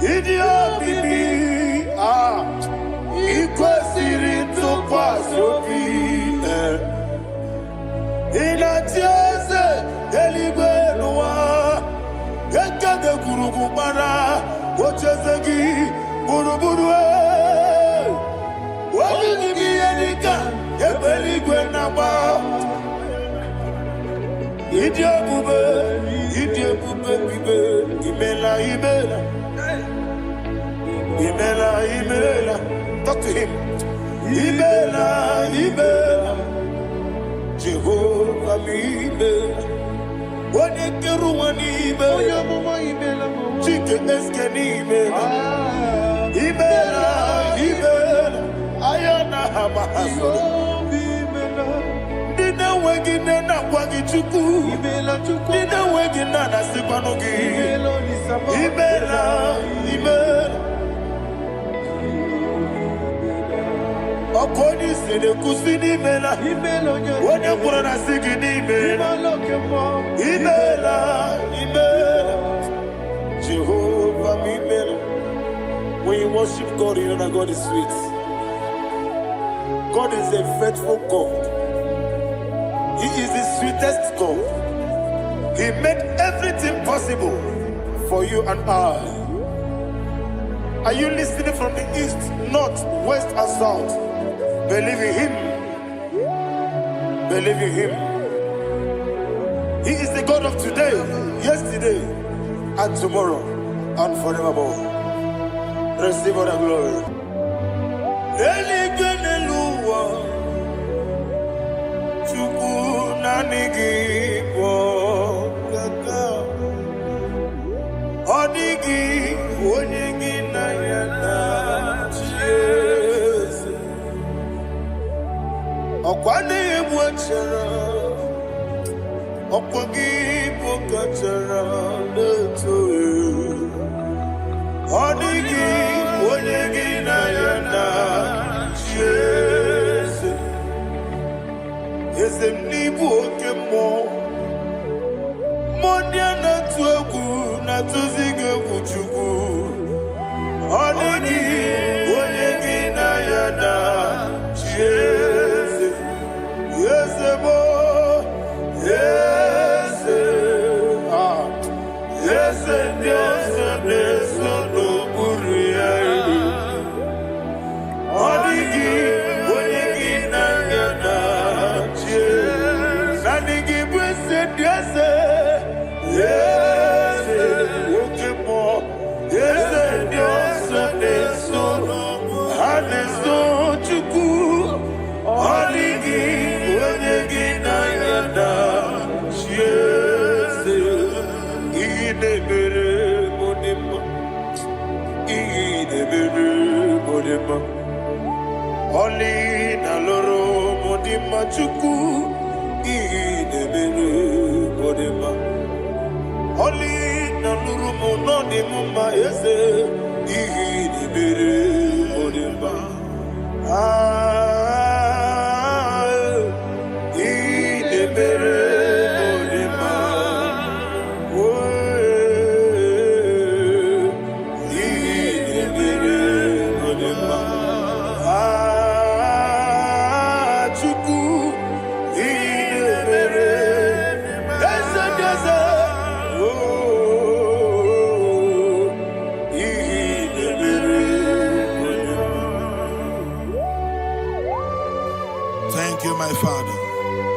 Idia bibi ikwesiri ntụkwasị obi ịna-etieze eluigwe n'ụwa nke ga-egwurugwu gbara ocheeze gị gburugburu obi gị bụ ihe dịka ebe eluigwe na-agba ịdị ebube bibe imela imela Imela, Imela, talk to him. Imela, Imela, Jehovah, Imela. One keru one Imela, chicken esken Imela, Imela, Imela, Ayana Hamahaso. Dina wegina na wagi chuku, Dina wegina na sipanogi, Imela, Imela. Okoni sede kusini mela Wone kurana sigini mela Imela Jehovah Imela. When you worship God, you know that God is sweet. God is a faithful God. He is the sweetest God. He made everything possible for you and I. Are you listening from the east, north, west and south? Believe in him. Believe in him. He is the God of today, yesterday, and tomorrow, and forevermore. Receive all the glory. Okwane mwachara Okwagi pokachara Netoe Odigi Onyegi na yana Jese Eze mnibu oke mo Mondia na tuegu Na tuzige kuchugu Odigi Onyegi na yana Jese Yes, yes, yes, yes, yes, no buria. Odigi, odigi na yana, yes. Odigi blessed, yes, yes, okay more, yes, yes, yes, no, and so chuku, odigi. Oli na loro modima chuku idebere modima. Oli na loro monodi mumma ese idebere modima. Idebere modima. Idebere modima. Thank you, my Father.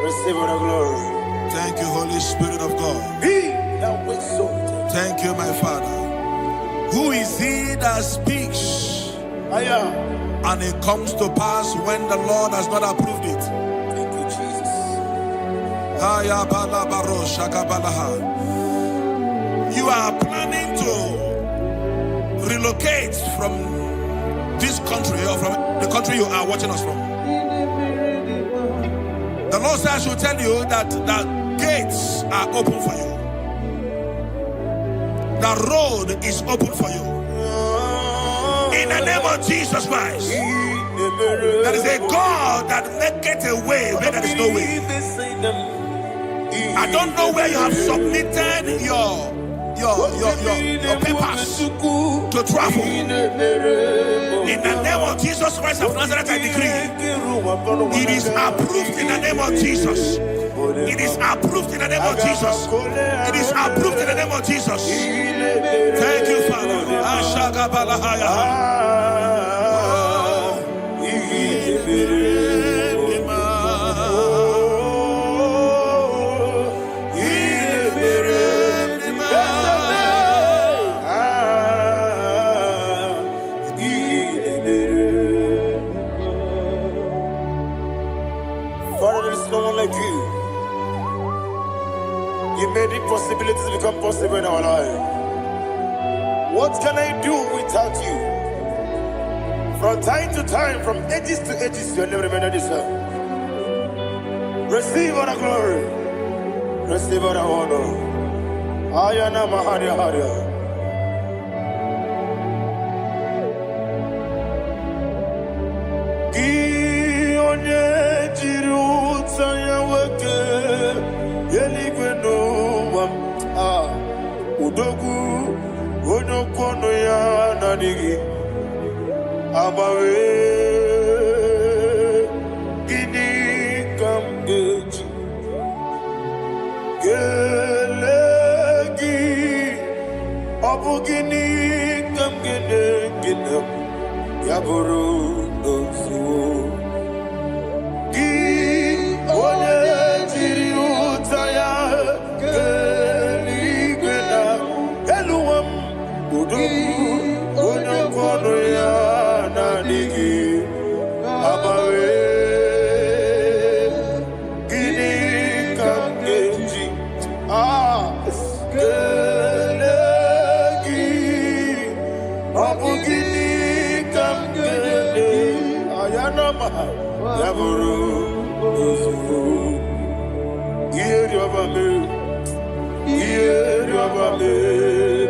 Receive all the glory. Thank you, Holy Spirit of God. Thank you, my Father. Who is he that speaks? And it comes to pass when the Lord has not approved it. Thank you, Jesus. You are planning to relocate from this country or from the country you are watching us from. The Lord says I should tell you that the gates are open for you. The road is open for you. In the name of Jesus Christ. There is a God that maketh a way where there is no way. I don't know where you have submitted papers to travel. In the name of Jesus Christ of Nazareth, I decree it is approved in the name of Jesus. It is approved in the name of Jesus. It is approved in the name of Jesus. Thank you, Father. Father, there is no one like you. You made impossibilities become possible in our life. What can I do without you? From time to time, from ages to ages, you never remain the same. Receive all the glory. Receive all the honor. Ayana Maharia Haria. Udogu onokono ya nadigi abawe gini kamgeji gelegi abu gini kamgene ginam yaburu dosuo gi one jiri utaya kono ya nadigi abawe gini kamgeji gelegi abu gini kamgene ayanama yaburu uzu yeri obame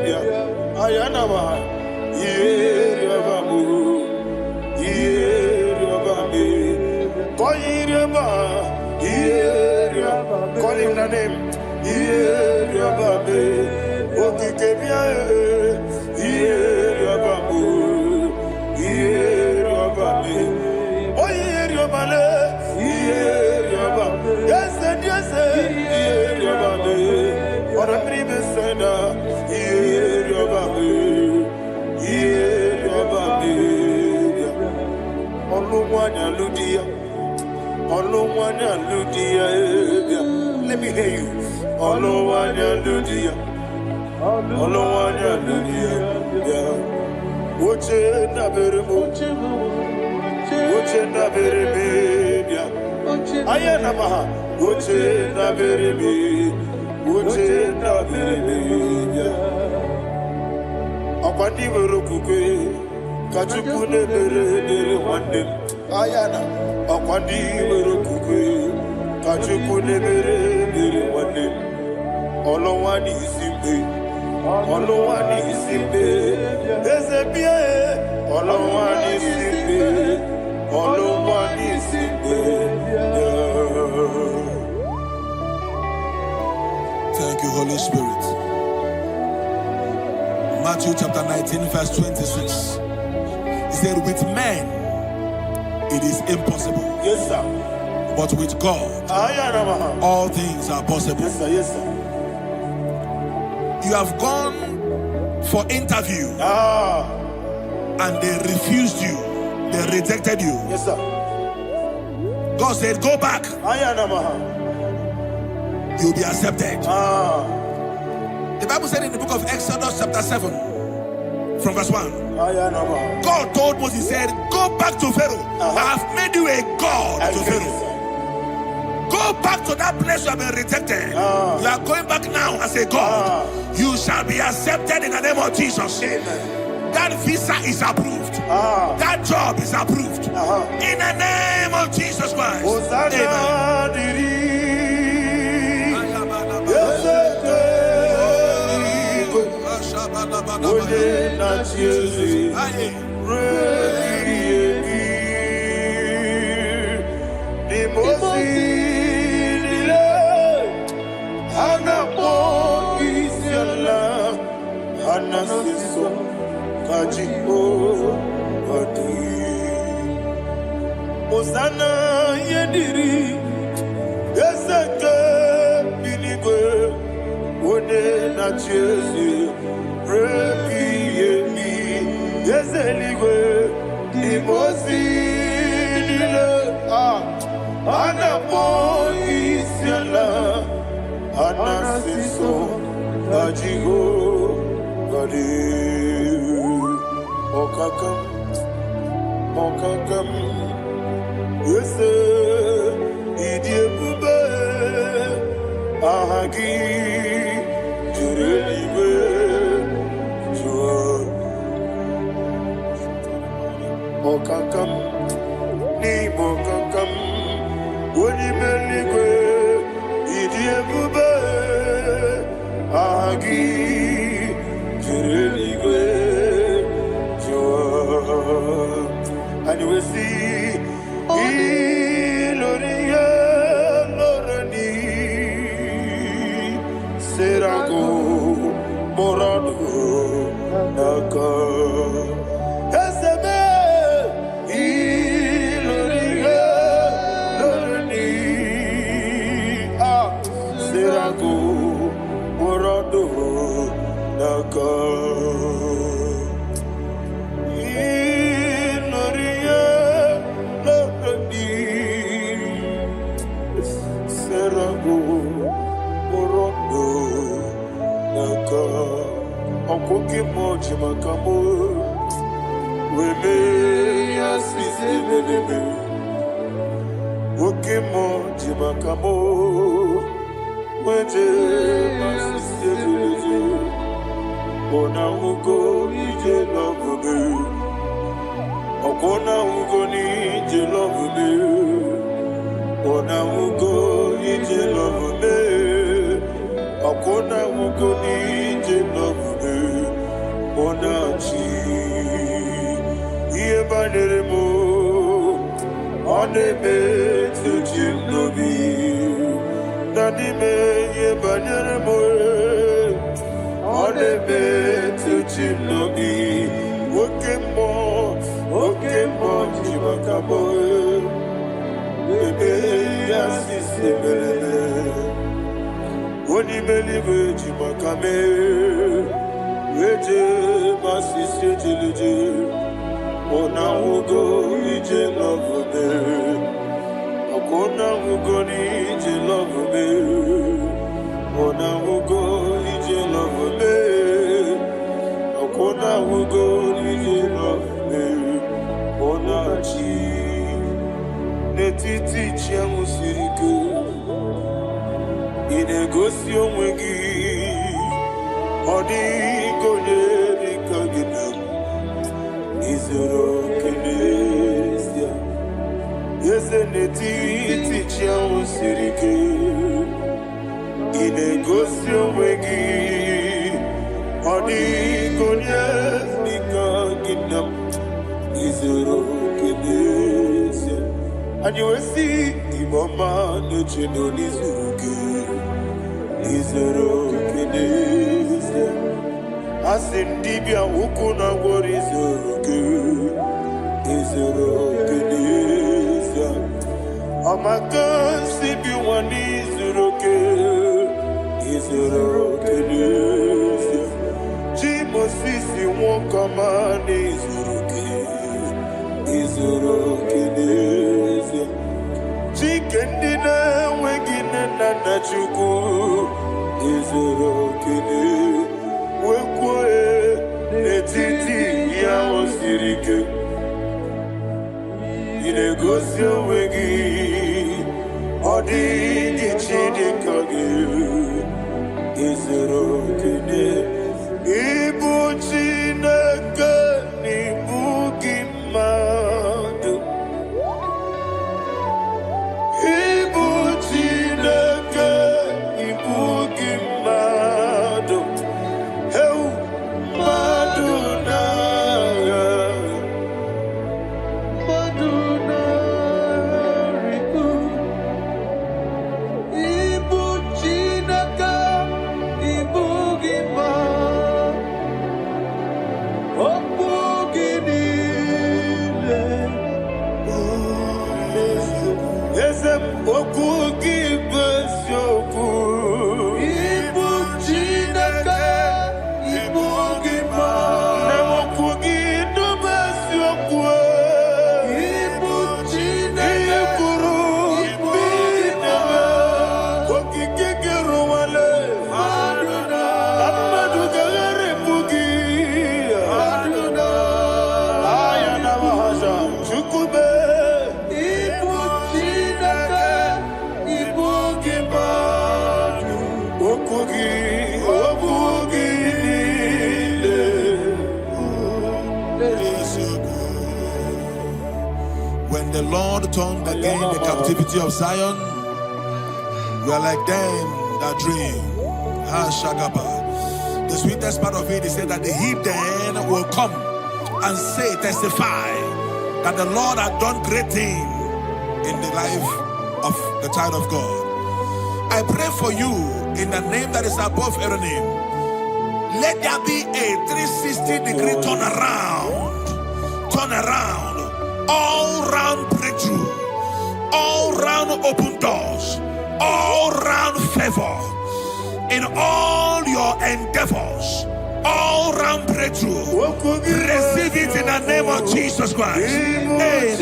bia ayanama call him the name. Let me hear you. Ayana, Akwandi Merokukwe, Kachukune Mere Wande, Olowani Simbe, Olowani Simbe, Ezebie, Olowani Simbe, Olowani Simbe. Thank you, Holy Spirit. Matthew chapter 19, verse 26. He said, with men, it is impossible. Yes, sir. But with God, all things are possible. Yes, sir. Yes, sir. You have gone for interview and they refused you. They rejected you. Yes, sir. God said, go back. You'll be accepted. The Bible said in the book of Exodus chapter 7 from verse 1. God told Moses, he said, go back to Pharaoh. I have made you a God to Pharaoh. Go back to that place you have been rejected. You are going back now as a God. You shall be accepted in the name of Jesus. That visa is approved. That job is approved. In the name of Jesus Christ. Anasiso Kajipo Odi Osana Yediri Ezeke Binigwe One na Chezi Repi Yemi Ezeligwe Imosi Nile Anapo Isiala Anasiso Ajigo Gadi Okakam Yese Idiebube Ahagi Jurelibe Jua Okakam Ni Bokakam Wonimeligwe Idiebube Ahagi Jurelibe Jua and you will see Iloria Lorani Serago Morado Naka Eseme Iloria Lorani Serago Morado Naka Okoke moji makamo Wele yasisi lelebe Oke moji makamo Weje masisi lelebe Ona ugo ije love me Okona ugo ni ije love me Ona ugo ije love me Okona ugo ni ije love me Onachi Iye banere mo Onebe tuji nobi Nanime iye banere mo Onebe tuji nobi Okemo jimakamo Ebe yasisi melele Onimelibe jimakame Weje masisi jilije Ona ugo ije love me Okona ugo ni ije love me Ona ugo ije love me Okona ugo ije love me Ona chi Netiti chiamu sirike Inegosi onwegi Odi konye dikaginam Izoro kenesia Yese netiti chiamu sirike Inegosi onwegi Odi konye dikaginam Izoro kenesia And you will see Imama nechino nizuruke Izoro kenesia Asindibia ukuna wori Izoro kenesia Amakan sibi wani Izoro kenesia Jimo sisi wokamani Izoro kenesia Chikendina wegina nana chuku Izoro kenesia Wekwe netiti ya osirike Inegosi wegi Odi gichidikage Izoro kenesia Ibu Chineke n'ibu gị mmadụ Ibu Chineke n'ibu gị mmadụ Heu mmadụ n'agha Mmadụ n'arịkụ Ibu Chineke n'ibu gị mmadụ When the Lord turned again the captivity of Zion, we are like them that dream. The sweetest part of it is said that the heathen will come and say, testify, that the Lord had done great things in the life of the child of God. I pray for you in the name that is above every name. Let there be a 360-degree turn around, all round breakthrough, all round open doors, all round favor in all your endeavors, all round breakthrough. Receive it in the name of Jesus Christ. Amen.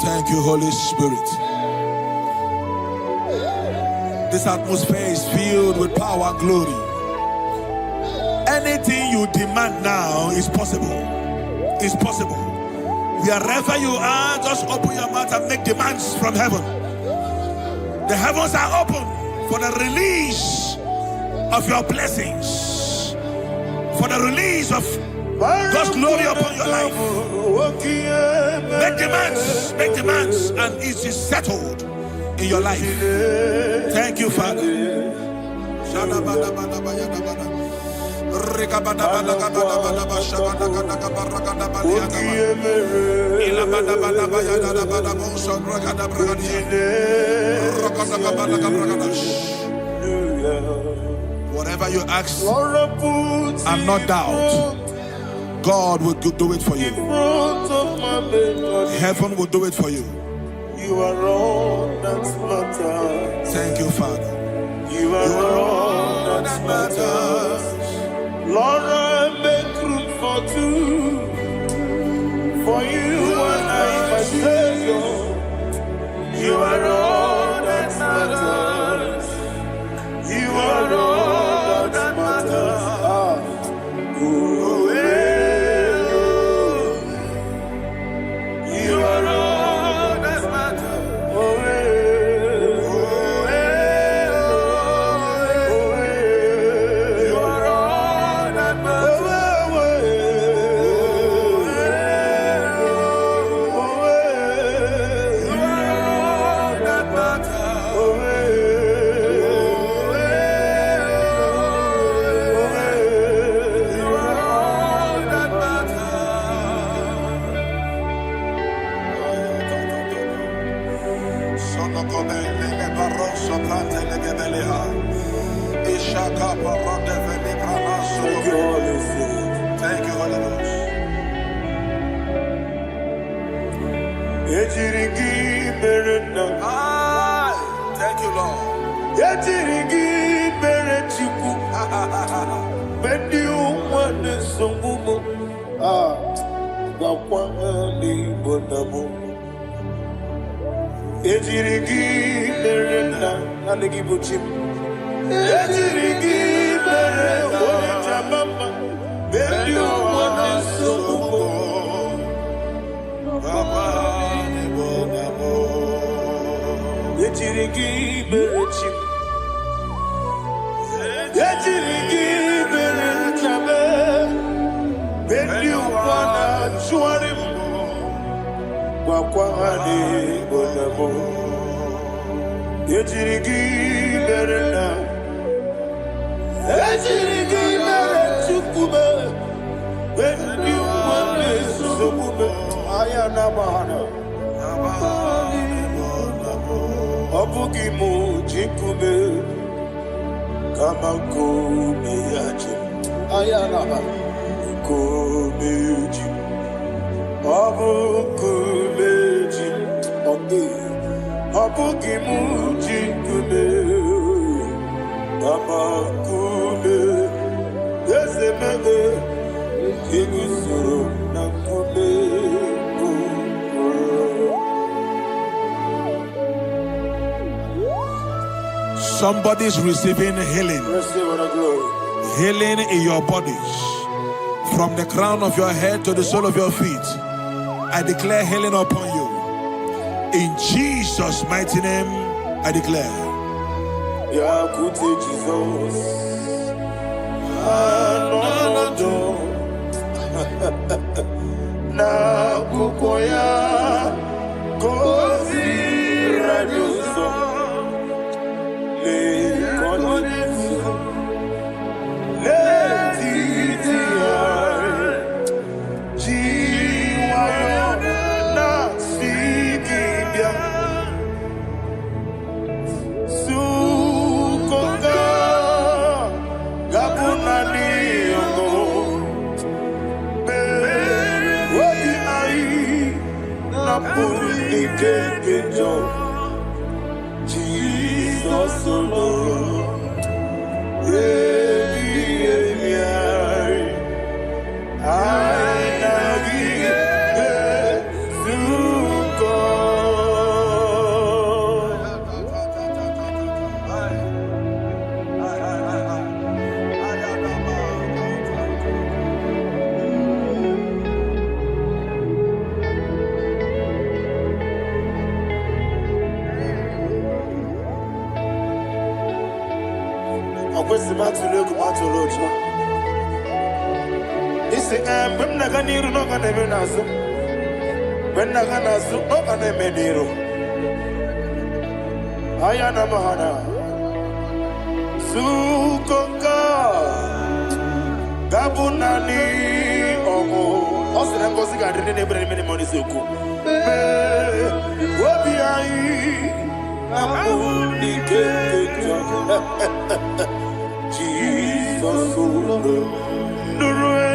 Thank you, Holy Spirit. This atmosphere is filled with power and glory. Anything you demand now is possible. It's possible. Wherever you are, just open your mouth and make demands from heaven. The heavens are open for the release of your blessings, for the release of God's glory upon your life. Make demands, and it is settled in your life. Thank you, Father. Whatever you ask and not doubt, God will do it for you. Heaven will do it for you. You are all that matters. Thank you, Father. You are all that matters. Lord, I make room for two. For you and I, my Savior. You are all that matters. You are all that matters. You are all that matters. Thank you, Holy Ghost. Thank you, Lord. Somebody's receiving healing. Healing in your bodies. From the crown of your head to the sole of your feet. I declare healing upon you. In Jesus' mighty name, I declare. Jesus. Na kukoya kozi radioso le kononisu le titiare jiwayo na sikibia sukoka gabuna liyongo Jesus alone. kwesi matulu kumatulu. Isi when na ganiru no gana menasu. When na gana su no gana mediru. Ayana mahana. Sukonga. Gabunani omo. Osina ngozi gadiri nebre meni moni suku. Wobi ai. Namuni kekeja. Jesus Nurue.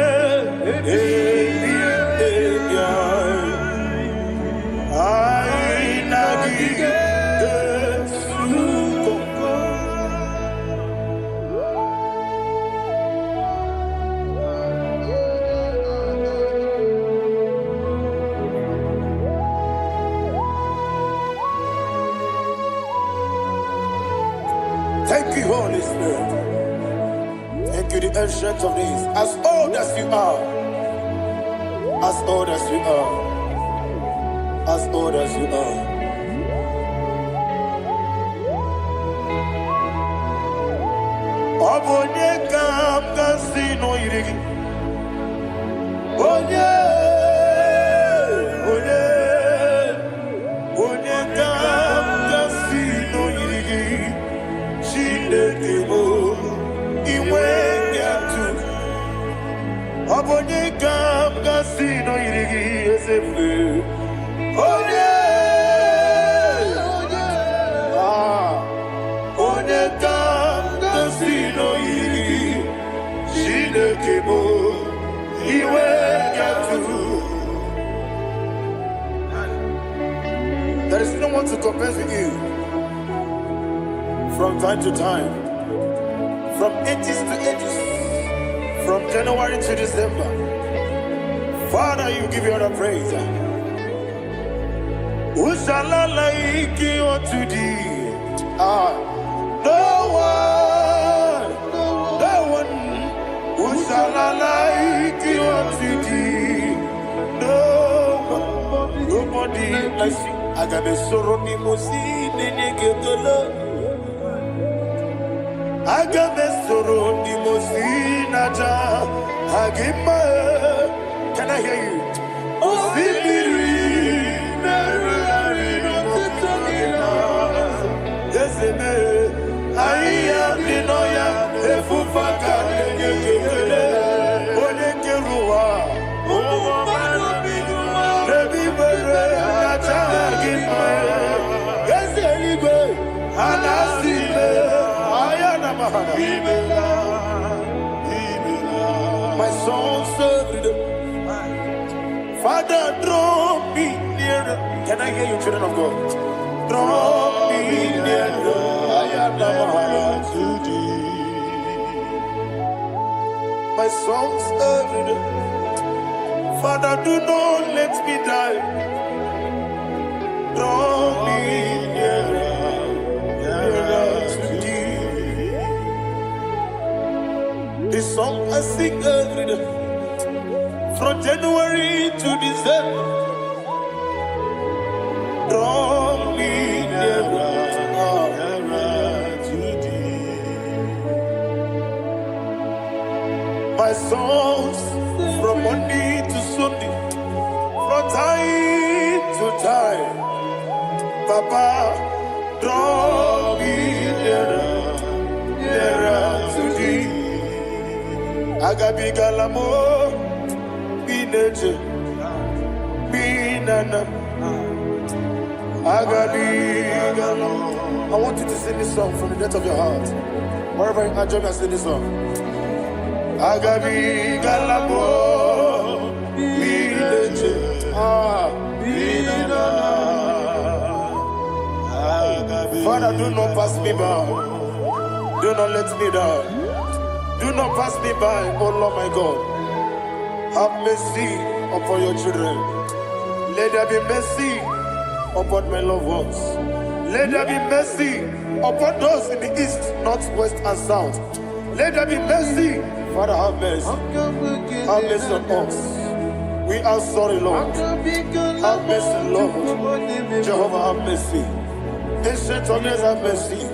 Thank you, Holy Spirit. Thank you, the ancient of days. As old as you are, as old as you are, as old as you are. Obonye kam kasino irigi. Onye kam kasino irigi. Shindekebo iwe nyatu. Obonye kam kasino irigi esefe. Onye kam kasino irigi. Shindekebo iwe nyatu. There is no one to compare with you. From time to time, from ages to ages, from January to December, Father, you give you all the praise. Who shall I like you unto thee? No one. Who shall I like you unto thee? No one, nobody like you. I got a sorrow, Agamesoro di Mosinaja Hagima. Can I hear you? Osibiri Yeseme Aya Dinoya Efufaka Onekerua Rebi Bere Atagima Yeseligwe Anasime my soul served. Father, draw me nearer. Can I hear you, children of God? Draw me nearer. I am to thee. My soul served. Father, do not let me die. Draw me nearer. This song I sing every day, from January to December. Draw me nearer to thee. My songs from Monday to Sunday, from time to time. Papa, draw me nearer to thee. Agabi galamo, bineje, binana. Agabi galamo. I want you to sing this song from the depth of your heart. Wherever you are, join me and sing this song. Agabi galamo, bineje, binana. Father, do not pass me by. Do not let me down. Do not pass me by, oh Lord my God. Have mercy upon your children. Let there be mercy upon my loved ones. Let there be mercy upon those in the east, north, west, and south. Let there be mercy. Father, have mercy. Have mercy on us. We are sorry, Lord. Have mercy, Lord. Jehovah, have mercy. Ancient of days, have mercy.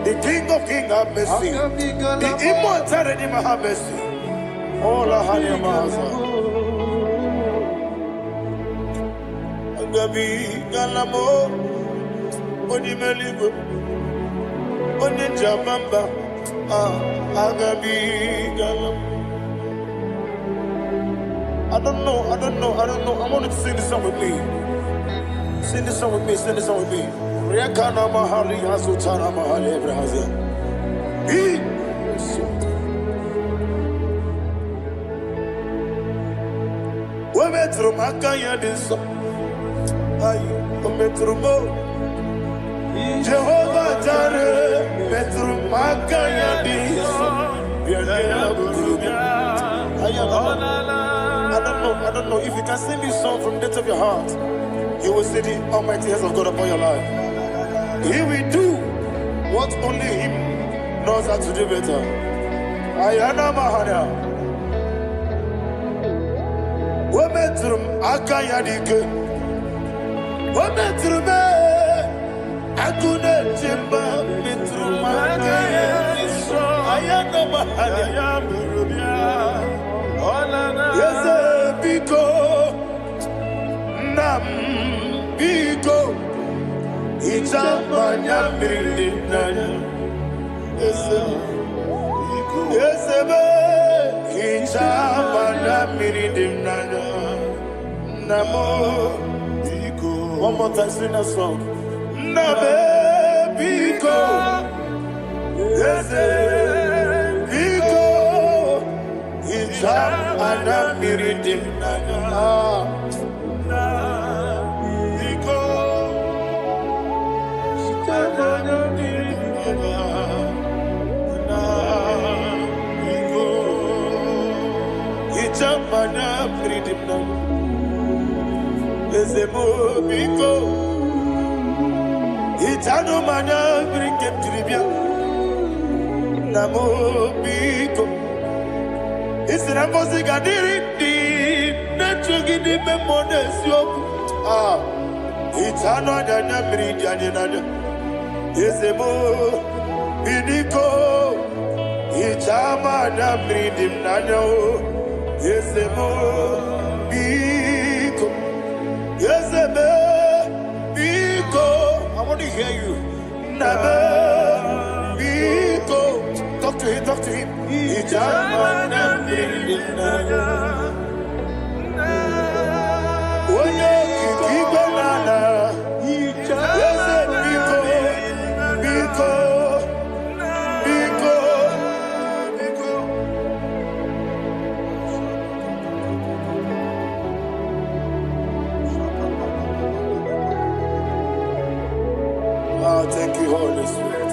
The King of Kings have mercy. The immortal Redeemer have mercy. All I had in my Agabi Galamo Onimeligo Onijabamba Agabi Galamo. I don't know. I want you to sing this song with me. Sing this song with me. Riakana Mahali Hasutana Mahali Ebrahaza. Metro Makaya this Metro Jehovah Jare Metro Makaya this I don't know if you can sing this song from the depth of your heart, you will see the almighty hands of God upon your life. He will do what only Him knows how to do better. Ayana Mahana Wometrum Akayadike Wometrum Akune Jimba Metrum Akayadike Ayana Mahana Yes, Biko Nam Biko Ichamanya Mirinaya Yes, Ichamanya Mirinaya Namo Biko. One more time, sing that song. Nabe Biko Yes, Biko Ichamanya Mirinaya Mana freedom now. Ezemo biko. Itano mana bring him to Libya. Namo biko. Isinakosi kadiri di. Nechugi di memones yoku. Itano danya bring danya. Ezemo biko. Itama na bring him nanya. Yes, Biko. Yes, Biko. I want to hear you. Nabe Biko. Talk to him. Ijamana Biko. Oye kiki banana. Yes, Biko. Biko. Thank you, Holy Spirit.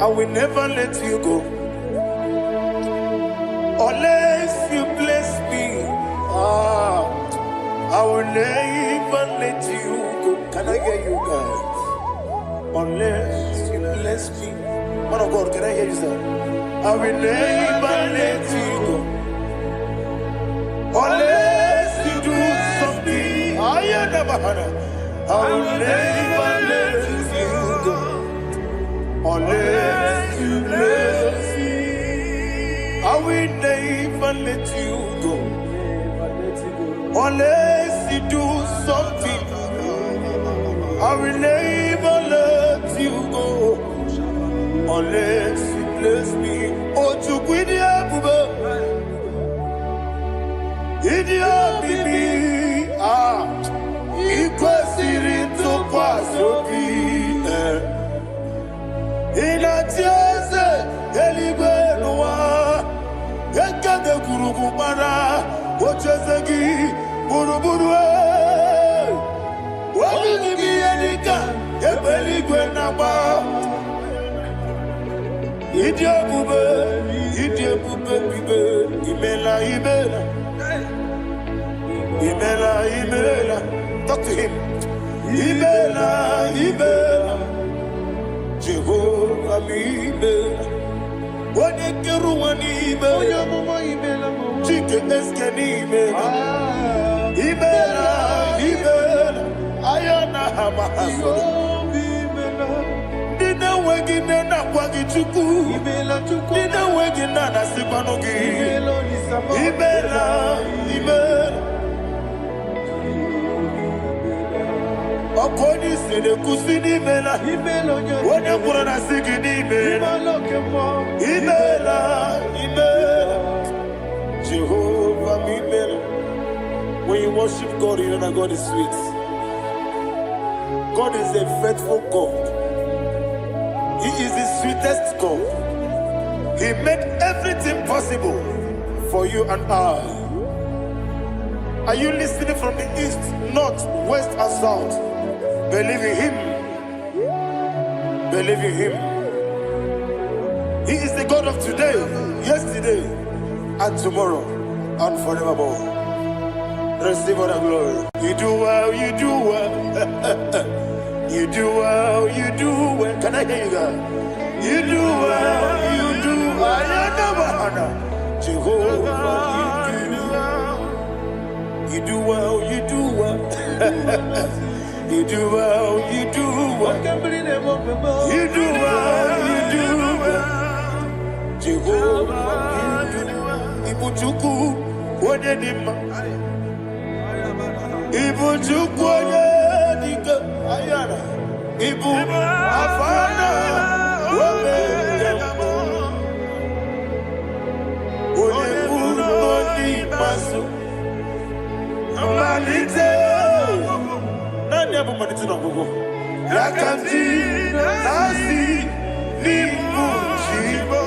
I will never let you go unless you bless me. I will never let you go. Can I hear you guys? Unless you bless me. Man of God, can I hear you, sir? I will never let you go unless you do something. I will never let you go unless you bless me. I will never let you go unless you do something. I will never let you go unless you bless me. Oh, to quit Idia bibi ikwesiri tukwasobi inatieze eligwe nuwa ekade kurugumara ochezegi buruburu wabini elika ebeligwe naba Idia bube bibe imela Imela, talk to him. Imela, Jehovah Imela. Wanekeru Imela, Chike Eskeni Imela. Imela. Ayana hamahaso. Dina wegina na kwagi chuku. Dina wegina na sipanogi. Imela. Imela. Okoni sede kusini mela. Wone kurana sigini mela. Imela. Imela. Jehovah Imela. When you worship God, you know that God is sweet. God is a faithful God. He is the sweetest God. He made everything possible for you and I. Are you listening from the east, north, west, and south? Believe in Him. Believe in Him. He is the God of today, yesterday, and tomorrow, and forevermore. Receive all the glory. You do well, you do well. You do well, you do well. Can I hear you guys? You do well, you do well. Jehovah, you do well, you do well. You do well, you do well. You do well, you do well. Jehovah, you do well. Ibuchuku, Wodedima. Ibuchuku, Wodedika. Ayana. Ibu, Afana. Wodedima. Wodedima. Masu. Manite. Nani hapo manite na gogo. Yakanti. Nasi. Nibu. Chibo.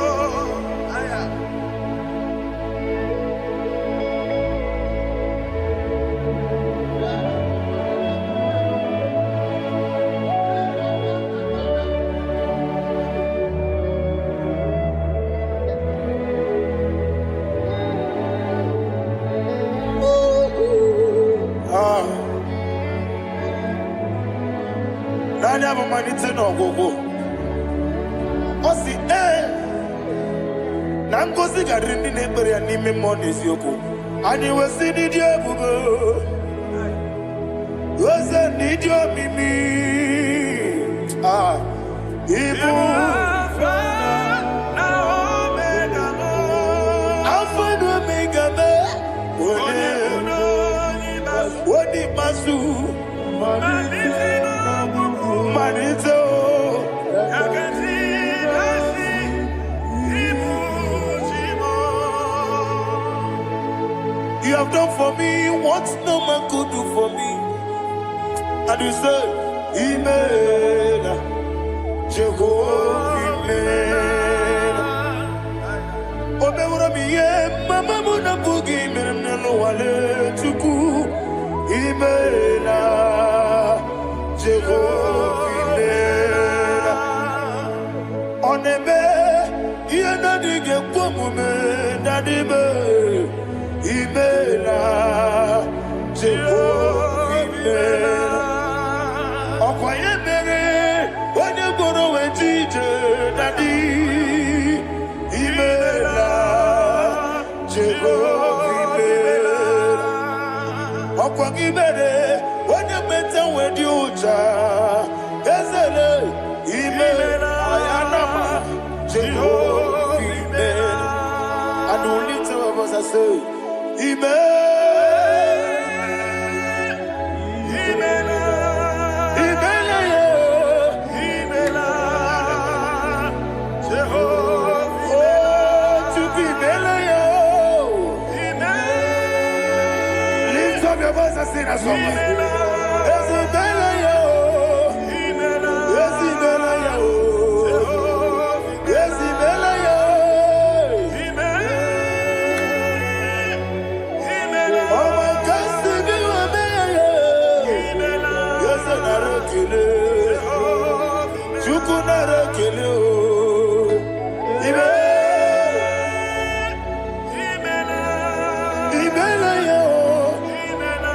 Nani hapo manite na gogo. Osi na ngozi garindi n'ekpere ya n'ime mmụọ n'eziokwu. Anyị wesi n'ịdị ebube. Oze n'ịdị omimi. Ibu Alpha na Omega. Alpha na Omega me. Wodi masu. Manito. You have done for me what no man could do for me. And you say, Imela, Jehovah, Imela. Obewura miye, mama muna bugi, meremnelo wale tuku. Imela, Jehovah, Imela. Onebe, yena dige kwomume, nadibe. Imela, Jehovah, Imela. Okwaye mere, onye goro wejije, Daddy. Imela, Jehovah, Imela. Okwagi mere, onye meta wedi uja, Ezele, Imela, Ayanama, Jehovah, Imela. And the only two of us are say, Imela, Imela, Imela, Imela, Jehovah, oh, to be Imela, Imela. Lift up your voice and sing a song. Imela, Imela, Imela, Imela, Imela,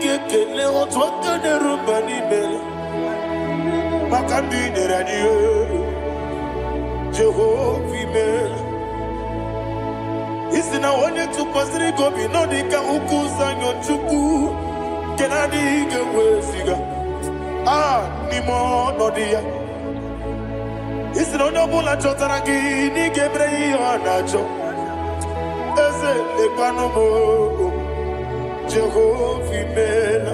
kekele otu aka na-erumba n'ime maka ndị nyere anyị Jehova imela. Isi na onye tụkwasịrị gị obi nọ dị ka ụkwụ ụzọ anyọ Chukwu nke na-adịghị ga-eweziga n'ime ọnọdụ ya. Isi na onye ọbụla chọtara gị na ị ga-emere ya ihe ọ na-achọ. Eze lekwanụ m Jehova imela.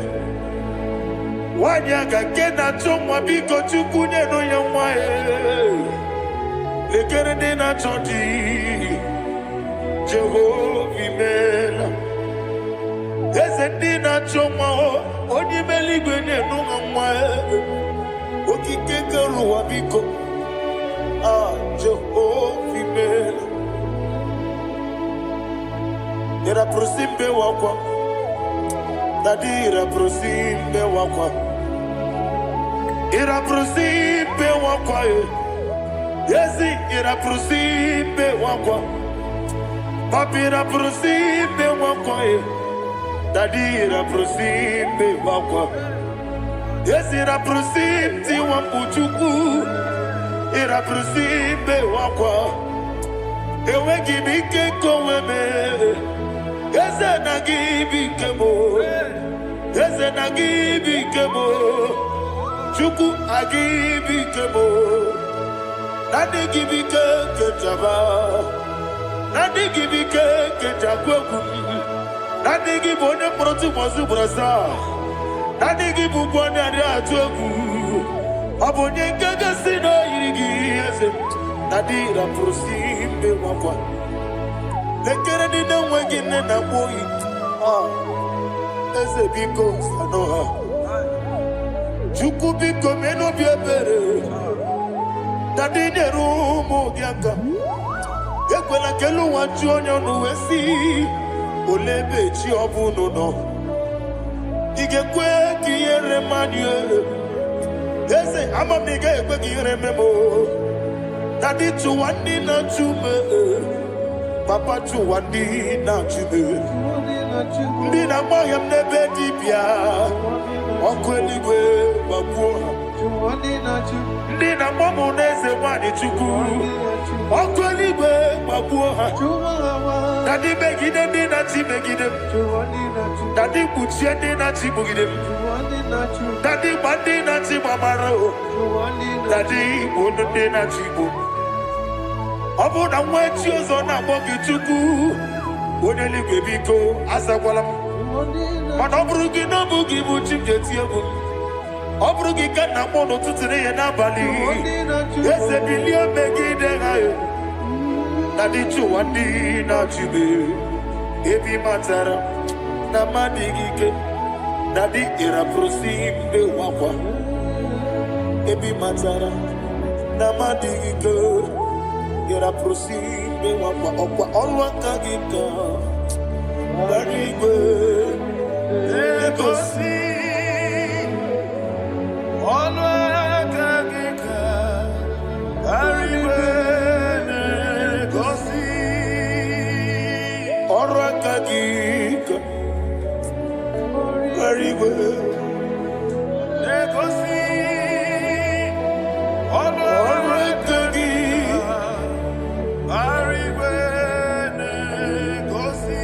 Nwanyị aga nke na-achọ nwa biko Chukwu nyenụ ya nwa ya. Lekere ndị na-achọ di Jehova imela. Eze ndị na-achọ nwa onye ime eluigwe nyenụ ha nwa ya. Okike kere ụwa biko Jehova imela. Ira prosimbe wakwa Dadira prosimbe wakwa Ira prosimbe wakwa Yesi ira prosimbe wakwa Papi ira prosimbe wakwa Dadira prosimbe wakwa Yesi ira prosimti wambuchuku Ira prosimbe wakwa Ewe gibike koweme Eze na gibike mo Eze na gibike mo Chukwu agibike mo Nadi gibike kejaba Nadi gibike kejakwegu Nadi gibone proti mozu brasa Nadi gibu bwane adi atwegu Abonye kege sino yirigi Eze Nadi ra prosimbe wakwa Lekere di na wengi nena boyi Eze biko sanoha Chukwu biko meno biebere Dadi neru mogiaka Ekwela kelu wanchu onyo nuwesi Olebe chi obuno no Igekwe kiyere manye Eze amamiga ekwe kiyere memo Dadi chuwandi na chume Papa chuwandi na chume Ndi na mayam nebe dibia Ọkụ eluigwe gbagbuo ha Ndị na mmamu n'eze nwanyị Chukwu Ọkụ eluigwe gbagbuo ha Dadi megide ndị na-achị megide m Dadi kpuchie ndị na-achị gbugide m Dadi gba ndị na-achị gbamara o Dadi igbo ndị na-achị igbo Ọ bụ na nwa echi ọzọ na-akpọ gị Chukwu onye eluigwe biko azakwala m Mana ọ bụrụ gị na ọ bụ gị bụ chi m ga-eti egwu Ọ bụrụ gị ka nna m n'ụtụtụ n'ihe n'abalị Eze bilie megide ha Dadi chụwa ndị na-achịbe Ebi matara na mmadụ gị ike Dadi ịrapụrụsi mbe wakwa Ebi matara na mmadụ gị ike Ịrapụrụsi mbe wakwa Ọkwa ọrụ aka gị ka Dadi igwe egosi ọnụ aka gị ka arịwe na-egosi ọrụ aka gị ka arịwe na-egosi ọnụ aka gị arịwe na-egosi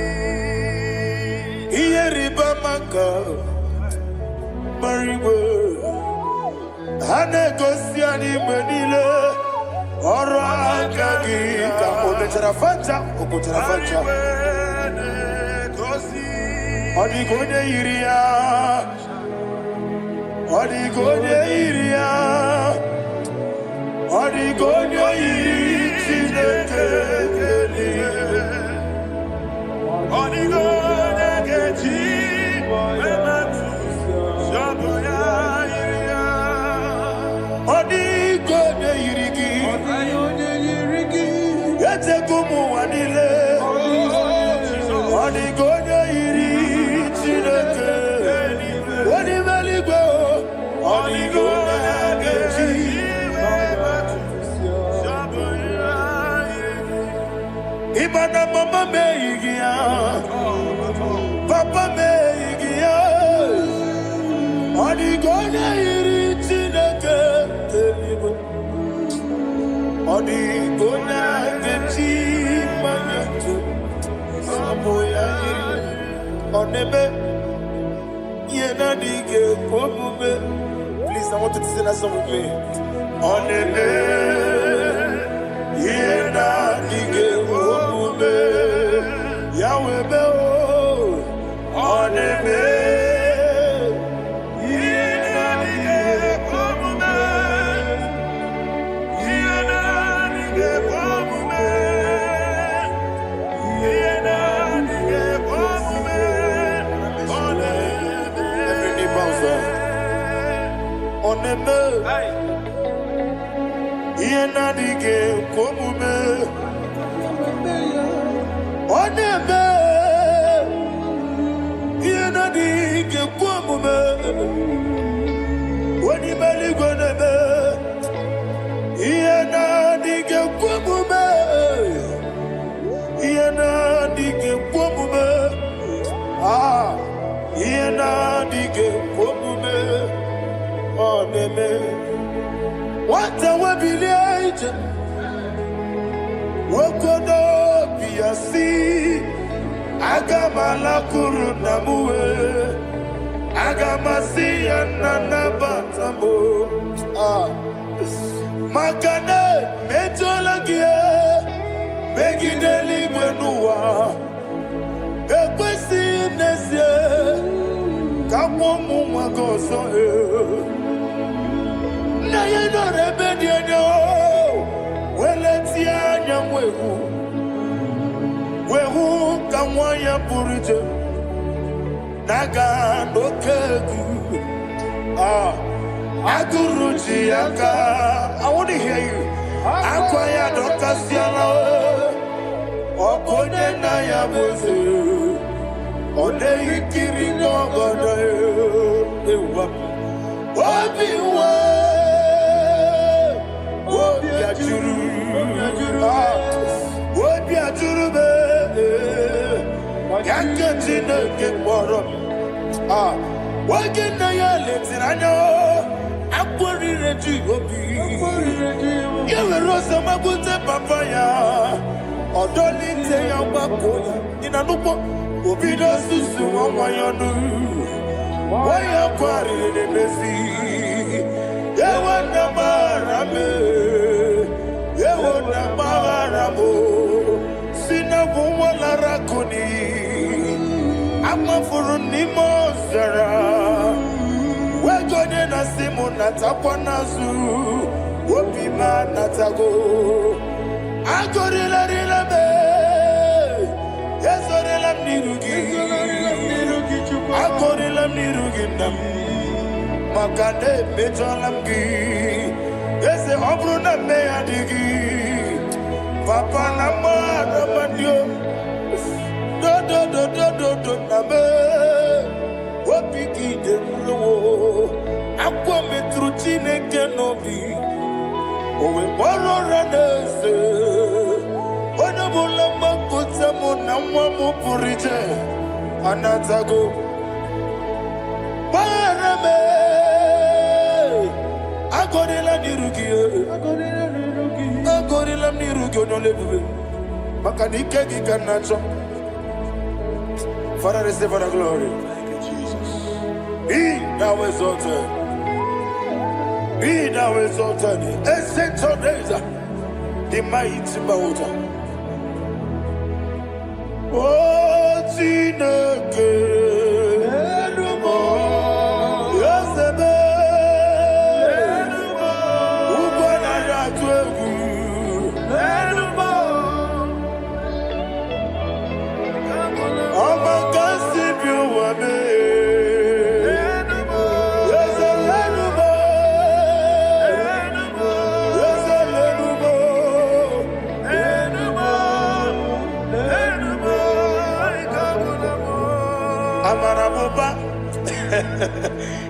ihe rịba maka mariwe ha na-egosi anyị mgbe niile ọrụ aka gị ka o mechara facha o kwụchara facha ọ dịghị onye yiri ya ọ dịghị onye yiri ya ọ dịghị onye yiri Chineke ọ dịghị onye ga-eji Ụwa niile ọ dịghị onye yiri Chineke onye eluigwe ọ dịghị onye ga-eji ịma na mama meghị ya papa meghị ya Oneme, yena dige komume. Please, I want you to sing that song with me. Oneme, yena dige komume. Yahweh be o, oneme. Oneme, yena dige komume. Oneme, yena dige komume. Wani mali goneme, yena dige komume. Yena dige komume. Ah, yena dige komume. Oneme, what a webillage, Wokodo Piasi, Agamala Kurunamue, Agamasi and Nanabatamo, Makane, Metolagia, Megideli Benua, Equesi Nesia, Kamomu Magoso. Na ye no rebedi no weletia nyamwehu wehu kamwaya purije naga dokegu aguruji aka. I want to hear you. Akwaya dokasiana okonye na ya boze one ikiri no godo ewa obiwa Yewona maharamo sina bumwala rakuni amafuru nimo zara wegode na simu natakwa nazu wopima natago agorila rila be yezorila mnirugi agorila mnirugi nam makane mejolamgi Ese obru na me adigi Papa na ma na mandio Do na me Wapiki de mlo Akwa metru chineke nobi Owe moro ranese Ona bula makota mo na mwamu purije Anatago Barame Agorila nirugi onolebube Makanike gikanacho. Father, receive the glory. Thank you, Jesus. Be thou exalted. Be thou exalted. Ancient of days, the mighty mountain. Oh, Chineke.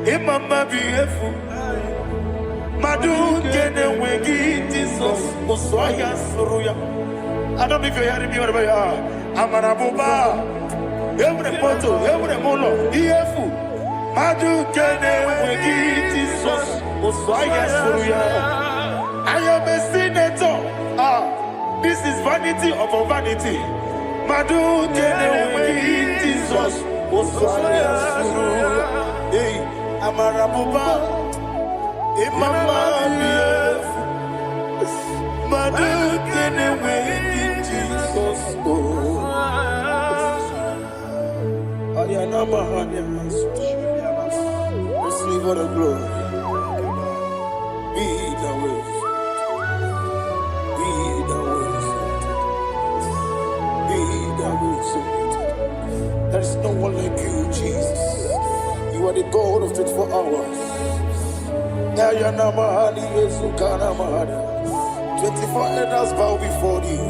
Imama beautiful. Madu kene wegi Jesus Osoya Suruya. I don't know if you're hearing me wherever you are. Amarabuba. Every photo, every molo. Beautiful. Madu kene wegi Jesus Osoya Suruya. I am a senator. This is vanity of a vanity. Madu kene wegi Jesus Amarabuba, Imama, Mother, get away, Jesus. Receive all the glory. Be the way. Be the way. Be the way. There is no one like you, Jesus. You are the God of 24 hours. 24 elders bow before you.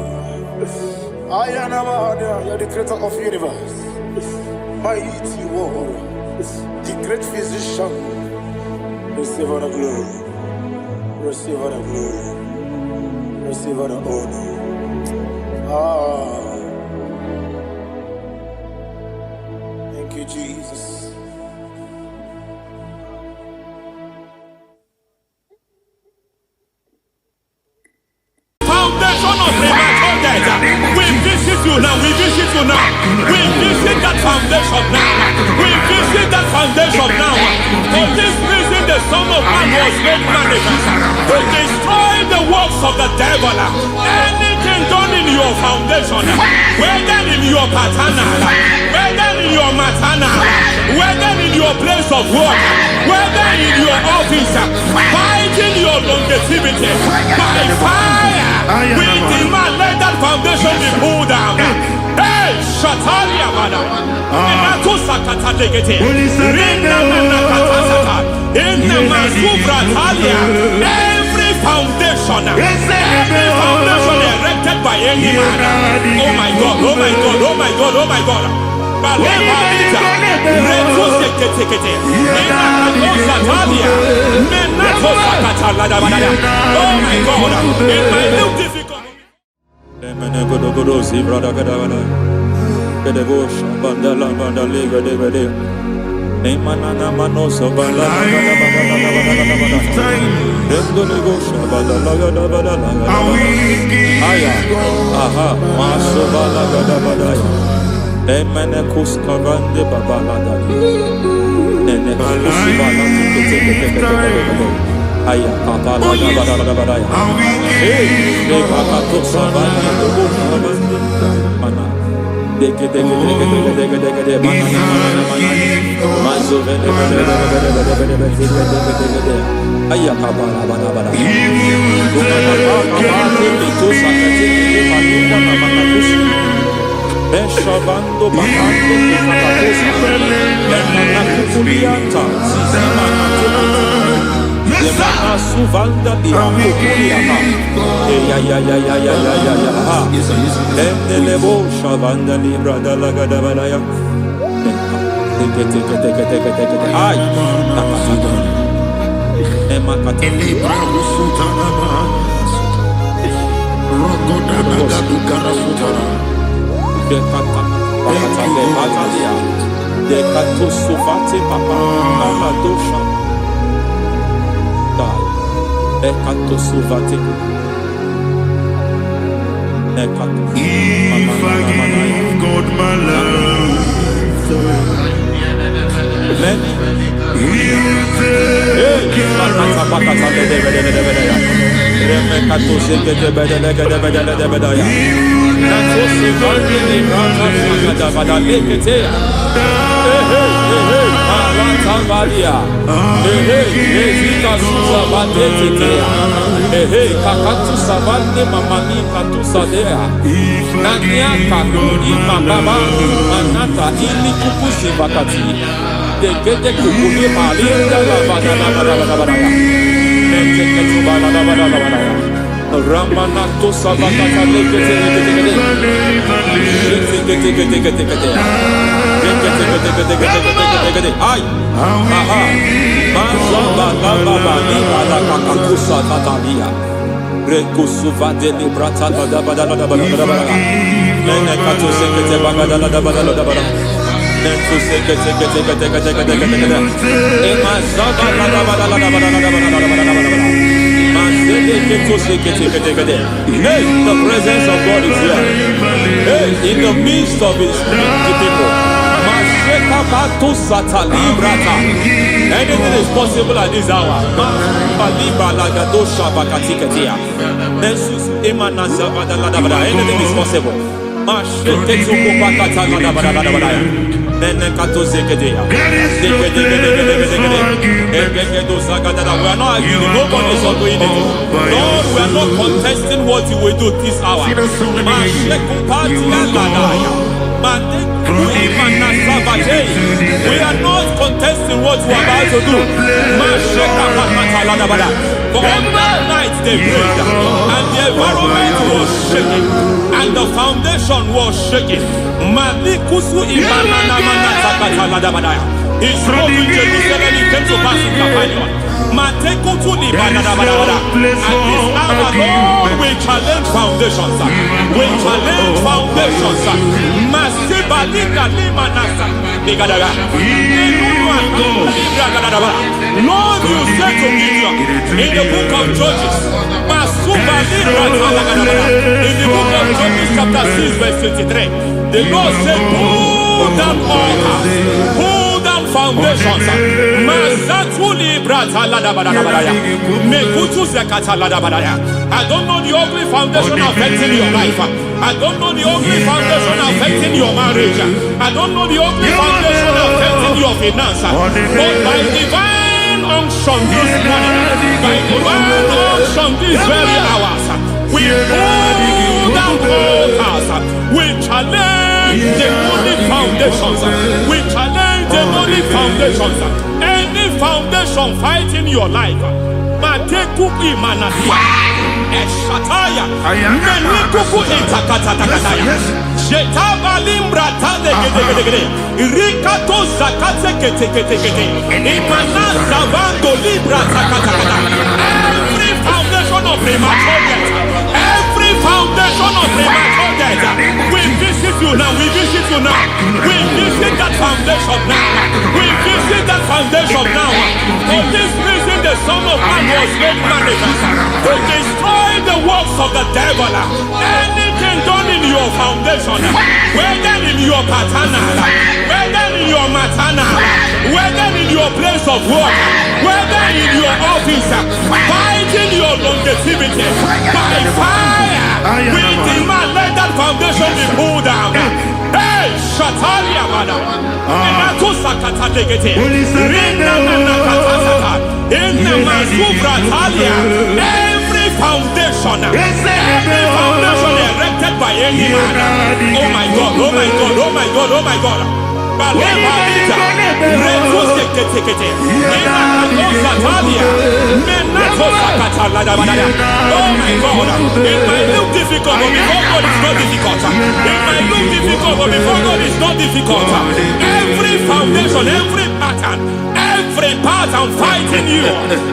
You are the creator of the universe. Mighty warrior, the great physician. Receive all the glory. Receive all the glory. Receive all the honor. Thank you, Jesus. Foundation of premature death. We visit you now. We visit you now. We visit that foundation now. We visit that foundation now. For this reason, the Son of Man was made manifest to destroy the works of the devil. Anything done in your foundation, whether in your paternal, whether in your maternal, whether in your place of work, whether in your office, fighting your longevity by fire. We demand let that foundation be pulled down. Hey, Shatalia Mada. Every foundation erected by any man. Oh my God, oh my God, oh my God, oh my God. Oh my God, it might look difficult. Emenekus kavande babalada. Nenekus bala teke aya kapala badala. Hey, bakato savane dobo savane. Mana. Deke mana. Mazo vele. Aya kapala badala. Beshavando bakando kukulianta Yemana suvanda bihakukuliata Endelebo shavanda librada lagadabalaya Teke Ay Nakasada Emakata Rogoda Nagadukara Sutara Dekata Batalia Dekato Suvate Papa Amadosha Dai Dekato Suvate Dekato If I give God my love Many He'll take care of Ramanato Sabata Ay, aha, Mazaba Baba Nibala Kakakusa Tatalia, Rekusuva de Librata Badabada, Nenekato Sekete Bagadala Badala, Nentu Sekete, Emazaba Hey, the presence of God is here. Hey, in the midst of his people. Anything is possible at this hour. Anything is possible. We are not arguing. Nobody is doing it. Lord, we are not contesting what you will do this hour. We are not contesting what you are about to do. For all that night they prayed, and the environment was shaking, and the foundation was shaking. He spoke in Jerusalem, he came to pass in Capernaum. At this hour, Lord, we challenge foundations. We challenge foundations. Lord, you said to Gideon in the book of Judges, in the book of Judges chapter 6 verse 23, the Lord said, pull down altars, pull down foundations. I don't know the ugly foundation affecting your life. I don't know the ugly foundation affecting your marriage. I don't know the ugly foundation affecting your finance. But by divine unction this morning, by divine unction these very hours, we pull down altars. We challenge demonic foundations. We challenge demonic foundations. Any foundation fighting your life, Matekuki Manasia, Eshataya, Menikuku Itakatatakataya, Jetavalimbra Tadegede, Rikato Zakate Ketekete, Imanasa Vando Libra Takatakata. Every foundation of premature death, every foundation of premature death, we visit you now, we visit you now, we visit that foundation now, we visit that foundation now. For this reason, the Son of Man was made manifest to destroy the works of the devil. Anything done in your foundation, whether in your paternal, whether in your maternal, whether in your place of work, whether in your office, fighting your longevity by fire, we demand let that foundation be pulled down. Hey, Shatalia, madam. Every foundation erected by any man. Oh my God, oh my God, oh my God, oh my God. Oh my God, it might look difficult, but before God it's not difficult. It might look difficult, but before God it's not difficult. Every foundation, every pattern fighting you,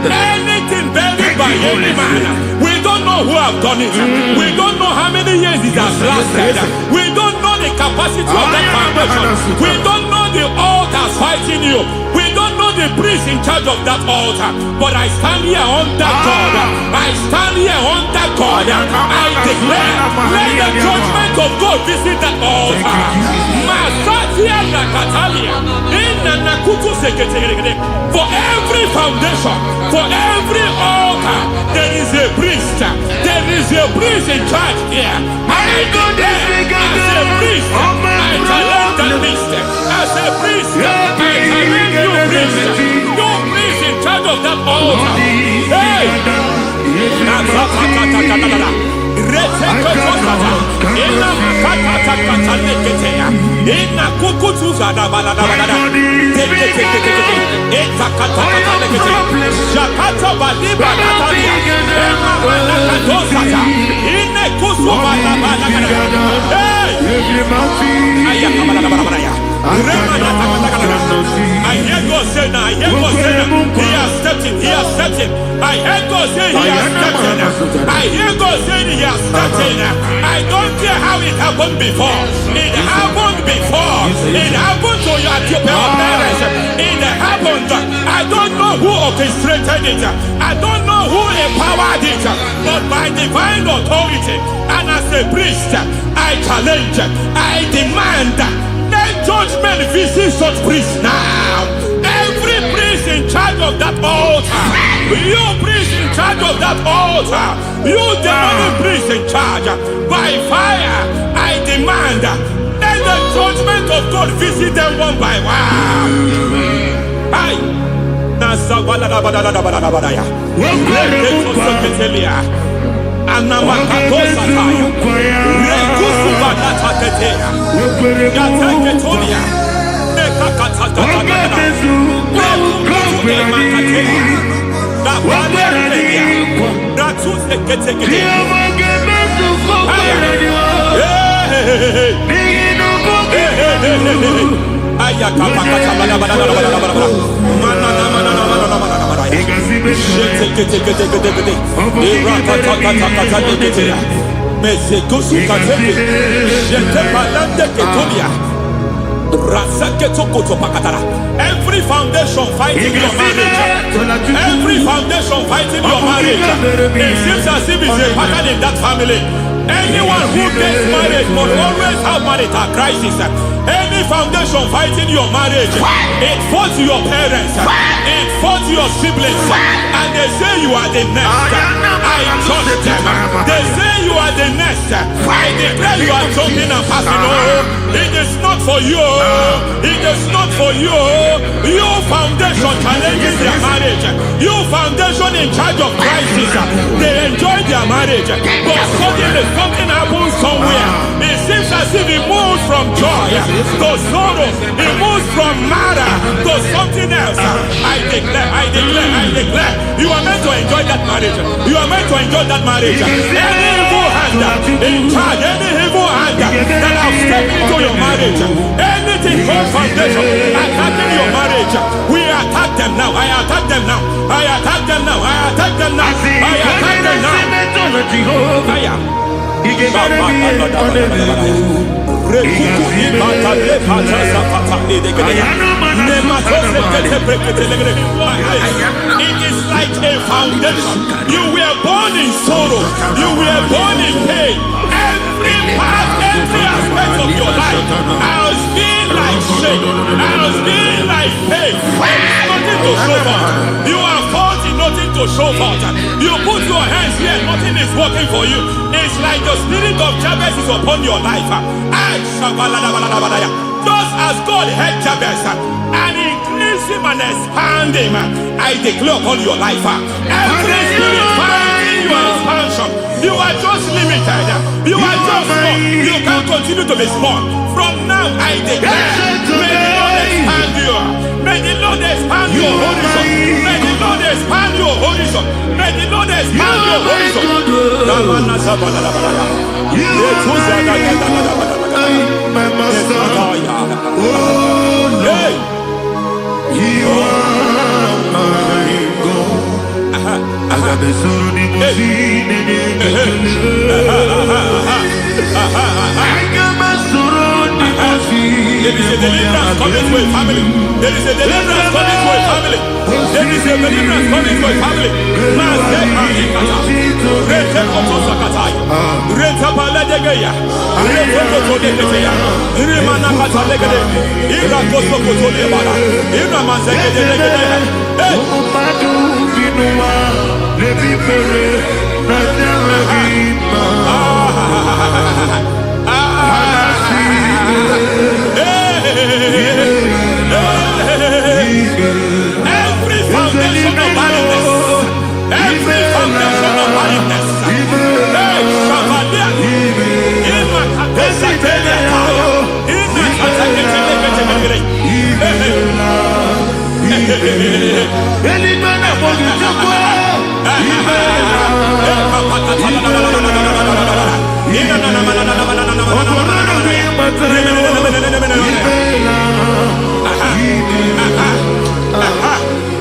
anything buried by any man, we don't know who have done it. We don't know how many years it has lasted. We don't know the capacity of that foundation. We don't know the altars fighting you. We don't know the priest in charge of that altar. But I stand here under God. I stand here under God. I declare, let the judgment of God visit that altar. For every foundation, for every altar, there is a priest. There is a priest in charge here. I declare, as a priest, I challenge that priest. As a priest, I challenge you priest. You priest in charge of that altar. Hey! I hear God say now, he has stepped in, he has stepped in. I hear God say he has stepped in. I hear God say he has stepped in. I don't care how it happened before. It happened before. It happened to your parents. It happened. I don't know who orchestrated it. I don't know who empowered it. But by divine authority and as a priest, I challenge, I demand, let judgment visit such priests now. Every priest in charge of that altar, you priest in charge of that altar, you demonic priest in charge, by fire, I demand, let the judgment of God visit them one by one. Aye. Every foundation fighting your marriage, every foundation fighting your marriage, it seems as if it's a pattern in that family. Anyone who gets married must always have marital crisis. Any foundation fighting your marriage, it fought your parents, it fought your siblings, and they say you are the next. I judge them. They say you are the next. I declare you are jumping and passing. Oh, it is not for you. It is not for you. Your foundation challenges their marriage. Your foundation in charge of crisis. They enjoy their marriage, but suddenly something happens somewhere. It seems as if it moves from joy to sorrow. It moves from matter to something else. I declare, you are meant to enjoy that marriage. You are meant to enjoy that marriage. Any evil hand in charge, any evil hand that have stepped into your marriage, anything called foundation attacking your marriage, we attack them now. I attack them now. I attack them now. I attack them now. I attack them now. I am. It is like a foundation. You were born in sorrow. You were born in pain. Every part, every aspect of your life has been like shame. Has been like pain. There is nothing to show for. You are faulty, nothing to show for. You put your hands here, nothing is working for you. It's like the spirit of Jabez is upon your life. Just as God had Jabez and increased him and expand him, I declare upon your life. Every spirit fighting your expansion, you are just limited. You are just small. You can't continue to be small. From now, I declare, may the Lord expand you. May the Lord expand your horizon. May the Lord expand your horizon. May the Lord expand your horizon. My master, oh, hey, you are my God. I got the soul in my feet. I got my soul in my feet. There is a deliverance coming to a family. There is a deliverance coming to a family. There is a deliverance coming to a family. Every foundation of barrenness, every foundation of barrenness,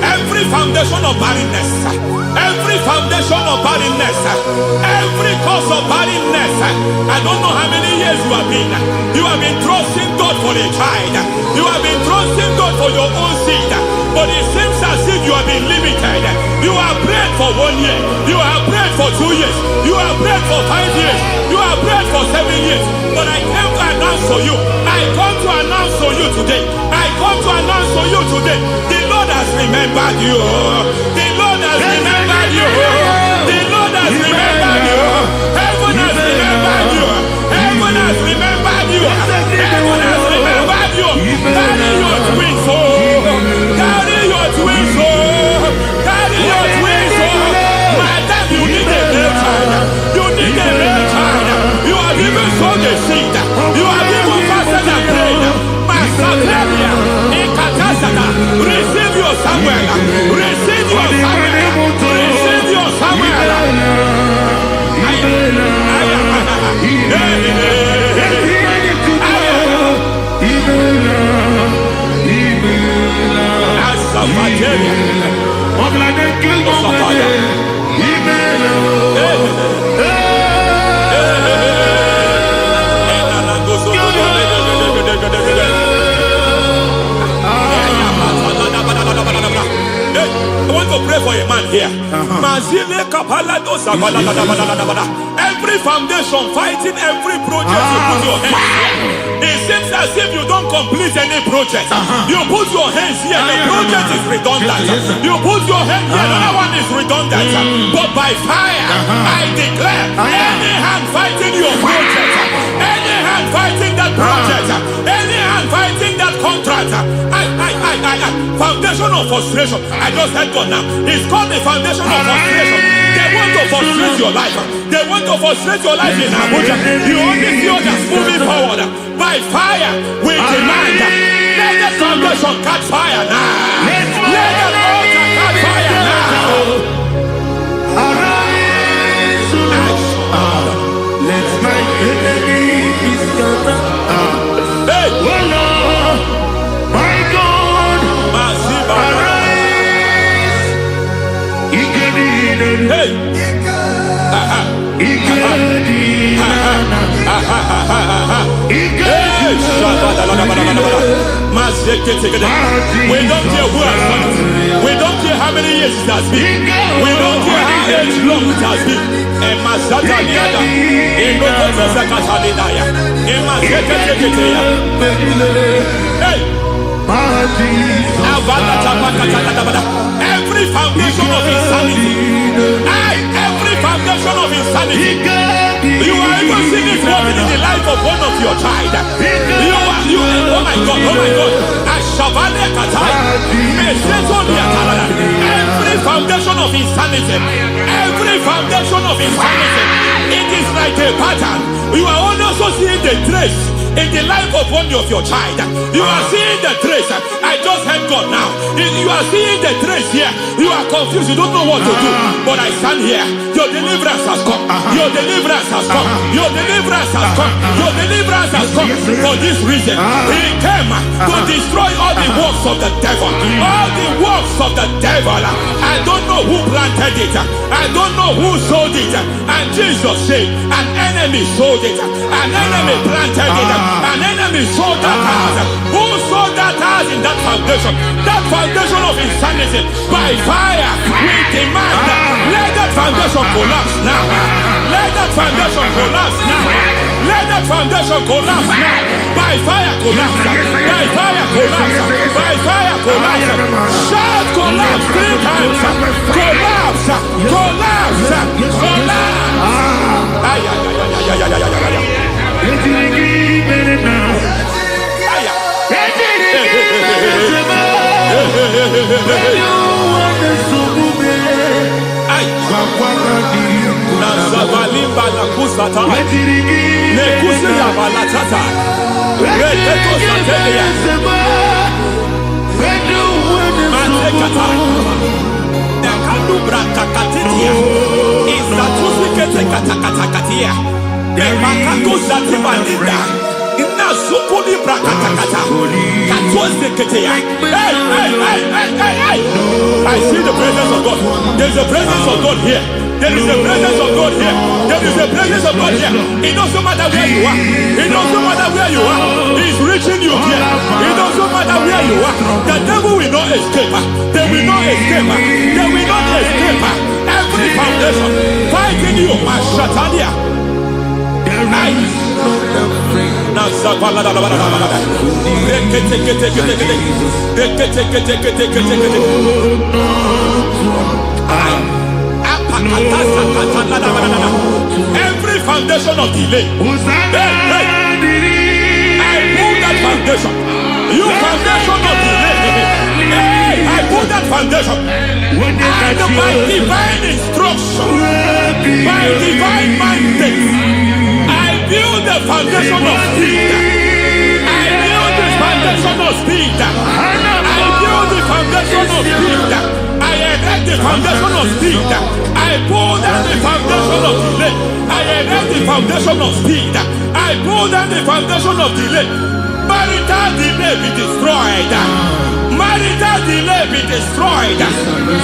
every foundation of barrenness, every foundation of barrenness, every cause of barrenness. I don't know how many years you have been trusting God for a child. You have been trusting God for your own seed, but it seems as if you have been limited. You have prayed for 1 year. You have prayed for 2 years. You have prayed for 5 years. You have prayed for 7 years. But I came to announce to you. I come to announce to you today. I come to announce to you today. The Lord has remembered you. The Lord has remembered you. The Lord has remembered you. Heaven has remembered you. Heaven has remembered you. Heaven has remembered you. Carry your twins, oh. Carry your twins, oh. Carry your twins, oh. Madam, you need a real child. You need a real child. You have even sown a seed. You have even fasted and prayed. Masakrabia, Ekatasata, receive your Samuel. Receive your Samuel. Receive your Samuel. I want to pray for a man here. Every foundation fighting every project you put your hands. It seems as if you don't complete any project. You put your hands here, the project is redundant. You put your hand here, another one is redundant. But by fire, I declare, any hand fighting your project, any hand fighting that project, any hand fighting that contract, foundation of frustration. I just heard God now. It's called the foundation of frustration. They want to frustrate your life. They want to frustrate your life in Abuja. You only see others moving forward. By fire, we demand. Let the foundation catch fire now. Let the altar catch fire now. Arise, let my enemy be scattered. Hey, oh Lord, my God, arise. hey. We don't care who has done it. We don't care how many years it has been. We don't care how age long it has been. Every foundation of insanity. Every foundation of insanity. You are even seeing it working in the life of one of your child. Oh my God, oh my God. Every foundation of insanity, every foundation of insanity, it is like a pattern. You are also seeing the trace in the life of one of your child. You are seeing the trace. I just heard God now. You are seeing the trace here. You are confused. You don't know what to do. But I stand here. Your deliverance has come. Your deliverance has come. Your deliverance has come. Your deliverance has come. For this reason, He came to destroy all the works of the devil. All the works of the devil. I don't know who planted it. I don't know who sold it. And Jesus said, an enemy sold it. An enemy planted it. An enemy sold that house. Who sold that house in that foundation? That foundation of insanity. By fire, we demand, let that foundation collapse now. Let that foundation collapse now. Let that foundation collapse now. By fire collapse. By fire collapse. By fire collapse. Shout collapse 3 times. Collapse. Collapse. I see the presence of God. There's a presence of God here. There is a presence of God here. There is a presence of God here. It doesn't matter where you are. It doesn't matter where you are. He's reaching you here. It doesn't matter where you are. The devil will not escape. They will not escape. They will not escape. Every foundation fighting Every foundation of delay, I pull that foundation. You foundation of delay, I pull that foundation. And by divine instruction, by divine mandate, I build the foundation of speed. I build the foundation of speed. I build the foundation of speed. I erect the foundation of speed. I pull down the foundation of delay. I erect the foundation of speed. I pull down the foundation of delay. Marital delay be destroyed. Marital delay be destroyed.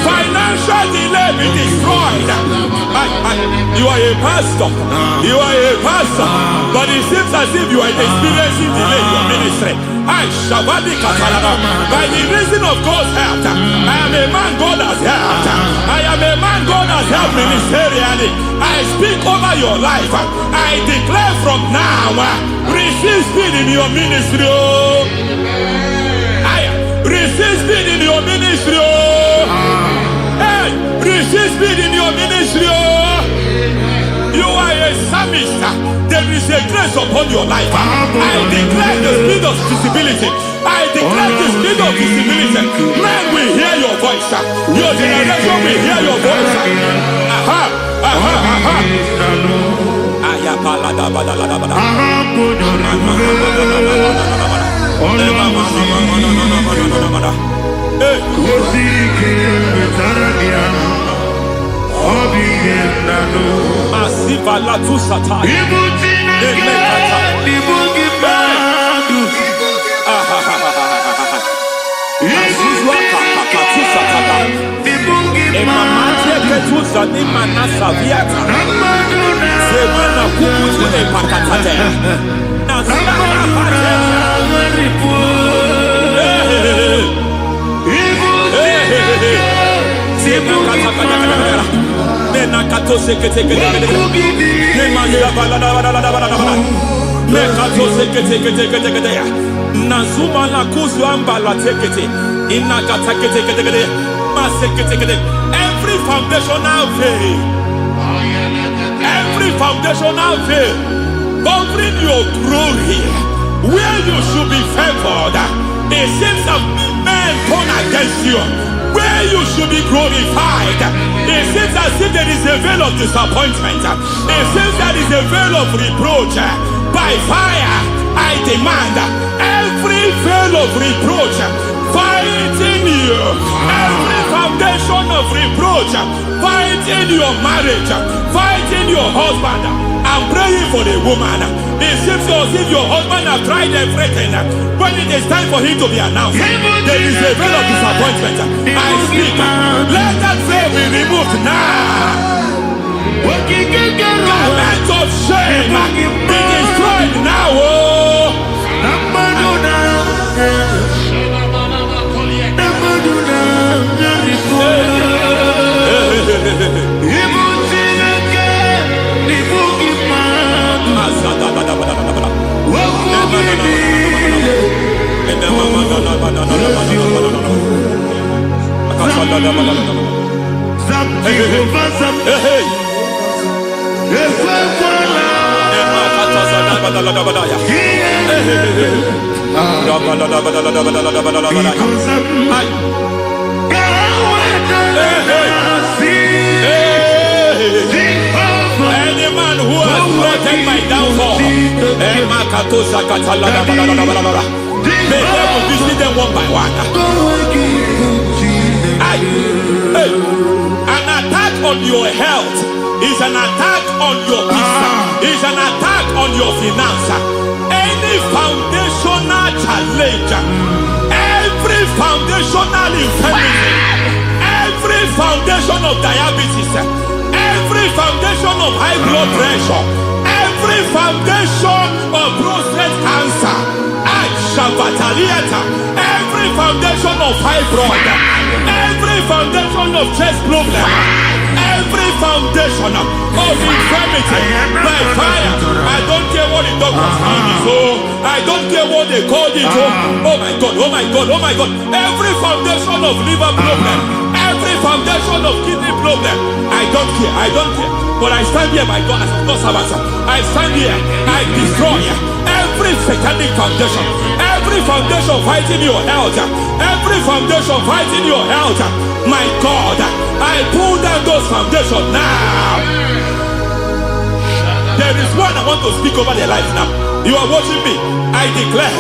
Financial delay be destroyed. You are a pastor. You are a pastor. But it seems as if you are experiencing delay in your ministry. By the reason of God's help, I am a man God has helped. I am a man God has helped ministerially. I speak over your life. I declare from now, receive speed in your ministry. Receive speed in your ministry. Hey, receive speed in your ministry. You are a psalmist. There is a grace upon your life. I declare the speed of visibility. I declare the speed of visibility. Men will hear your voice. Your generation will hear your voice. Aha, aha, aha. Masiva la tu sata. Every foundational veil, every foundational veil covering your glory, where you should be favored, it seems that men turn against you. Where you should be glorified, it seems as if there is a veil of disappointment. It seems there is a veil of reproach. By fire, I demand every veil of reproach fighting you, every foundation of reproach fighting your marriage, fighting your husband. I'm praying for the woman. It seems as if your husband has tried everything. When it is time for him to be announced, there is a veil of disappointment. I speak. Let that veil be removed now. Garment of shame be destroyed now. Any man who has plotted my downfall, may devil visit them one by one. An attack on your health is an attack on your peace, is an attack on your finance. Any foundational challenge, every foundational infirmity, every foundation of diabetes, every foundation of high blood pressure, every foundation of prostate cancer, every foundation of fibroid, every foundation of chest problem, every foundation of infirmity by fire. I don't care what the doctors mean. I don't care what they called it. Oh my God, oh my God, oh my God. Every foundation of liver problem, every foundation of kidney problem, I don't care, I don't care. But I stand here, my God, as God servant. I stand here, I destroy every satanic foundation, every foundation fighting your health, every foundation fighting your health. My God, I pull down those foundations now. There is one I want to speak over their life now. You are watching me. I declare,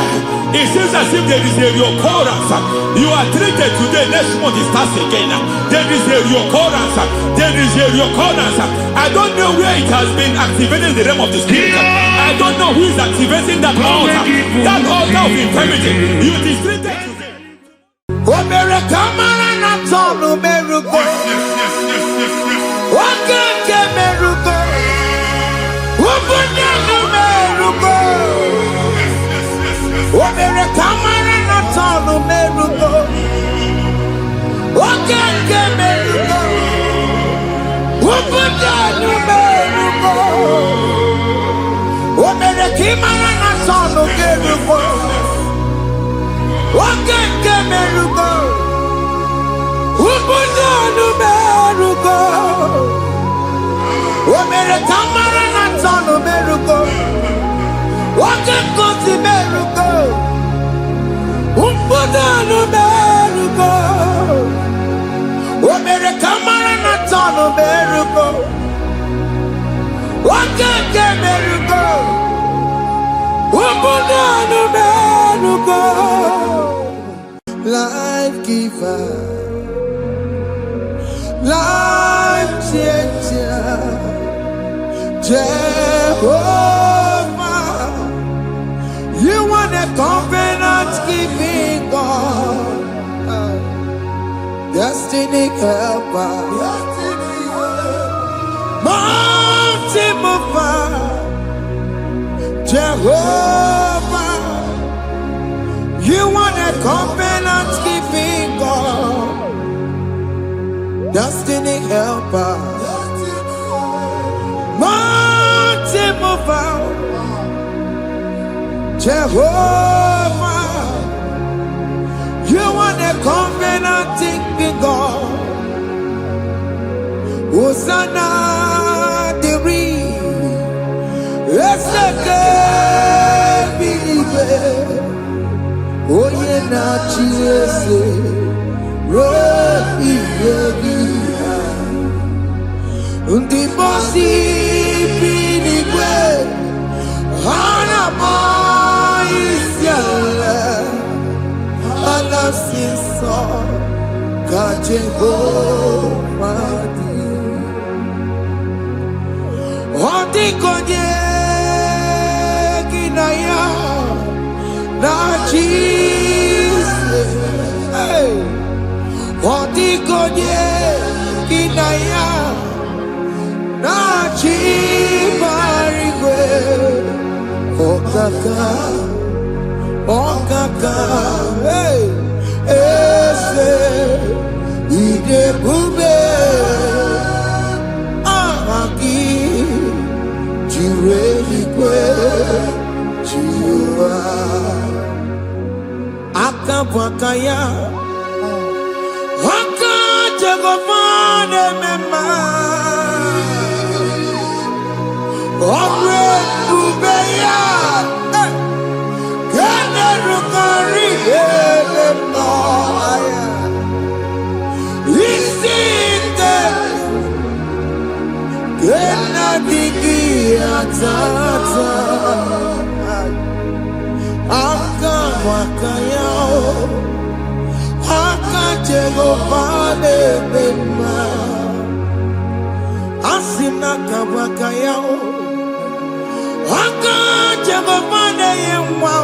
it seems as if there is a recurrence. You are treated today, next month it starts again. There is a recurrence. There is a recurrence. I don't know where it has been activated in the realm of the spirit. I don't know who is activating that altar. That altar of infirmity. You is treated today. Life giver, life changer, Jehovah, you want a covenant keeping God, destiny helper, mountain mover, Jehovah, you want a covenant keeping God, destiny helper, mountain mover, Jehovah, you want a covenant keeping God. Hosanna, the oh yeah, na Jesus, Rohi Yogi, undi bosi pinigwe, hana moisyala, alasiso, kajehomadi, ondi konye kinaya. Na Jesus, hey, Odigonye kinaya, na chibarigwe, okaka, hey, ese, idebube, ahaki, jireligwe, jiwa. Akabwakaya Akajagofane mema Omre Ubeya Gane Rukari Elemaya Isite Gena Digi Atata Akabwakaya Akajagofane mema Asina kabwakaya Akajagofane yemwa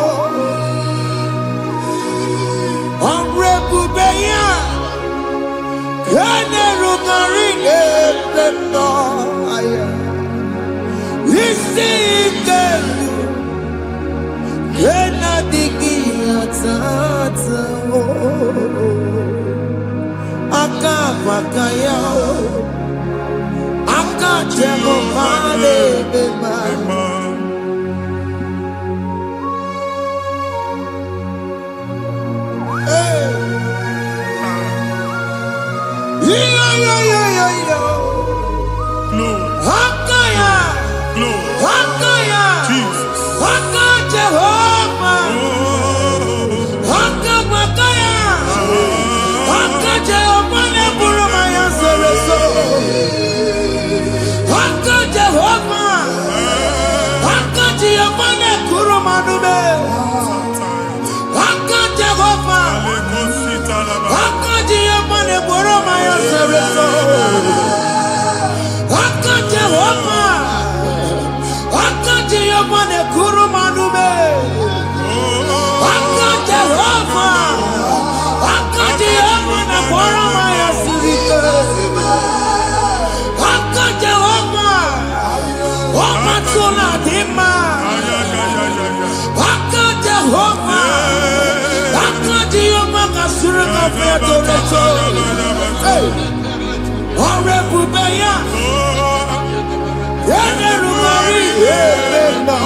Onrebubeya Kane rukarine pendo Isike Kena digi atata Akabwakaya Akajagofane mema Glory. Hakaya. Glory. Hakaya. Jesus. Haka Jehovah. Haka Makaya. Haka Jehovah ne burumaya sereso. Haka Jehovah. Haka Jehovah ne kurumanube. Haka Jehovah. Haka Jehovah ne burumaya sereso. Haka Jehovah. Haka Jehovah ne kurumanube. Haka Jehovah. Haka Jehovah ne burumaya sirike. Haka Jehovah. Omatuna dima. Haka Jehovah. Haka Jehovah kasurika feto. Ore bubeya. Yenerumari ebena.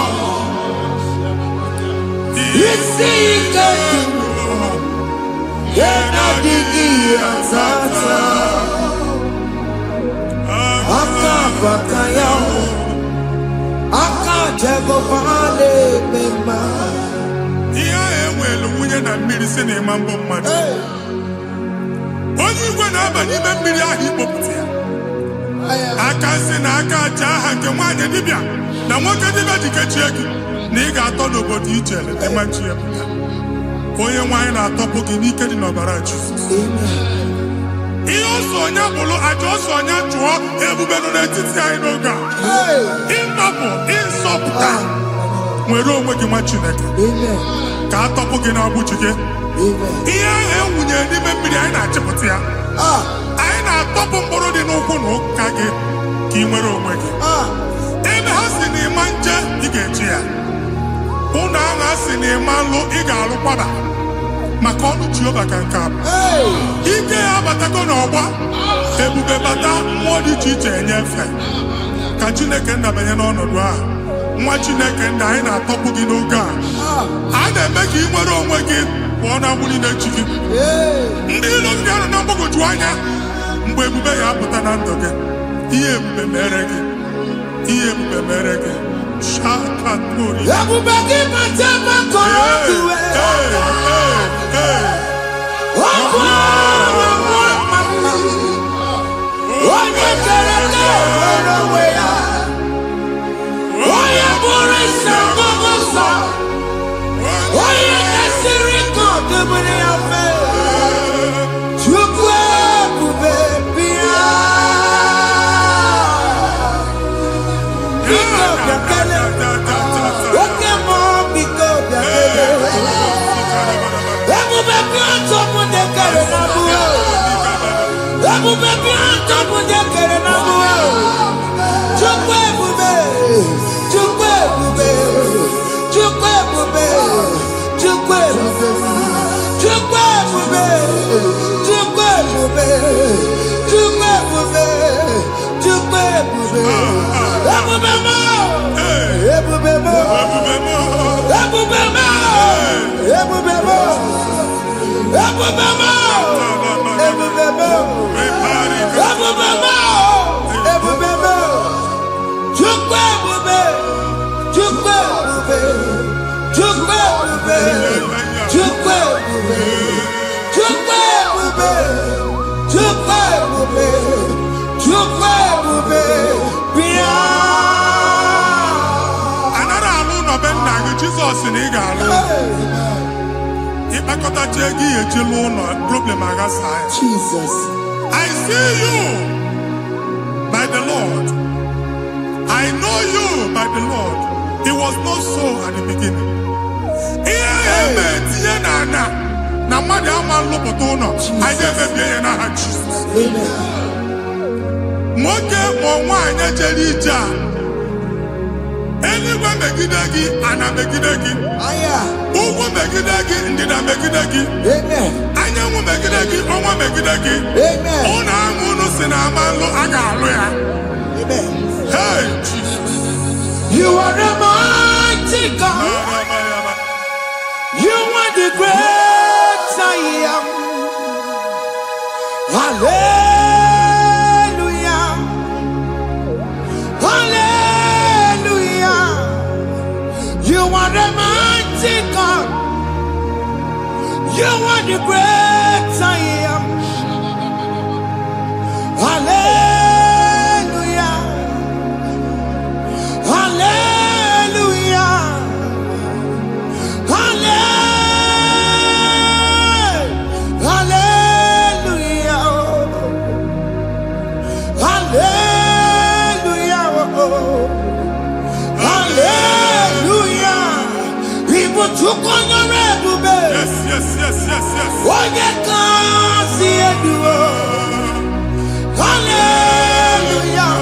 Isi ikatu. Yenadigi atata. Aka bakaya. Aka Jehovah le mema. Ihe enwelu nwunye na mmiri si na ịma mbọ mmadụ. Onye igwe na-aba n'ime mmiri ahụ ikpopụta ya. Aka si na aka aja aha nke nwaanyị dibịa na nwoke dibịa ji kechie gị na ị ga-atọ n'obodo iche eleta machi ya pụta. Onye nwaanyị na-atọpụ gị n'ike dị n'ọbara Jizọs. Ihe ọsọ onye bụrụ aja ọsọ onye chụọ ebube nọ n'etiti anyị n'oge a. Ịtọpụ ịsọpụta nwere onwe gị nwa Chineke ka a tọpụ gị n'agbụchi gị. Ihe ahụ enwunye n'ime mmiri anyị na-achịpụta ya. Anyị na-atọpụ mkpụrụ dị n'ụkwụ na ụka gị ka ị nwere onwe gị. Ebe ha si na ịma nje ị ga-eji ya. Ụlọ ahụ ha si na ịma nlụ ị ga-alụkwaba maka ọnụ Jehova ka nke a bụ. Ike ya abatago n'ọgba ebube bata mmụọ dị iche iche enyefe ka Chineke ndabanye n'ọnọdụ ahụ. Nwa Chineke ndị anyị na-atọpụ gị n'oge a. A na-eme ka ị nwere onwe gị pụọ na agbụ niile chi gị. Ndị ilo gị anọ na mgbagwoju anya mgbe ebube ya apụta na ndụ gị. Ihe ebube mere gị. Ihe ebube mere gị. Shakatori. Ebube gị mata makọrọ duwe. Onye kere ka nwere onwe ya. Onye bụrụ isi ọgụgụ nsọ. Onye kesiri ka ọ dịbụrụ ya mfe. Chukwu ebube bịa. Biko bịakele. Oke mmụọ biko bịakele. Ebube bịa ntọpụ ndị kere na mbuo. Ebube bịa ntọpụ ndị kere na mbuo. Chukwu ebube. Chukwu ebube. Chukwu ebube. Chukwu ebube. Chukwu ebube. Chukwu ebube. Chukwu ebube. Chukwu ebube. Ebube mo. Ebube mo. Ebube mo. Ebube mo. Ebube mo. Ebube mo. Ebube mo. Ebube mo. Ebube mo. Chukwu ebube. Chukwu ebube. Chukwu ebube. Chukwu ebube. Chukwu ebube. Chukwu ebube. Chukwu ebube. Bịa. Anara alụ nọ be nna gị Jizọs na ị ga-alụ. Ịkpakọtacha ego ihe eji lụọ ụlọ problem aghasa ya. Jesus. I see you by the Lord. I know you by the Lord. It was not so at the beginning. Ihe eme tinye na mmadụ ama nlụpụta ụlọ. Anyị emebie ya n'aha Jizọs. Nwoke ma nwaanyị jere ije a. Eluigwe megide gị, ana megide gị. Ugwu megide gị, ndịda megide gị. Anyanwụ megide gị, ọnwa megide gị. Ụlọ ahụ unu si na ama nlụ a ga-alụ ya. Hey, Jesus. You are the mighty God. You are the great. I am. Hallelujah. You are the great I am. Hallelujah. Hallelujah. Hallelujah. Hallelujah. Hallelujah. People took on your red. Yes, yes, yes, yes, yes. Oh, you can't see it. Hallelujah.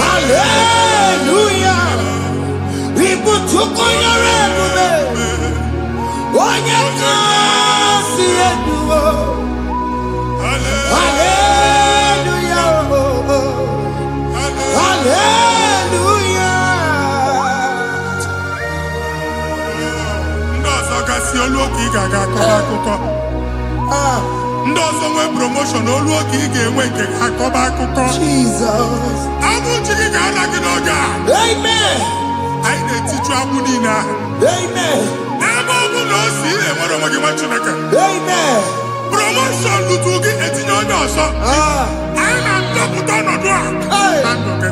Hallelujah. People took on your red. Oh, you can't see it. Hallelujah. Hallelujah. Si oluoki gaga akọba ndị ọzọ nwee promotion oluoki ga-enwe nke akọba akụkọ Jesus. Abụ chi gị ga-ala gị n'oge a. Amen. Anyị na-etiju abụ niile ahụ. Amen. Ebe ọ bụ na o si enwere onwe gị nwa Chineke. Amen. Promotion lutu gị etinye onye ọzọ. Anyị na-adọpụta ọnọdụ a na ndụ gị.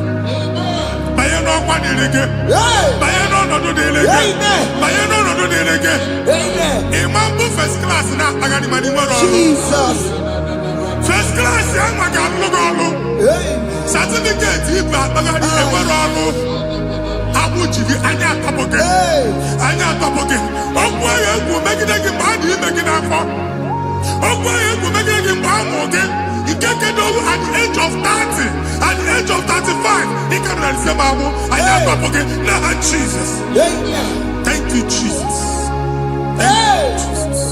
Banye n'ọkwa dịrị gị. Banye n'ọnọdụ dịrị gị. Banye n'ọnọdụ dịrị gị. Ịma mbụ first class na-akpagharị ma n'ime ọrụ. Jesus. First class ya nwa ga-alụ gị ọrụ. Certificate ibu akpagharị enwere ọrụ. Abụ ji gị anya atọpụ gị. Anya atọpụ gị. Okwu agha egwu megide gị mgbe a dị ime gị n'afọ. Okwu agha egwu megide gị mgbe a mụ gị. Ike kedu at the age of 30, at the age of 35, he can receive abu. I am talking now, Jesus. Thank you, Jesus. Thank you, Jesus.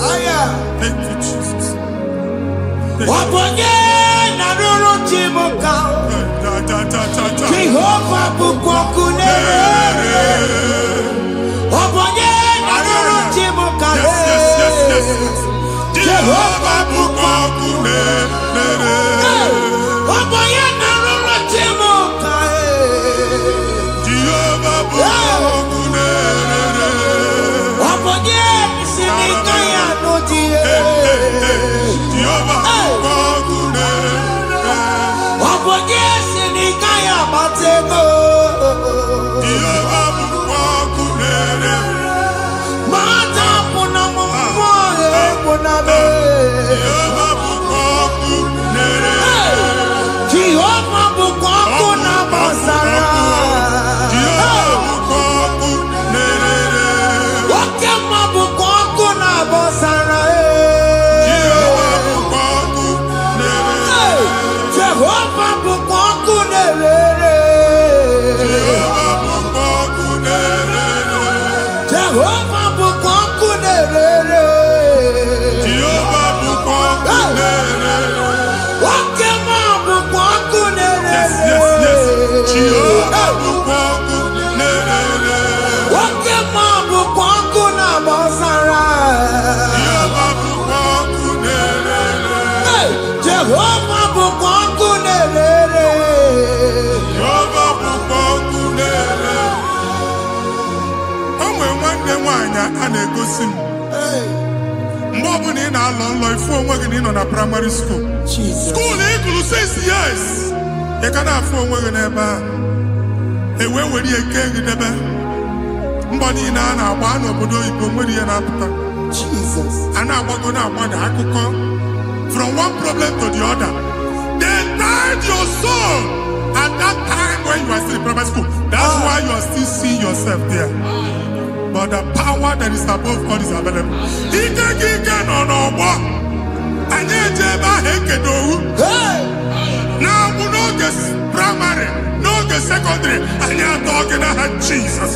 Thank you, Jesus. Jehovah bukokune. Yes. Jehovah bukokune. Mgbe ọ bụla ị na-alọ nlọ ifu onwe gị na ị nọ na primary school. School ịgụrụ 6 years. Ị ka na-afụ onwe gị n'ebe a. Ewe were ihe nke gị debe. Mbọ niile a na-agba n'obodo oyibo nwere ihe na-apụta. A na-agbago na-agbada akụkọ. From one problem to the other. They tied your soul at that time when you are still in primary school. That's why you are still seeing yourself there. But the power that is above God is available. Ike no more. Anye jeba hekedowu. Now we no get primary, no get secondary. Anye talking about Jesus.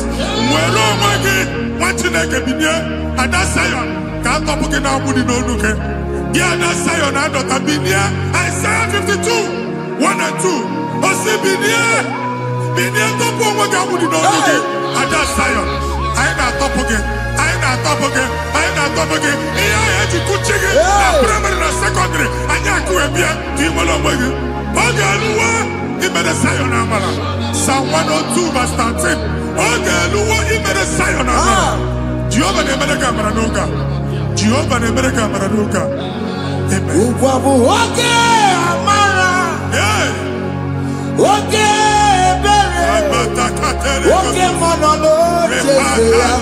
Mwelo mwagi wachineke binye. Ada sayon kato buke na budi no nuke. Dia ada sayon adota binye. Isaiah 52, 1 and 2. Osi binye topo mwagi budi no nuke. Ada sayon. I top again. Iya eji kuchige na primary na secondary. Anya kuebia timolo mwege. Ogeluwa imede sayon amala. Psalm 102 verse 13. Ogeluwa imede sayon amala. Jehovah ne mede kamera noga. Jehovah America Maraduka. Amen. Oke monolo because we are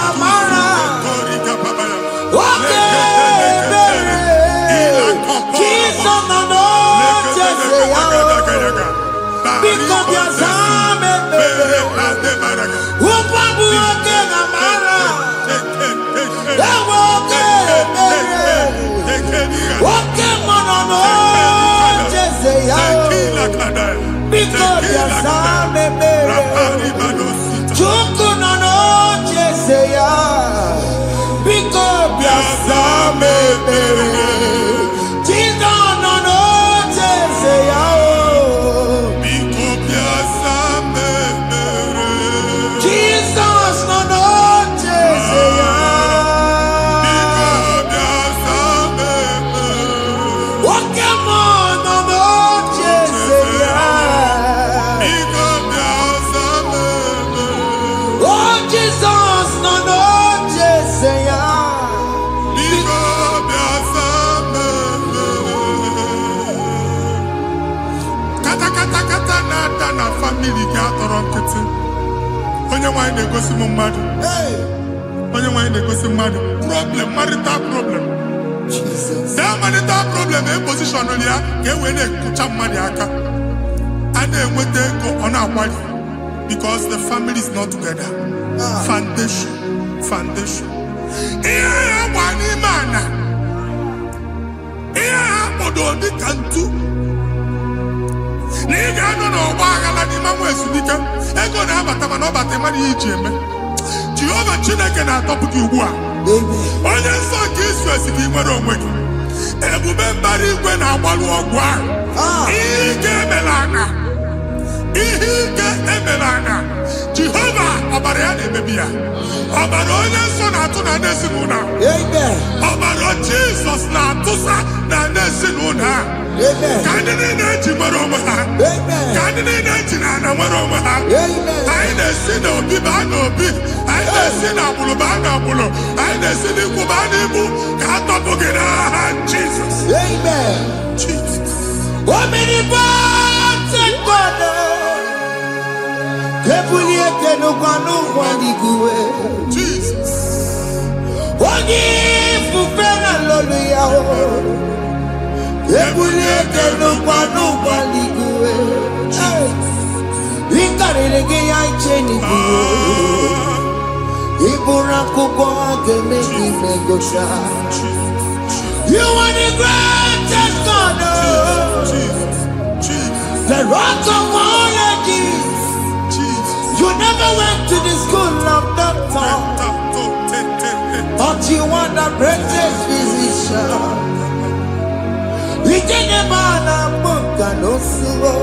amara. Oke Jesus no because we are zame. Oke amara. Oke monolo because we are zame. Chuku no cheseya because we are zame. Jesus no cheseya because we are zame. Jesus no cheseya because we are zame. Oke monolo cheseya because we are zame. Oh Jesus no cheseya because we are zame. Kata nada na family ga atọrọ nkịtị. Onye nwanyị na-egosi m mmadụ. Onye nwanyị na-egosi mmadụ. Problem, marital problem. Jesus. That marital problem in position on ya ga wee na-ekucha mmadụ aka. A na-enweta ego ọ na-akwali because the family is not together. Foundation. Ihe ha gba n'ime ana. Ihe ha kpọdo dị ka ntu. Na ị ga-anọ n'ọgba aghara n'ime nwa ezumike. Ego na-abata mana ọ bata mmadụ ihe iji eme. Jehova Chineke na-atọpụ gị ugbu a. Onye nsọ nke Israel si gị nwere onwe gị. Ebube mbara igwe na-agbalụ ọgwụ ahụ. Ihe ike emela aka. Jehova ọbara ya na-emebi ya. Ọbara onye nsọ na-atụ na ndị ezinụlọ ahụ. Ọbara Jizọs na-atụsa na ndị ezinụlọ ahụ. Ka ndị niile eji nwere onwe ha. Ka ndị niile eji na ana nwere onwe ha. Anyị na-esi n'obi baa n'obi. Anyị na-esi n'agbụrụ baa n'agbụrụ. Anyị na-esi n'ikwu baa n'ikwu. Ka a tọpụ gị n'aha Jizọs. Jesus. Omnipotent God, Kebulieke no kwanu waniguwe. Jesus. Ogi fufena loluya o. Kebulieke no kwanu waniguwe. Ikarelege ya icheni buo. Ibura kuko ageme imegosha. You are the greatest God, the rock of all ages. You never went to the school of doctor, but you are the greatest physician. We didn't mana muka no suo.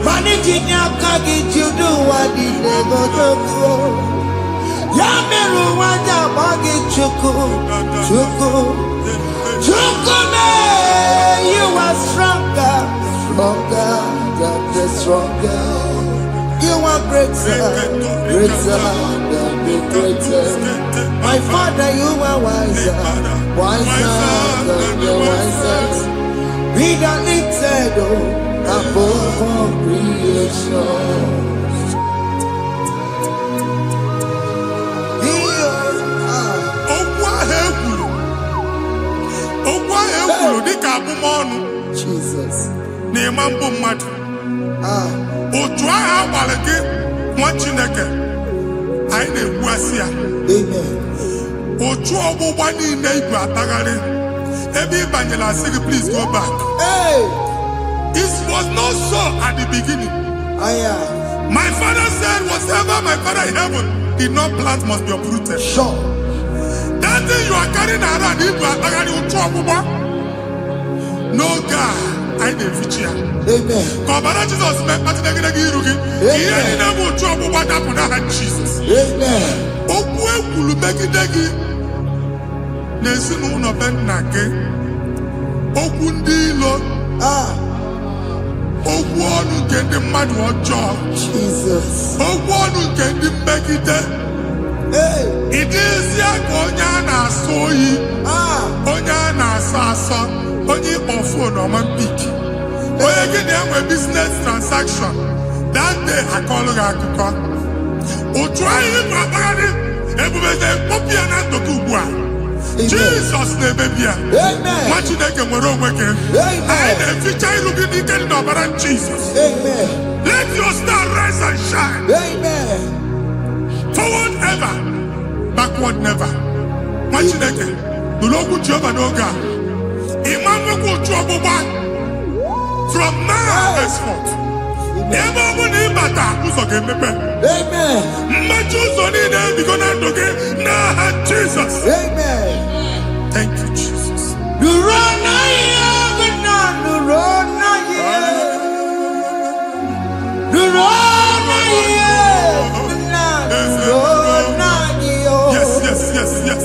Manijinya kagi judu wadi never go. Yameru wanja bagi chuku. Chukume, you are stronger than the stronger. You are greater than the greatest. My Father, you are wiser than the wisest. Be the lifted above all creation. Jesus. Na-ema mbụ mmadụ. Otu ahụ agbalị gị nwa Chineke anyị na-egbu asị ya. Otu ọgbụgba niile ibu atagharị ebe ị banyere asị gị please go back. It was not so at the beginning. My father said whatever my father in heaven did not plant must be uprooted. Sure. That thing you are carrying around ibu atagharị otu ọgbụgba. No God, I didn't feature. Amen. Kọbara Jesus mee kpatị negedege iru gị. Ihe niile bụ otu ọgbụgba dapụ n'aha Jesus. Amen. Okwu ekwuru megide gị n'ezinụlọ be nna gị. Okwu ndị ilo. Ogwonu kendi mmadụ ọjọọ. Jesus. Ogwonu kendi mmegide. Ịdị ezi aka onye a na-asọ oyi. Onye a na-asọ asọ. Onye ịkpọ phone ọma mpiki. Onye gị na-enwe business transaction. That day akọlụ gị akụkọ. Otu anyị gbagharị ebubeze kpọpụ ya na ndụkọ ugbu a. Jesus na-emebi ya. Nwa Chineke nwere onwe gị. Anyị na-eficha ilu gị n'ike dị n'ọbara Jesus. Let your star rise and shine. Forward ever, backward never. Nwa Chineke nụrụ okwu Jehova n'oge a. Ịma nnukwu otu ọgbụgba from now henceforth. Ebe ọ bụ na ịbata ụzọ ga-emepe. Mmechi ụzọ niile ebigo na ndụ gị n'aha Jesus. Thank you, Jesus. Yes, yes, yes, yes.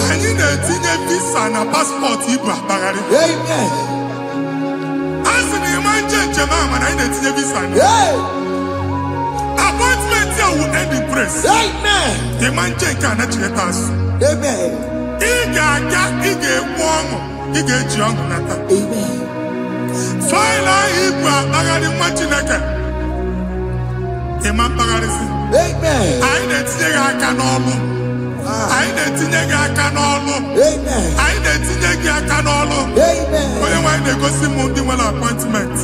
Anyị na-etinye visa na paspọtụ Igbo akpagharị. Asị na ịma njem ahụ mana anyị na-etinye visa na appointment ya will end in praise. Ịma njem nke a na-echekata azụ. Ị ga-aga, ị ga-ekwu ọṅụ, ị ga-eji ọṅụ nata. Faịlụ ahụ Igbo akpagharị nwa Chineke. Ịma mkpagharịsị. Anyị na-etinye gị aka n'ọlụ. Anyị na-etinye gị aka n'ọlụ. Anyị na-etinye gị aka n'ọlụ. Onye nwaanyị na-egosi m ndị nwere appointment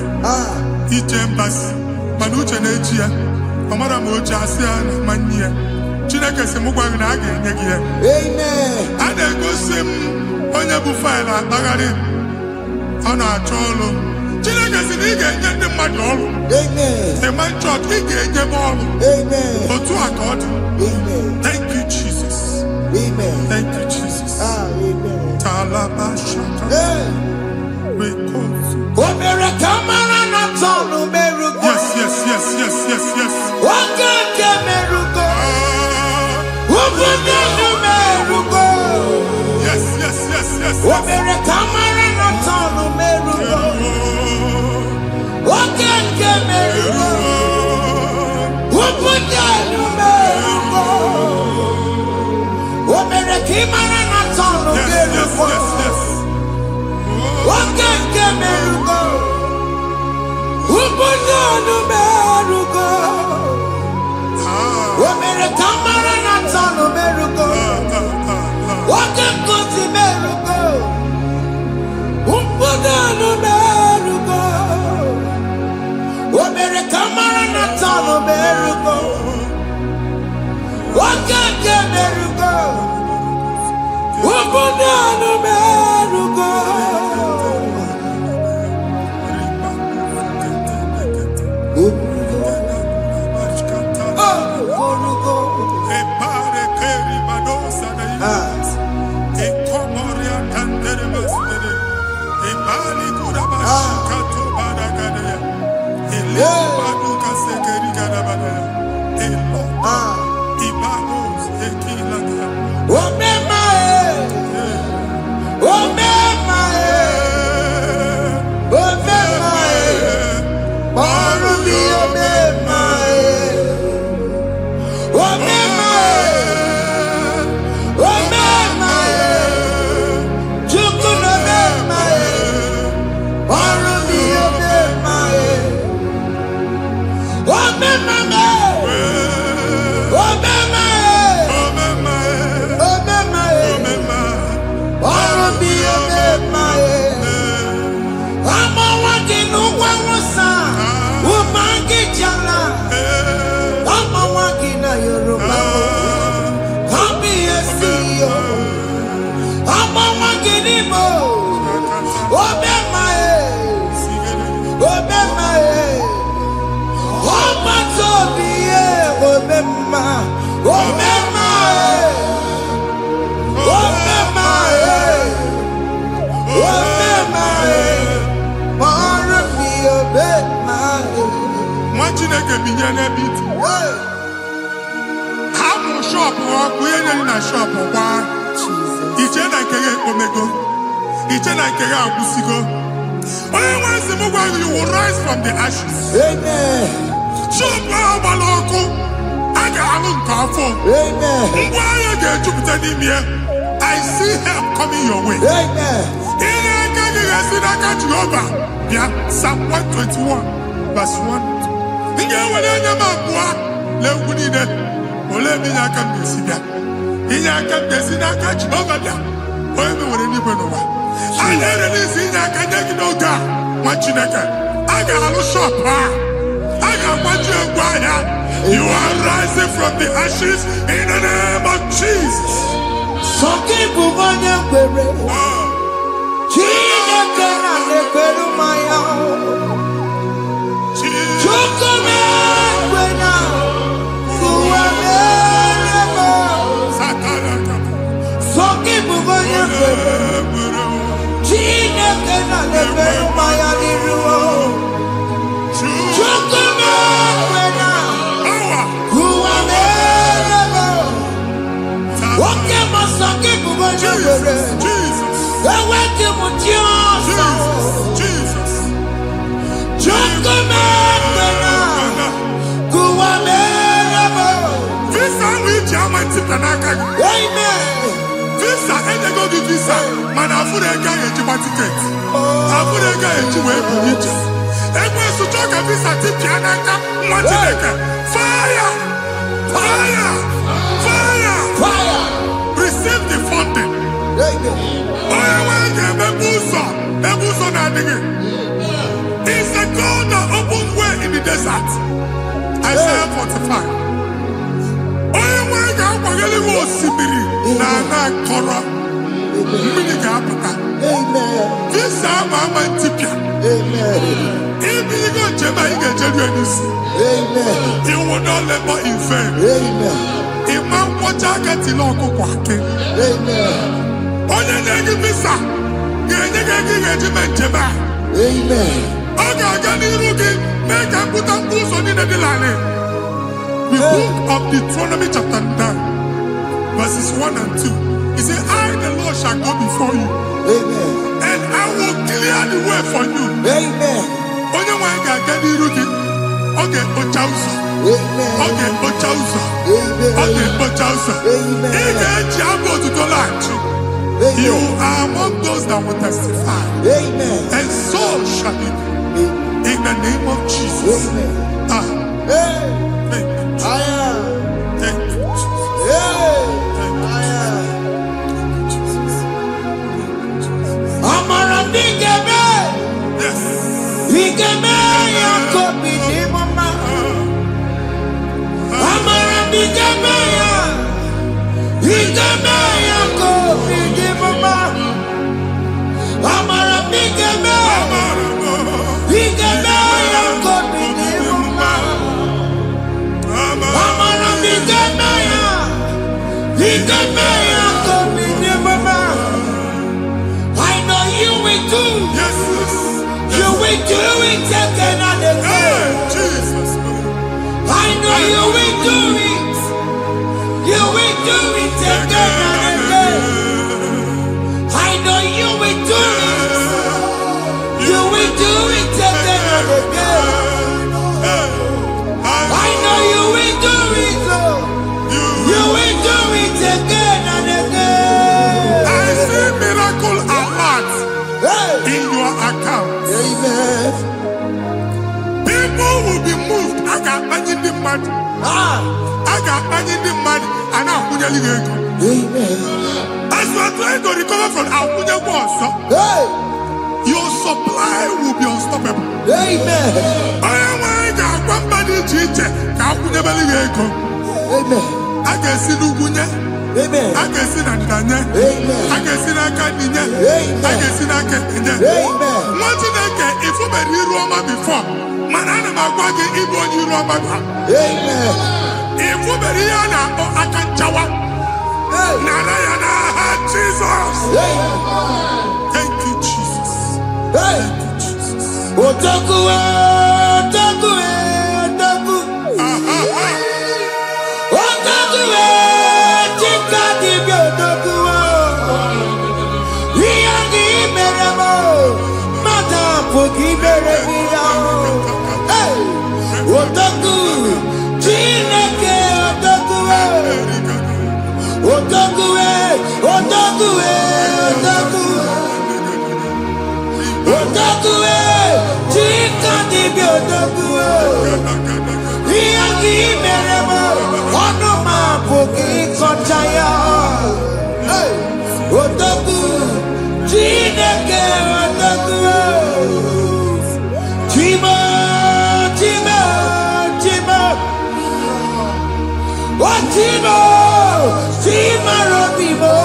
ije mbasi mana uche na-eji ya. Ọ mara ma oche asị ya na manye ya. Chineke sị m gwa gị na a ga-enye gị ya. A na-egosi m onye bụ faịlụ akpagharị ọ na-achọ ọrụ. Chineke sị na ị ga-enye ndị mmadụ ọrụ. Ịma nchọọchị ị ga-enye m ọrụ. Otu a ka ọ dị. Thank you, Jesus. Thank you, Jesus. Talaba Shatters. Yes, yes, yes, yes, yes, yes. Yes, yes, yes, yes, yes. get me in a bit. How much shop or we in a shop or one? Each and I can get Omego. Each and I can get Busigo. Once the mobile you will rise from the ashes. Amen. Shop Baloko. I got a powerful. Amen. Why you get Jupiter in here? I see help coming your way. Amen. Yeah, Psalm 121, verse 1. You are rising from the ashes in the name of Jesus. Visa, and they go to visa. Man, I put a guy in your ticket. I put a guy in your way. And when you talk a visa, tip Yanaka, fire! Fire! Fire! Fire! Receive the funding. It's a God that opens way in the desert. Isaiah 45. This Mama Tipia. If you go to you will not labor in vain. Imam Wajagati Loko Kwake. Onye negi visa. Negi regiment jeba. Oga gani rugi. Make a put on boots on the line. The book of Deuteronomy chapter 9, verses 1 and 2. He said, I, the Lord, shall go before you. Amen. And I will clear the way for you. Amen. Onye wanga gani rugi. Okay, Ochausa. Amen. Okay, Ochausa. Amen. Okay, Ochausa. Amen. You are among those that will testify. Amen. And so shall it be. In the name of Jesus. Amen. Thank you, Jesus. Thank you, Jesus. Amara Bigame. Yes. Bigame Yakobi Mama. Amara Bigame. Bigame Yakobi Mama. Amara Bigame. Bigame Yakobi Mama. Amara Bigame. Bigame Yakobi Mama. I know you will do. Yes. You will do it again and again. Jesus. I know you will do it. You will do it again and again. I know you will do it. You will do it again and again. I know you will do it. You will do it again and again. I see miracle alert in your account. Amen. People will be moved. I got money in the money. I got money in the money. And I'm going to leave. Amen. As you are trying to recover from Abuja Boss, your supply will be unstoppable. Amen. I am one body teacher. Amen. I can see Lugunya. Amen. I can see Nandanya. Amen. I can see Nakaninya. Amen. I can see Nakaninya. Amen. What did I get if you were here Roma before? Manana Magwagi Ibo Roma. Amen. If you were here now, I can jawa. Narayana, Jesus. Thank you, Jesus. Thank you, Jesus. Otaku, Otaku, Otaku. Odoguwe, Odoguwe, Odoguwe, Odoguwe, Chika dibi Odoguwe. Iyagi meremo, onuma bogi konjaya. Odogu, Chineke Odoguwe. Chima, Chima, Chima. Oh Chima, Chima Robibo.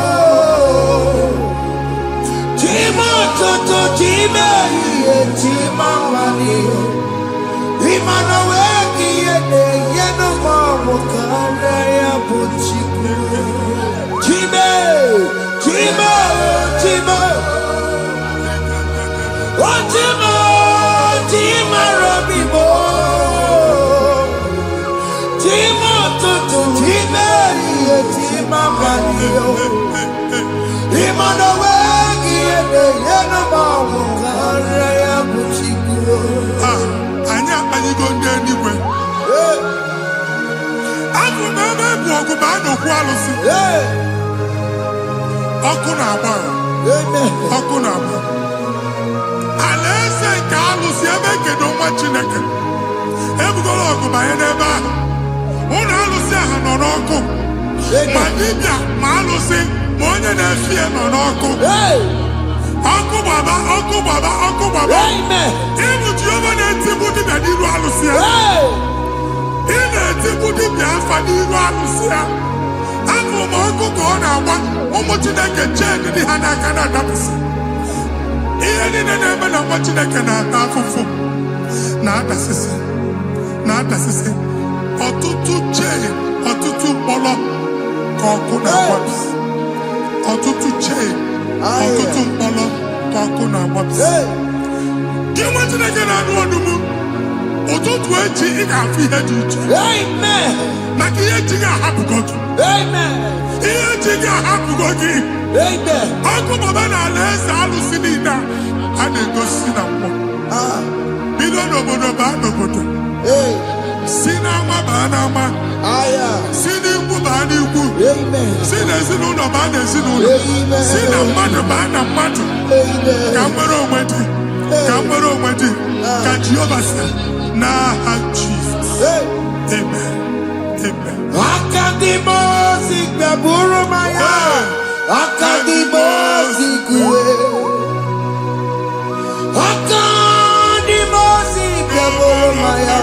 Chima Toto, Chima, Chima Mani. Imanaweki yeno mamu kanda ya buchiku. Chima, Chima, Chima. Oh Chima, Chima Robibo. Chima Toto, Chima, Chima Manio. Imanaweki yeno mamu kanda ya buchiku. Anya anyị go ndị eluigwe. Abụ m ebe bụ ọgụ ma a na-okwu alụsị. Ọkụ na-agba. Ọkụ na-agba. Alaeze nke alụsị ebe ekedo nwa Chineke. Ebugoro ọgụ banye n'ebe ahụ. Ụlọ alụsị ahụ nọ n'ọkụ. Ma dibịa ma alụsị ma onye na-efi ya nọ n'ọkụ. Ọkụ gbaba, ọkụ gbaba, ọkụ gbaba. Ịbụ Jehova na-etigbu dibịa n'iru alụsị ya. Ị na-etigbu dibịa afa n'iru alụsị ya. Afọ ma ọkụ ka ọ na-agba ụmụ Chineke chen dị ha n'aka na-adapụsị. Ihe niile na-eme na nwa Chineke na-ata afụfụ na-adasịsị na-adasịsị. Ọtụtụ chen, ọtụtụ mkpọrọ ka ọkụ na-agbapụsị. Ọtụtụ chen, ọtụtụ mkpọrọ ka ọkụ na-agbapụsị. Gị nwa Chineke na-anụ ọdụm, ụtụtụ echi ị ga-afụ ihe dị iche. Maka ihe echi ga-ahapụgo gị. Ihe echi ga-ahapụgo gị. Ọkụ baba na alaeze alụsị niile a na-egosi na mmụọ. Bido n'obodo baa n'obodo. Si n'ama baa n'ama. Si n'ikwu baa n'ikwu. Si n'ezinụlọ baa n'ezinụlọ. Si na mmadụ baa na mmadụ. Ka nwere onwe dị. Ka nwere onwe dị. Ka Jehova sị n'aha Jizọs. Amen. Amen. Akadimo sigbe buru maya. Akadimo sigwe. Akadimo sigbe buru maya.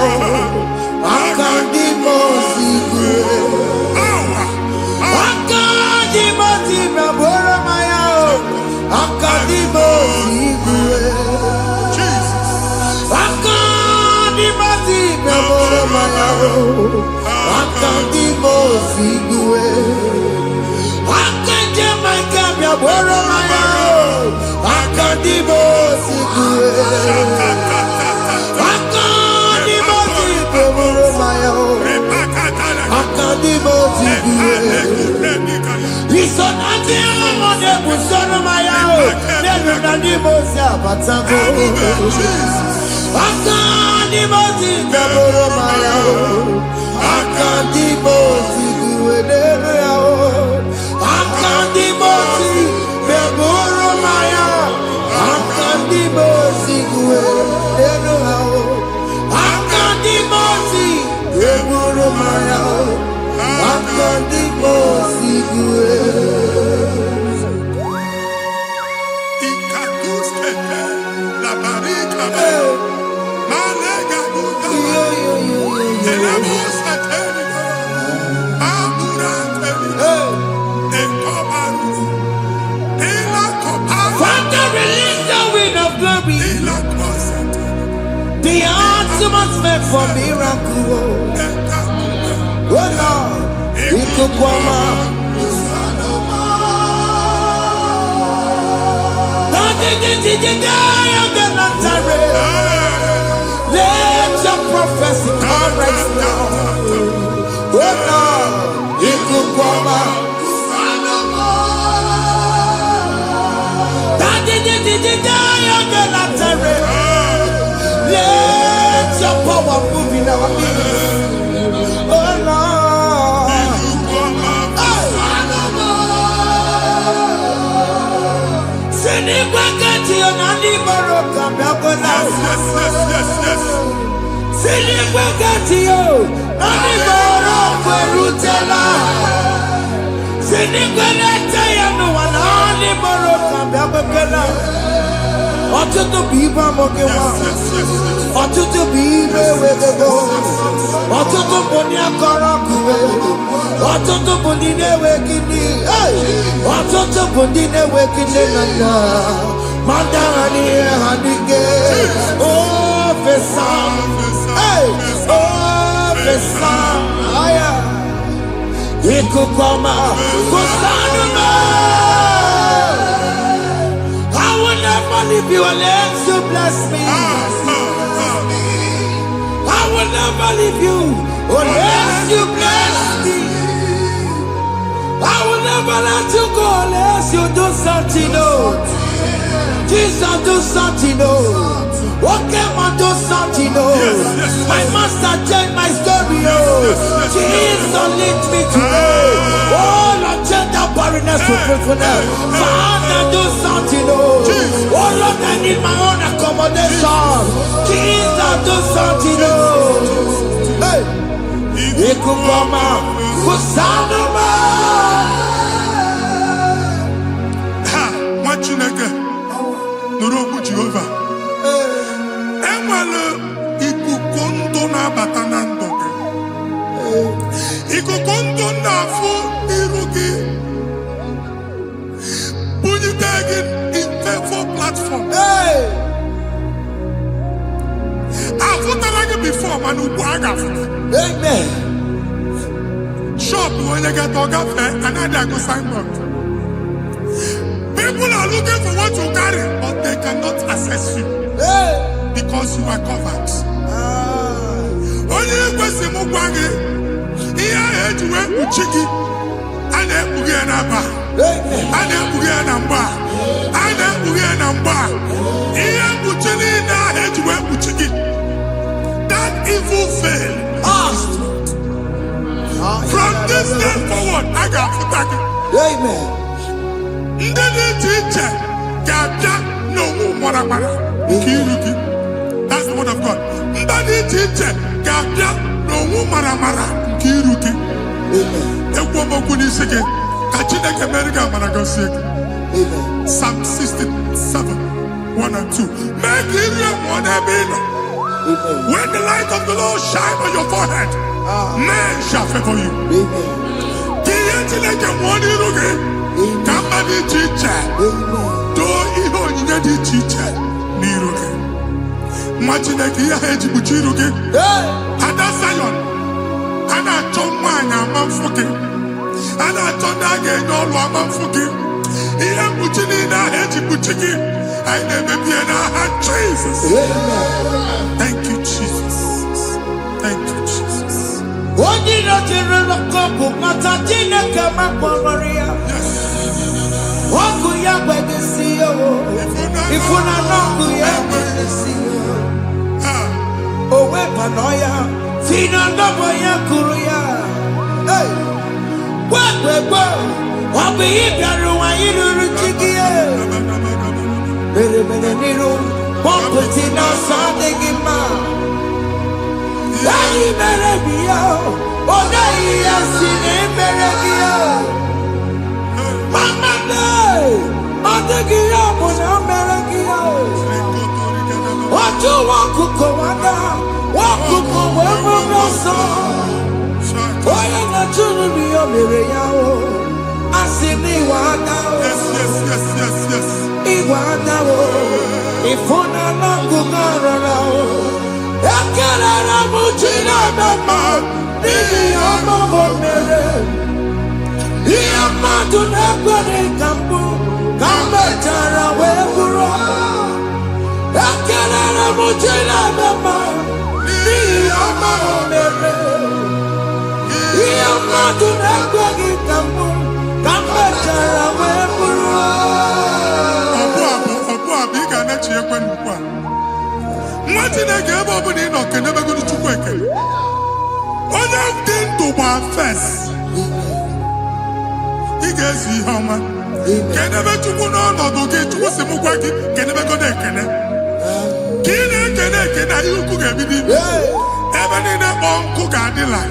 Akadimo sigwe. Akadimo sigbe buru maya. Akadimo sigwe. Akadimo sigbe buru maya. Akadimo sigwe. Akadimo sigbe buru maya. Akadimo sigwe. Akadimo sigbe buru maya. Akadimo sigwe. Isonati amone busoro maya. Nenu nadimo siabatango. Akadimo sigbe buru maya. Akadimo sigwe nenu yao. Akadimo sigbe buru maya. Akadimo sigwe nenu yao. Akadimo sigbe buru maya. Akadimo sigwe. Father, release the wind of glory. The atmosphere for miracle. Oh Lord, ikukwama. Let your prophecy come right now. Oh Lord, ikukwama. Let your power move in our midst. Oh Lord. yes. Sinigwegatio, Anigoro Perutela. Sinigwelete Yanuana, Animoro Kabakela. Otutu Biba Mokewa. Otutu Bibe Wego. Otutu Bonia Koraku. Otutu Bonine Wekini. Otutu Bonine Wekini Nana. Mandani Hanike. Oh, Fesam. Hey, oh, Fesam. Aya. Ikukoma. Kusanuma. I will never leave you unless you bless me. I will never leave you unless you bless me. I will never let you go unless you do something. Oh, Jesus, do something. Oh, okay, man, do something. Oh, my master changed my story. Oh, Jesus, lift me today. Oh, Lord, change that barrenness to fruitfulness. Father, do something. Oh, Lord, I need my own accommodation. Jesus, do something. Oh, hey, Ikukoma, Kusanuma. Chineke nụrụ okwu Jehova enwere ikuku ndụ na-abata na ndụ gị ikuku ndụ na-afụ iru gị bunyite gị in favor platform afụtara gị before mana ugbu a ga-afụ Amen. shop onye ga-eta ọ gafee anaghị agụ signboard. People are looking for what you carry, but they cannot access you because you are covered. Onye kwesị m gwa gị ihe ahụ eji wee kpuchi gị a na-ekpughe ya na mba a na-ekpughe ya na mgba a na-ekpughe ya na mgba ihe mkpuchi niile ahụ eji wee kpuchi gị that evil veil from this day forward a ga-afụta gị. Amen. Ndị dị iche iche ga-abịa n'onwe maramara nke iru gị. That's the word of God. Ndị dị iche iche ga-abịa n'onwe maramara nke iru gị. Ekwu okwu n'isi gị ka Chineke mere gị amara gọzie gị. Psalm 67, 1 and 2. Mee ka iru enwe n'ebe ị nọ. When the light of the Lord shine on your forehead, men shall favor you. Ka ihe Chineke nwụọ n'iru gị. Ka mma dị iche iche doo ihe onyinye dị iche iche n'iru gị. Nwa Chineke ihe ha eji kpuchi iru gị. Ada Zion a na-achọ nwaanyị ama mfụ gị a na-achọ ndị a ga-enye ọrụ ama mfụ gị ihe mkpuchi niile ahụ eji kpuchi gị anyị na-emebi ya n'aha Jesus. Thank you Jesus. Thank you Jesus. Onye nọchiri n'ọkụ mata Chineke makpọrọ ya. Ọkụ ya gbedesi ya o. Ifuna n'ọkụ ya gbedesi ya. O wepụrụ ya. Si na ndọbọ ya kụrụ ya. Gbegbe ọ bụ ihe bịara ụwa iruru chi gị ya. Mere n'iru pọmpụti n'ọsọ adịghị mma. Anyị mere bi ya. Ọ naghị ya si na emere gị ya. Mama day, ọ dịghị ya bụ na o mere gị ya. Otu nwakuko wada, nwakuko wee bụrụ ọsọ. Onye na-achụrụ m ya mere ya o. Asị m ịwa ada o. Ịwa ada o. Ịfụna n'akụkụ arara o. Ekelere m Chineke ma n'ihi ya ọmụmụ mere. Ihe mmadụ na-ekwere ka mbụ ka m mechara wee bụrụ. Ekelere m Chineke ma n'ihi ya ọmụmụ mere. Ihe mmadụ na-ekweghị ka mbụ ka m mechara wee bụrụ. Ọbụ abụ ị ga-anachi ekwe n'ukwu a. Nwa Chineke ebe ọ bụla ị nọ kenebegoro Chukwu ekele. Onye dị ndụ gba fes. Ị ga-ezi ihe ọma. Kenebe Chukwu n'ọnọdụ gị Chukwu si m gwa gị kenebegoro ekele. Ka ị na-eke Keneke na yuku gebidi. Ebeni na bonku gadila.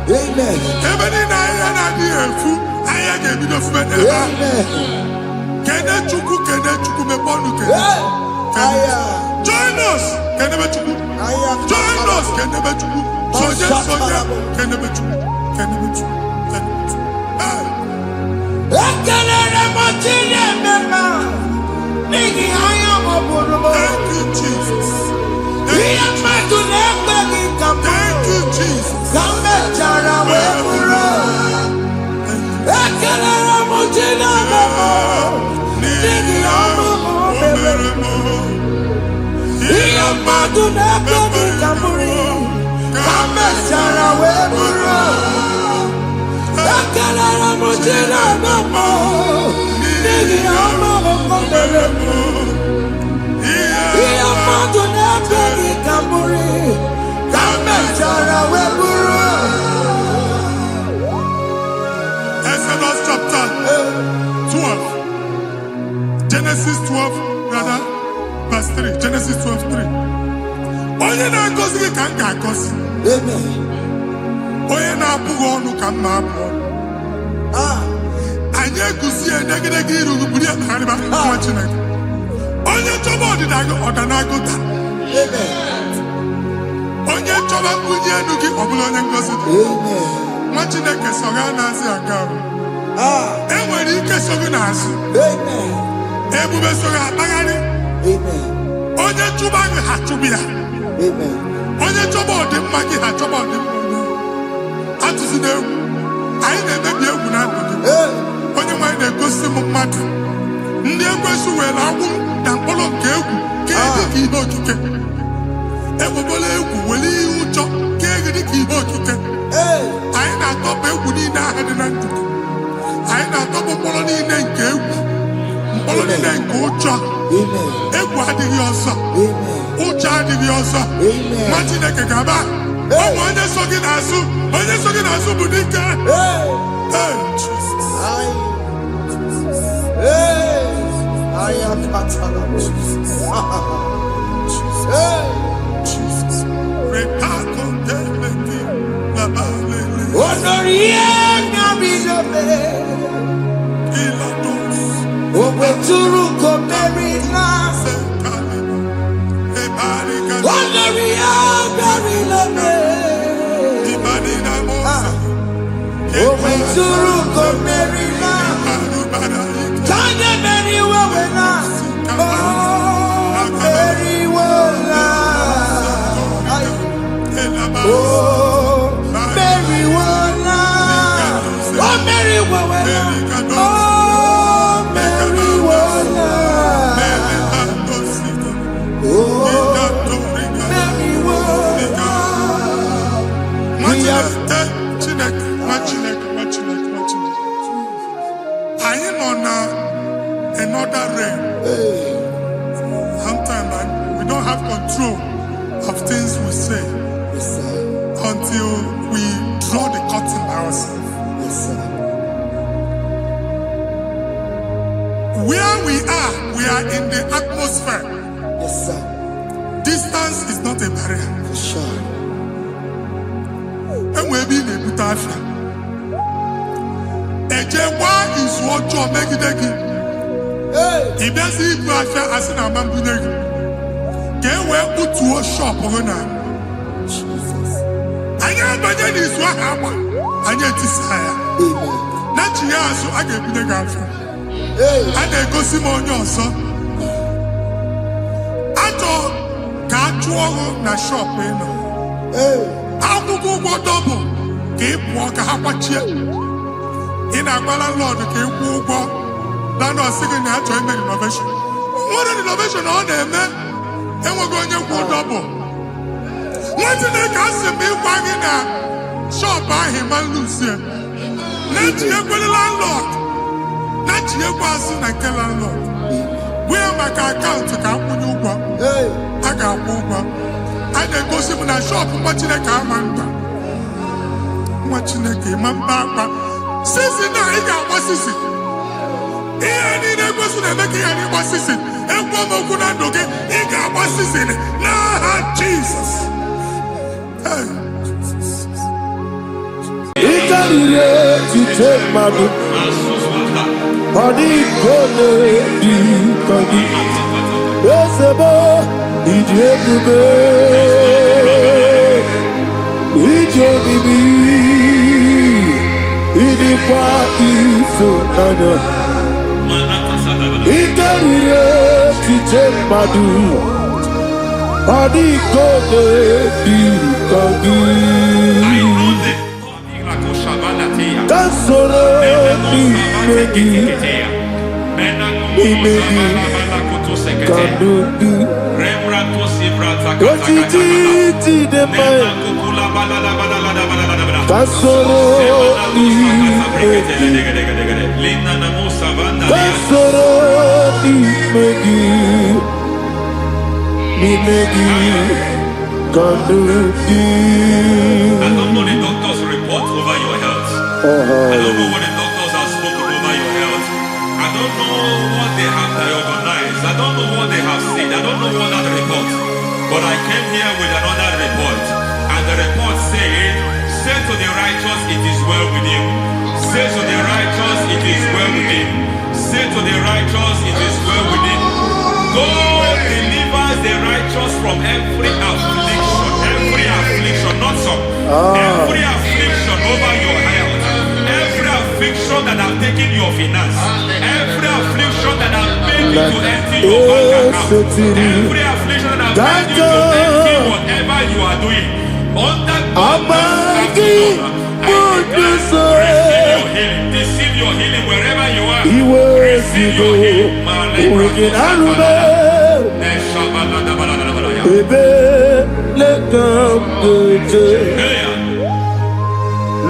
Amen. Ebeni na yana di efu. Aya gebidi of me. Kene chuku me bonu kene. Join us. Kene me chuku. Join us. Kene me chuku. Soja. Kene me chuku. Kene me chuku. Kene me chuku. Thank you, Jesus. Thank you, Jesus. Exodus chapter 12. Genesis 12, rather, verse 3. Genesis 12, 3. Onye na-agọzi gị ka m ga-agọzi. Onye na-abụghị ọnụ ka m na-abụ ọnụ. Anyị eguzie negedege iru buru ya narịba nwa Chineke. Onye chọba ọdịda gị ọdanagoda. Onye chọba mbunye enu gị ọ bụla onye ngọzi dị. Nwa Chineke so ga na-azị aga ahụ. Enwere ike so gị n'azụ. Ebube so ga akpagharị. Onye chụba gị ha chụbụ ya. Onye chọba ọdịmma gị ha chọba ọdịmma. Atụzina egwu. Anyị na-emebi egwu na ndụ gị. Onye nwanyị na-egosi m mmadụ. Ndị ekwesu were agwụ na mkpọrọ nke egwu kee dị ka ihe okike. Egbebola egwu were ihe ụjọ kee dị ka ihe okike. Anyị na-atọpụ egwu niile ahụ dị na ndụ gị. Anyị na-atọpụ mkpọrọ niile nke egwu. Mkpọrọ niile nke ụjọ. Egwu adịghị ọzọ. Ụjọ adịghị ọzọ. Nwa Chineke ga-aba. Ọ bụ onye so gị n'azụ. Onye so gị n'azụ bụ dike. Of things we say until we draw the curtain ourselves. Where we are in the atmosphere. Distance is not a barrier. And we'll be in a butafia. Ejewa is what you make it again. If there's a butafia as in a man. Can we put to a shop on now? I am by this one. I get this higher. Not here, so I get the girlfriend. And I go see more your son. I thought, can't you na shop? I will go double. Keep walk a half a chair. In a landlord, keep walk. Then I was singing that to innovation. What an innovation on them, man. And we're going to go double. What did they cast me wagging at? Shop by him and Lucia. Not you go the landlord. Not you go and kill landlord. Where my account to come when you go? I got over. I then go see when I shop watching a car man. Watching a game and back. Since now, I got what's this? Jesus. I don't know the doctor's report over your health. I don't know what the doctors have spoken over your health. I don't know what they have diagnosed. I don't know what they have said. I don't know what that report. But I came here with another report. And the report said, say to the righteous, it is well with him. Say to the righteous, it is well with him. Say to the righteous, it is well with him. God delivers the righteous from every affliction. Every affliction, not some. Every affliction over your health. Every affliction that have taken your finance. Every affliction that have made you to empty your bank account. Every affliction that have made you to empty whatever you are doing. Under God's receive your healing wherever you are. Receive your healing.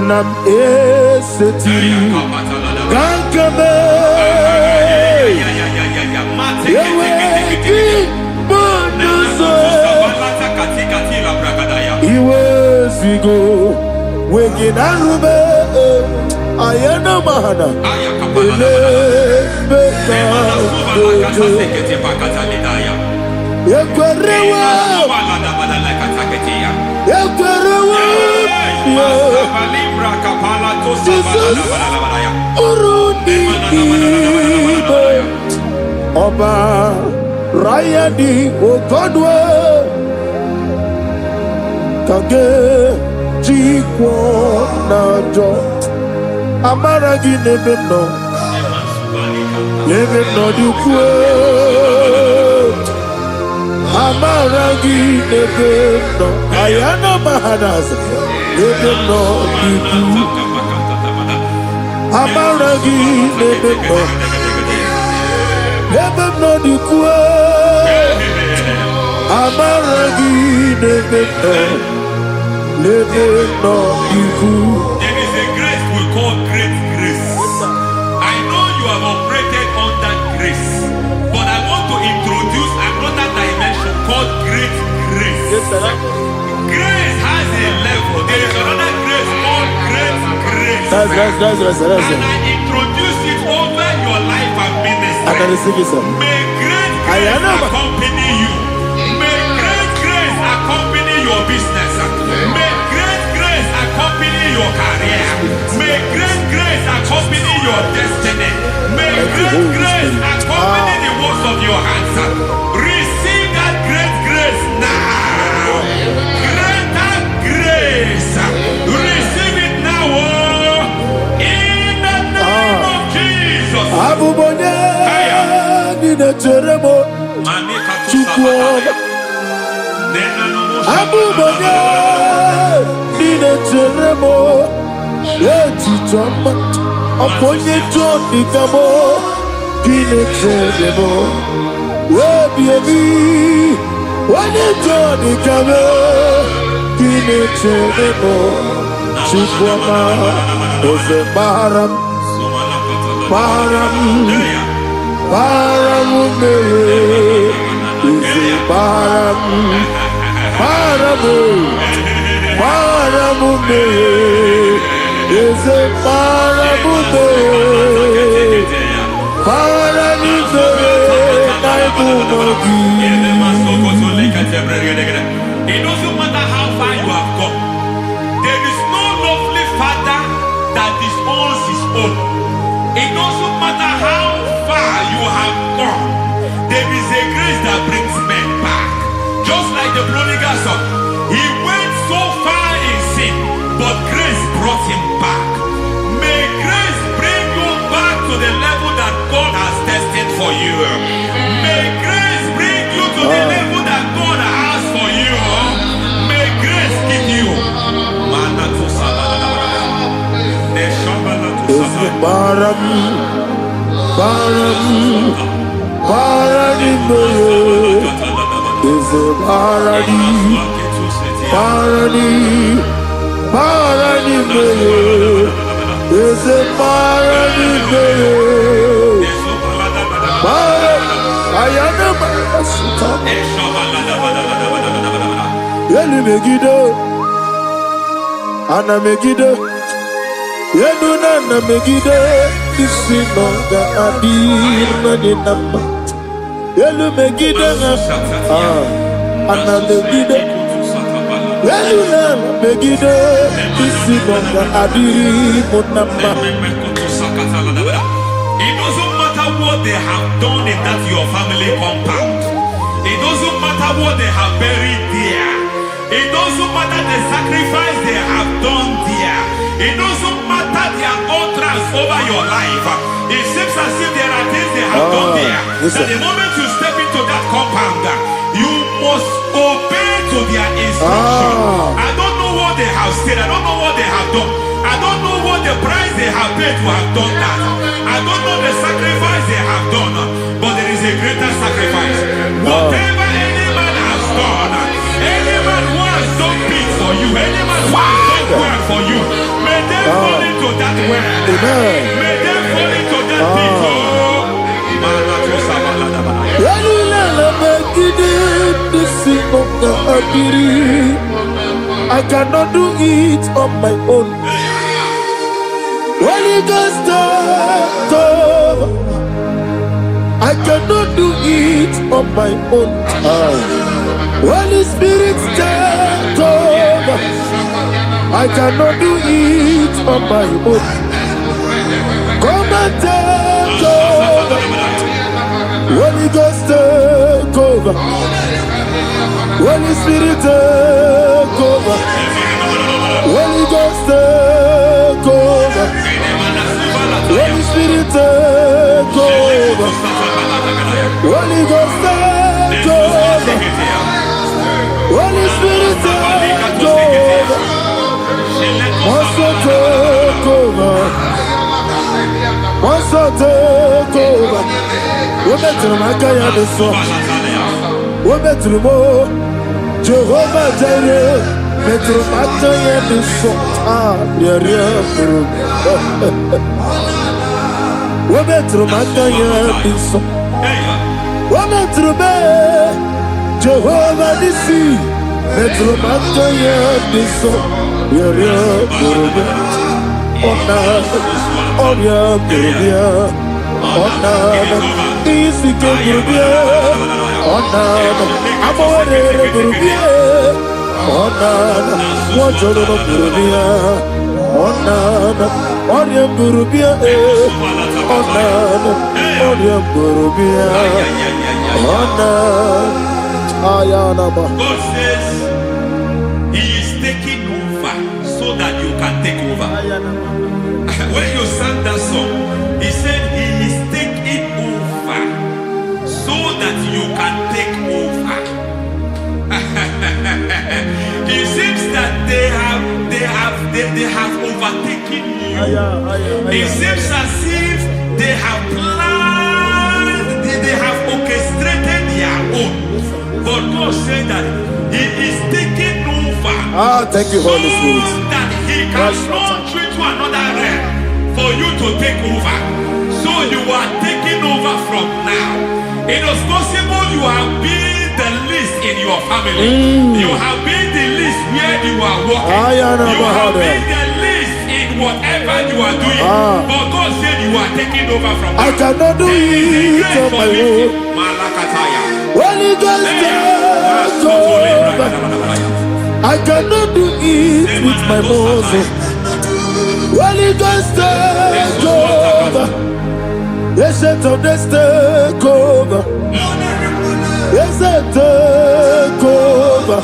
Nam eseti gankame yeweki bonuso iwezigo weginarube ayana mahana ele beka yekwerewa Ọba Rayadi Ogodwe Kage Jikwo Najo Amaragi Nebeno Nebeno Dukwe Amaragi Nebeno Ayana Mahanas Nebeno Dukwe Amaragi Nebeno Nebeno Dukwe Amaragi Nebeno Nebeno Dukwe. There is a grace we call great grace. I know you have operated under grace, but I want to introduce another dimension called great grace. Grace has a level. There is another grace called great grace. That's and I introduce it over your life and ministry. I can receive it, sir. May great grace accompany you. May great grace accompany your business. May great grace accompany your career. May great grace accompany your destiny. May great grace accompany the works of your hands. Receive that great grace now. Greater grace. Receive it now. In the name of Jesus. Abubonye Nina Teremo Chukwu Abubonye Nina Teremo Etichoma Oponye Johnny Gamo Nina Teremo Webi Wanye Johnny Gamo Nina Teremo Chukwu Ose Baram Baram Paramume Ise Paramume Paramume Ise Paramume It doesn't matter how far you have gone. There is no lovely father that disowns his own. It doesn't matter how far you have gone. There is a grace that brings men back. Just like the prodigal son. He went so far in sin, but grace brought him back. May grace bring you back to the level that God has destined for you. May grace bring you to the level that God has for you. May grace give you. Ana Megiddo, Yeduna Megiddo, Isinonga Adir Madinamba, Yelu Megiddo, Ana Megiddo, Yeduna Megiddo, Isinonga Adir Munamba. It doesn't matter what they have done in that your family compound. It doesn't matter what they have buried there. It doesn't matter the sacrifice they have done there. It doesn't matter their utterance over your life. It seems as if there are things they have done there. That the moment you step into that compound, you must obey to their instruction. I don't know what they have said. I don't know what they have done. I don't know what the price they have paid to have done that. I don't know the sacrifice they have done. But there is a greater sacrifice. Whatever any man has done, any man who has done big for you, any man who has done well for you, may they fall into that well. May they fall into that pit. I cannot do it on my own. Holy Ghost, I cannot do it on my own. Holy Spirit, take over. I cannot do it on my own. Come and take over. Holy Ghost, take over. Holy Spirit, take over. Holy Ghost, take over. Holy Spirit, take over. Holy Ghost, take over. Holy Spirit, take over. Master, take over. Master, take over. We better make a decision. We better more. Jehovah Jireh, better make a decision. We better make a decision. We better make Jehovah Nissi, better make a decision. God says He is taking over so that you can take over. When you sang that song, He said He is taking over so that you can take over. It seems that they have overtaken you. It seems as if they have planned, they have orchestrated their own. But God said that He is taking over. Thank you, Holy Spirit. So that He can launch you to another realm for you to take over. So you are taking over from now. It is possible you have been the least in your family. You have been the least where you are working. You have been the least in whatever you are doing. But God said you are taking over from now. I cannot do it on my own. Malakataya. Holy Ghost take over. I cannot do it with my muscle. Holy Ghost take over. Yes, let's take over. Yes, take over.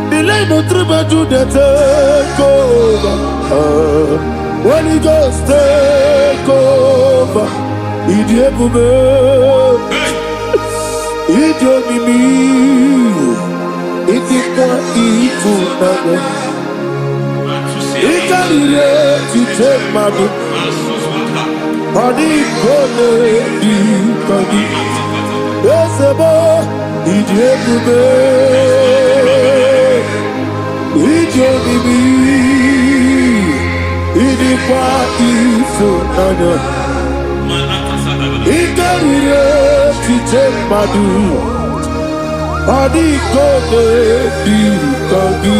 Delay no trouble to the take over. Holy Ghost take over. Idiebube, Idiomimi, Idikwa Ifunabo, Ikarire Titemadu, Adikone Dikadi, Yesebo, Idiebube, Idiomimi, Idikwa Ifunabo. Ikarire Titemadu, Adikone Dikadi.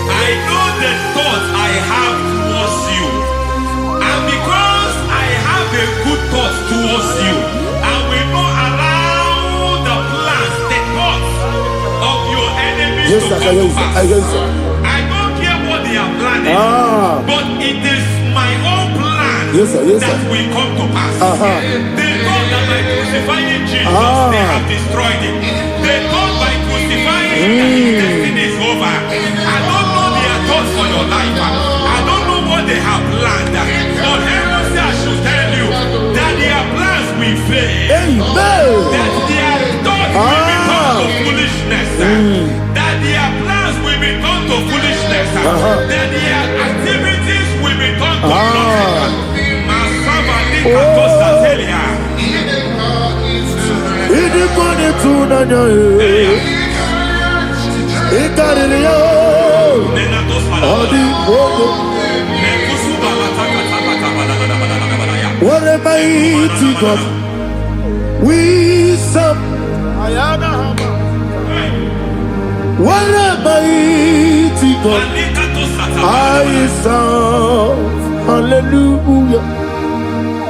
I know the thoughts I have towards you. And because I have a good thought towards you, I will not allow the plans, the thoughts of your enemies to come to pass. I don't care what they are planning, but it is my own plan that will come to pass. They thought that by crucifying Jesus, they have destroyed it. They thought by crucifying that his destiny is over. I don't know their thoughts for your life. I don't know what they have planned. But heaven says I should tell you that their plans will fail. That their thoughts will be turned to foolishness. That their plans will be turned to foolishness. That their activities will be turned to nothing. What a mighty God we serve. What a mighty God I serve. Hallelujah.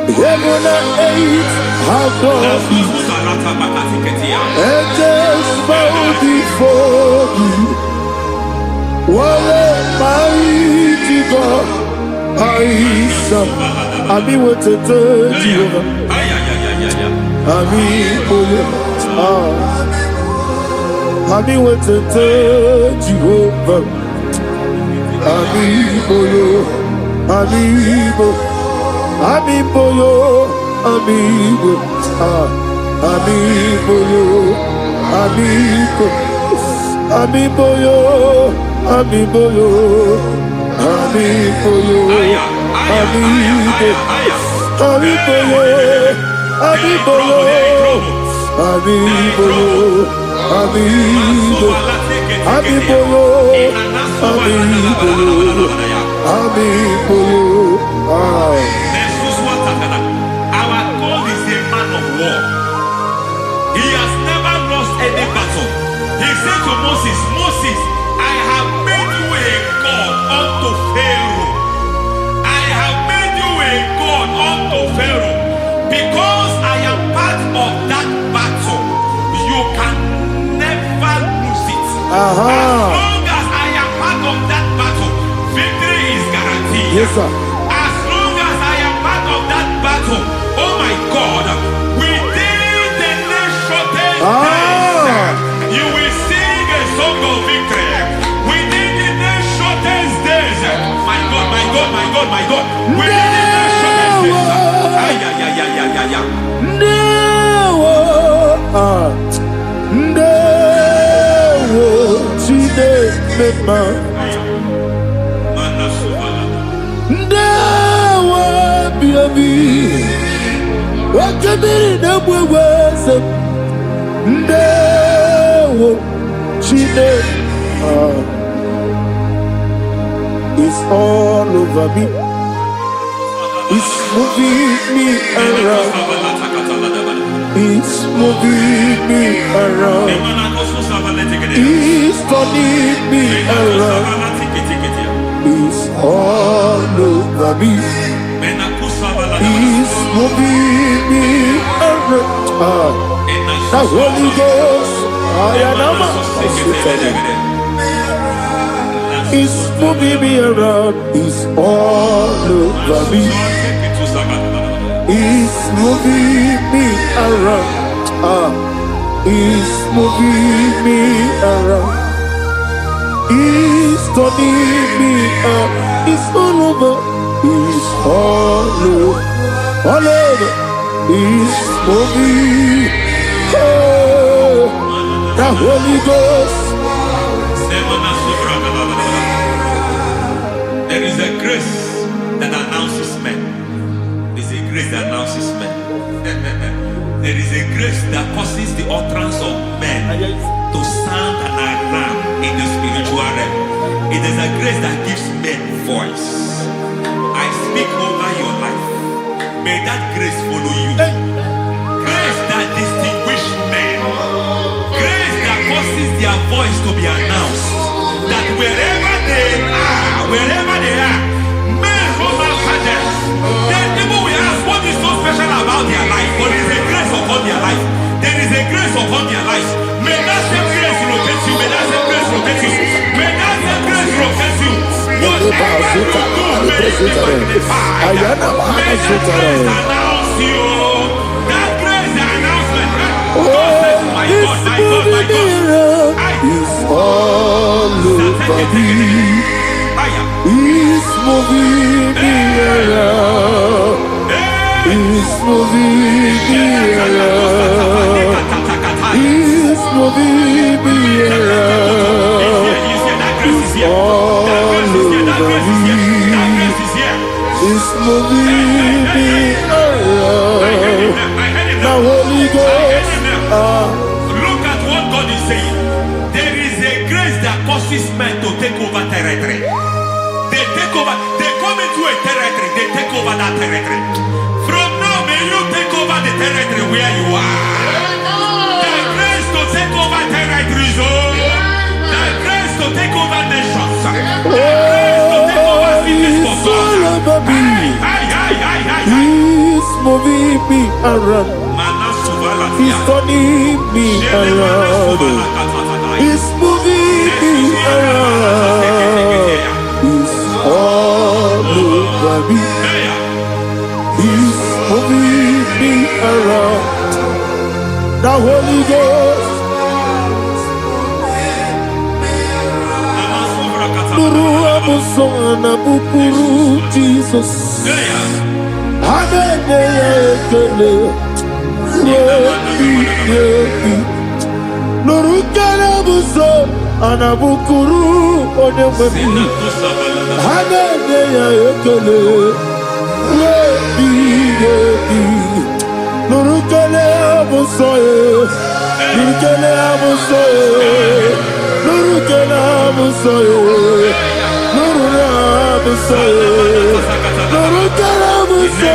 Heaven and earth have done it. Angels bow before you. What a mighty God I serve. Ami wetete Jehovah. Ami boyo. Ami wetete Jehovah. Ami boyo. Ami boyo. Ami boyo. Ami boyo. Ami boyo. Ami boyo. Ami boyo. Ami boyo. Ami boyo. Amigo, amigo, amigo, amigo, amigo, amigo, amigo, Our God is a man of war. He has never lost any battle. He said to Moses, Moses, I have made you a God unto Pharaoh. God unto Pharaoh, because I am part of that battle, you can never lose it. As long as I am part of that battle, victory is guaranteed. Yes, sir. As long as I am part of that battle, oh my God, within the next shortest days, you will sing a song of victory. Within the next shortest days, my God, my God, my God, my God, within the it's all over me. It's moving me around. It's moving me around. It's turning me around. It's all over me. moving me around. The Holy Ghost, is moving me around. Is all over me. Is moving me around. Is moving me around. Is turning me up. Is all over. Is all over. All over. Is moving. Oh, the Holy Ghost. There is a grace that announces men. There is a grace that announces men. There is a grace that causes the utterance of men to sound an alarm in the spiritual realm. It is a grace that gives men voice. I speak over your life. May that grace follow you. Grace that distinguishes men. Grace that causes their voice to be announced. That wherever they are, men from our fathers, then people will ask what is so special about their life. But there is a grace upon their life. There is a grace upon their life. May that same grace locate you. May that same grace locate you. May that same grace locate you. Whatever you do, may it be magnified. May that grace announce you. That grace announcement. God says, my God, my God, my God. Is all over me. Is moving me around. Is moving me around. Is moving me around. Is all over me. Is moving me around. The Holy Ghost. Look at what God is saying. There is a grace that causes men to take over territory. They take over. They come into a territory. They take over that territory. From now, may you take over the territory where you are. The grace to take over territories. The grace to take over nations. The grace to take over cities for God. He's moving me around. He's turning me around. He's moving me around. He's all over me. He's moving me around. The Holy Ghost. Nuru amusona bukuru Jesus. Hallelujah. Nurukarabuso anabukuru onememi Hallelujah ekele Nurukarabuso Nurukarabuso Nurukarabuso Nurukarabuso Nurukarabuso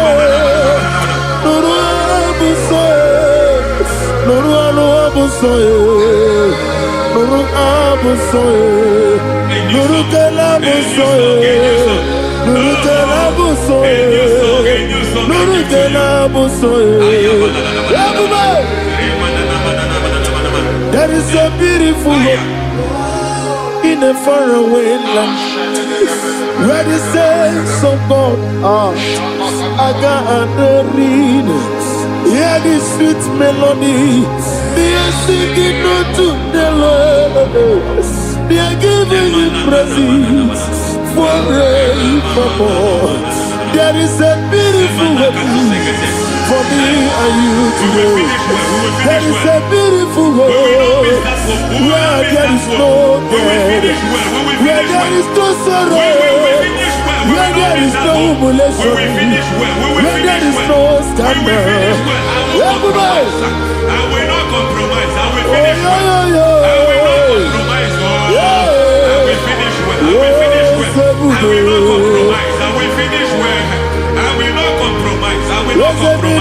Nuru abusoye, nuru abusoye, nuru kelabusoye, nuru kelabusoye, nuru kelabusoye. There is a beautiful hope in a faraway land where the saints of God are. I got the readings. Hear the sweet melody. They are singing unto the Lord. They are giving you praise forevermore. There is a beautiful hope for me and you today. There is a beautiful hope where there is no death, where there is no sorrow, where there is no humiliation, where there is no scandal. Everybody, I will not compromise. I will finish well. I will not compromise. I will finish well. I will finish well. I will not compromise. I will finish well. I will not compromise. I will not compromise.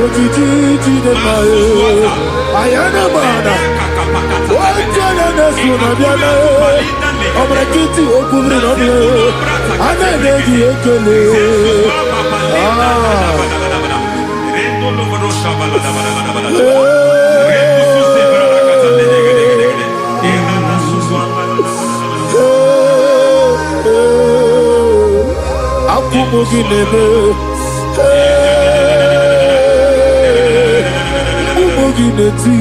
Ojiji de mae. Ayana mana. Wajana nesuna biana. Omrakiti okubri nome. Ananegi ekele. Akumoginebe. Umugineti.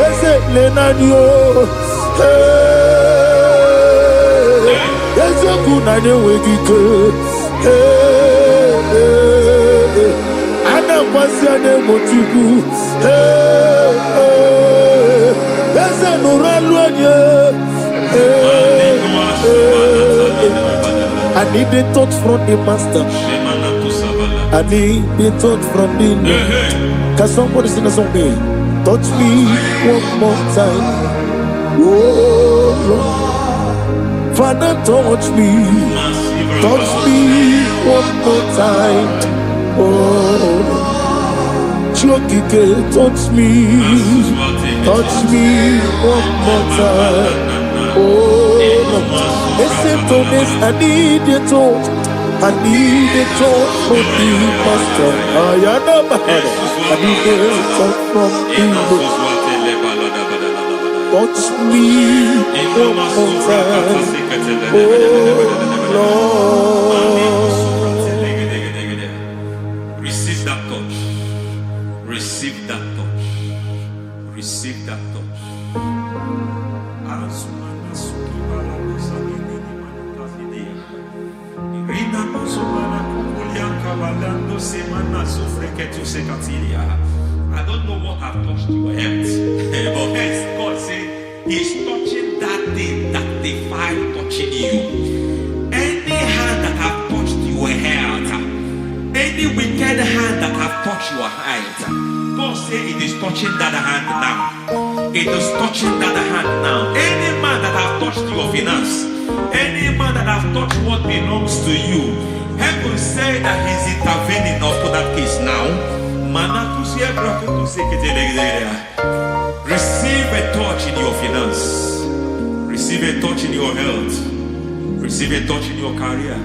Ese lenanio. Ese kunanye wegike. Ana kwasiane motibu. Ese nuraluanye. I need a touch from the master. I need a touch from the Lord. Can somebody sing a song me? Touch me one more time. Oh Lord. Father, touch me. Touch me one more time. Oh Chokike, touch me. Touch me one more time. Oh listen to this, I need a touch. I need a touch from the master. I need a touch from the Lord. Touch me one more time. Oh Lord. Receive that touch. Receive that touch. Receive that touch. I don't know what have touched your health, but hence God said He's touching that thing that defied touching you. Any hand that have touched your health, any wicked hand that have touched your health, God said it is touching that hand now. It is touching that hand now. Any man that have touched your finance, any man that have touched what belongs to you, heaven said that He's intervening up to that case now. Receive a touch in your finance. Receive a touch in your health. Receive a touch in your career.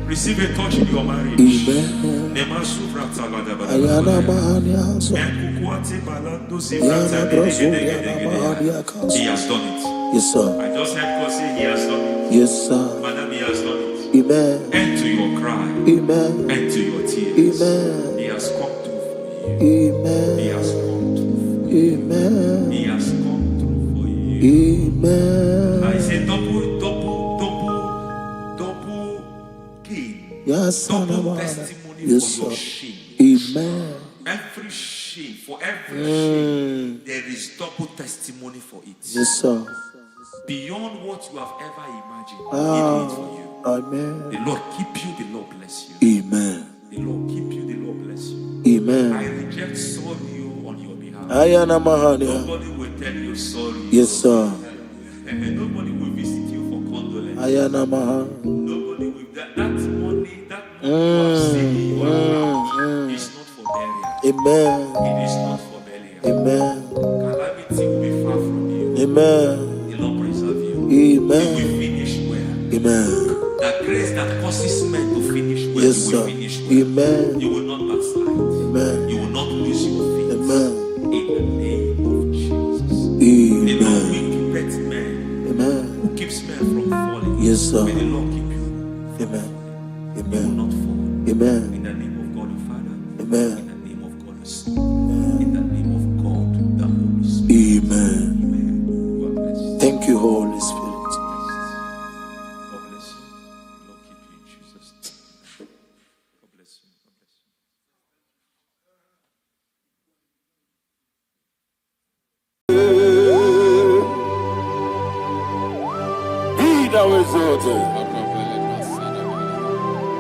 Receive a touch in your marriage. Amen. He has done it. Yes, sir. I just heard God say He has done it. Yes, sir. Madam, He has done it. Amen. End to your cry. Amen. End to your tears. Amen. He has come through for you. Amen. He has come through for you. Amen. He has come through for you. Amen. I say double gain. Yes, Double testimony yes, for your sir. shame. Amen. Every shame, for every shame, there is double testimony for it. Yes, sir. Beyond what you have ever imagined, He did it for you. Amen. The Lord keep you, the Lord bless you. Amen. The Lord keep you, the Lord bless you. Amen. I reject sorry on your behalf. Nobody will tell you sorry. Yes, sir. And nobody will visit you for condolence. Nobody will. That money you have saved in your account is not for burial. Amen. It is not for burial. Amen. Calamity will be far from you. Amen. The Lord preserve you. Amen. You will finish well. Amen. That grace that causes men to finish well, Yes, you will sir. finish well. Amen. You will not backslide. Amen. You will not lose your faith. Amen. In the name of Jesus. Amen. The Lord will keep men. Amen. Who keeps men from falling. Yes, sir. May the Lord keep you. Amen. You will Amen. not fall. Amen. In the name of God the Father. Amen. In the name of God the Son. In the name of God the Holy Spirit. Amen. Amen. You are blessed. Thank you, Holy Spirit. God bless you. The Lord keep you in Jesus' name. God bless you. God bless you. Be thou exalted.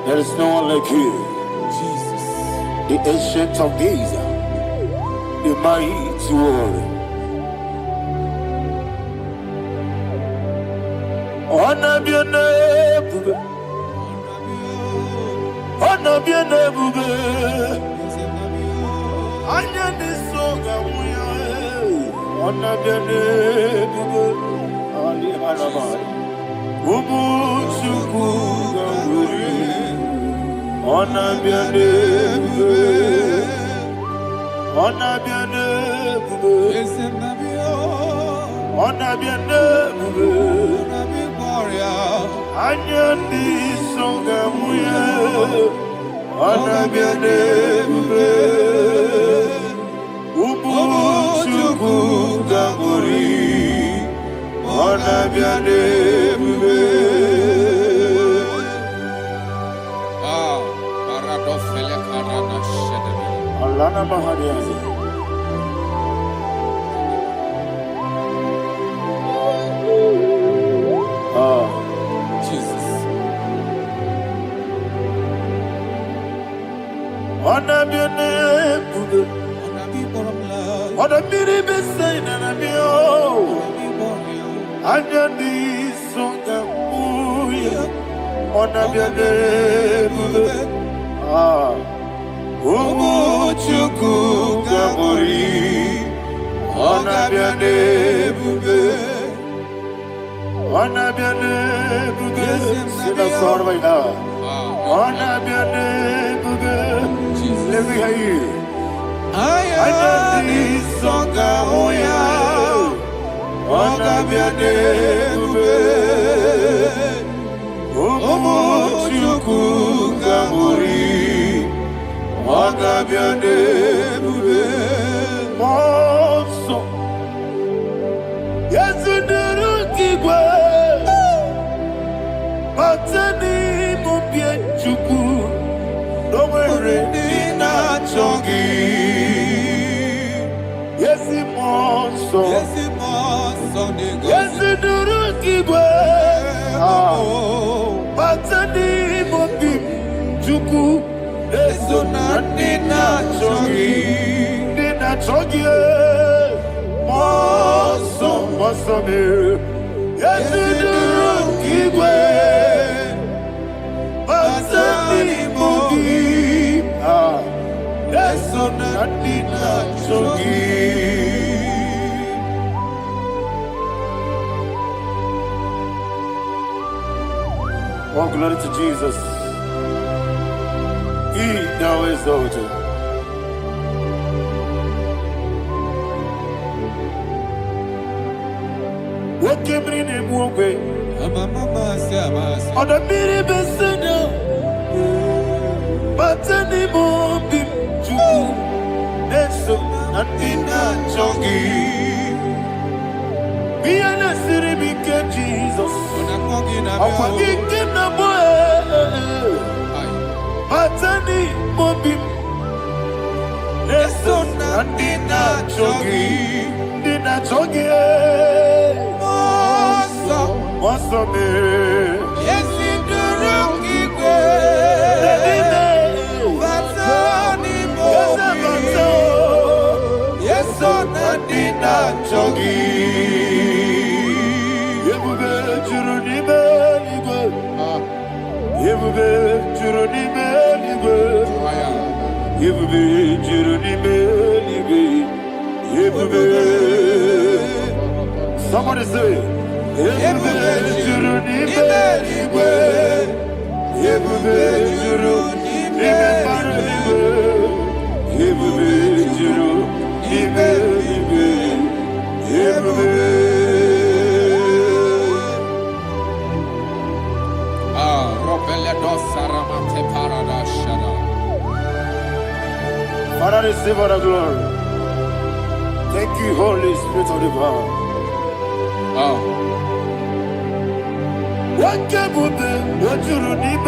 There is no one like you. Jesus. The ancient of days, the mighty warrior. Honor your name, Oh, glory to Jesus. He now exalted. What came in him walk away? On the mini besena, but anymore be true. That's so nothing not jogging. Be an city became Jesus. I'm forgetting the boy. But anymore be. That's so nothing not jogging. Did not jogging. What's up, man? Yes, in the rocky way. That's anymore. Yes, on the dinner jogi. Somebody say, Father, receive all the glory. Thank you, Holy Spirit of the power. What can we do? What you need,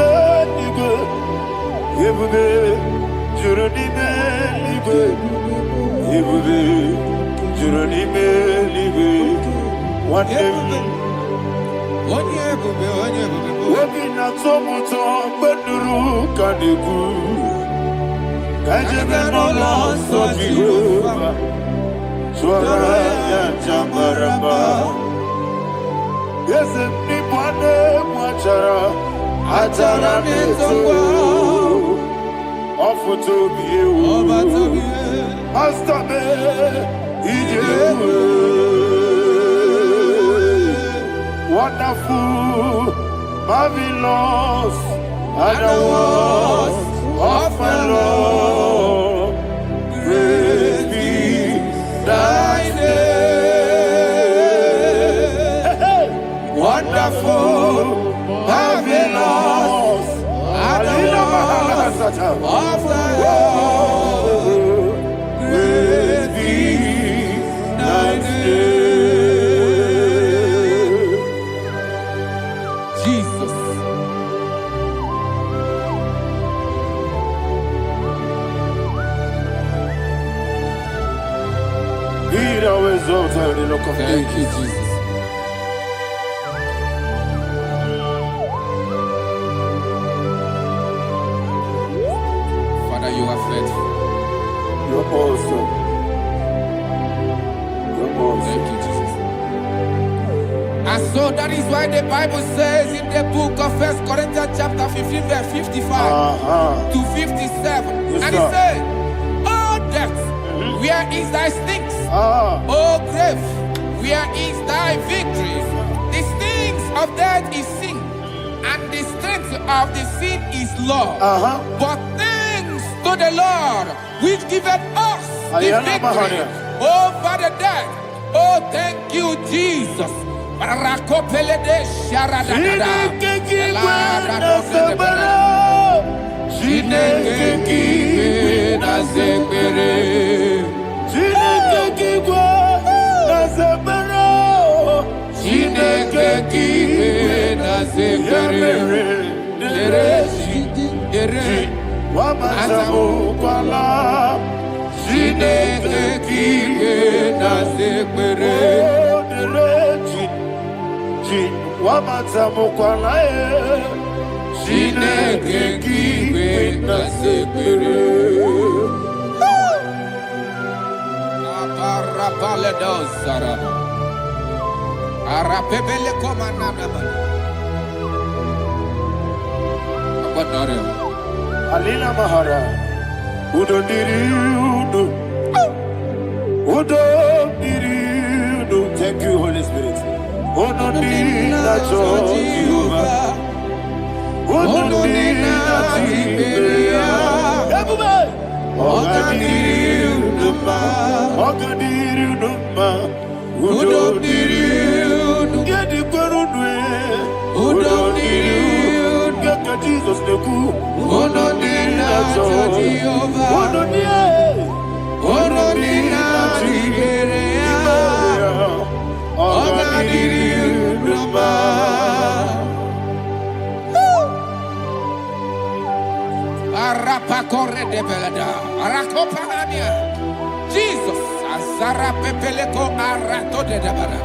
yes, if you want to watch her, I tell her Offer to be you. Master me, wonderful, marvelous, and the words of my Lord. Praise be thy name. Wonderful, marvelous, and the words of thy Lord. Praise be thy name. Jesus. Be thou exalted in the look of Thank you, Jesus. Father, you are faithful. You're awesome. You're awesome. Thank you, Jesus. And so that is why the Bible says in the book of 1 Corinthians chapter 15 verse 55 to 57. Yes, and it sir. says, "Oh death, where is thy stings? Oh grave, where is thy victory? The stings of death is sin, and the strength of the sin is law. But thanks to the Lord, which giveth us the victory over the death." Oh, thank you, Jesus. Rakopelede sharadadada. Chineke kiwe na zekere. Chineke kiwe na zekere. Wamazamukwala. Chineke kiwe na zekere. Wamazamukwala. Chineke kiwe na zekere. Aparapale dozaraba. Arapebele komanana bana. Apadare. Alina Mahara. Udo diriudo. Udo diriudo. Thank you, Holy Spirit. Udo diriudo. Jehovah. Udo diriudo. Everybody. Ogadiriudo. Ogadiriudo. Udo diriudo. Get the Gurudwe. Udo diriudo. Get the Jesus the Ku. Udo diriudo. Udo diriudo. Udo diriudo. Ogadiriudo. Arapa corre de belada. Arakopa amia. Jesus. Azara pepeleko arato de dabara.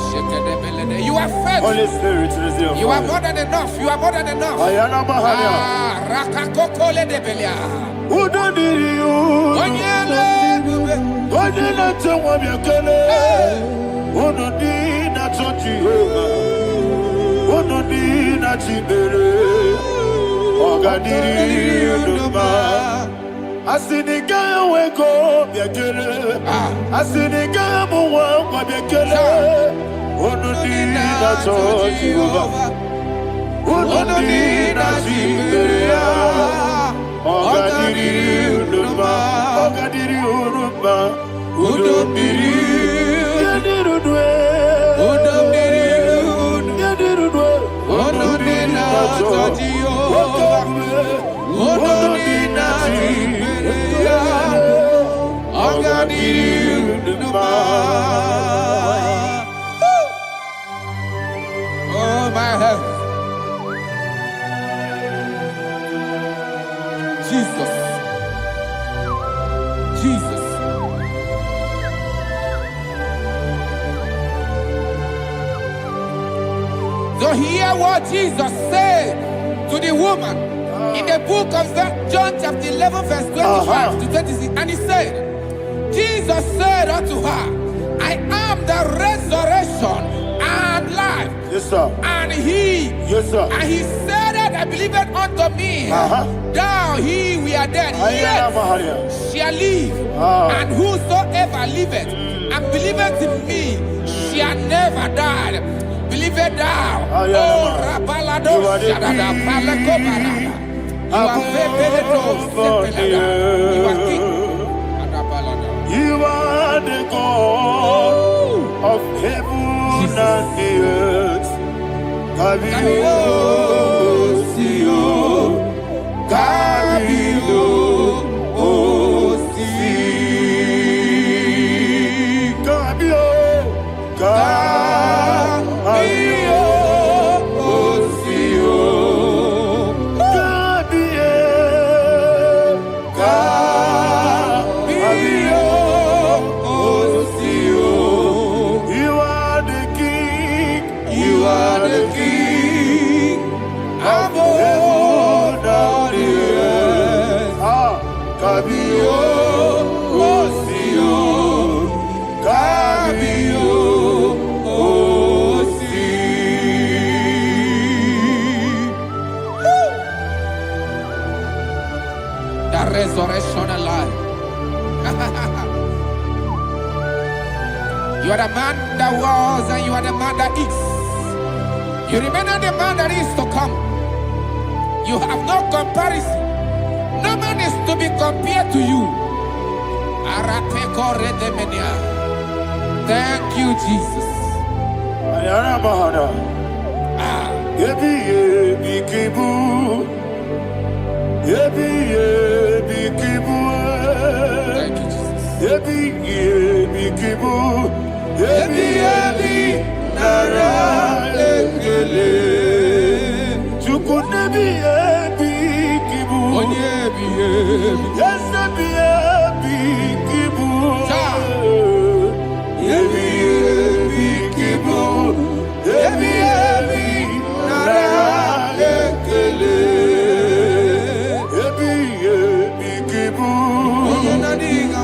Sheke de belede. You are faithful. Holy Spirit, receive You are more than enough. You are more than enough. Ayana Mahaya. Rakakokole de belia. Udo diriudo. Onyele bube. Onyele tewa miakele. Udo dina Jehovah. Udo dina Chibere. Ogadiriudo. Asinika weko biakele. Asinika muwa kwa biakele. Udo dina Jehovah. Udo dina Chibere. Ogadiriudo. Ogadiriudo. Udo diriudo. Udo diriudo. Udo dina Jehovah. Udo dina Ogadiriudo. Oh my heaven. Jesus. Jesus. So hear what Jesus said to the woman in the book of John chapter 11 verse 25 to 26. And he said, Jesus said unto her, I am the resurrection and life. Yes, sir. And he, Yes, sir. and he said that that believeth unto me, thou he we are dead, yet shall live. And whosoever liveth and believeth in me shall never die. Believeth thou, oh Rabalado Shadada Palako Barada. You are you are king. You are the God of heaven and the earth. Kabio, Sio, Kabio, Osi, Kabio, Kabio, Osio, Kabio, Kabio, Osio. You are the king. You are the king of heaven and the earth. Kabio, Osio, Kabio, Osi. The resurrection alive. You are the man that was and you are the man that is. You remember the man that is to come. You have no comparison. No man is to be compared to you. Thank you, Jesus. Yebi yebi kibu, yebi yebi kibu, Thank you, Jesus. yebi yebi kibu, yebi yebi nara ekele. Chuku nebi yebi kibu, Onyebi, yebi. yes nebi yebi kibu, yebi yebi kibu, yebi yebi nara ekele. Yebi yebi kibu,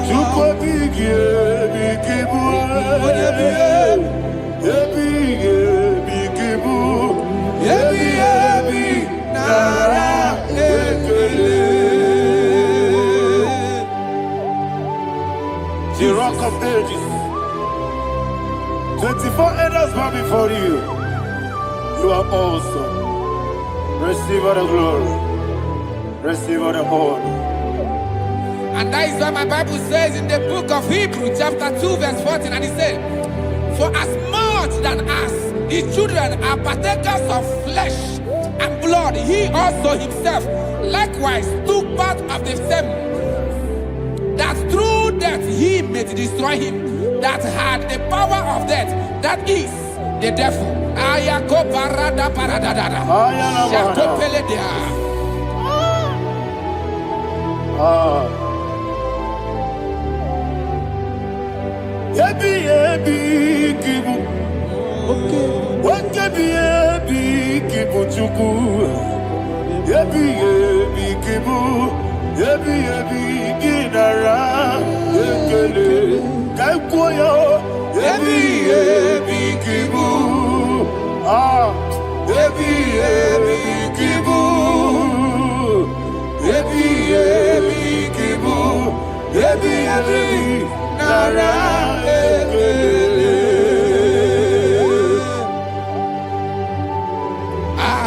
chuku yebi yebi kibu, yebi yebi kibu, yebi yebi nara ekele. The Rock of Ages, 24 elders bow before you. You are awesome. Receive all the glory. Receive all the honor. And that is what my Bible says in the book of Hebrews chapter 2 verse 14. And it said, for as much than us, the children are partakers of flesh and blood, he also himself likewise took part of the same, that through death he may destroy him that had the power of death, that is the devil. Ayako parada paradadada. Shakopeleda. Yebi yebi kibu, wakebi yebi kibu chuku. Yebi yebi kibu, yebi yebi ginara ekele. Kaikuyo, yebi yebi kibu, yebi yebi kibu, yebi yebi kibu, yebi yebi nara ekele.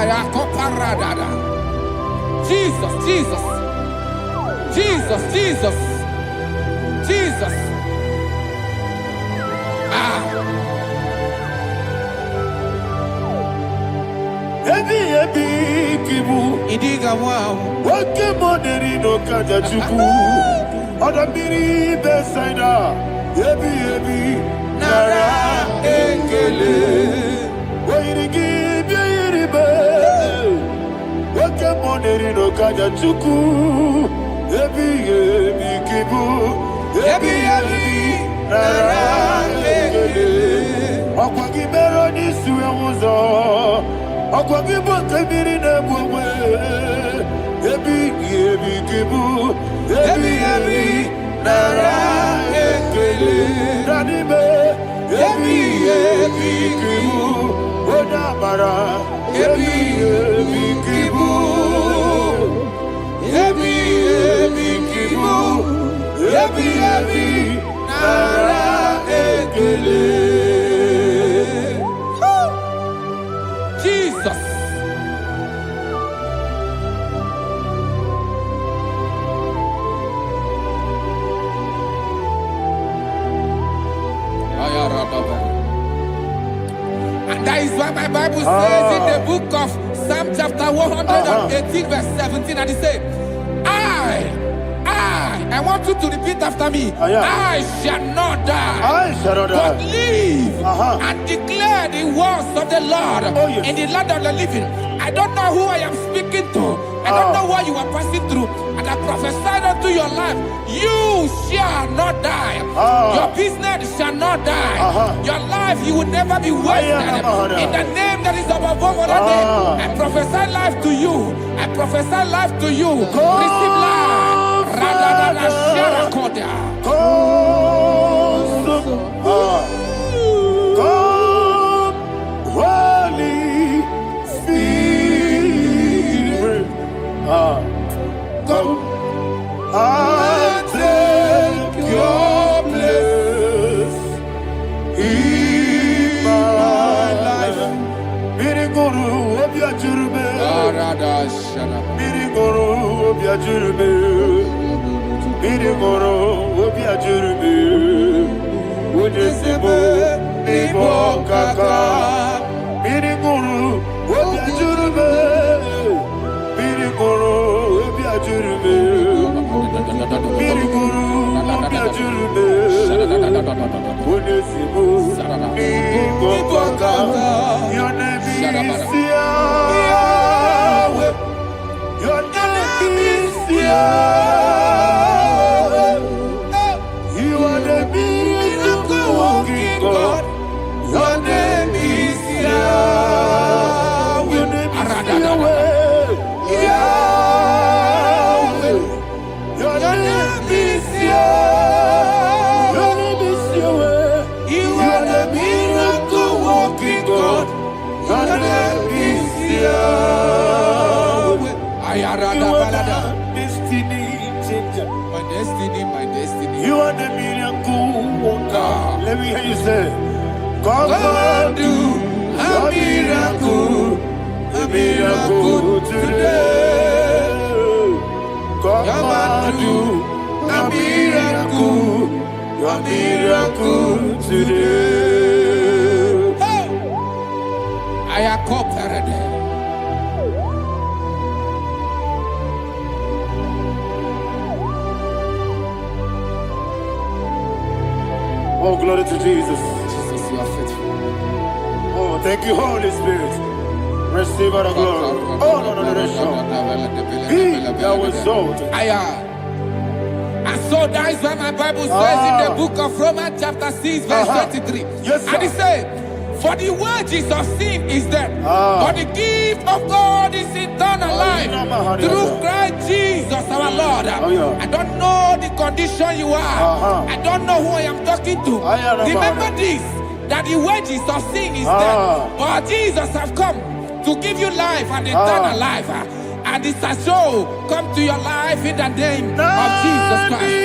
Ayakoparadada. Jesus, Jesus, Jesus, Jesus, Jesus. Yebi yebi kibu, Idiga wow. wake moneri no kaja chuku. Odamiri besaida, yebi yebi nara ekele. Wairigi biiribe, wake moneri no kaja chuku. Yebi yebi kibu, yebi yebi nara ekele. Okwagi bero ni suwe muzo, okwagi bonkebiri ne bwewe. Yebi yebi kibu, yebi yebi nara ekele. Radime, yebi yebi kibu, odabara. Yebi yebi kibu. Jesus. And that is why my Bible says in the book of Psalm chapter 118 verse 17, and it says, I want you to repeat after me. I shall not die, but live and declare the words of the Lord in the land of the living. I don't know who I am speaking to. I don't know what you are passing through. And I prophesied unto your life, you shall not die. Your business shall not die. Your life, you will never be wasted. In the name that is above all other name, I prophesy life to you. I prophesy life to you. Receive life. Holy Spirit, come and take your place in my life. Miriguru obiajurube, miriguru obiajurube, miriguru obiajurube, ujesibo ibo kaka, miriguru obiajurube, miriguru obiajurube, miriguru obiajurube, ujesibo ibo kaka. Your name is Yahweh. Your name is Yahweh. You are the miracle working God. Your name is Yahweh. Your name is Yahweh. Yahweh. Your name is Yahweh. Your name is Yahweh. You are the miracle working God. Your name is Yahweh. You are the destiny changer. My destiny. You are the miracle worker. Let me hear you say, come and do a miracle today. Come and do a miracle today. I am cooperative. Oh, glory to Jesus. Jesus, you are faithful. Oh, thank you, Holy Spirit. Receive our glory. Oh, no, that's all. Be thou exalted. And so that is why my Bible says in the book of Romans chapter 6 verse 23. Yes, sir. And it says, for the wages of sin is death, but the gift of God is eternal life through Christ Jesus our Lord. I don't know the condition you are. I don't know who I am talking to. Remember this, that the wages of sin is death, but Jesus has come to give you life and eternal life. And this has so come to your life in the name of Jesus Christ.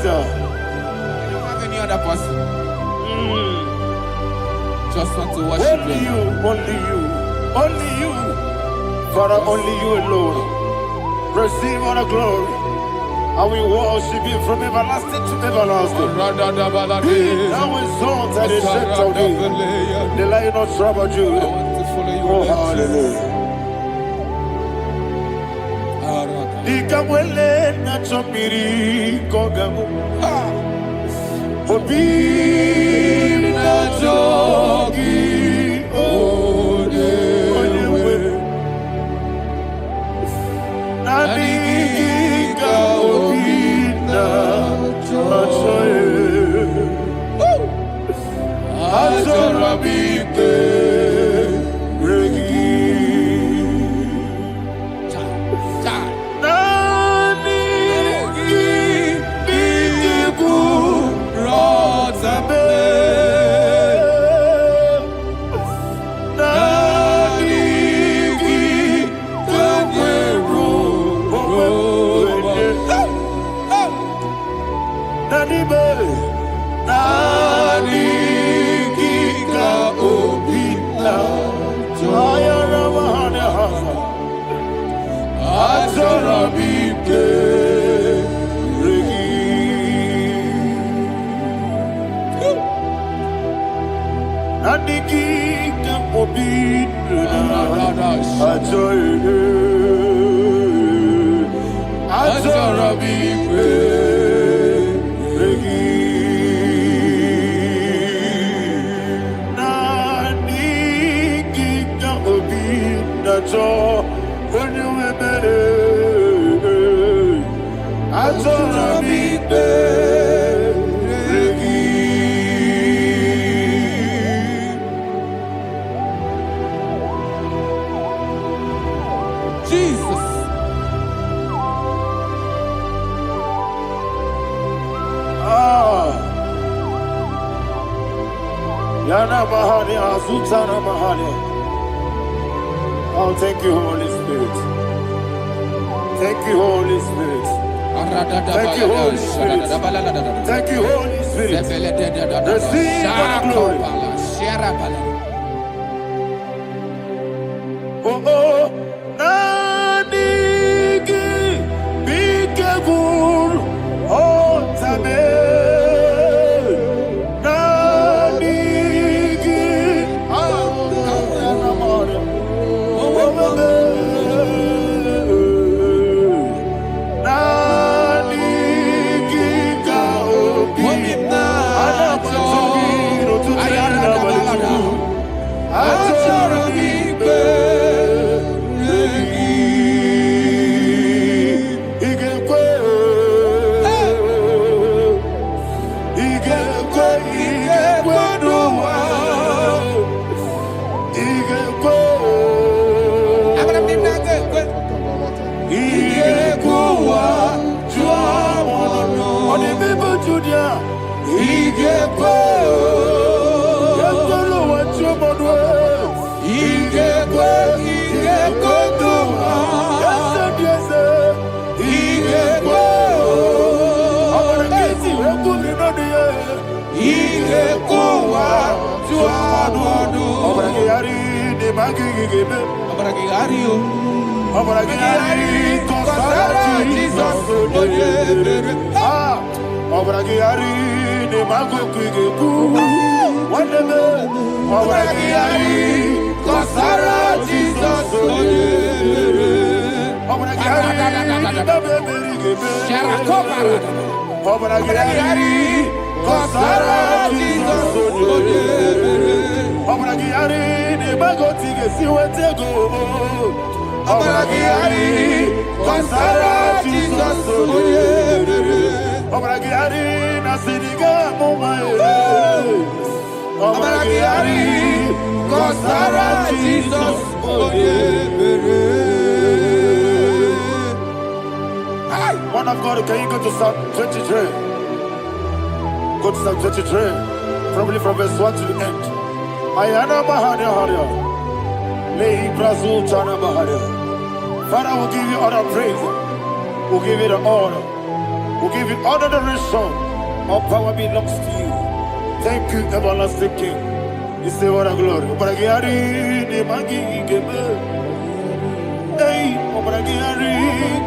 You don't have any other person. Just want to worship only you. Only you. Father, only you alone. Receive all the glory. I will worship you from everlasting to everlasting. Be thou exalted and set of thee. The Lion of Tribe of Judah. Oh, hallelujah. Ikamwele na chomiri kogamu. Obi na jogi ode. Nanibe, Nani Giga Obina, Ayana Mahane Haza, Azorabike, Regi, Nani Giga Obina, Azorabike, Jesus. Yana Mahani, Azutana Mahani. Oh, thank you, Holy Spirit. Thank you, Holy Spirit. Thank you, Holy Spirit. Thank you, Holy Spirit. Receive the glory. Oh, oh, Nanigi, be careful. Oh, Tabe. Man of God, can you go to Psalm 23? Go to Psalm 23, probably from verse 1 to the end. Ayana Bahania Haria. Lehi Brazil Chana Bahania. Father, we'll give you all the praise. We'll give you the honor. We'll give you all the adoration. All power belongs to you. Thank you, everlasting King. You say what a glory. Obragiari, the Magi, hey, Obragiari,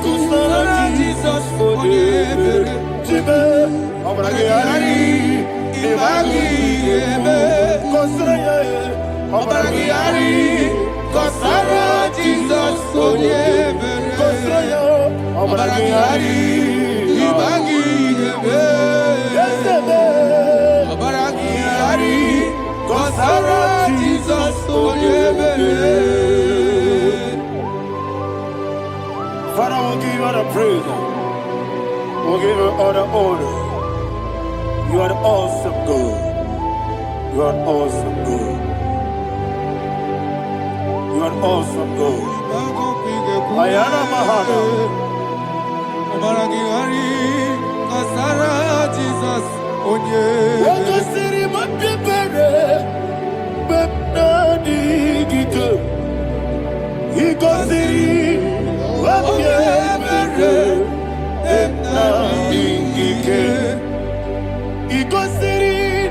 Kusara, Jesus, for you. Jibe, Obragiari, the Magi, Kusara, Obragiari, Kusara, Jesus, for you. Kusara, Obragiari, the Magi, Obragiari, Kusara, Jesus, for you. Father, we'll give you all the praise. We'll give you all the honor. You are the awesome God. You are an awesome God. You are an awesome God. Ayana Mahana. Jesus, Onye. gosiri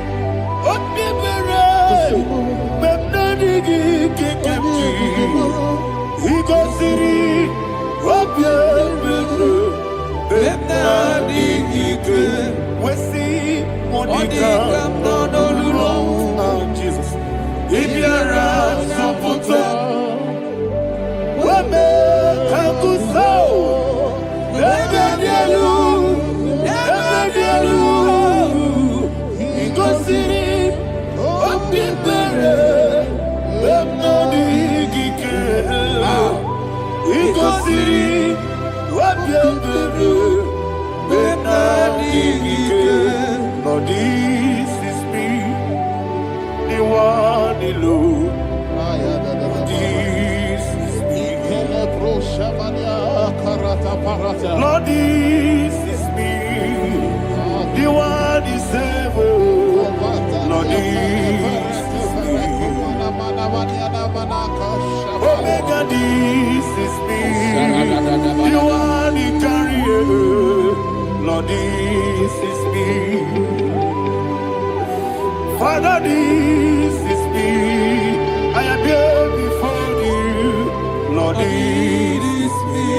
otibere bemnadigi kekemji igosiri obiebere bemnadigi ke wesi monika nodolulo Jesus ibiara soputo wame kakuso ebedielu igosiri obiebere bemnadigi ke igosiri obiebere bemnadigi ke. Lord, this is me, the one alone. This is me. Lord, this is me, the one is able. Lord, this is me. Omega, this is me, the one he carries. Lord, this is me. Father, this is me. I am here before you. Lord, this is me.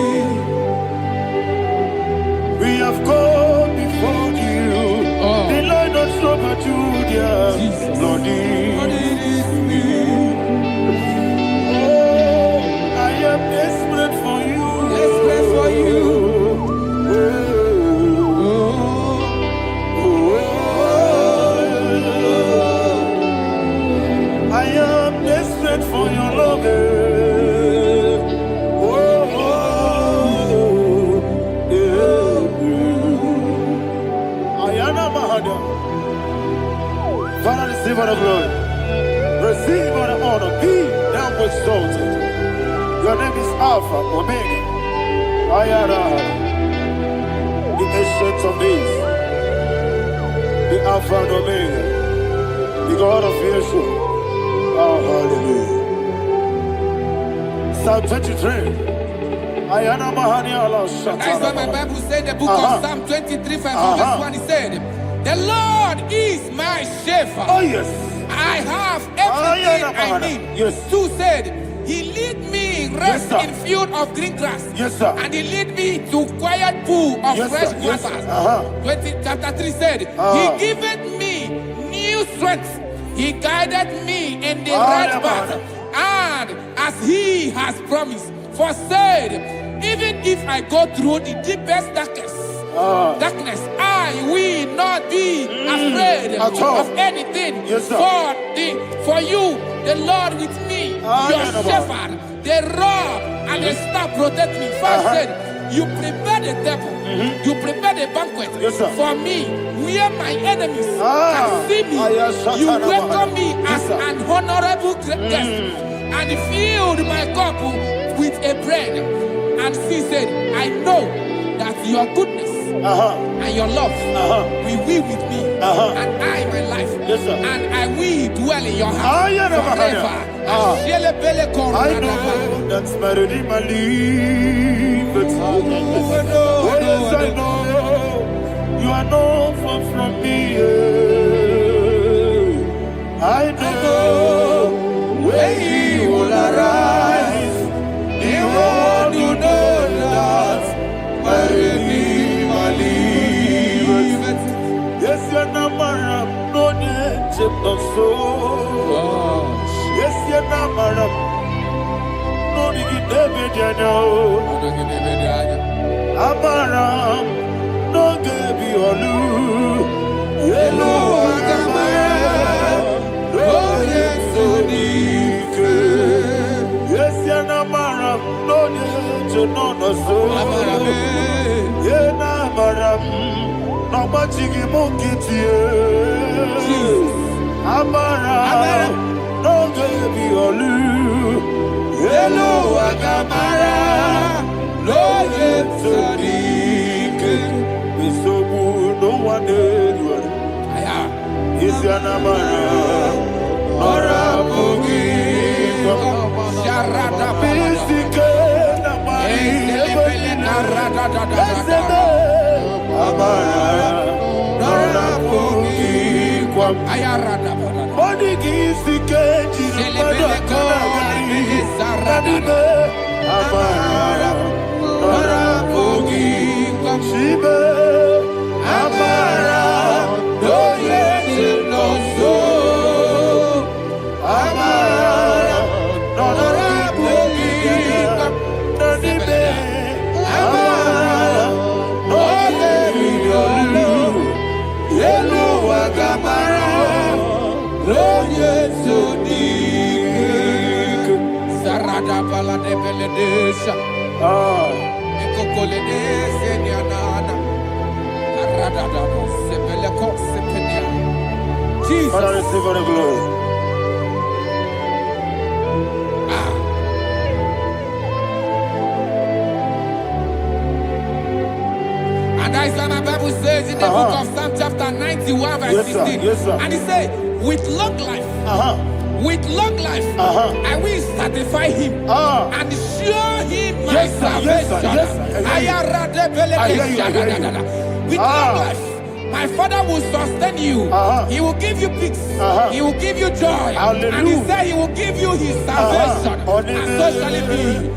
We have come before you. The Lord of Super Judah. Lord, this is me. Oh, I am desperate for you. Desperate for you. I am desperate for your love. Father, receive all the glory. Receive all the honor. Be thou exalted. Your name is Alpha, Omega. The ancient of days. The Alpha and Omega. The God of Yeshua. Oh, hallelujah. Psalm 23. That's what my Bible said, the book of Psalm 23, verse 1, it said, the Lord is my shepherd. Oh, yes. I have everything I need. Yes. 2 said, he lead me rest in field of green grass. Yes, sir. And he lead me to quiet pool of fresh waters. 20, chapter 3 said, he giveth me new strength. He guided me in the right path. And as he has promised, for said, even if I go through the deepest darkness, I will not be afraid of anything. Yes, for you, the Lord with me, your shepherd, the rod and the staff protect me. First said, you prepare the table, you prepare the banquet for me, where my enemies can see me. You welcome me as an honorable guest, and filled my cup with a bread. And she said, I know that your goodness and your love will be with me, and I, my life, and I will dwell in your house forever. I know that's better than my life. Oh, yes, I know you are not far from me. I know when he will arise, he will do that. Yes, you're not married, no need to so. Yes, you're not married, no need to be Amaram, no gaby or loo. Yellow, no yes, so deep. Yes, you're not married, no need to know so. Yena maram, no machigi mukiti. Amaram, no gaby or loo. Yellow, Agamara, no yes, so deep. So good, no one did. Is your number? Or a boogie. Sharada Pisika, Amara, Nora Boogie. Body gizi keji mada kanagari. Nadibe amara nora bogi shibe amara doye chiloso amara nora bogi nadibe amara doye yolu yelu wagamara doye sodik sarada bala de beledesha ekokole de senyanana arada da sebele ko sepenia Jesus Father receive all the glory. And that's what my Bible says in the book of Psalm chapter 91 verse 16. Yes, sir. And he said, with long life, with long life, I will satisfy him and show him my salvation. With long life, my Father will sustain you. He will give you peace. He will give you joy. Hallelujah. And he said he will give you his salvation. And so shall it be.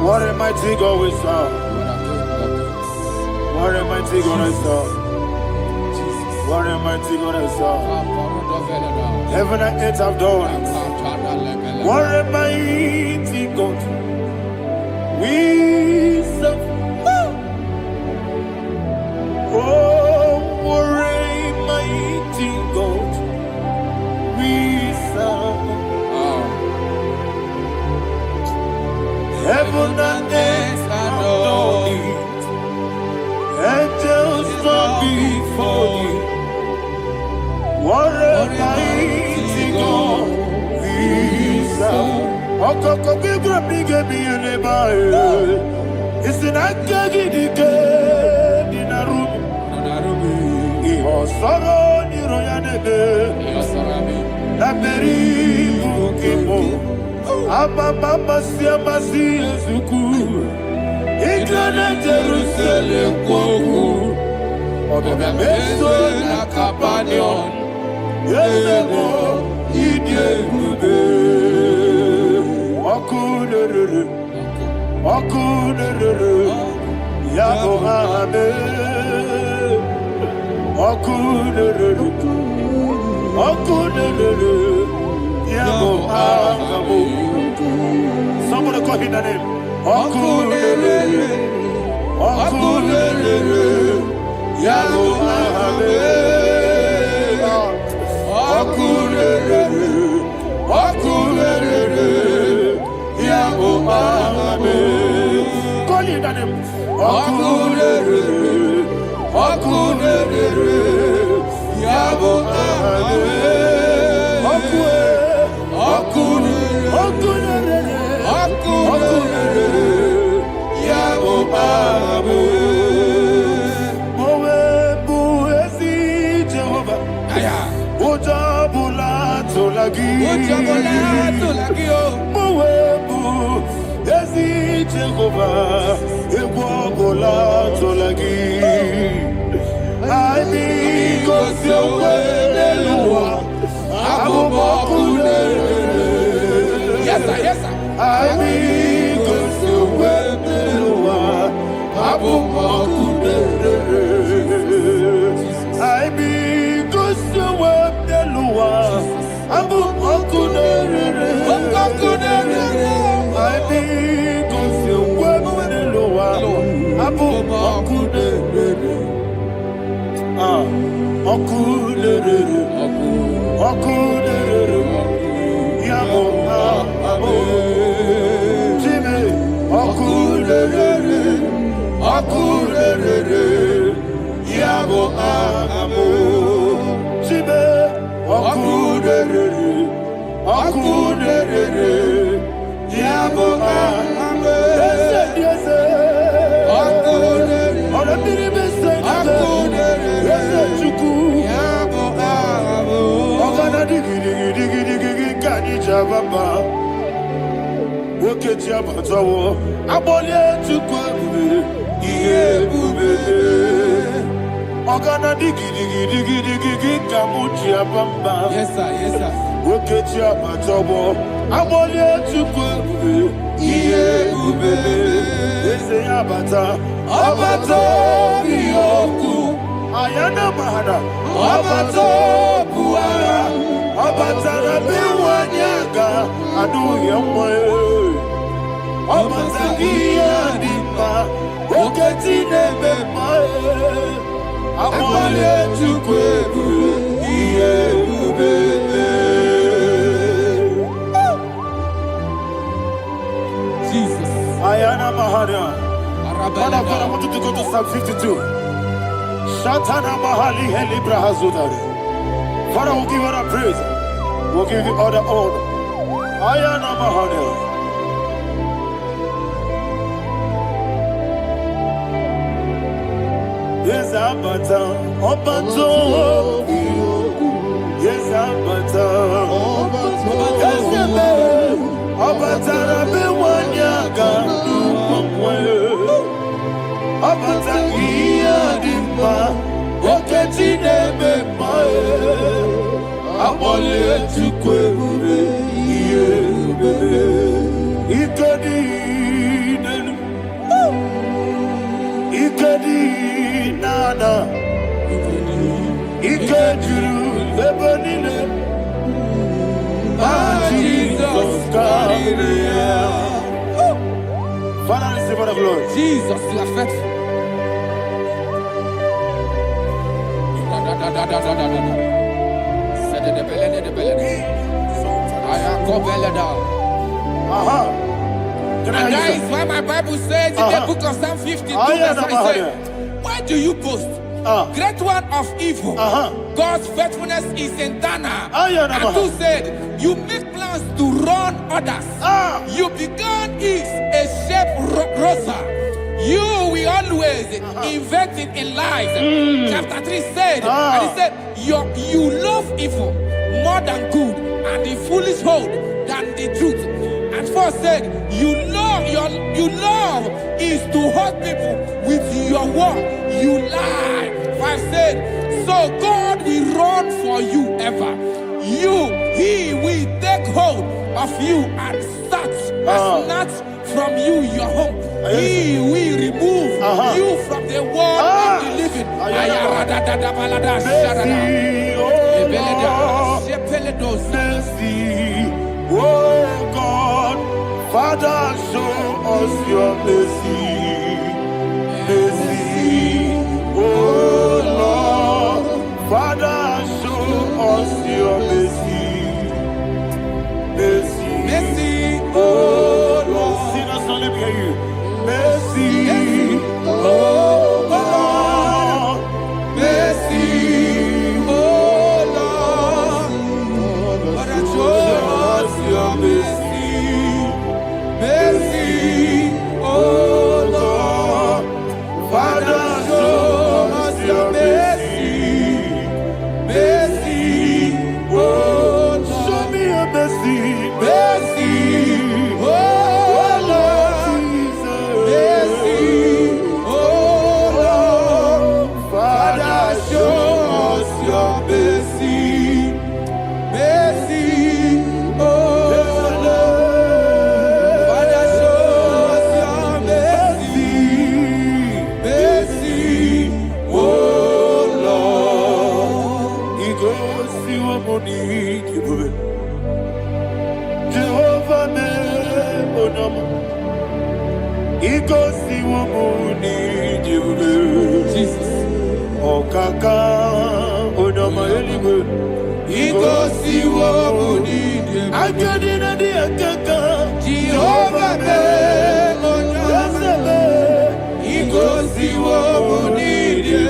What a mighty God we serve. What a mighty God I serve. What a mighty God I serve. Heaven and earth have done it. What a mighty God we serve. Oh, what a mighty God we serve. Heaven and earth adore it. Angels bow before you. What a mighty God we serve. Okoko bigro bige bieneba. It's an akagidike dinarubi. Iho soro ni royanebe. Laberi bukimo. Abba mama siama si ezuku Ikrana Jerusalem kwoku Obebe meso na kapanion Yelebo idye gube Okunere Yabo hame Okunere Yabo hame Somebody call him the name. Okunere, Yabo Ahame. Okunere, Yabo Ahame. Call him the name. Okunere, Yabo Ahame. Yes, sir. I mean, go to where the Abu I mean, go to where the Abu I mean, go to where the Abu Yes, sir. Yes, sir. Ayana mahana, abato buara, abatara biwanyaga, adu yamwe, abatagia dipa, oketi nebe mae, amale tukwebu, iye ubebe. Jesus. Ayana mahana. Father, I want you to go to Psalm 52. Shatana Mahali Heli Brahazudari. Father, we'll give you all the praise. We'll give you all the honor. Ayana Mahali. Yes, Abata. Obato. Yes, Abata. Yes, Abata. Rabe Wanyaga. Abata iya dimba, oketi nebe mae, abole tukwebu iye bebe, ikadi nenu, ikadi nana, ikadiru ebenine, Jesus God. Father, receive all the glory. Jesus, you are faithful. And that is why my Bible says in the book of Psalm 52, verse 5, why do you boast? Great one of evil. God's faithfulness is eternal. And who said, you make plans to run others. You began is a shape rosa. You will always inventing in lies. Chapter 3 said, and he said, you love evil more than good, and the foolish hold than the truth. And 4 said, you love is to hurt people with your word. You lie. 5 said, so God will run for you ever. He will take hold of you and snatch from you your home. He will remove you from the world of the living. Oh God, Father, show us your mercy. Mercy, oh Lord, Father, show us your mercy. Mercy, Mercy, oh Lord, sinners only hear you. Mercy, oh Lord, mercy, oh Lord, Father, show us your mercy. Mercy, oh Lord, Father, show us your mercy. Mercy, oh Lord, show me your mercy. mercy, oh Lord, mercy, oh Lord, Father, show us your mercy. Mercy, oh Lord, Father, show us your mercy. Mercy, oh Lord. He goes to a money. Jehovah me onama. He goes to a money. Jesus. Okaka Igosiwo munide Akadina di akaka Jehovah be onyame Igosiwo munide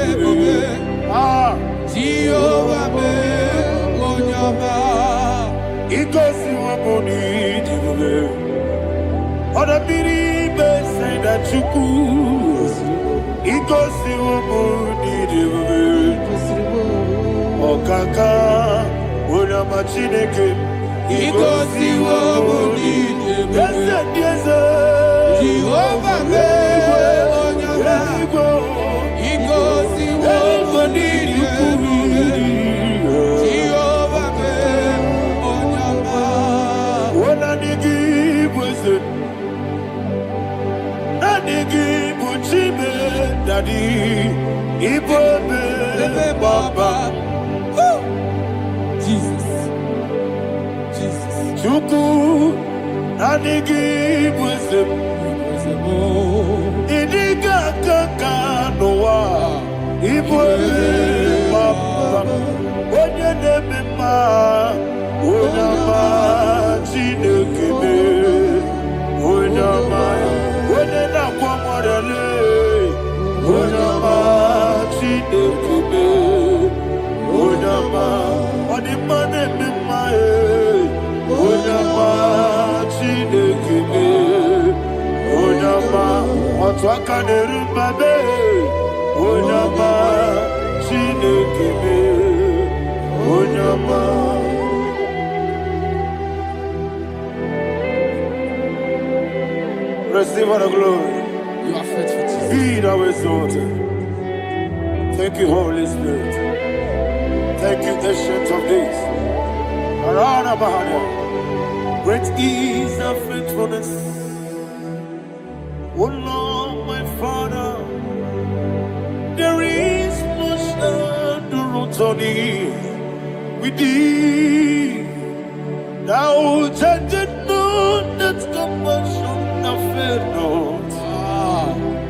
Jehovah be onyama Igosiwo munide Oda biri be say that chuku Igosiwo munide Okaka Onyama Chineke Igosiwo munide Jehovah be onyama Igosiwo munide Jehovah be onyama Onanigi bwese Nanigi buchime Dadi Ibobe Baba Jesus Chuku Nanigi bwese Idiga kaka noa Ibobe Baba Onye nemema Onyama Chinekebe Onyama Onye nakwa mwarele Onyama Chinekebe Onyama Onima nemema Onyama Chinekebe Onyama Otwaka nerumbabe Onyama Chinekebe Onyama Receive all the glory. You are faithful, Jesus. Be thou exalted. Thank you, Holy Spirit. Thank you, Ancient of Days. Arana Bahaya. Great is thy faithfulness. O Lord, my Father, there is no shadow on thee. With thee, thou judgest not that compassion of faith not.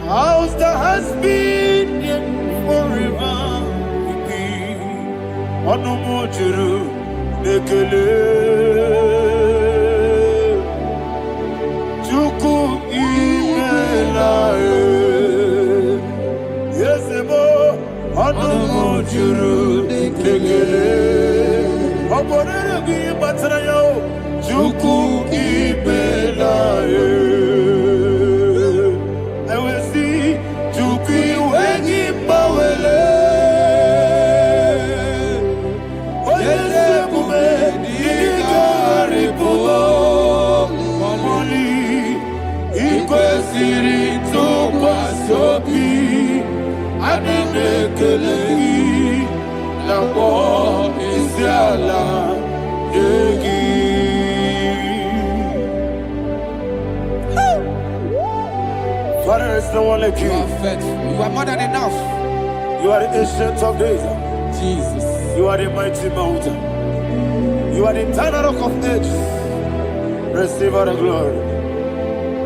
How's the has been yet forever with thee? Onomojuru nekele Chuku imelae Yesemo Onomojuru nekele Oborere gi batara yo Chuku imelae Father, is no one like you. You are faithful. You are more than enough. You are the ancient of days. Jesus. You are the mighty mountain. You are the eternal rock of ages. Receive all the glory.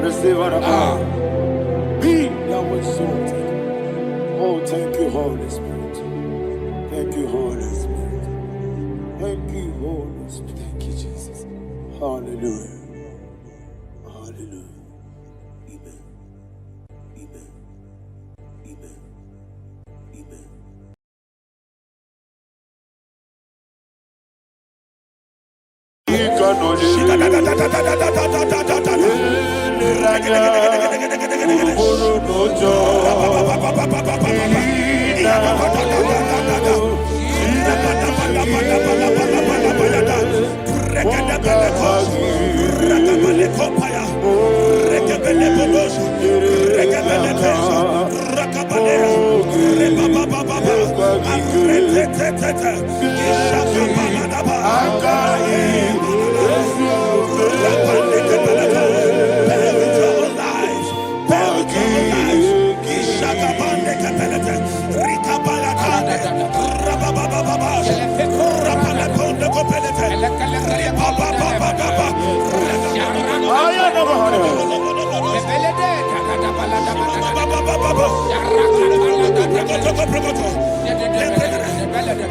Receive all the honor. Be thou exalted. Oh, thank you, Holy Spirit. Thank you, Holy Spirit. Thank you, Holy Spirit. Thank you, Jesus. Hallelujah. Hallelujah. Amen. Amen. Amen. Amen.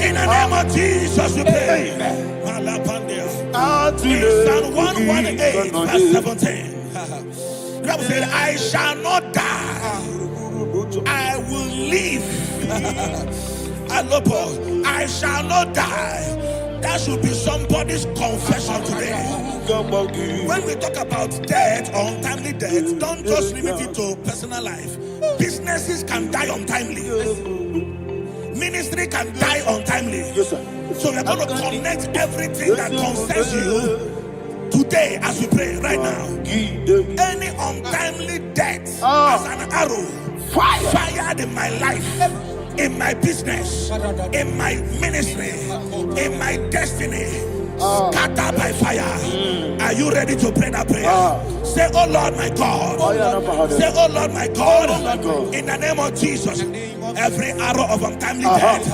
In the name of Jesus we pray. In Psalm 118 verse 17. The Bible said, I shall not die, I will live. I shall not die. That should be somebody's confession today. When we talk about death or untimely death, don't just limit it to personal life. Businesses can die untimely. Ministry can die untimely. So we're going to connect everything that concerns you today as we pray right now. Any untimely death as an arrow fired in my life, in my business, in my ministry, in my destiny, scattered by fire. Are you ready to pray that prayer? Say, oh Lord my God. Say, oh Lord my God. In the name of Jesus, every arrow of untimely death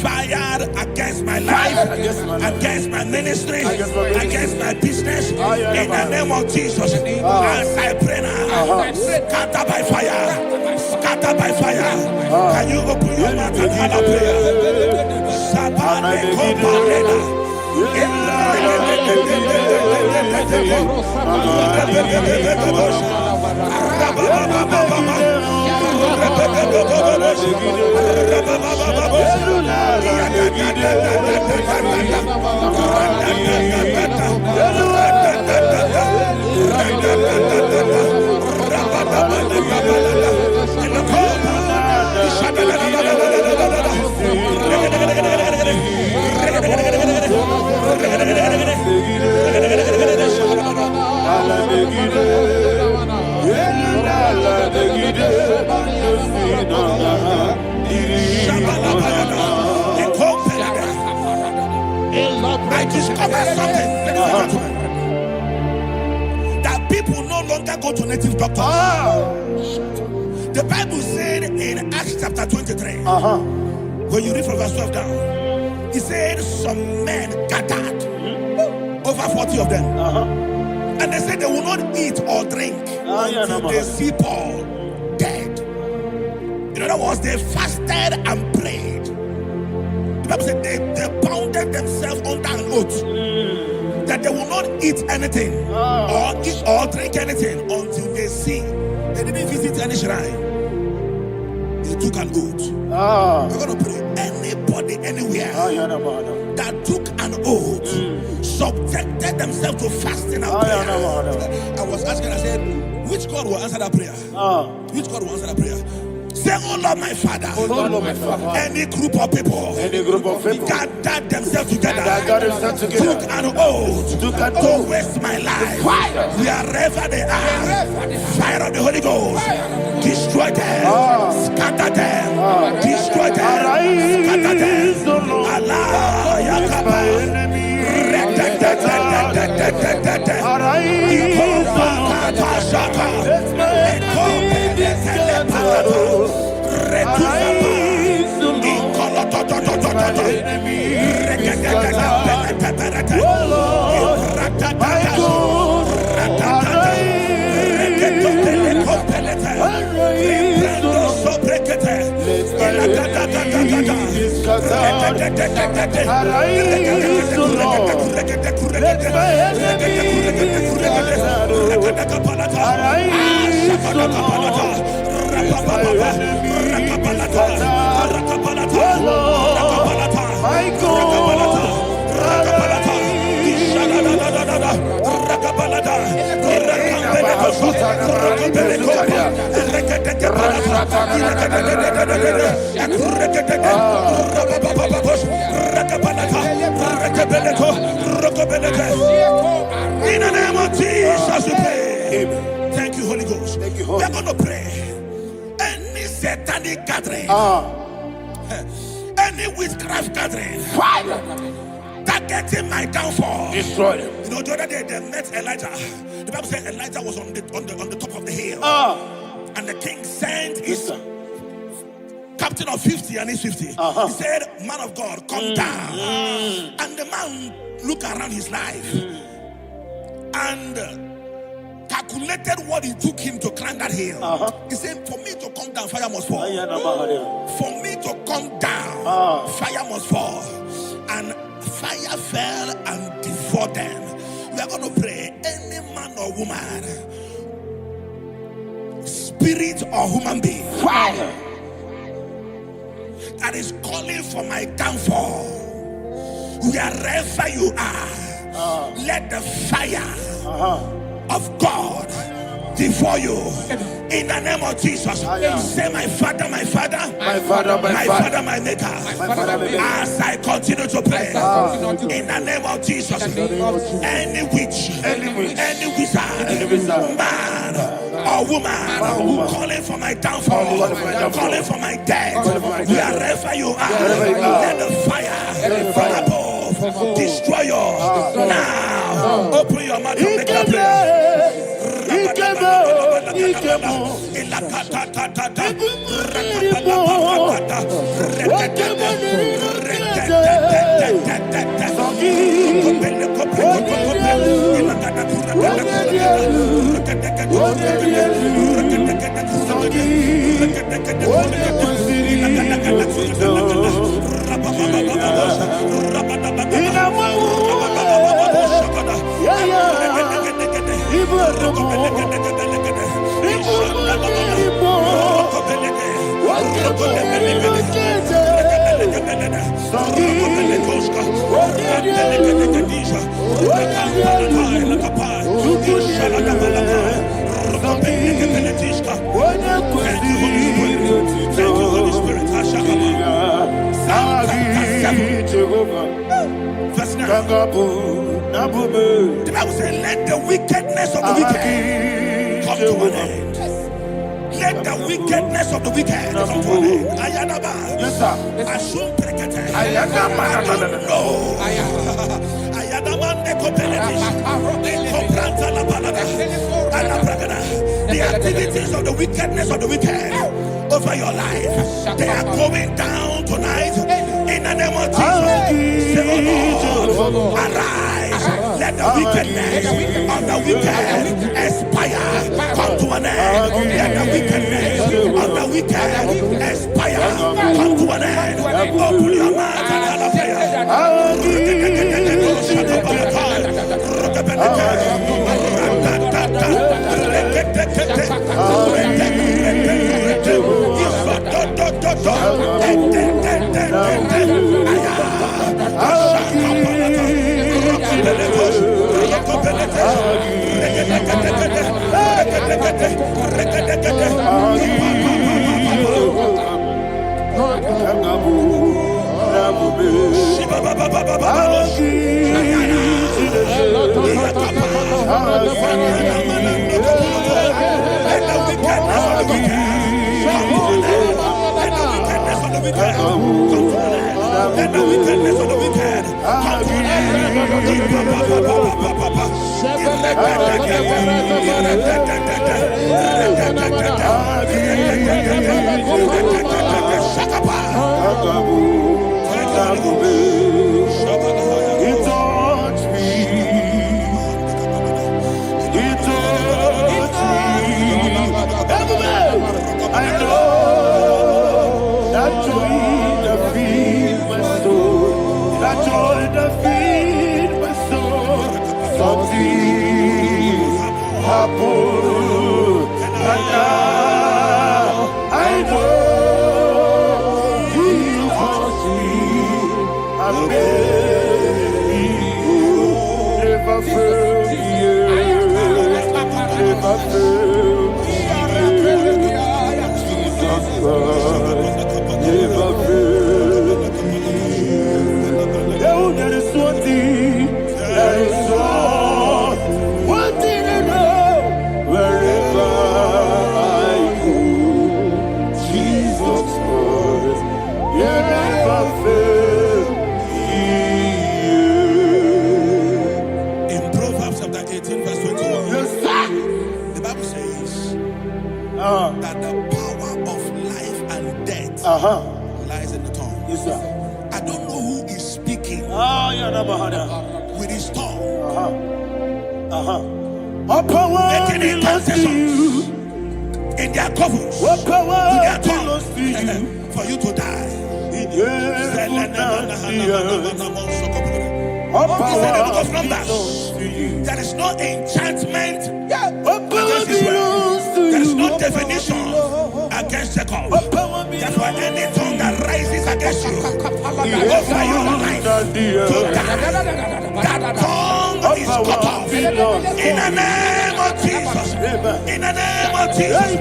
fired against my life, against my ministry, against my business, in the name of Jesus, as I pray now, scattered by fire, scattered by fire. Can you open your mouth and have a prayer? Sabane Kopalena. I discovered something that people no longer go to native doctors. The Bible said in Acts chapter 23, when you read from verse 12 down, it said some men gathered, over 40 of them, and they said they will not eat or drink until they see Paul dead. In other words, they fasted and prayed. The Bible said they bounded themselves under an oath that they will not eat anything or eat or drink anything until they see. They didn't visit any shrine. They took an oath. We're going to pray. Anybody, anywhere that took an oath, subjected themselves to fasting and prayer. I was asking, I said, which God will answer that prayer? Which God will answer that prayer? Say, oh Lord my Father, any group of people gathered themselves together, took an oath to waste my life. Wherever they are, fire of the Holy Ghost, destroy them, scatter them, destroy them, scatter them. Allah, Yakaba, In the name of Jesus we pray. Thank you, Holy Ghost. We're going to pray. Any satanic gathering, any witchcraft gathering, targeting my downfall, destroy them. You know, the other day they met Elijah. The Bible said Elijah was on the top of the hill, and the king sent his captain of 50 and his 50. He said, man of God, come down. And the man looked around his life and calculated what it took him to climb that hill. He said, for me to come down, fire must fall. For me to come down, fire must fall. fire fell and devoured them. We are going to pray. Any man or woman, spirit or human being, Fire. that is calling for my downfall, wherever you are, let the fire of God devour you in the name of Jesus. Say, my Father, my Father, My Father, my Father, my Maker. my Father, my Maker. As I continue to pray in the name of Jesus, any witch, any wizard, man or woman calling for my downfall, calling for my death, wherever you are, let the fire from above destroy you now. Open your mouth and make a prayer. The Bible says, let the wickedness of the wicked come to an end. Let the wickedness of the wicked come to an end. Ayadaba. Yes, sir. Assume prekete. Ayadaba. No. Ayadaba nekopeletis. Kompranta la balada. Alabrakada. The activities of the wickedness of the wicked over your life, they are going down tonight in the name of Jesus. Say, oh Lord, arise. Let the wickedness of the wicked expire, come to an end. Let the wickedness of the wicked expire, come to an end. Open your mouth and let the wickedness of the wicked come to an that the power of life and death lies in the tongue. Yes, sir. I don't know who is speaking with his tongue, making incantations in their covens with their tongue for you to die. He said in the book of Numbers, there is no enchantment against Israel. There is no definition against Jacob. Therefore, any tongue that rises against you over your life, that tongue is cut off. In the name of Jesus. In the name of Jesus.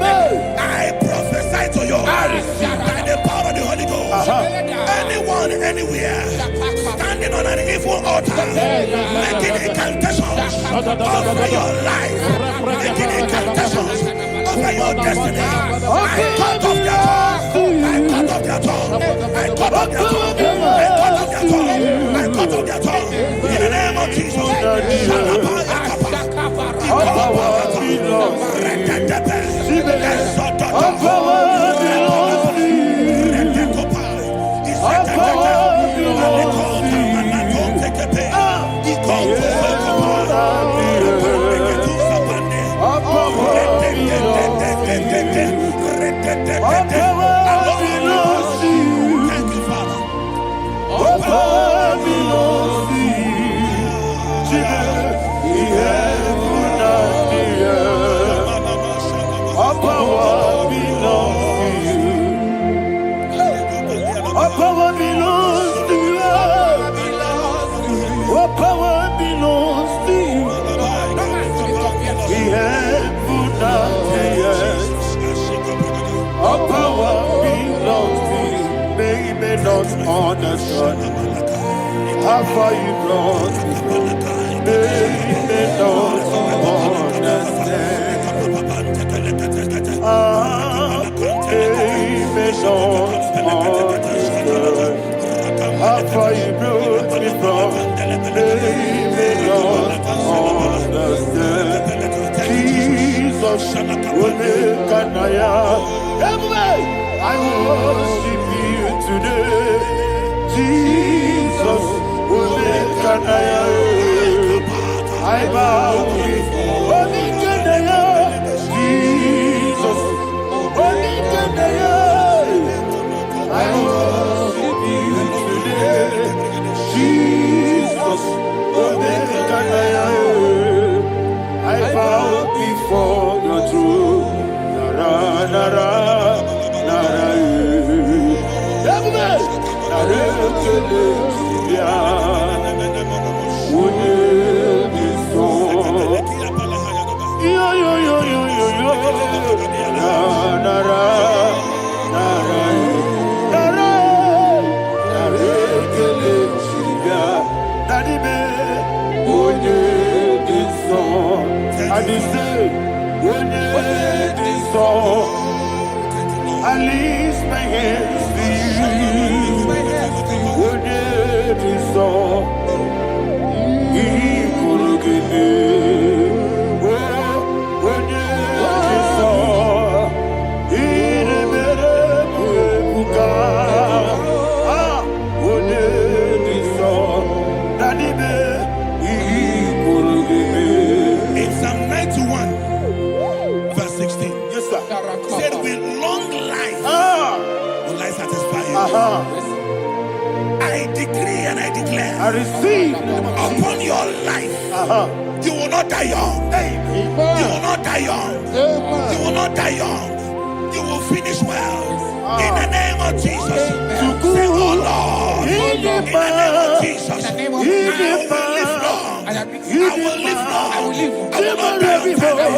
I prophesy to you by the power of the Holy Ghost. Anyone, anywhere, standing on an evil altar, making incantations over your life, making incantations over your destiny, I cut off their tongue. I cut off their tongue. I cut off their tongue. I cut off their tongue. I cut off their tongue. In the name of Jesus. Thank you, Father. All power belongs to you. All power belongs to you. All power belongs to you. All power belongs to you. We have put out the earth. All power belongs to you. They may not understand how far you brought me. They may not understand. They may not understand how far you brought me from. They may not understand. Jesus, Kanaya, I worship you today. Jesus, Kanaya, I bow before Kanaya. Jesus, Kanaya, I worship you today. Jesus, Kanaya, I bow before your throne. Nara, nara, nara, I lift my hands to you. In Psalm 91, verse 16, yes, sir. Said, with long life will I satisfy you. I decree and I declare, I receive upon your life, you will not die young. You will not die young. You will not die young. You will finish well. In the name of Jesus. Say, oh Lord, in the name of Jesus, I will live long. I will live long. I will not die on time.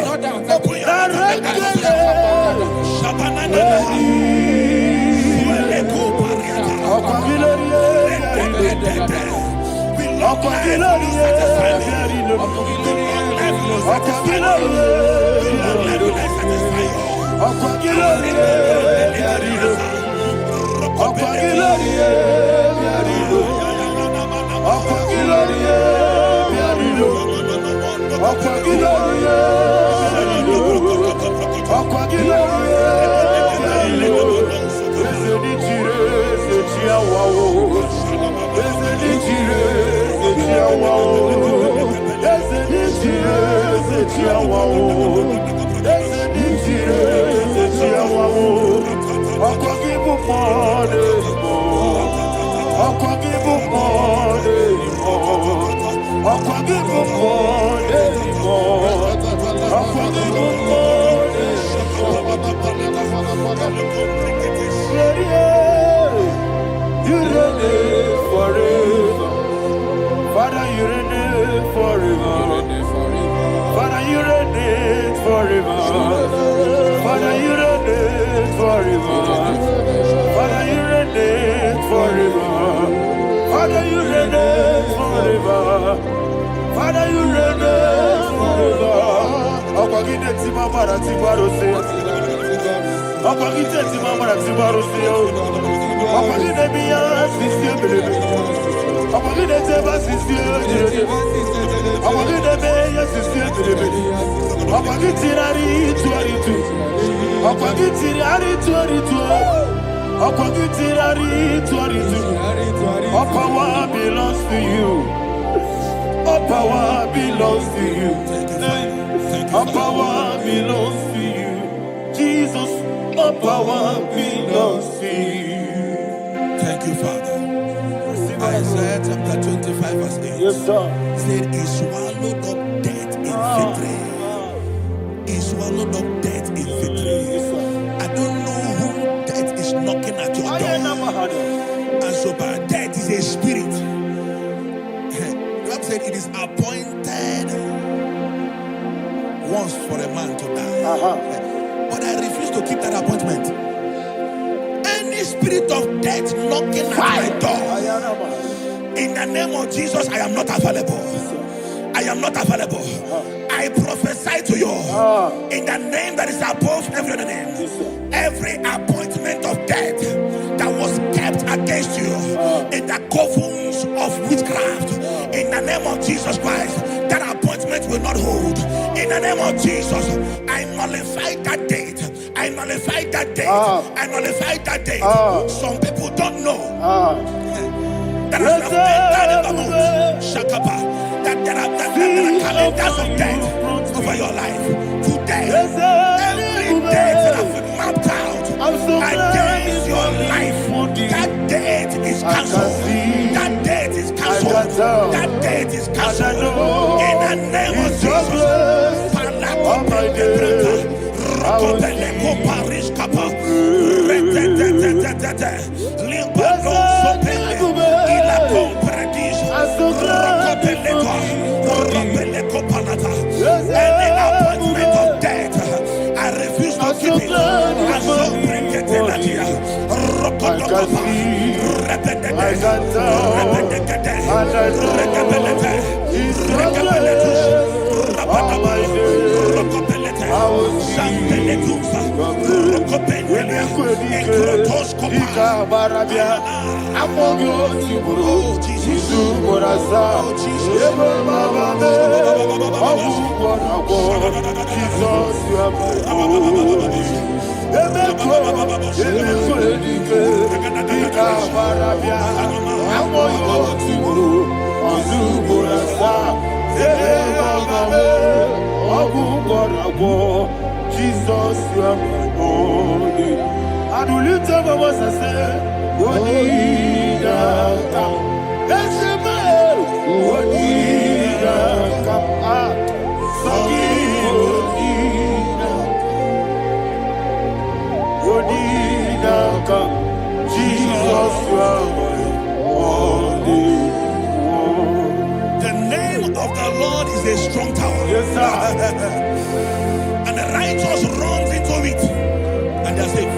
Open your I'll give you more. You reign forever. Father, you reign forever. Father, you reign forever. Father, you reign forever. Father, you reign forever. Father, you reign forever. Father, you reign forever. Okagide timamara tibarose. Okagide timamara tibarose. Okagide biya sisi belebe. Okagide teba sisi belebe. Okagide beya sisi belebe. Okagide tirari tuaritu. Okagide tirari tuaritu. Okagide tirari tuaritu. All power belongs to you. All power belongs to you. All power belongs to you. Jesus, all power belongs to you. Thank you, Father. Isaiah chapter 25 verse 8. Yes, sir. Said he swallowed up death in victory. He swallowed up death in victory. I don't know who death is knocking at your door. And so but death is a spirit. God said it is appointed once for a man to die. But I refuse to keep that appointment. Any spirit of death knocking at my door, in the name of Jesus, I am not available. I am not available. I prophesy to you in the name that is above every other name. Every appointment of death that was kept against you in the covens of witchcraft, in the name of Jesus Christ, that appointment will not hold. In the name of Jesus, I nullify that date. I nullify that date. I nullify that date. Some people don't know that as of Shakapa, that there are calendars of death over your life. Today, every date that has been mapped out against your life, that date is cancelled. That date is cancelled. That date is cancelled. In the name of Jesus. Any appointment of death, I refuse to keep it. Jesus, you are my holy. I do lift up my voice and say, Odinaka. That's a man. Odinaka. Odinaka. Jesus, you are my holy. The name of the Lord is a strong tower. Yes, sir. And the righteous runs into it and they are safe.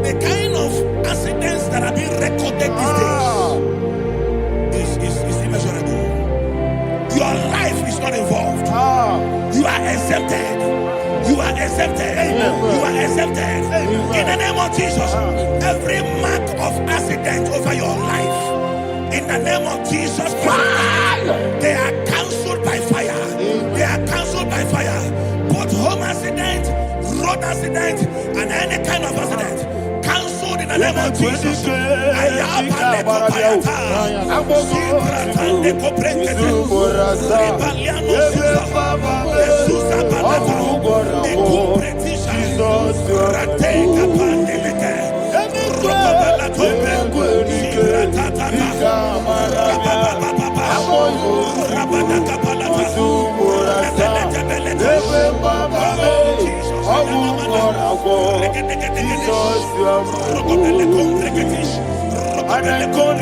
The kind of accidents that are being recorded these days is immeasurable. Your life is not involved. You are exempted. You are exempted. You are exempted. In the name of Jesus, every mark of accident over your life, in the name of Jesus Christ, they are cancelled by fire. They are cancelled by fire. Both home accident, road accident, and any kind of accident, cancelled in the name of Jesus. for Jesus, you are my home. And I call you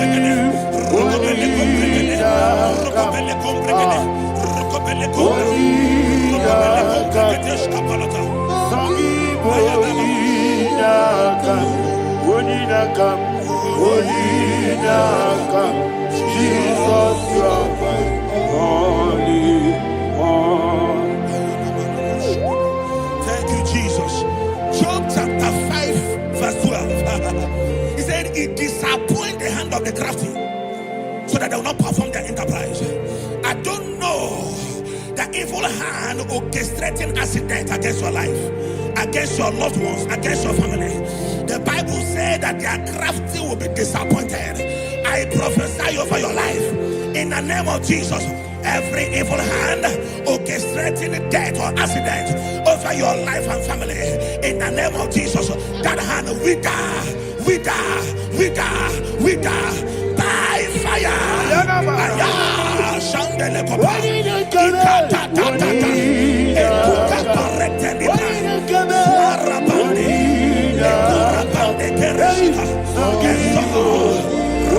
Jesus, you are my only one. Thank you, Jesus. Job chapter 5, verse 12. He said, it disappoints the hand of the crafty, so that they will not perform their enterprise. I don't know the evil hand orchestrating accident against your life, against your loved ones, against your family. The Bible said that their crafty will be disappointed. I prophesy over your life in the name of Jesus. Every evil hand orchestrating death or accident over your life and family, in the name of Jesus, that hand wither by fire. Shandele kopa ekuka pareteli warabandi ekurabande kereshika eso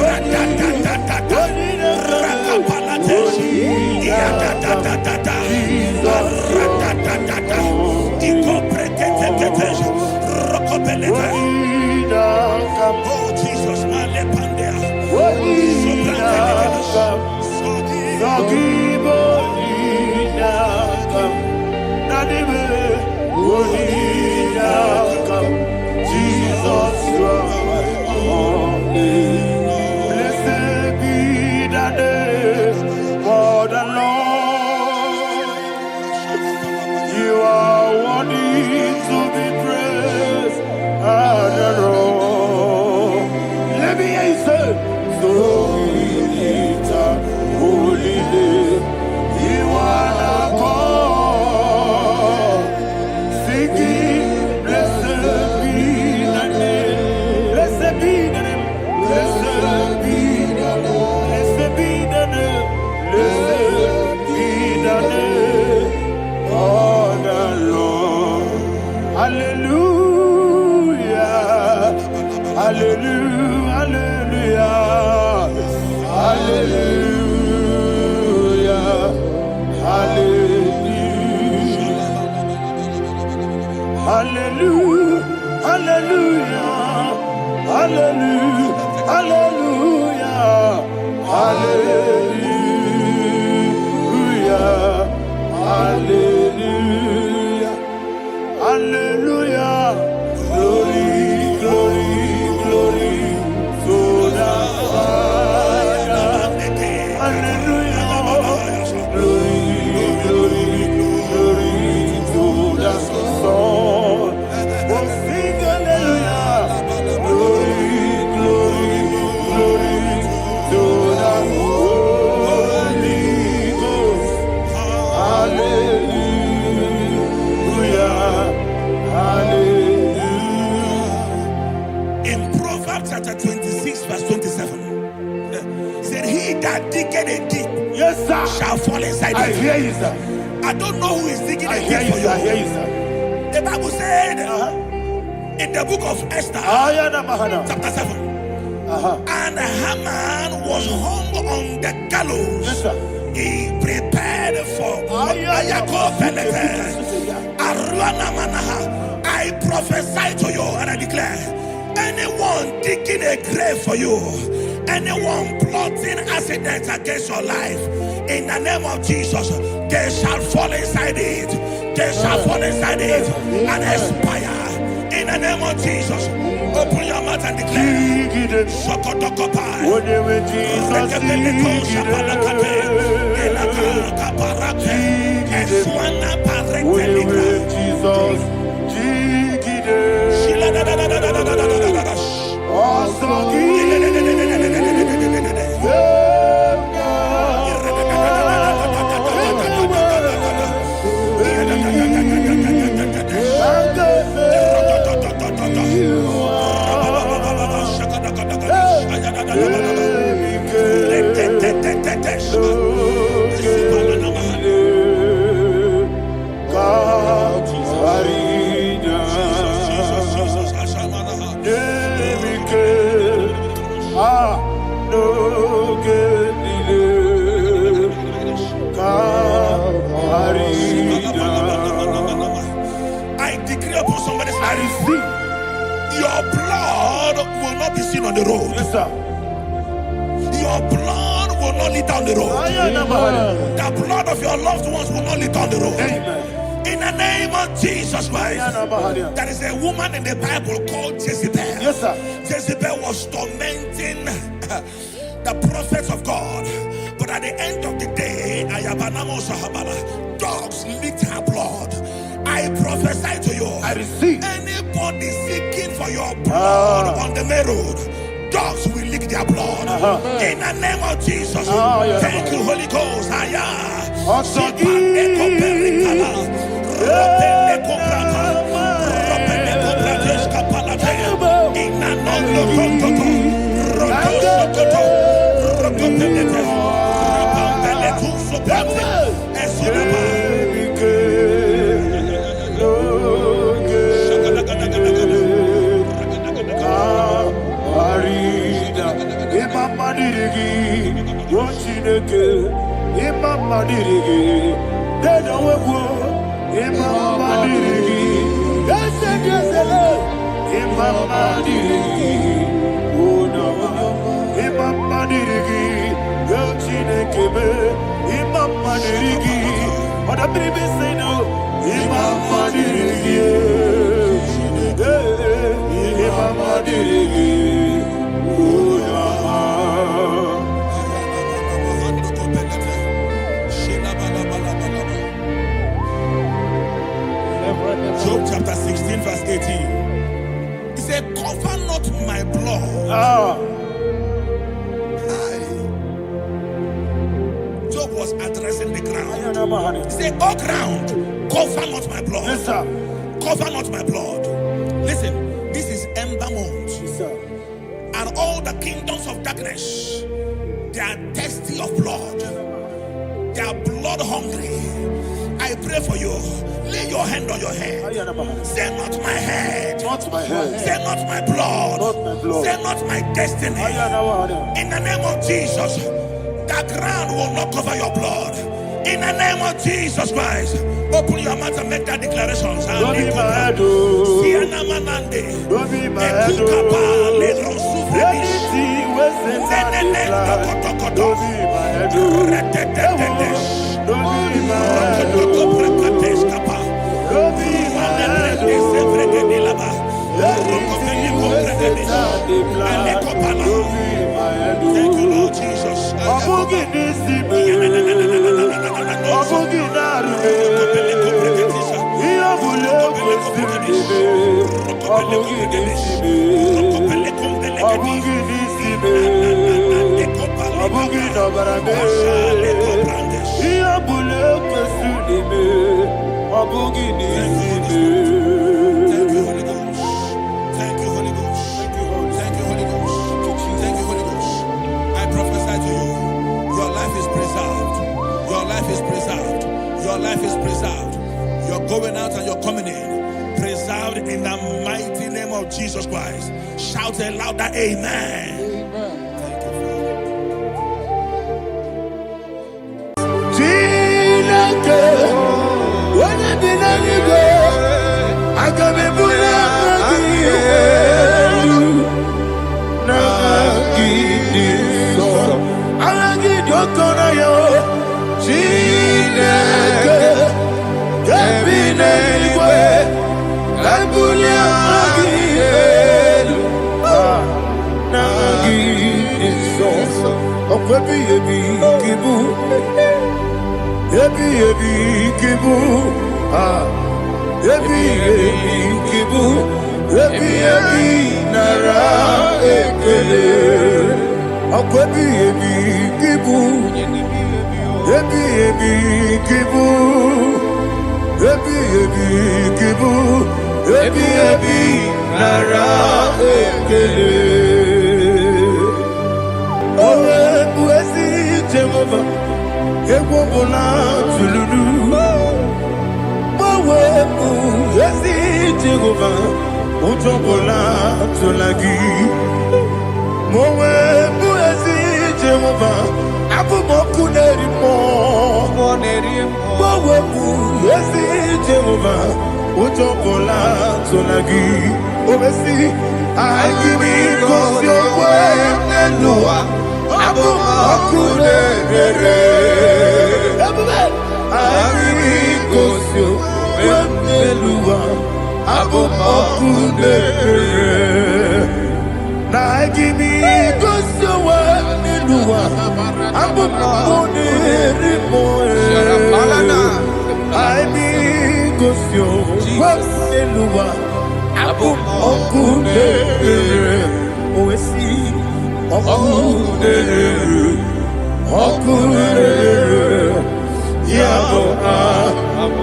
radadadadada rakapalateshi iyadadadadada radadadada ikopreketeketeshi rokopelete. Oh Jesus, malepandea Jesus, you are my only. Blessed be the name of the Lord. You are worthy to be praised and adored. Let me hear you say, so we lift up holy name. You are the God. Singing, blessed be the name. Blessed be the name. Blessed be the name. Blessed be the name. Blessed be the name of the Lord. Hallelujah. Hallelujah. Hallelujah. Hallelujah. Hallelujah. Hallelujah. Hallelujah. Hallelujah. Hallelujah. Hallelujah. Hallelujah. Glory, glory, glory to the Father. Hallelujah. Glory, glory, glory to the Son. Oh, sing hallelujah. Glory, glory, glory to the Holy Ghost. Hallelujah. Hallelujah. In Proverbs chapter 26, verse 27, said, he that diggeth a deep, Yes, sir, shall fall inside I it. hear you, sir. I don't know who is digging I a hear deep you, for sir. I hear you. you, sir. The Bible said in the book of Esther, chapter 7, and Haman was hung on the gallows. Yes, sir. He prepared for I prophesy to you and I declare, anyone digging a grave for you, anyone plotting accidents against your life, in the name of Jesus, they shall fall inside it. They shall fall inside it and expire. In the name of Jesus, open your mouth and declare. Sokotokopai. God, decree upon somebody's I life. receive. Your blood will not be seen on the road. Yes, sir. Your blood will not lead down the road. The blood of your loved ones will not lead down the road. Amen. In the name of Jesus Christ. There is a woman in the Bible called Jezebel. Yes, sir. Jezebel was tormenting the prophets of God. But at the end of the day, dogs licked her blood. I prophesy to you. I receive. Anybody seeking for your blood on the main road, dogs will lick their blood. In the name of Jesus. Thank you, Holy Ghost. Job chapter 16 verse 18. He said, cover not my blood. Job was addressing the ground. He said, oh ground, cover not my blood. Yes, sir. Cover not my blood. Listen, this is ember month. Yes, sir. And all the kingdoms of darkness, they are thirsty of blood. They are blood hungry. I pray for you. Lay your hand on your head. Say not my head. Not my head. Say not my blood. Not my blood. Say not my destiny. In the name of Jesus, the ground will not cover your blood. In the name of Jesus Christ, open your mouth and make that declaration. Don't be mad, oh. Don't be mad, oh. Anything was in that plan. Don't be mad, oh. Don't be mad, oh. Don't be mad, oh. Anything was in that plan. Don't be mad, oh. Thank you, Lord Jesus. Your life is preserved. You're going out and you're coming in. Preserved in the mighty name of Jesus Christ. Shout a louder amen. Thank you, Utokola Tolagi, Obesi, I give me cause your way, Nenua, Abu Akune, I give me cause your way, Nenua, Abu Akune, I give me cause your way, Nenua, Abu Akune, I be Gosio, Waselua, Abu Okune, Oesi, Okune, Okune, Yaboa,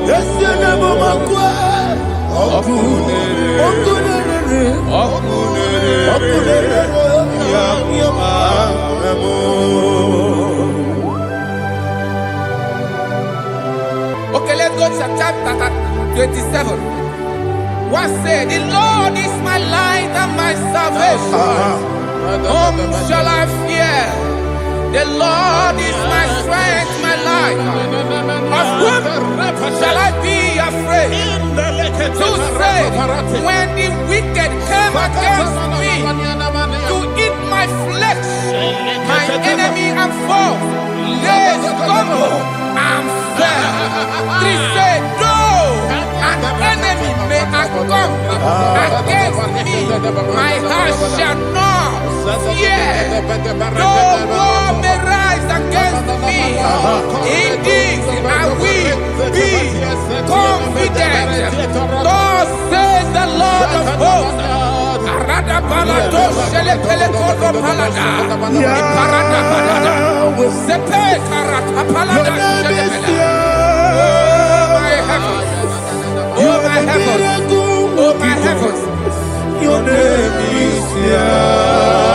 Yasenabo Makwa, Okune, Okune, Okune, Yaboa. Okay, let's go to chapter 27. What said? The Lord is my light and my salvation. Whom shall I fear? The Lord is my strength, my life. Of whom shall I be afraid? To say, when the wicked came against me to eat my flesh, my enemy and foe, they stumble and fell. Three say, though an enemy may come against me, my heart shall not fear. Though war may rise against me, in this I will be confident. Thus says the Lord of hosts. Arada balado shele pele kodo palada. Iparada balada. Sepe karata palada shele pele. Oh my heavens. Oh my heavens. Oh my heavens. Your name is Yahweh.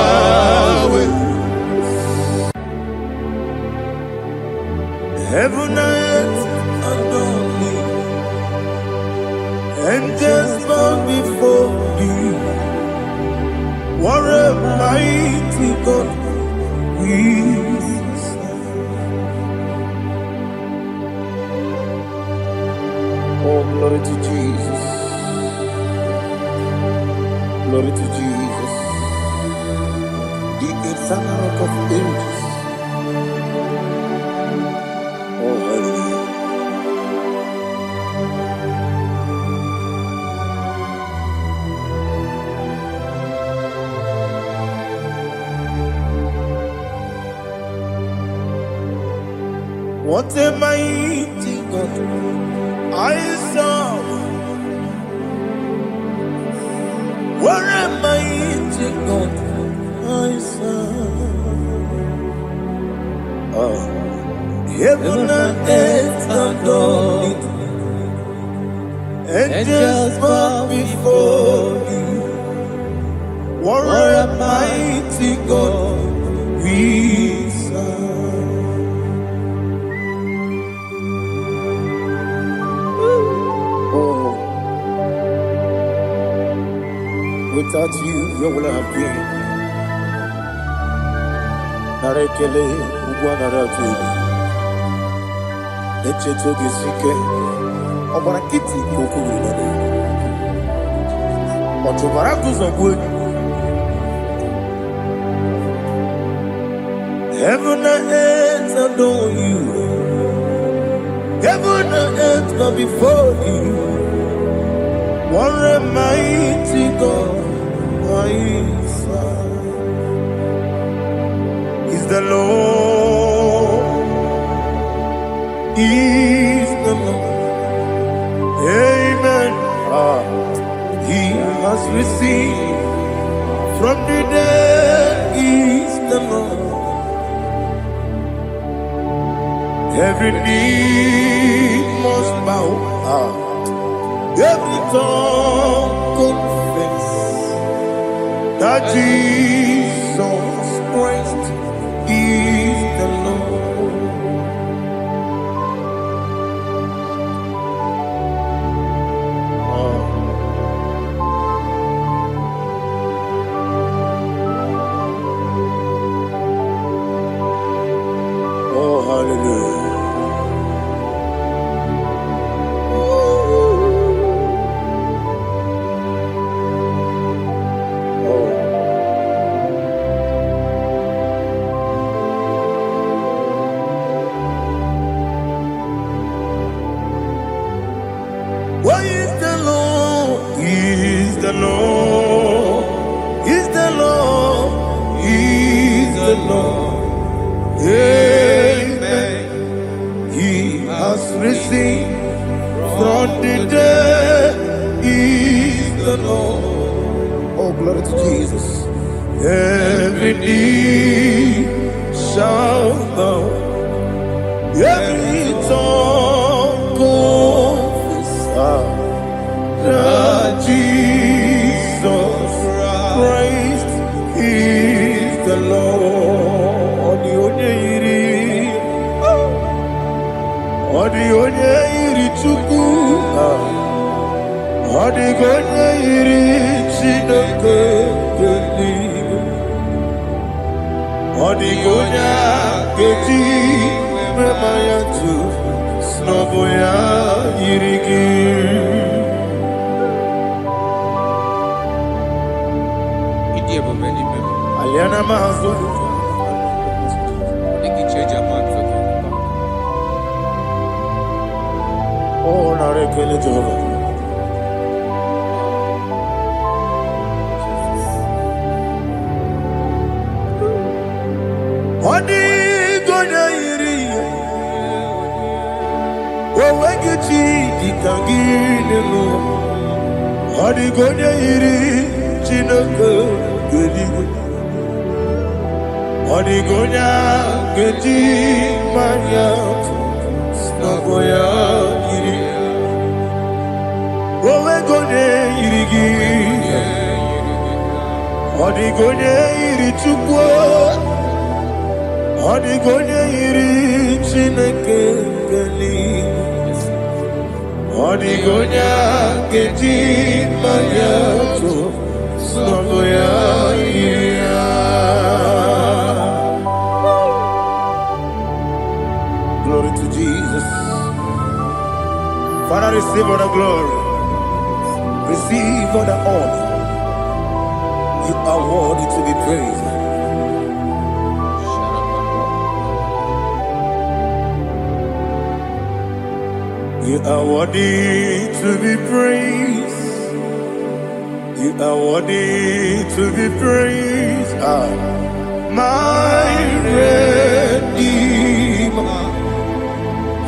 Heaven and earth adore me, angels bow before thee. What a mighty God we serve. Oh, glory to Jesus. Glory to Jesus. The eternal rock of ages. Oh, hallelujah. What a mighty God I serve. What a mighty God I serve. Heaven and earth adore it. Angels bow before thee. What a mighty God we serve. Without you, where would I have been? Narekele, Ugwanaratu. Echetoge Sike, Obarakiti, Kokuri. Otobarakus of wood. Heaven and earth adore you. Heaven and earth bow before you. What a mighty God I serve. Is the Lord, is the Lord. Amen. He has received from the dead, is the Lord. Every knee must bow. Every tongue confess that Jesus Christ is the Lord. Oh, hallelujah. 1 the Lord. Oh, glory to Jesus. Every knee shall bow, every tongue confess that Jesus Christ is the Lord. Onye iri Chukwu, onye iri Chineke eluigwe, onye ga-eji mema ya tu n'ọbụ ya yiri gị. Aliana Mazo. Oh, now they kill it over. Odi gonya iri, owe gichi dikangine mo. Odi gonya iri, chineke geliwe. Odi gonya gichi manya, snaboya iri. Owe gonya iri gi, odi gonya iri chukwu. Odigonye iri Chineke eluigwe, odigonye ga-eji mmanya atụ n'ọbụ ya yiri ya. Glory to Jesus. Father, receive all the glory, receive all the honor. You are worthy to be praised. You are worthy to be praised. You are worthy to be praised. My Redeemer.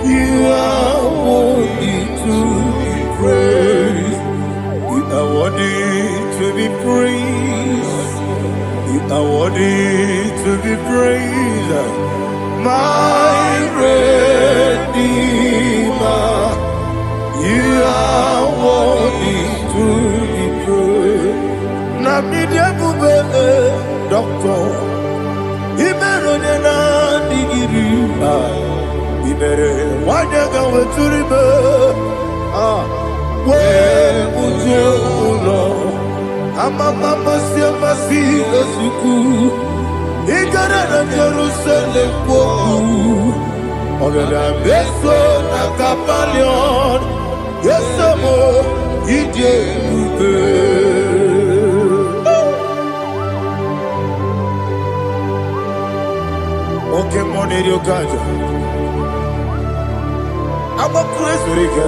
You are worthy to be praised. You are worthy to be praised. You are worthy to be praised. My Redeemer. You are worthy to be praised. Namidia bube doctor, imerone na digiri. Imere wanyaga weturibe. We ujo ulo, amama masi esuku. Igara na Jerusalem kwoku. Ogada beso na kapalion. Yes, amo ije ube. Okay, money dio kajo. Amo kweso rike.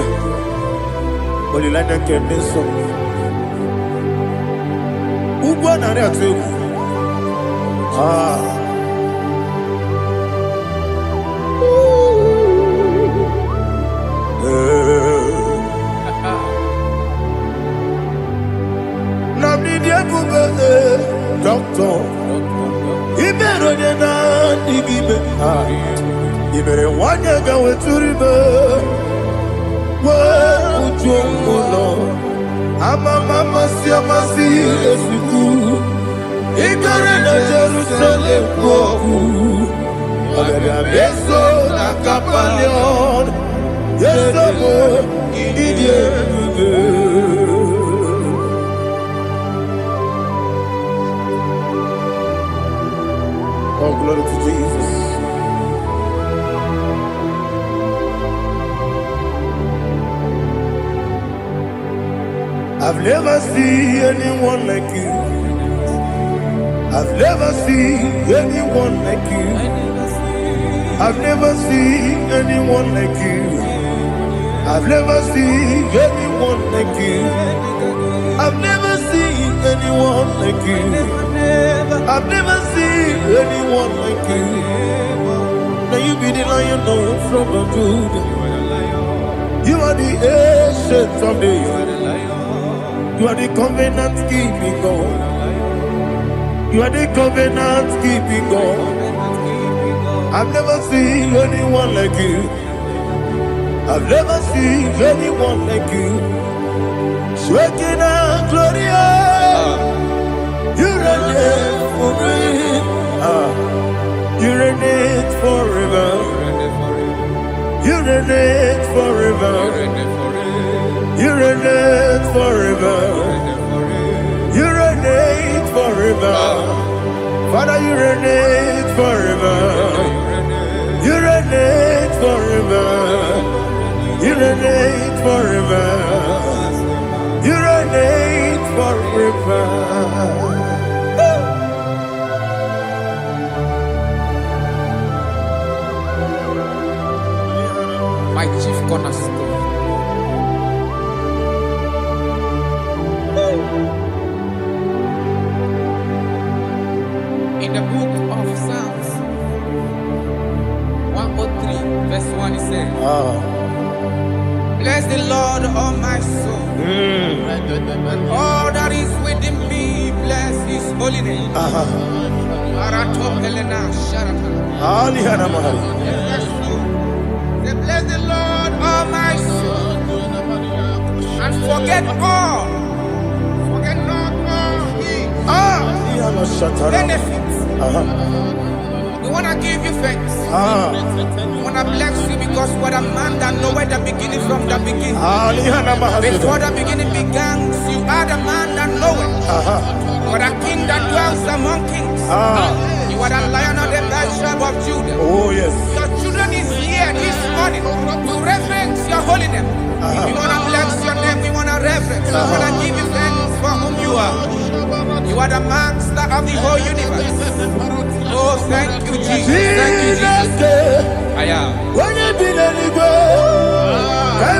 Oli landa kemeso. Ugwa na re ategu. Doctor, Iberone na digibe. Ibere wanyaga weturibe. We ujongulo, amama masi esuku. Igare na Jerusalem kwoku. Ogada beso na kapalion. Yesomo idie ube. Oh, glory to Jesus. I've never seen anyone like you. I've never seen anyone like you. I've never seen anyone like you. I've never seen anyone like you. I've never seen anyone like you. I've never seen anyone like you. Now you be the Lion from the Judah. You are the ancient of days. You are the covenant keeping God. You are the covenant keeping God. I've never seen anyone like you. I've never seen anyone like you. Shekinah Gloria, you reign forever. You reign forever. You reign forever. You reign forever. You reign forever. Father, you reign forever. You reign forever. You reign forever. You reign forever. My chief cornerstone. In the book of Psalms 103, verse 1, it says, bless the Lord, all my soul. And all that is within me, bless his holy name. Say, bless the Lord, all my soul. And forget all. Forget not all his benefits. We want to give you thanks. We want to bless you because what a man that knoweth the beginning from the beginning. Before the beginning began, you are the man that knoweth. For the king that dwells among kings. You are the lion of the tribe of Judah. Oh yes. Your children is here this morning to reverence your holy name. We want to bless your name. We want to reverence. We want to give you thanks for whom you are. You are the master of the whole universe. Oh, thank you, Jesus. Thank you, Jesus. I am. When you be the Igbo, I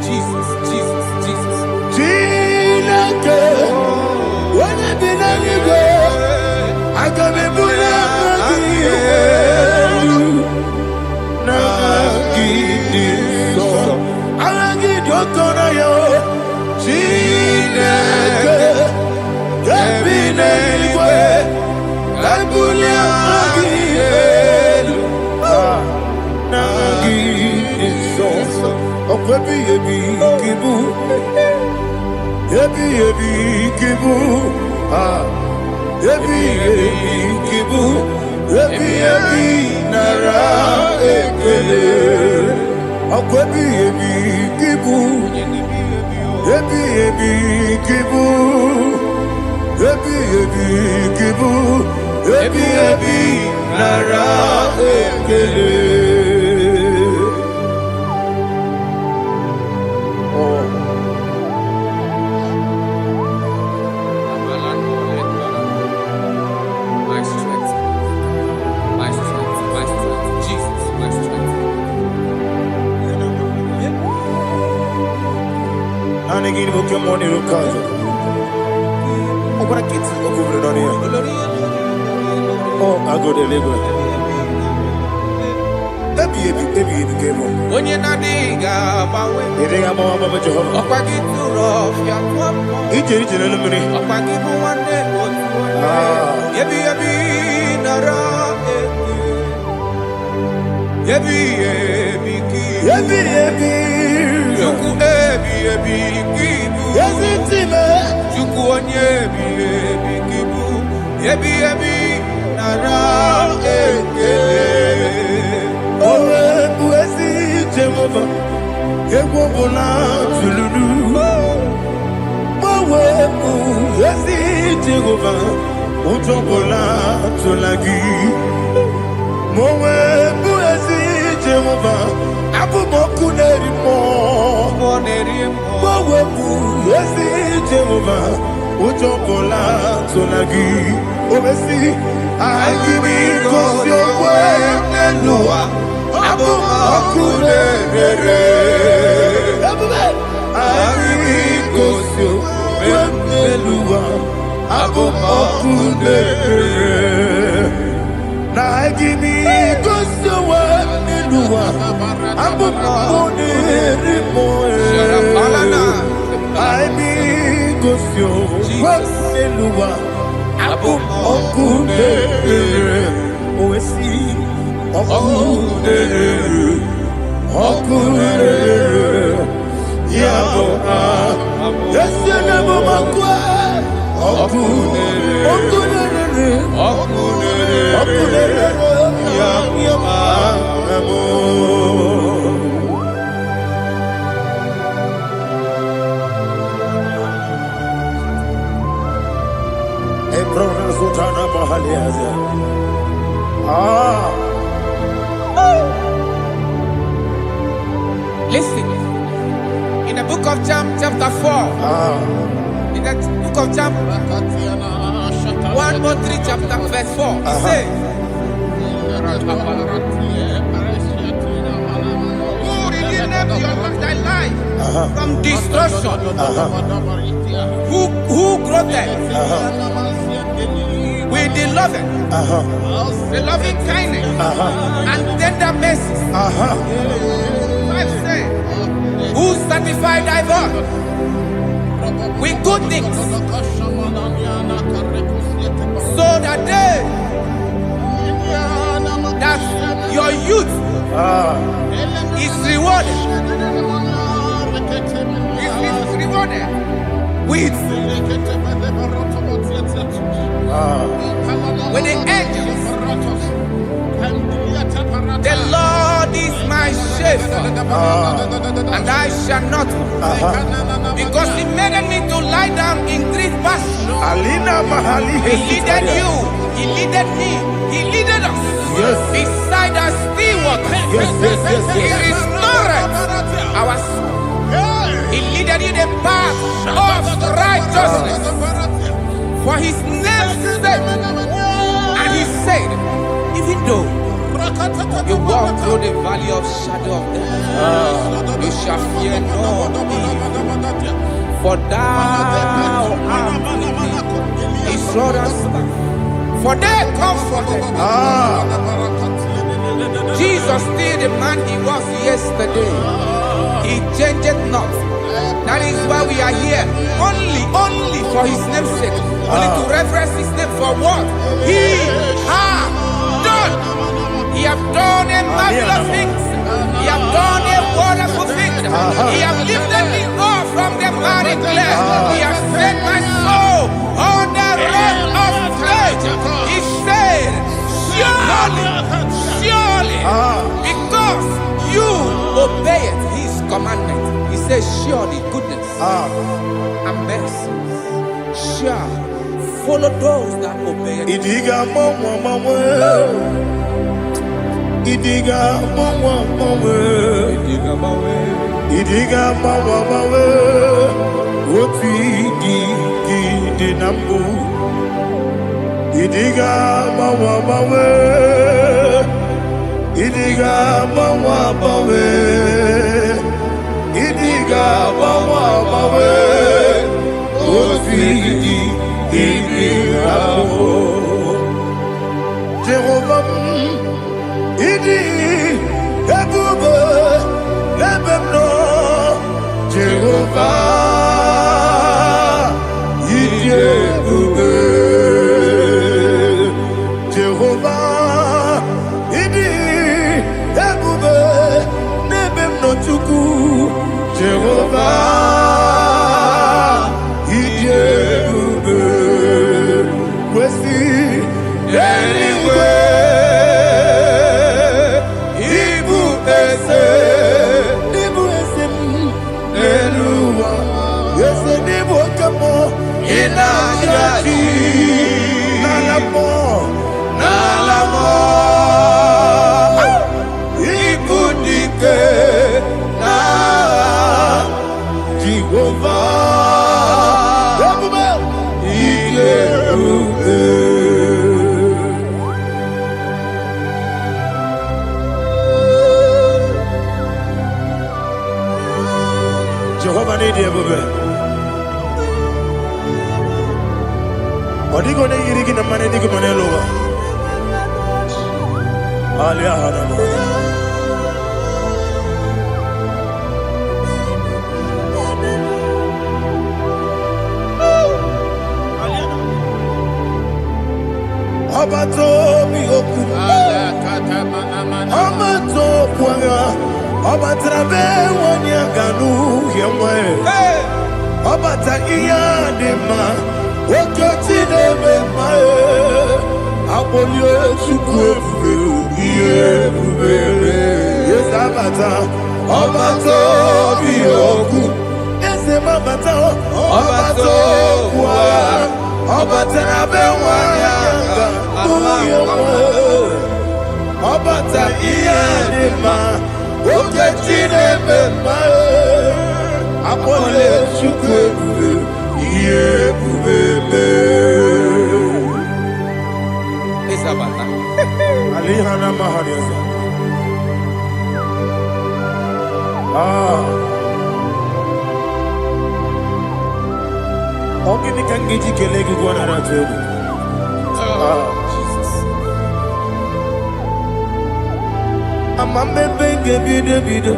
Jesus, Jesus, Jesus. When you be the Igbo, I come and put Oh, I go deliver. When you're not digging, Elua, Abu Moneri Moe, I be Gosio, Elua, Abu Okune, Oesi, Okune, Okune, Yabo, Yesianabo Makwa, Okune, Okune, Okune, Listen, in the book of John, chapter 4, in the book of John, 1:3, chapter verse 4, it says, who redeemed thy life from destruction, who groweth with the loving kindness and tender mercies. Who sanctify thy body with good things, so that your youth is rewarded. Is rewarded with the angels. The Lord is my shepherd, and I shall not, because He made me to lie down in green pastures. He leaded you, He leaded me, He leaded us beside the still waters. He restored our soul. He leaded you the path of righteousness for His name's sake. And He said, even though you walk through the valley of shadow of death, you shall fear no evil, for thou art with me. His rod and staff, for they comforted. Jesus still the man He was yesterday. He changed not. That is why we are here, only for His name's sake, only to reverence His name for what He has done. He have done a marvelous things. He have done a wonderful thing. He have lifted me up from the miry clay. He has set my soul on the rock of faith. He said, surely, because you obeyed His commandment. He says, surely goodness and mercy shall follow those that obey Him. Idiga mawe, Idiga mawe, Woti di nambu, Idiga mawe, Idiga mawe, Idiga mawe, Woti di nambu, Jehovah. Idi Ebube Ebemno Jehovah Idi Ebube Jehovah Idi Ebube Nebemno Chuku Jehovah Idi Ebube Wesi anyway. Jehovah need you, baby. Odigo ne yirigi na mane digo mane lowa. Alia hana. Obato Bioku, Obato Puanga, Obatrabe, Wanyaganu, Yamwe, Obata Iyadema, Okotine Mae, Abolio Chukwu, yes, Abata, Obato Bioku, yes, Mabata, Obato Puanga. Obata bewanya Obata iyadema Oketine bema Apole chukwe Iye bubebe Isabata Alihana mahariasa Ogini kangeji kelegi gwana ratubu. Jesus. Amamebe gebide bide.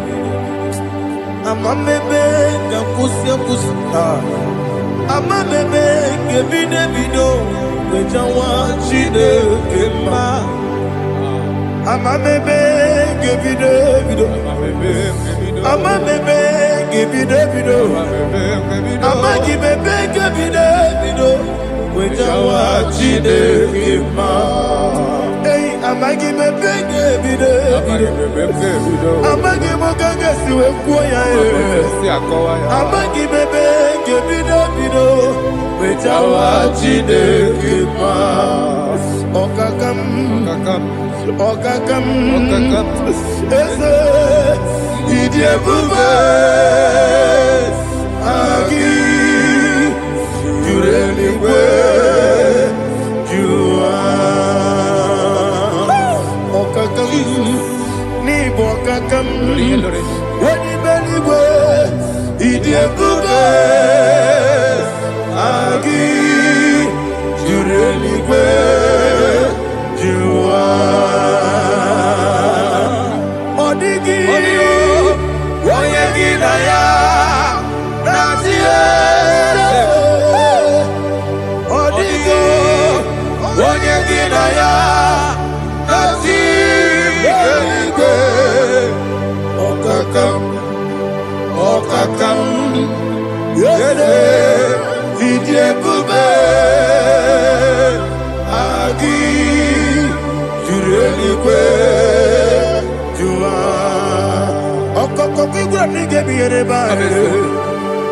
Amamebe gakusi. Amamebe gebide bido. Bejawa chide kema. Amamebe gebide bido. Amamebe gebide bido. Amagi bebe gebide bido. Wejawa chide kema. Hey, amagi bebe gebide bido. Amagi mogaga siwe kuya Amagi bebe gebide bido. Wejawa chide kema. Okakam. Eze idie bube agi jureligwe jua okakam ni bokakam wani beligwe idie bube agi jureligwe jua odigi oyegi na ya nazie odigi oyegi na ya nazie okakam yede idie bube agi jureligwe jua okokokigwa nige biyereba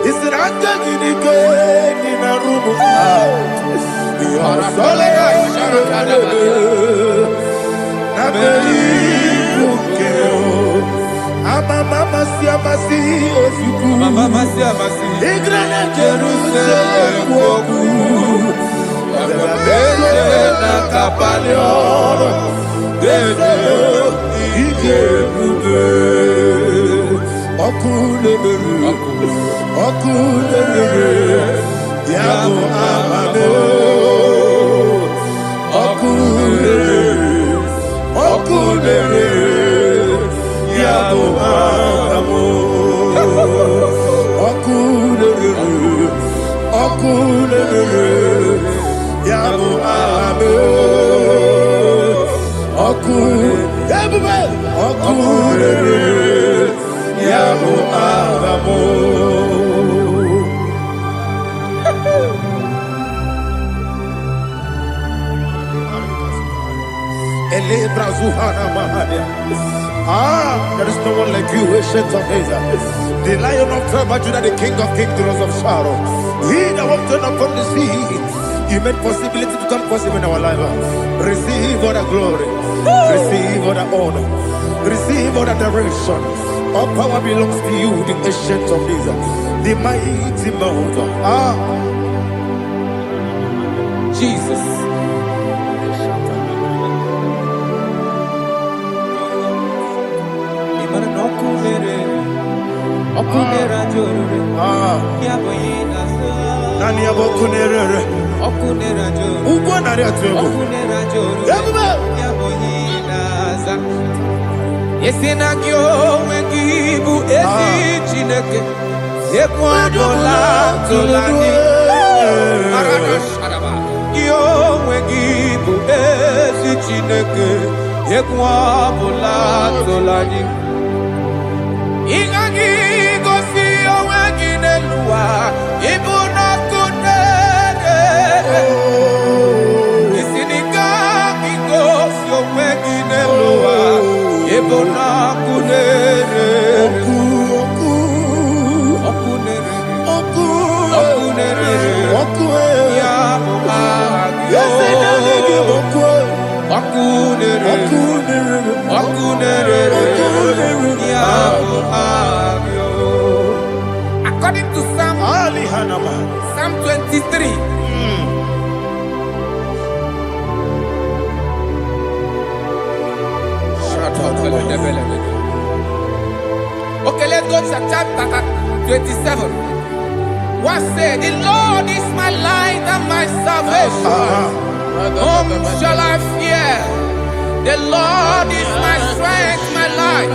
isiranga ginike nina rumu yasolega nabeli ukeo amama siamasi osuku igrana Jerusalem woku bebe na kapaleon bebe ije bube Okulere, Yabo Amado, Okulere, Yabo Amado, Okulere, Yabo Amado, Okulere, Yabo Amado. There is no one like you, ancient of days. The Lion of tribe of Judah, the King of kings, the Rose of Sharon. He that walked upon the sea. You made possibility to come possible in our life. Receive all the glory. Receive all the honor. Receive all the direction. All power belongs to you, the ancient of days, the mighty mountain. Jesus. Nani abokunere Okunera joro Ugwa nari atuego Okunera joro Yabuba Yaboyinaza Yesina kyo wengibu esi chineke Ekwa dola tolani Arana sharaba According to Psalm 23. Okay, let's go to chapter 27. What said? The Lord is my light and my salvation. Whom shall I fear? The Lord is my strength, my life.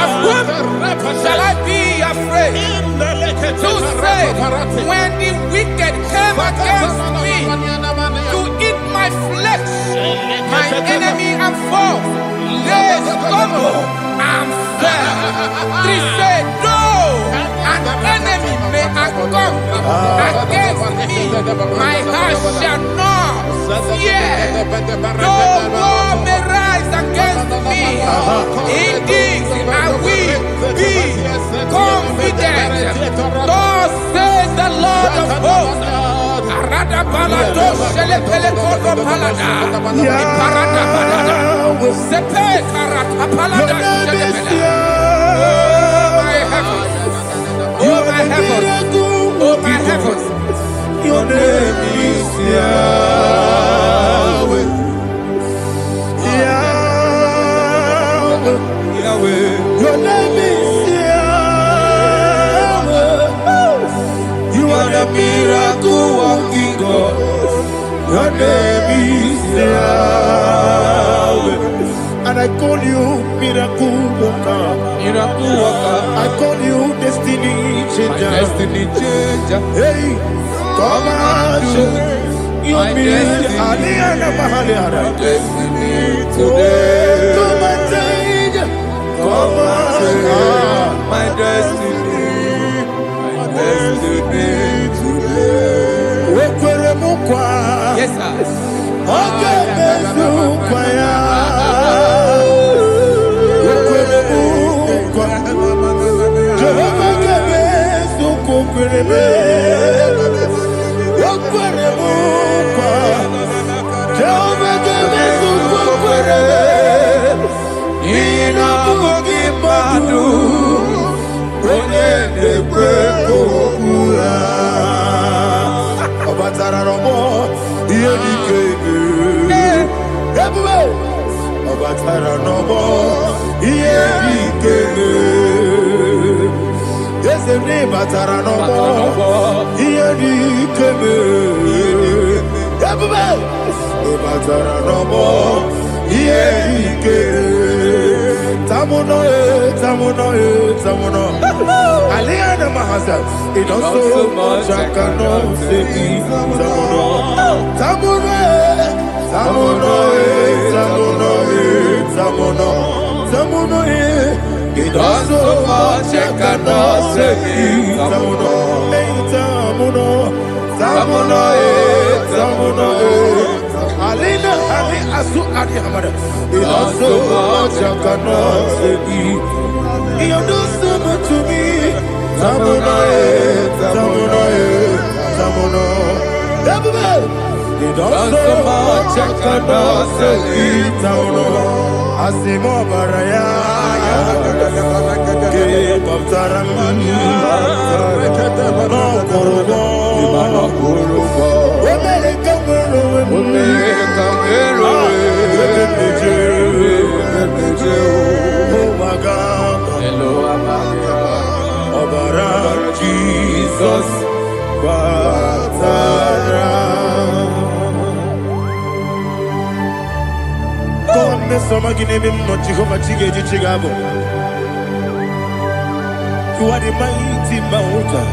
Of whom shall I be afraid? To say, when the wicked came against me to eat my flesh, my enemy and foe, they stumble and fell. 3 said, though an enemy may come against me, my heart shall not fear. Though war may rise against me, indeed I will be confident. Thus says the Lord of hosts. Oh my heavens, your name is Yahweh. Yahweh, your name is Yahweh. You are the miracle working God. Your name is Yahweh. And I call you miracle worker. Miracle worker. I call you destiny changer. My destiny changer. Hey, come on, you mean Aliana Mahaliana. My destiny today. Come on, change. Come on, my destiny. My destiny today. Yes, sir. Okay, it does so much I cannot say. It does so much I cannot say. Alina, Ali, Asu, Adi Hamada. It does so much I cannot say. You do so much to me. Tamuno. You do so much I cannot say. Tamuno. Asimo Baraya. Keep up Taramania. No Kurubo. Jesus, God, you are the mighty mountain,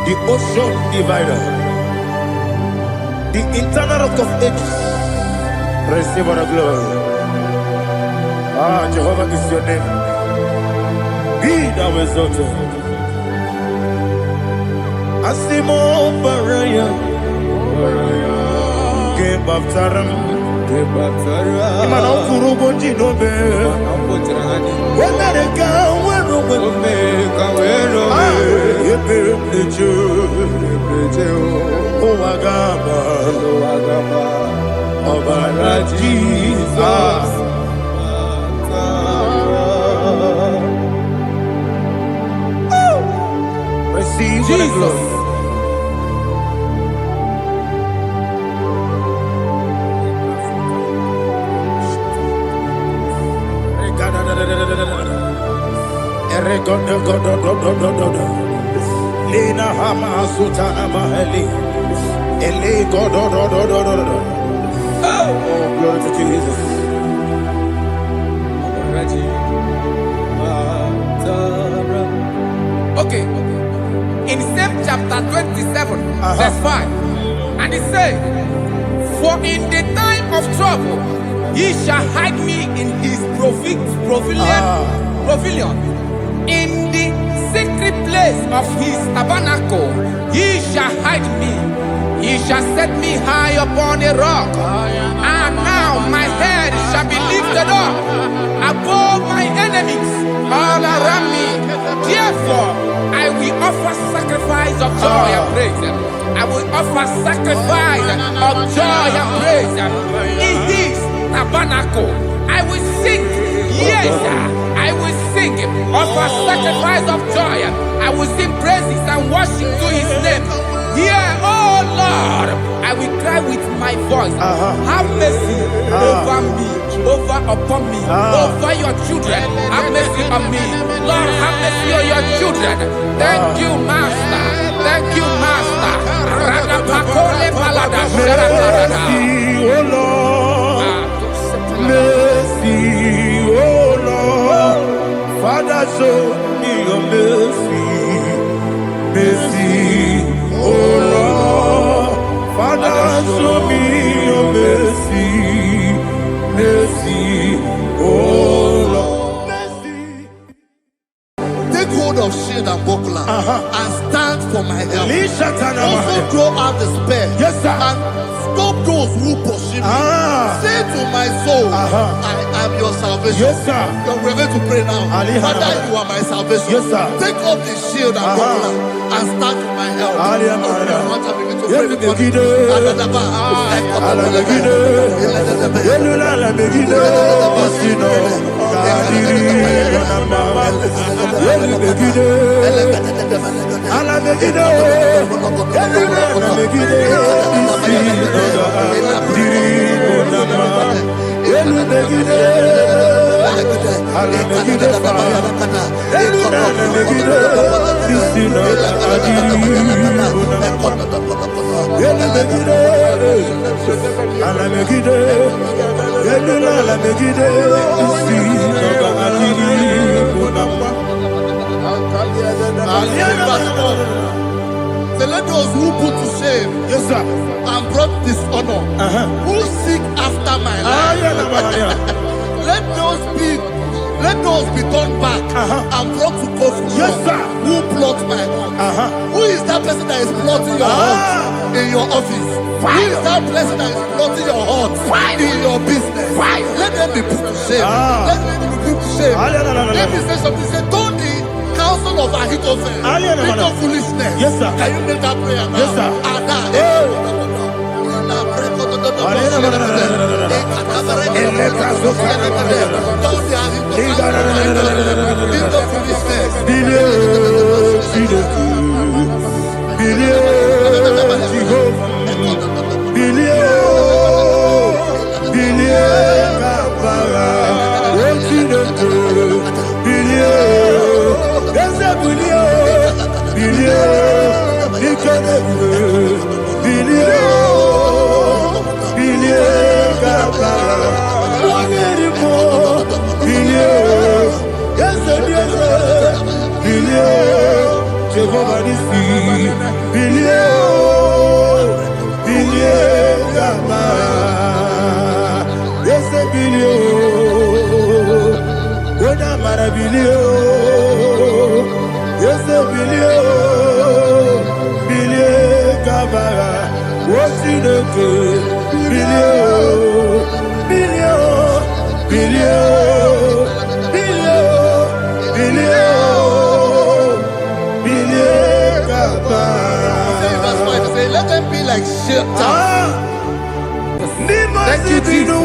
the ocean divider, the eternal rock of ages, receive all the glory. Jehovah is your name. Be thou exalted. Asimo Baraya, Gebaptaram, Imano Kurubo Jinobe, Wenareka, Oagaba, Obara Jesus. Receive the glory. Lina Hama Sutana Maheli. Ele Godo. Oh, glory to Jesus. Okay. In same chapter 27, verse 5, and it says, "For in the time of trouble, he shall hide me in his pavilion. In the secret place of his tabernacle, he shall hide me. He shall set me high upon a rock. And now my head shall be lifted up above my enemies all around me. Therefore, I will offer sacrifice of joy and praise. I will offer sacrifice of joy and praise in his tabernacle. I will sing, yes, I will sing, offer sacrifice of joy. I will sing praises and worship to his name. Here, oh Lord, I will cry with my voice. Have mercy over me, upon me, over your children. Have mercy on me. Lord, have mercy on your children. Thank you, Master. Thank you, Master. Mercy, oh Lord. Mercy, oh Lord. Father, show me your mercy. Mercy, oh Lord. Father, show me your mercy. Mercy, oh Lord. Mercy. Take hold of shield and buckler and stand for my help. Also throw out despair. Yes, sir. And stop those who pursue me. Say to my soul, I am your salvation. Yes, sir. We're going to pray now. Father, you are my salvation. Yes, sir. Take off the shield and buckler and stand for my help. So let those who put to shame, yes, sir, and brought dishonor, who seek after my life, let those be turned back and brought to court. Yes, sir. Who plot my heart? Who is that person that is plotting your heart in your office? Who is that person that is plotting your heart in your business? Let them be put to shame. Let them be put to shame. Let me say something. Say, don't the counsel of Ahithophel think of foolishness. Yes, sir. Can you make that prayer now? Yes, sir. Jehovah is bilio. Yes, bilio. Bilie kabara. What's in the good? Bilio. Bilio. Bilio. Bilio. Bilio. Bilie kabara. Say, let them be like Shatters. Thank you, Jesus.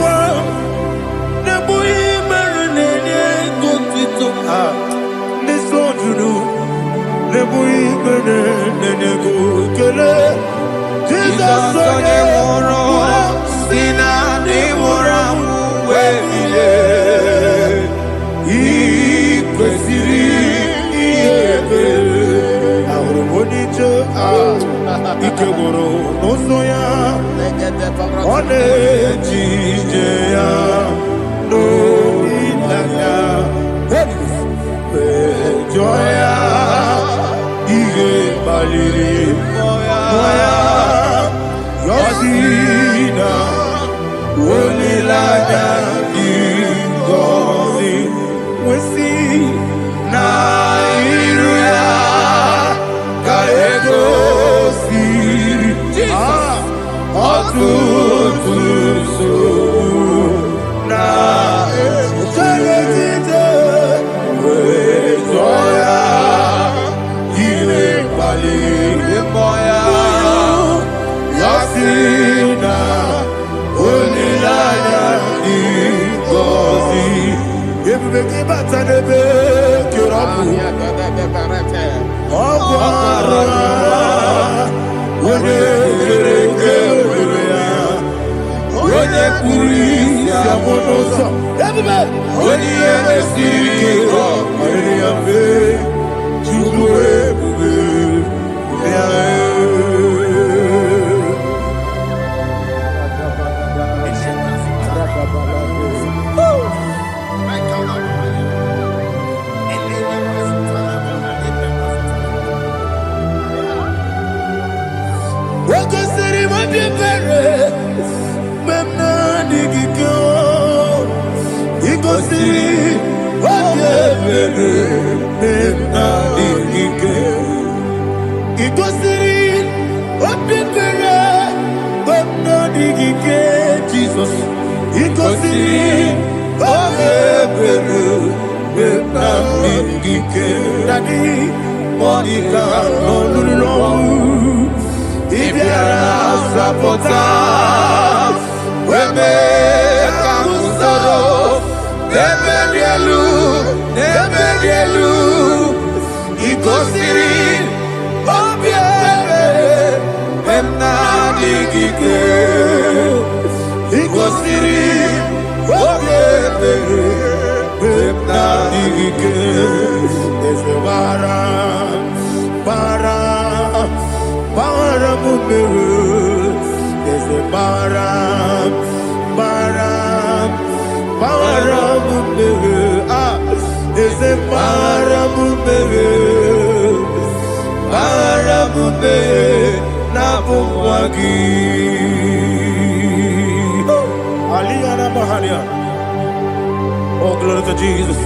Oh, glory to Jesus.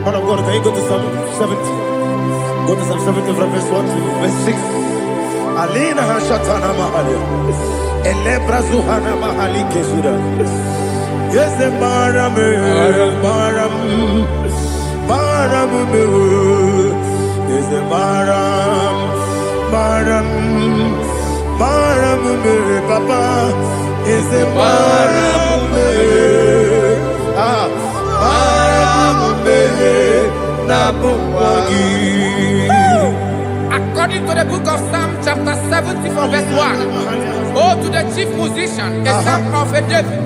Man of God, can you go to Psalm 70? Go to Psalm 70 from verse 1 to verse 6. Alina Hashatana Mahalia. Elebra Zuhana Mahali Kesuda. Yes, the Baram, Baram, Baram, yes, the Baram, Baram, Baram, Papa, yes, the Baram, According to the book of Psalm chapter 70 from verse 1, oh, to the chief musician, a son of a David,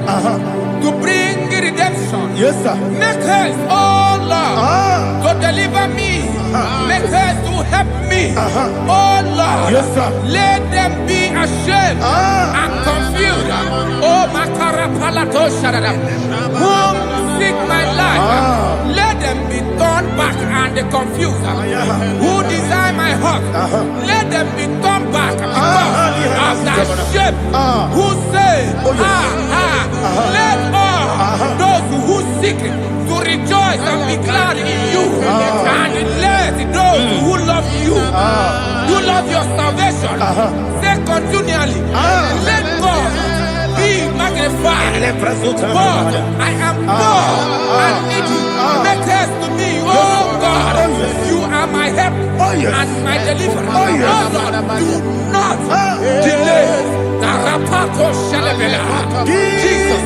to bring redemption. Yes, sir. Make haste, oh Lord, to deliver me. Make haste to help me. Oh Lord, yes, sir. Let them be ashamed and confused. Oh, Makara Palato Shadada, whom seek my life. Let them be turned back and they confused. Who desire my heart, let them be turned back because of that shape. Who say, let all those who seek to rejoice and be glad in you, and let those who love you, who love your salvation, say continually, let God be magnified. God, I am poor and needy. Make haste to me, oh God. You are my help and my deliverer. Oh Lord, do not delay. Jesus.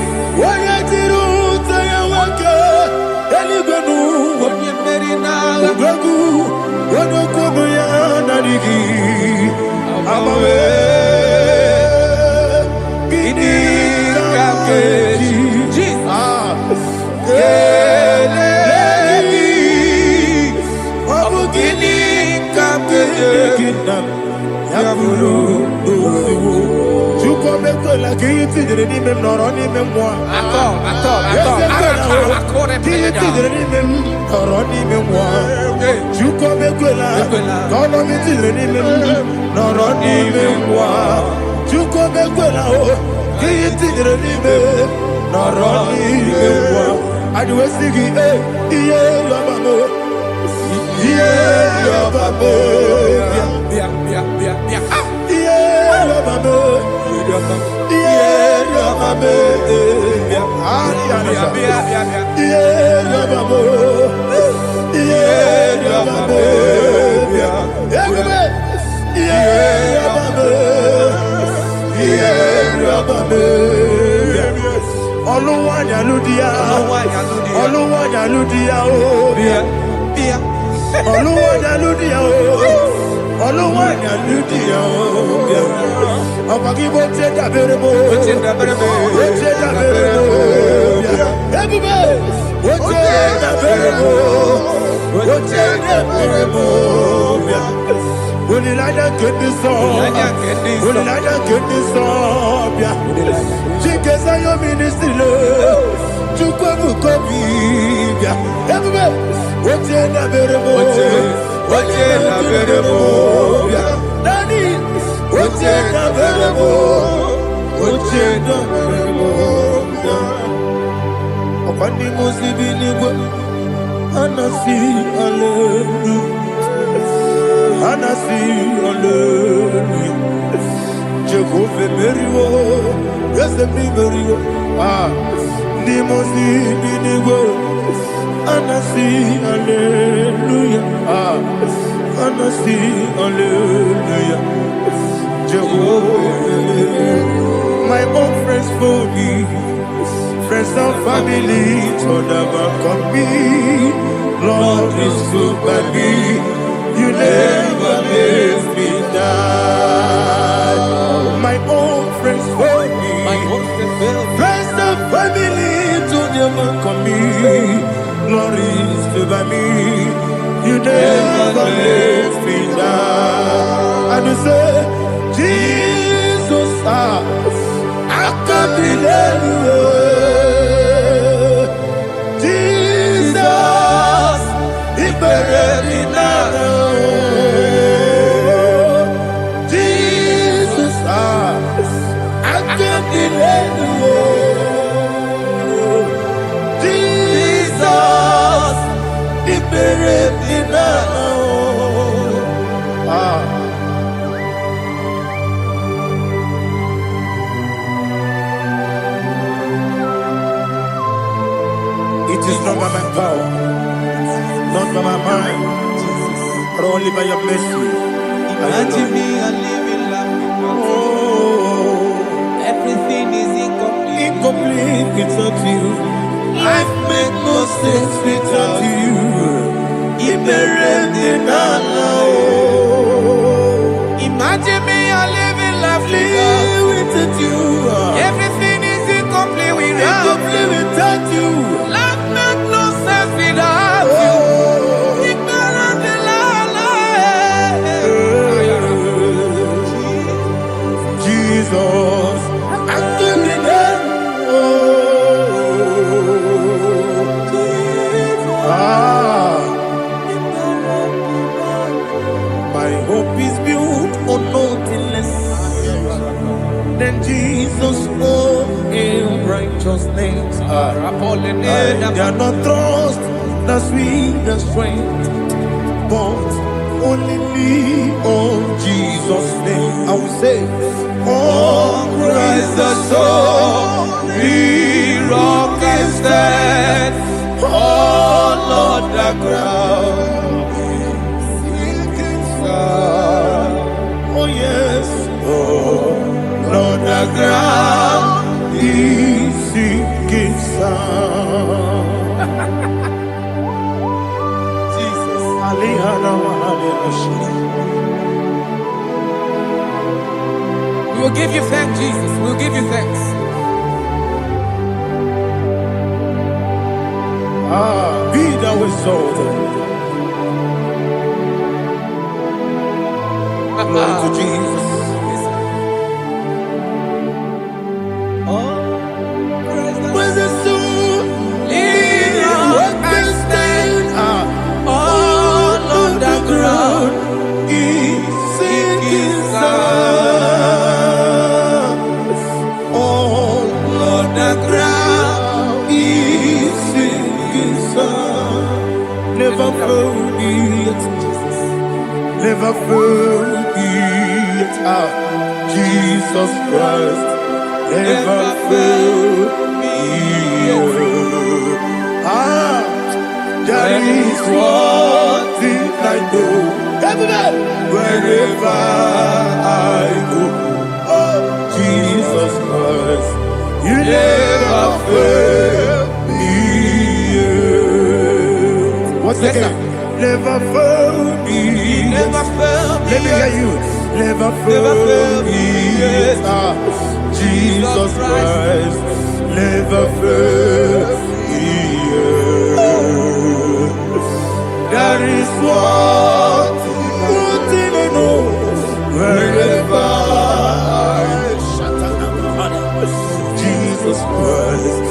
My own friends for me, friends and family, told about come me. Lord is good by me. You never leave me down. My own friends for me, friends and family, told about come me. Lord is good by me. You never leave me down. And you say, Jesus, I can't believe you. Jesus, He buried me now. Jesus, I can't believe you. Jesus, He buried me now. It is not by my power, not by my mind, but only by your mercy. Imagine me a living life. Oh, Everything is incomplete. incomplete without you. Life makes no sense without you. Imagine me a living life without you. Everything is incomplete without you. Life makes no sense without you. Ignorant the Jesus, I give you that. Then Jesus spoke in righteous names. They are not trust the sweetest strength, but only lean on Jesus' name. I will say, oh, Christ the soul, the rock is dead. Oh, Lord, the ground is sinking sun. Oh, yes, oh, Lord, the ground is sinking sun. Jesus, we will give you thanks, Jesus. We will give you thanks. Be thou exalted. Glory to Jesus. Praise the soul. What can stand? All on the ground is sinking sun. All on the ground is sinking sun. Never forget, never forget, Jesus Christ. Never forget. That is one thing I know. Wherever I go, oh, Jesus Christ, you never fail me. What's again? Never fail me. Never fail me. Let me hear you. Never fail me. Jesus Christ, never fail me. That is what I know. Wherever Jesus Christ,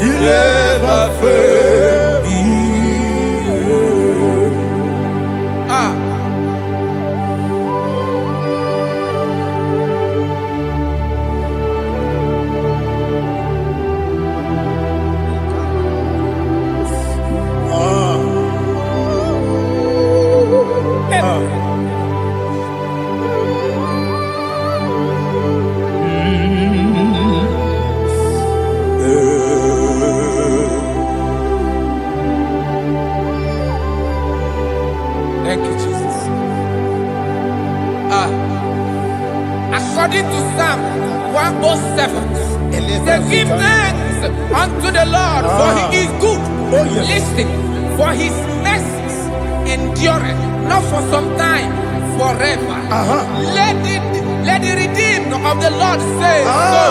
you never fail me. Thank you, Jesus. According to Psalm 107, say, give thanks unto the Lord, for he is good. Listen, for his mercies endureth, not for some time, forever. Let the redeemed of the Lord say so,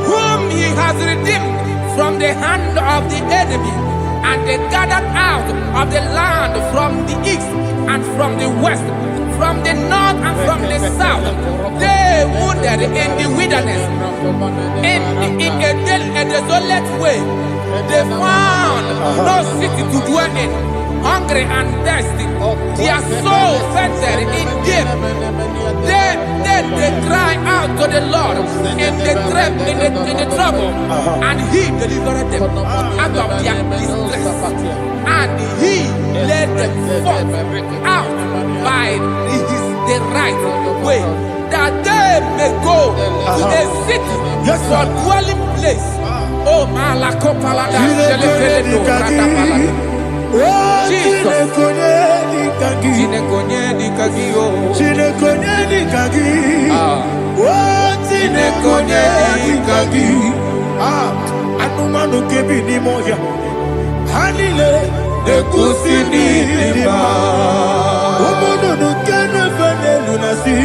whom he has redeemed from the hand of the enemy, and they gathered out of the land from the east and from the west, from the north and from the south. They wandered in the wilderness, in a desolate way. They found no city to dwell in, hungry and thirsty. Their soul fainted in death. They cry out to the Lord in the trouble, and he delivered them out of their distress, and he led them forth out by the right way, that they may go to a city for dwelling place. Oh, Malakopalada, Jesus. Anumanu kebi ni moya Hanile de kusini lima Umono nukene fene lunasi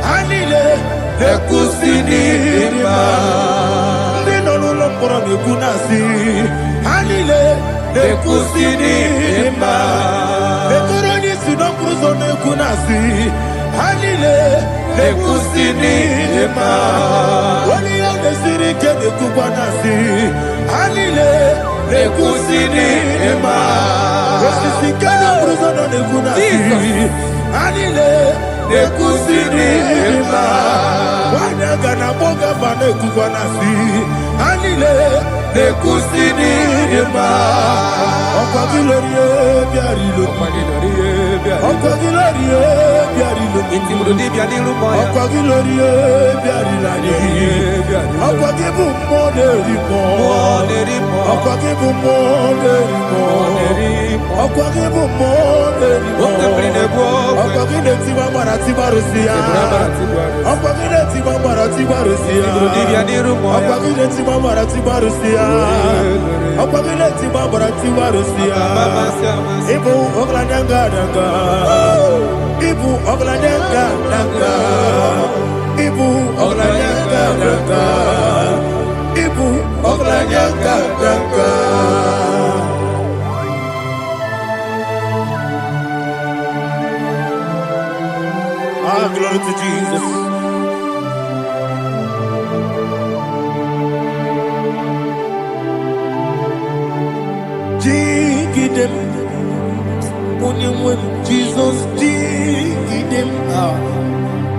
Hanile de kusini lima Nino lulopora mikunasi Hanile de kusini lima Mekoroni sinokruzo mekunasi Hanile de kusini lima Wani yone sirike de kubanasi Hanile de kusini lima Wasisikana bruzono de kunasi Hanile de kusini lima Wanaga na boga bane kubanasi anile nekusini ema okwagilorie biarilo okwagilorie biarilo Intimudi biadilu moya. okwagilorie biarilani okwagibu moderimo okwagibu moderimo okwagibu moderimo okwagide tiba mara tiba rusia okwagide tiba mara tiba rusia okwagide tiba mara tiba rusia okwagide tiba mara tiba rusia ibu oglanyanga danga ibu oglanyanga danga ibu oglanyanga danga ibu oglanyanga danga. Ah, glory to Jesus. Jigidem, Onyemwem, Jesus, Jigidem,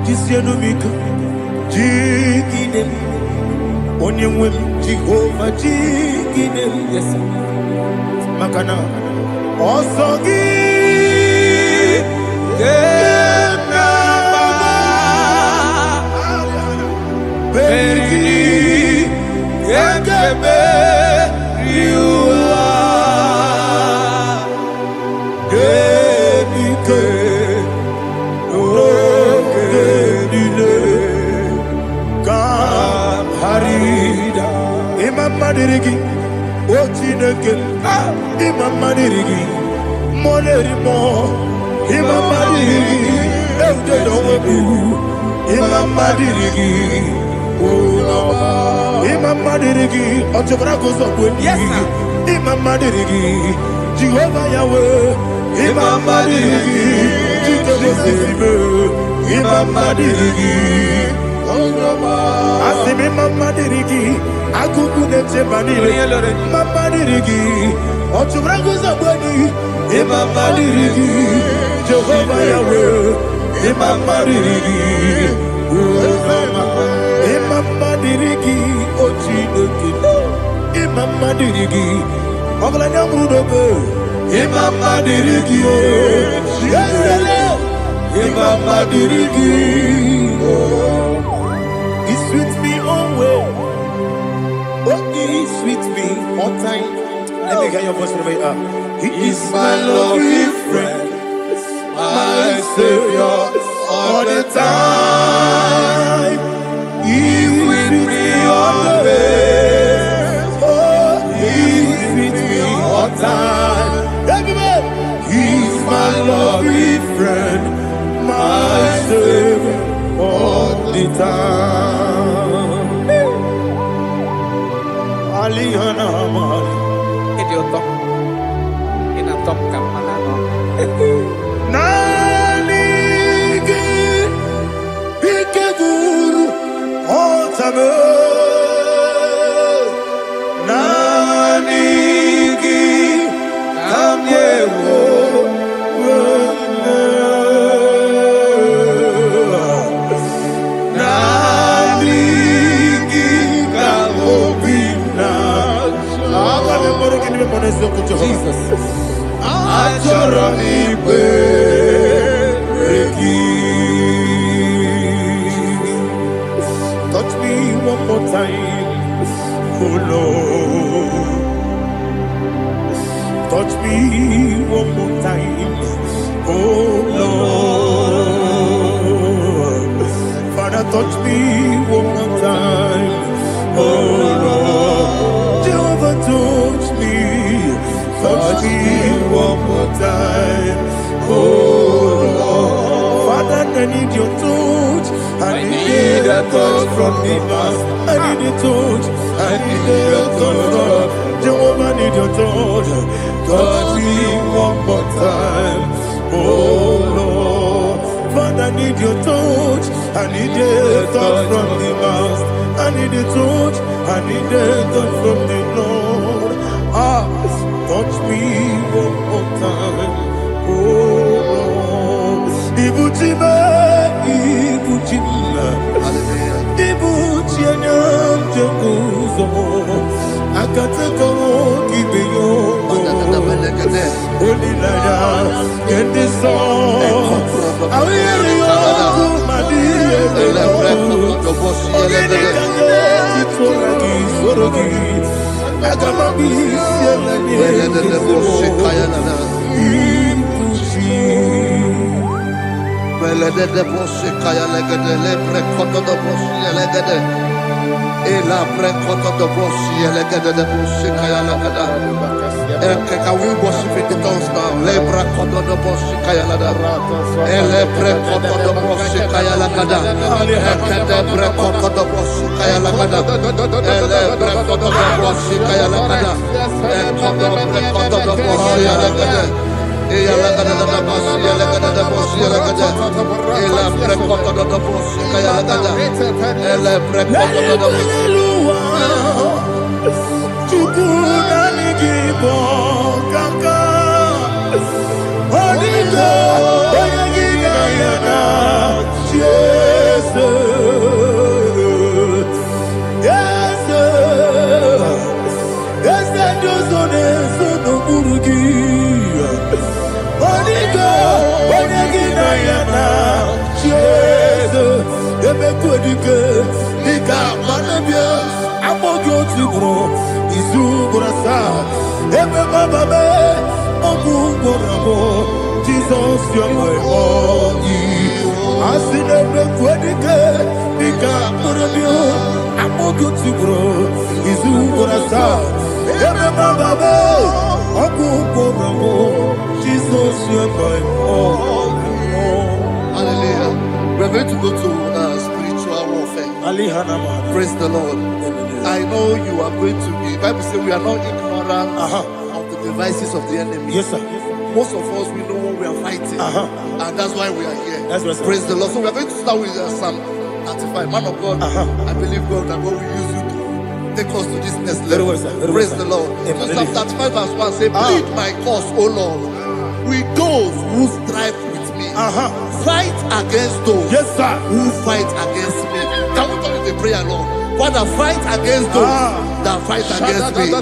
Jisianumika, Jigidem, Onyemwem, Jehovah, Jigidem, yes, Makana, Osogi, Berigi, Yakebe, Riua, Genike, Genile, Kam Harida, Imam Madirigi, Ochineke, Imam Madirigi, Molerimo, Imam Madirigi, Eudedowebu, Imam Madirigi. Imam Madirigi, yes, Imam Madirigi, Jehovah Yahweh, Imam Madirigi, Imam Madirigi, Asim Imam Madirigi, Akukune Chebanile, Imam Madirigi, Ochubraguzabwani, Imam Madirigi, Jehovah Yahweh, Imam Madirigi, Imam Madirigi, Ochineke, Imam Madirigi, Oglanya Mudobe, Imam Madirigi, Imam Madirigi, He sweet me always, He sweet me all time. Let me hear your voice from here. He is my lovely friend, my Savior, all the time. He with me always. Oh, He's with me all time. Everybody, He's my lovely friend, my Savior all the time. Alihana Mari. Idioto. Inatop kamalano. Nanigi Ikeguru Otame Nanigi Kamyewo Nanigi Kamobina Jesus Achoronipe touch me one more time, oh Lord. Touch me one more time, oh Lord. Father, touch me one more time, oh Lord. Jehovah, touch me one more time, oh Lord. Father, I need your touch. I need a touch from the past. I need a touch. I need a touch from Jehovah. I need your touch. Touch me one more time, oh Lord. Father, I need your touch. I need a touch from the past. I need a touch. I need a touch from the Lord. Touch me one more time, oh Lord. Ibuchime, Ibuchime, Ibuchime. Akateko kibeyo Olilaya Kendiso Awiyo Kumadiye Ogenekanye Titoragi Sorogi Agamabi Sielani Belede bosse kaya legede le prekoto do bosse legede e la prekoto do bosse legede de bosse kaya legede can we worship in the tongues now? Le prekoto do bosse kaya legede e le prekoto do bosse kaya legede e kede prekoto do bosse kaya legede e le prekoto do bosse kaya legede e kodo prekoto do bosse legede. Ela gada da bosi, ela gada da bosi, ela gada. Ela precoto da bosi, ela gada. Ela precoto da bosi. Chukuna nigibo kaka. Onigo, onigina yana. Jesus, yes, yes, that does on it, so no burugi. Onigo, onigina yana. Jesus, emekodike, nika manabia, amogyo tibro, izubrasa, eme bababe, ogugorabo, Jesus, you're my boy. Asine emekodike, nika manabia, amogyo tibro, izubrasa, eme bababe, ogugorabo, Jesus, you're my boy. Hallelujah. We're going to go to spiritual warfare. Praise the Lord. I know you are going to be. Bible says we are not ignorant of the devices of the enemy. Yes, sir. Most of us, we know what we are fighting. And that's why we are here. That's right, sir. Praise the Lord. So we are going to start with Psalm 35. Man of God, I believe God that God will use you to take us to this next level. Very well, sir. Very Praise well, the sir. Lord. Amen. So Psalm 35 verse 1 say, plead my cause, O Lord, with those who strive with me. Fight against those who fight against me. Can we turn the prayer, Lord? Father, fight against those that fight against me.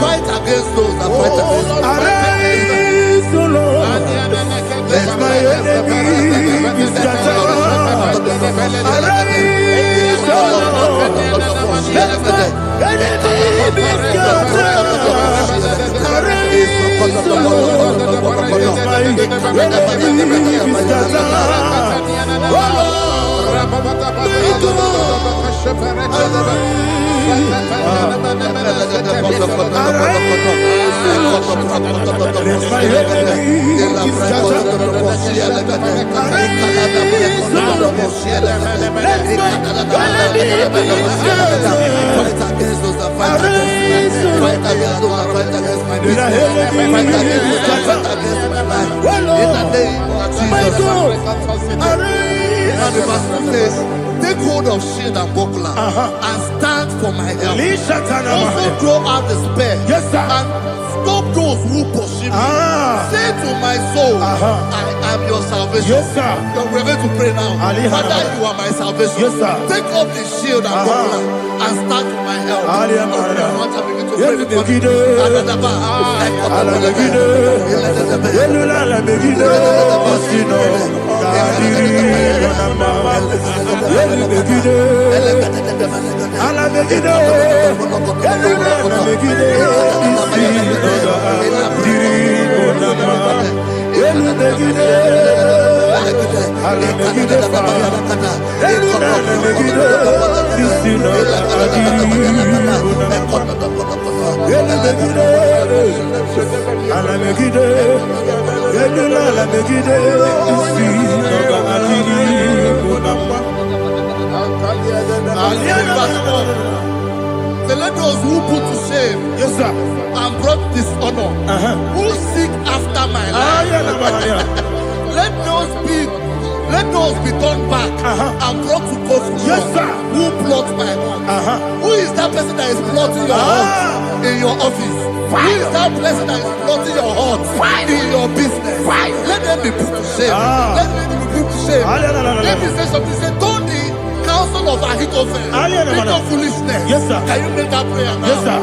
Fight against those that fight against me. Arise, O Lord. Let my enemy be scattered. Arise, O Lord. Let my enemy be scattered. Arise, O Lord. Let my enemy be scattered. Oh And the verse says, take hold of shield and buckler and stand for my help. Also throw out the spear and stop those who pursue me. Say to my soul, I am your salvation. We're going to pray now. Father, you are my salvation. Take up the shield and buckler and stand for my help. Let those who put to shame and brought dishonor, who seek after my life, let those be turned back and brought to confusion. Who plot my heart? Who is that person that is plotting your heart in your office? Who is that person that is plotting your heart in your business? Let them be put to shame. Let them be put to shame. Let me say something. Say, don't the cows counsel of Ahithophel, no foolishness. Yes, sir. Can you make that prayer now? Yes, sir.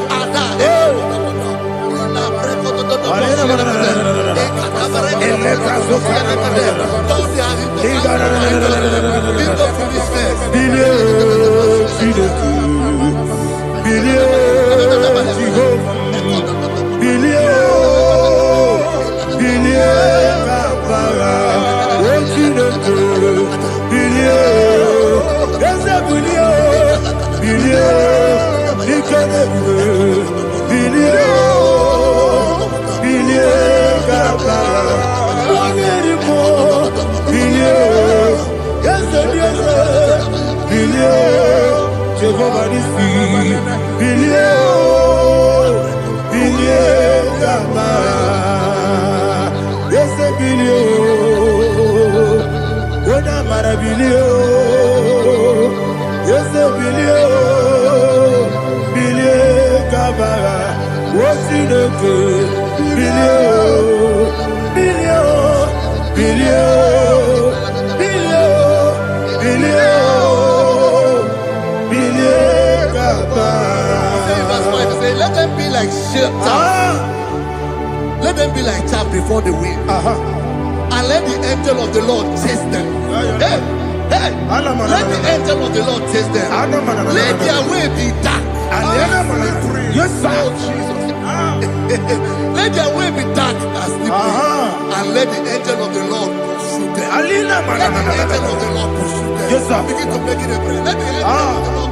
Let them be like Shatters. Let them be like chaff before the wind. And let the angel of the Lord chase them. Hey, hey. Let the angel of the Lord chase them. Let their way be dark. Yes, sir. Oh, Jesus. Let their way be dark as sleeping. And let the angel of the Lord pursue them. Let the angel of the Lord pursue them. Yes, sir. Begin to make it a prayer. Let the angel of the Lord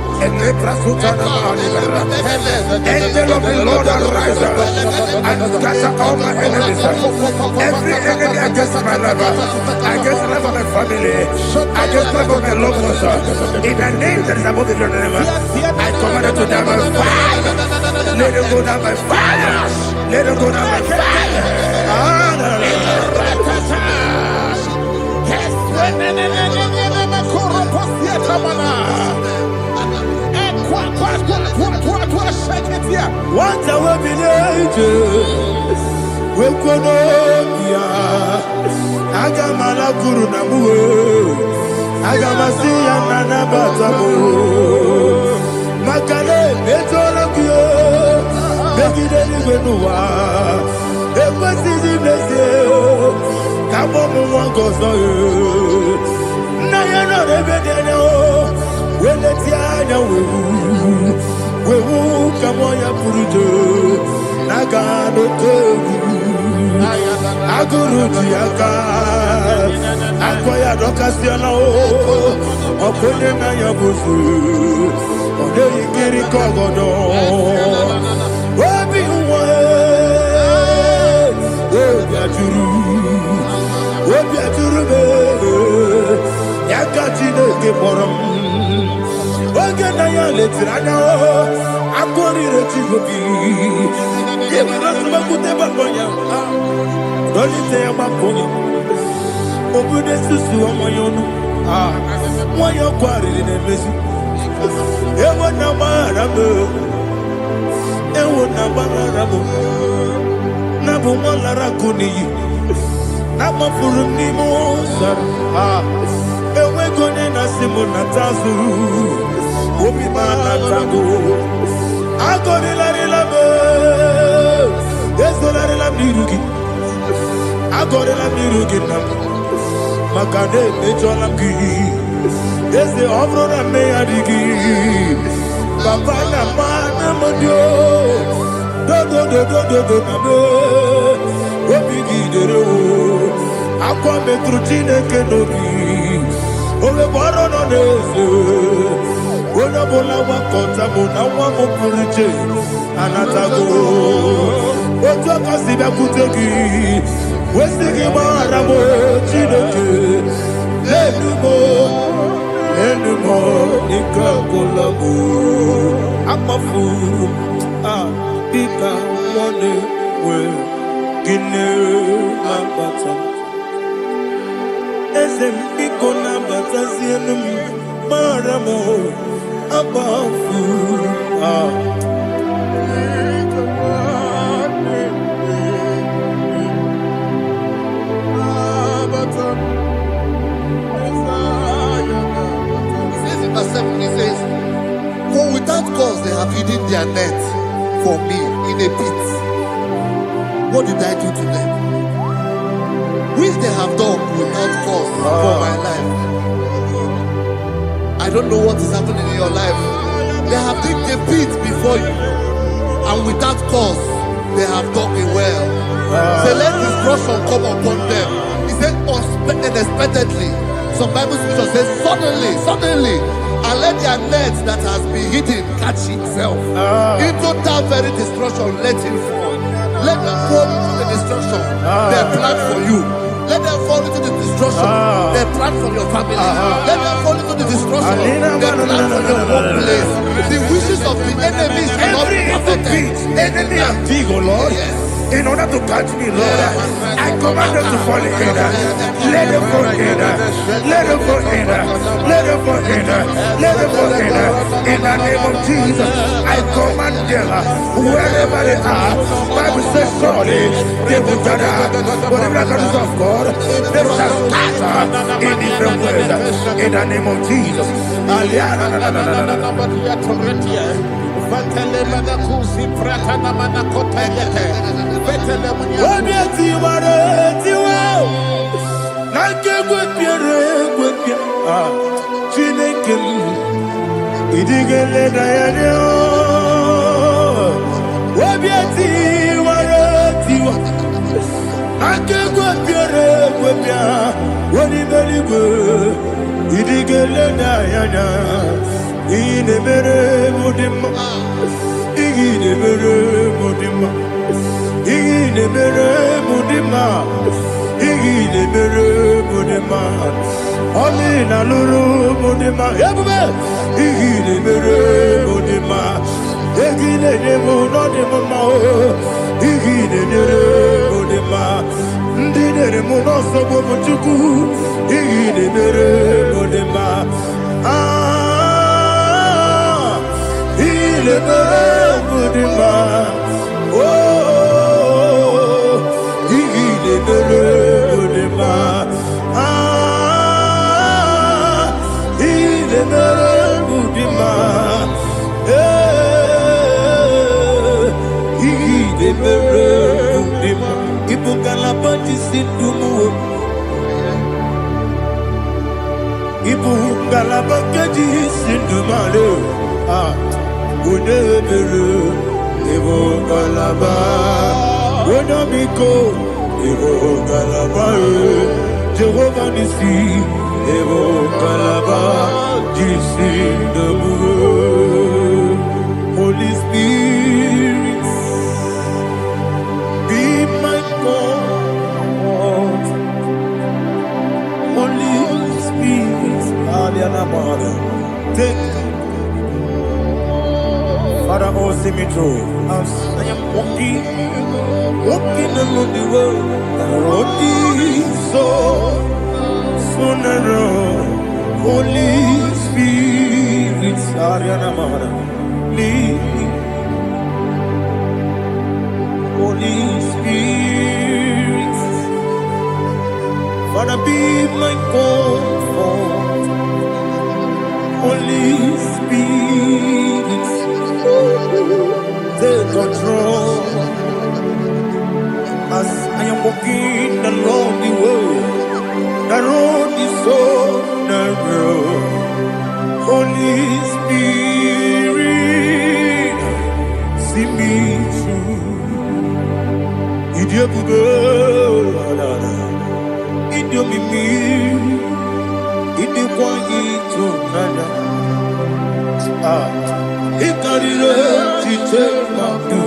Angel of the Lord arise and scatter all my enemies. Every enemy against my life, against the life of my family, against the life of my loved ones. In the name that is above the name, I command it to die by fire. Let it go down by fire. Let it go down by fire. What I will be ages, we could Agamala Guru Namu, Agamasia Nana Batamu, Makale, Betolakio, Begideni Benua, Equasi Blessio, Kabomu Wangozo, Nayana Rebedeno, Weletiana we come on your Purujo, Nagano Togu, Aguru Diaka, Akoya Docasiano, Okonema Yabusu, Ode Kiri Kogodo, Wabi Wabiaturu, Yakatino Giborum. Oganaya letrana akori retigobi yebara tumakute babonya dolite amakonya obude susu omoyonu moyo kwari nemesu ewo na marabo na bu molara kuni na mafuru ni mosa ewe gone na simona tazu Obi mana tango, agori la me, yeso la mirugi, agori la mirugi nam, makane mejola ki, yese ovro na me adigi, papa na mana modio, do na me, obi gidero, akwa metrutine kenobi, obe boro no nese. Bona bola wakota bona wamopurije anatago oto kasiba kutegi wesigi maramo chideke lenumo ikakolabu amafu ika one we gine ambata esem ikona batasienum maramo above It says in verse 7, their net for me in a pit. What did I do to them? Which they have done without cause for my life. I don't know what is happening in your life. They have digged a pit before you, and without cause, they have done it well. Say, let destruction come upon them. He said, unexpectedly. Some Bible scripture says, suddenly, and let their nets that has been hidden catch itself. Into that very destruction, let it fall. Let them fall into the destruction they plan for you. Let them fall into the destruction they plan for your family. Let them fall into the destruction they plan for your workplace. The wishes of the enemies cannot be perfected. Enemy and dig, oh Lord. Yes. In order to catch me, Lord, I command them to fall in. Let them fall in. Let them fall in. Let them fall in. Let them fall in. In the name of Jesus, I command them wherever they are. Bible says surely they will gather. Whatever the is of God, they shall scatter in different ways. In the name of Jesus. Jehovah Nissi, Evo Kalaba, Jesus the Holy Spirit, be my God. Holy Spirit, take Father, oh, see me through. As I am walking along the road, the road is so narrow. Holy Spirit, lead me. Holy Spirit, Father, be my comfort. Holy Spirit, take control. As I am walking along the way, the road is so narrow. Holy Spirit, see me through. Idiabugo, Idiomimi, Idikwaitu nana. Ikarire chichemadu.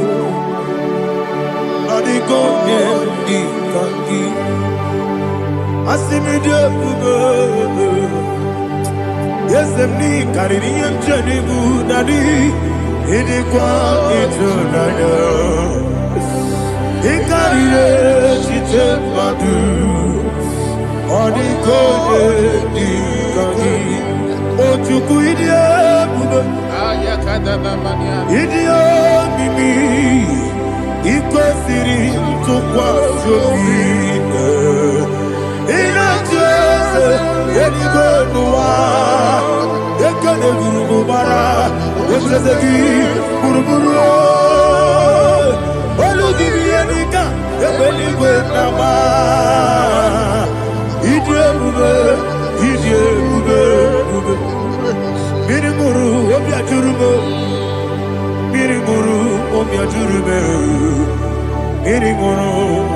Adigonye ikangi. Asimidiabugo. Yes, me kariri emjenibu nadi. Idikwaitu nana. Ikarire chichemadu. Adigonye ikangi. Ochuku idiabugo. Idio mimi ikwesiri ntụkwasị obi ịna-achị eze eluigwe n'ụwa ekele gburugbara ebe Ochezeki, Buruburu, Oludibianika, Ebeligwe Nama, Idrebube, Mirimuru, Obiajurume, Mirimuru, Obiajurume, Mirimuru,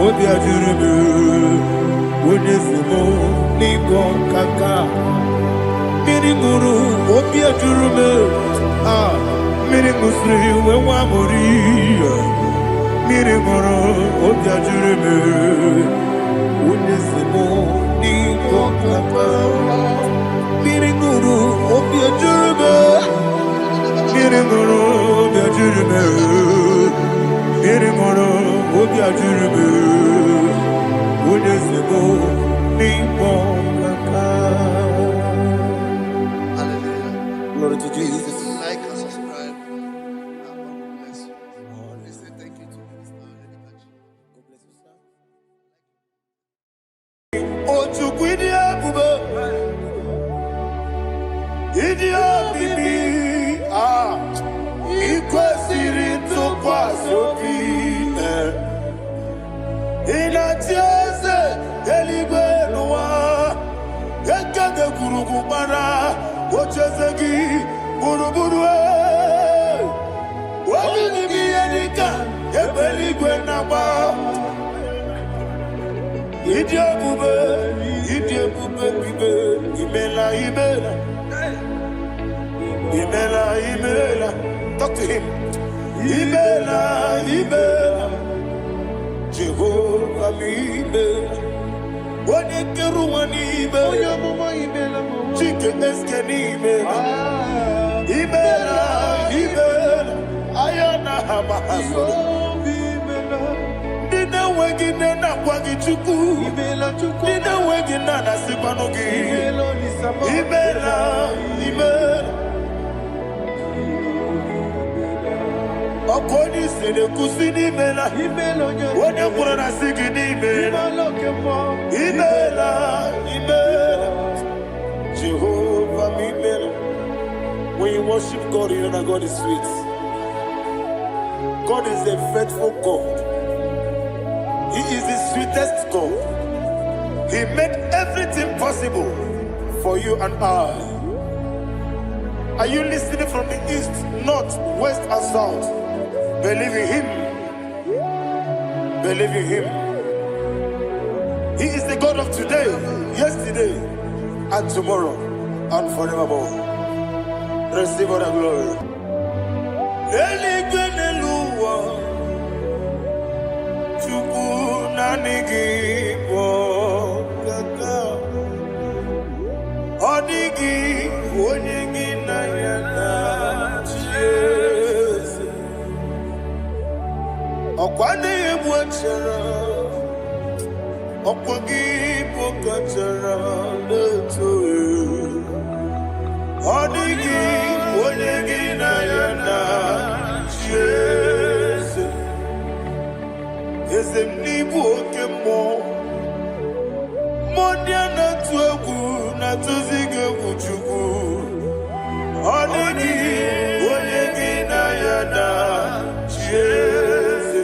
Obiajurume, Unesimo, Nigo Kaka, Mirimuru, Obiajurume, Mirimusri, Wawamuri, Mirimuru, Obiajurume, Unesimo, Nigo Kaka. Mirimuru, Obiajurume, Mirimuru, Obiajurume, Mirimuru, Obiajurume, Unesimo, Nigo Kaka. Hallelujah. Glory to Jesus. Like and subscribe. God bless you. Please say thank you to Mr. Lady Kachi. God bless you, sir. Otukwidia bube, idia bibi, ikwesiri tukwasobi, inatieze eligwe nuwa, ekage kurugubara, ochezegi buruburu, wabibi edika, ebeligwe naba. Idiabube, bibe, imela. Talk to him. Imela. Jehovah imela. Wanekeru imela. Chike eskeni imela. Imela. Ayana hamahaso. Nina wegina na kwagi chuku. Nina wegina na sipanogi. Imela. Okoni sede kusini imela. Wone kura na sigi ni imela. Imela. Jehovah imela. When you worship God, you know that God is sweet. God is a faithful God. He is the sweetest God. He made everything possible for you and I. Are you listening from the east, north, west, and south? Believe in Him. Believe in Him. He is the God of today, yesterday, and tomorrow, and forevermore. Receive all the glory. Nigi bo kaka odigi onyegi na yana Jesus okwane ebuachara okwogi pokachara leto odigi onyegi na yana Jesus Ezemnibu okemo Modiana tuegu na tuzige kuchuku Onini onyegi na yana Jeze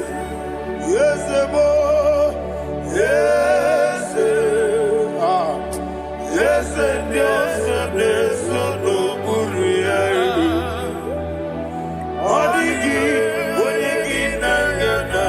Yezemo Yeze Yeze Diose Neso no Buriari Onigi onyegi na yana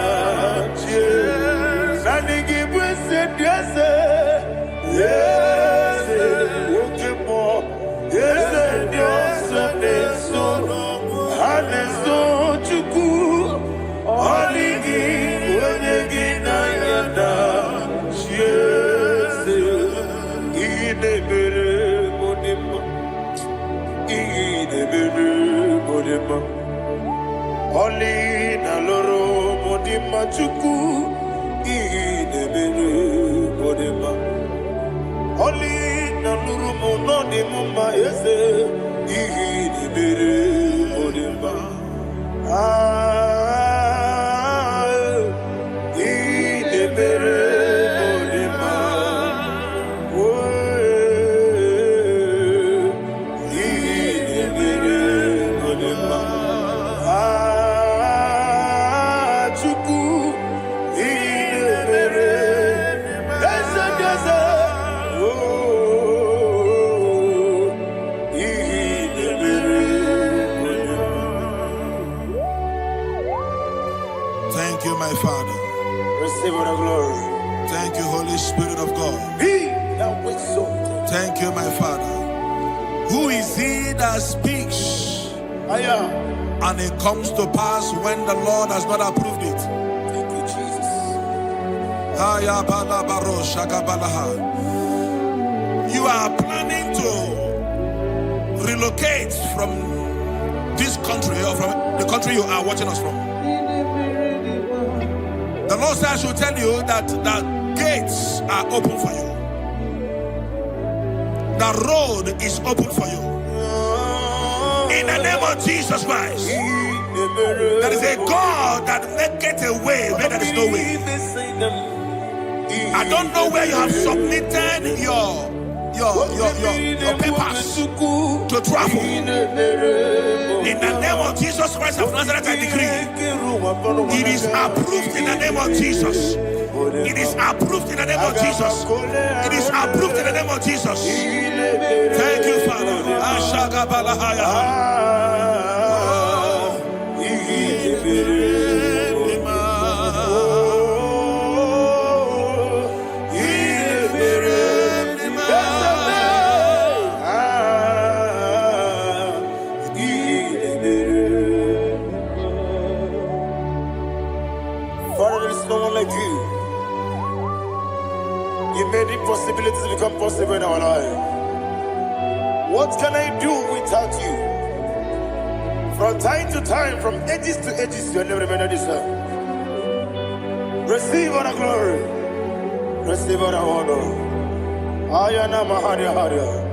Oli na loro modima chuku idebere modima Oli na loro monodima ese idebere modima idebere modima idebere modima is he that speaks, and it comes to pass when the Lord has not approved it. Thank you, Jesus. You are planning to relocate from this country or from the country you are watching us from. The Lord says I should tell you that the gates are open for you. The road is open for you. In the name of Jesus Christ. There is a God that maketh a way where there is no way. I don't know where you have submitted your papers to travel. In the name of Jesus Christ of Nazareth, I decree it is approved in the name of Jesus. It is approved in the name of Jesus. It is approved in the name of Jesus. Thank you, Father. Father, there is no one like you. You made impossibilities become possible in our life. What can I do without you? From time to time, from ages to ages, you never remain the same. Receive all the glory. Receive all the honor. Ayana Maharia Haria.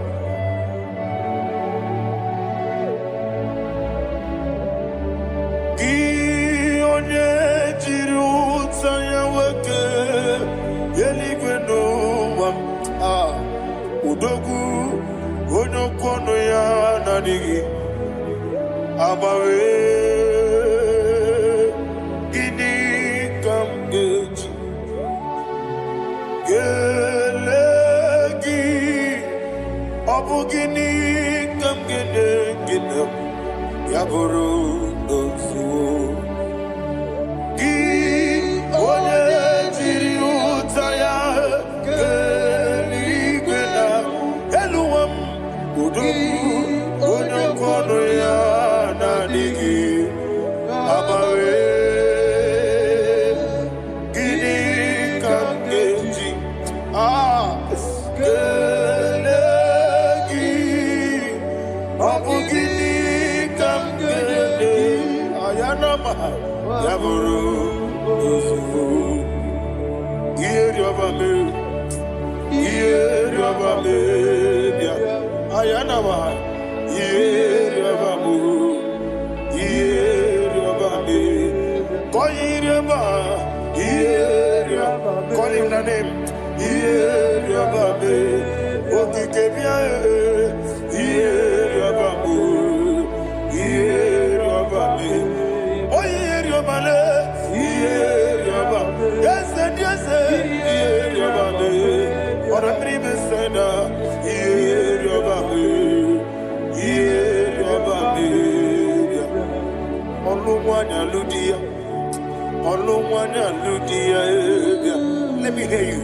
Udogu onokono ya nadigi abawe gini kamgeji gelegi abu gini kamgene gina yaburu dosu gi one jiri utaya onokono ya nadigi abawe gini kamgeji gelegi abu gini kamgene ayanama yaburu osufu iyeriobame bia ayanama iyeriabamu iyeriabame koyiriaba iyeriaba call him the name iyeriabame okikebia iyeriabamu iyeriabame oyeriabale iyeriaba yes iyeriabame ora tribe seda iyeriabame let me hear you.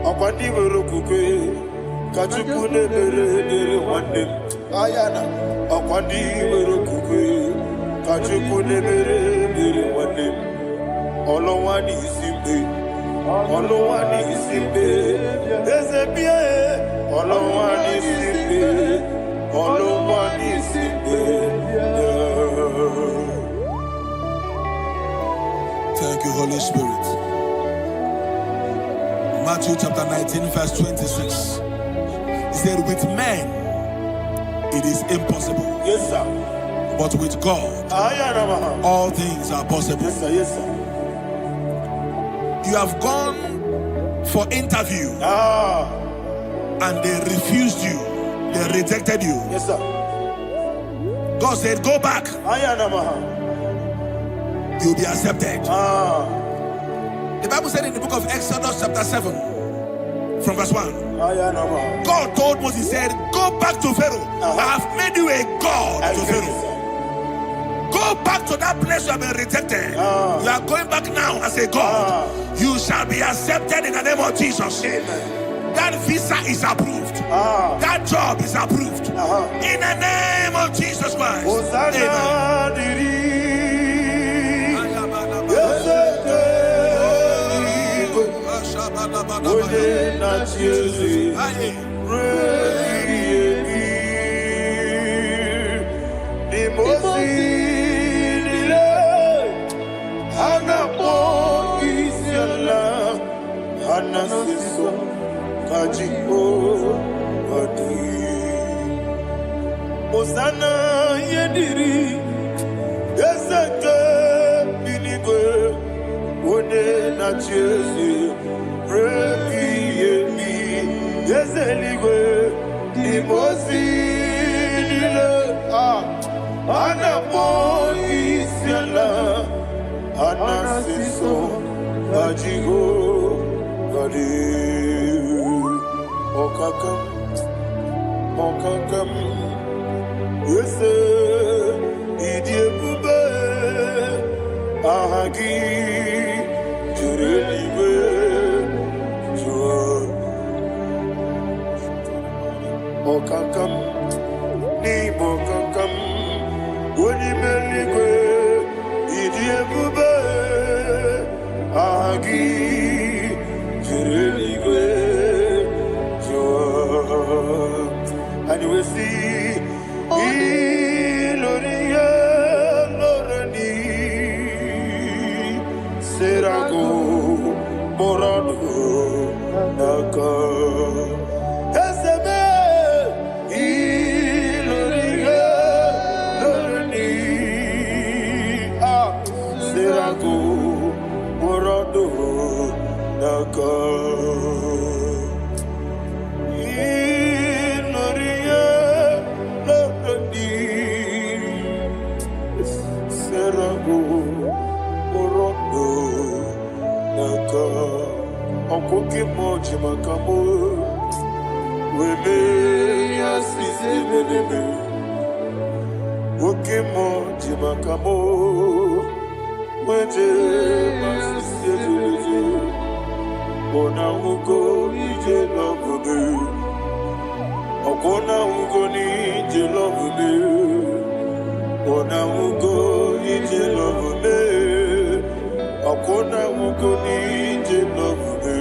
Akwandi werokukwe kachuku nebere wande ayana akwandi werokukwe kachuku nebere wande olowani isimbe ezebie olowani isimbe Thank you, Holy Spirit. Matthew chapter 19 verse 26. He said, with men it is impossible. Yes, sir. But with God, all things are possible. Yes, sir. Yes, sir. You have gone for interview and they refused you. They rejected you. Yes, sir. God said, go back. You'll be accepted. The Bible said in the book of Exodus chapter 7 From verse 1. God told Moses, he said, go back to Pharaoh. I have made you a God to Pharaoh. Go back to that place you have been rejected. You are going back now as a God. You shall be accepted in the name of Jesus. Amen. That visa is approved. That job is approved. In the name of Jesus Christ. Osana yediri yeseke binigwe one na chezi rebi yemi yezeligwe imosi nile anapo isiala anasiso ajigo gadi okakam Yese idiebube ahagi jurelibe jua okakam ni bokakam woni meligwe idiebube ahagi jurelibe jua and you will see Iloria Lorani Serago Morado Naka Esebe Iloria Lorani Serago Morado Naka Okoke moji makamo wele yasise belebe Oke moji makamo weje masise belebe Ona ugo ije lovebe Okona ugo ni ije lovebe Ona ugo ije lovebe Okona ugo ni ije lovebe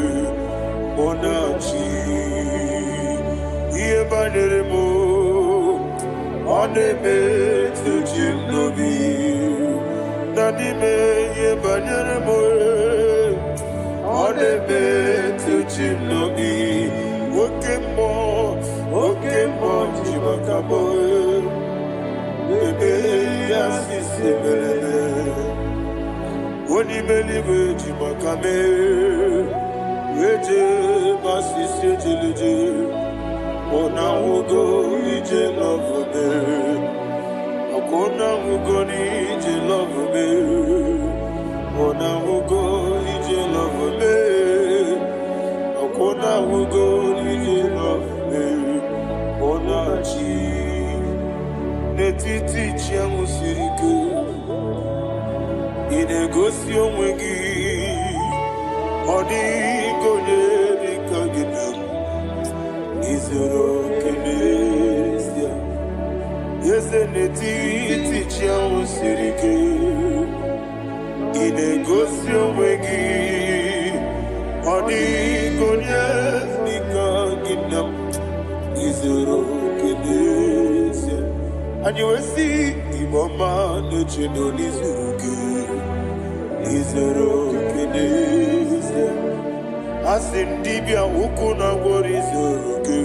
Onachi Iye banderemo Oneme tujim nobi Nanime iye banderemo Oneme tujim nobi Okemo jimakabo Bebe yasisi belebe Onimelibe jimakame Weje masisi jilije Ona ugo ije love me Okona ugo ni ije love me Ona ugo ije love me Okona ugo ije love me Ona chi Netiti chiamu sirike Inegosi onwegi Odigonye dikagidam Izoro kenesia Yese netiti chiamu sirike Inegosi onwegi Odigonye dikagidam Izoro kenesia And you will see Imama nechino nizuruke Izoro kenesia Asindibia ukuna gori izuruke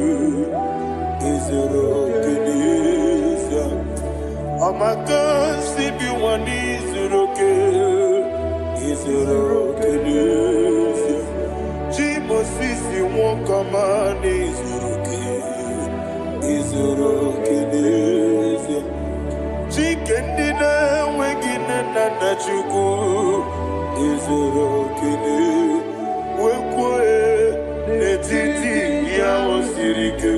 Izoro kenesia Amakansi biwani izuruke Izoro kenesia Chimosisi wakamani izuruke Izoro kenesia Chikendina wegine nana chuku Izoro kene Wekwe n'etiti ya osiri ike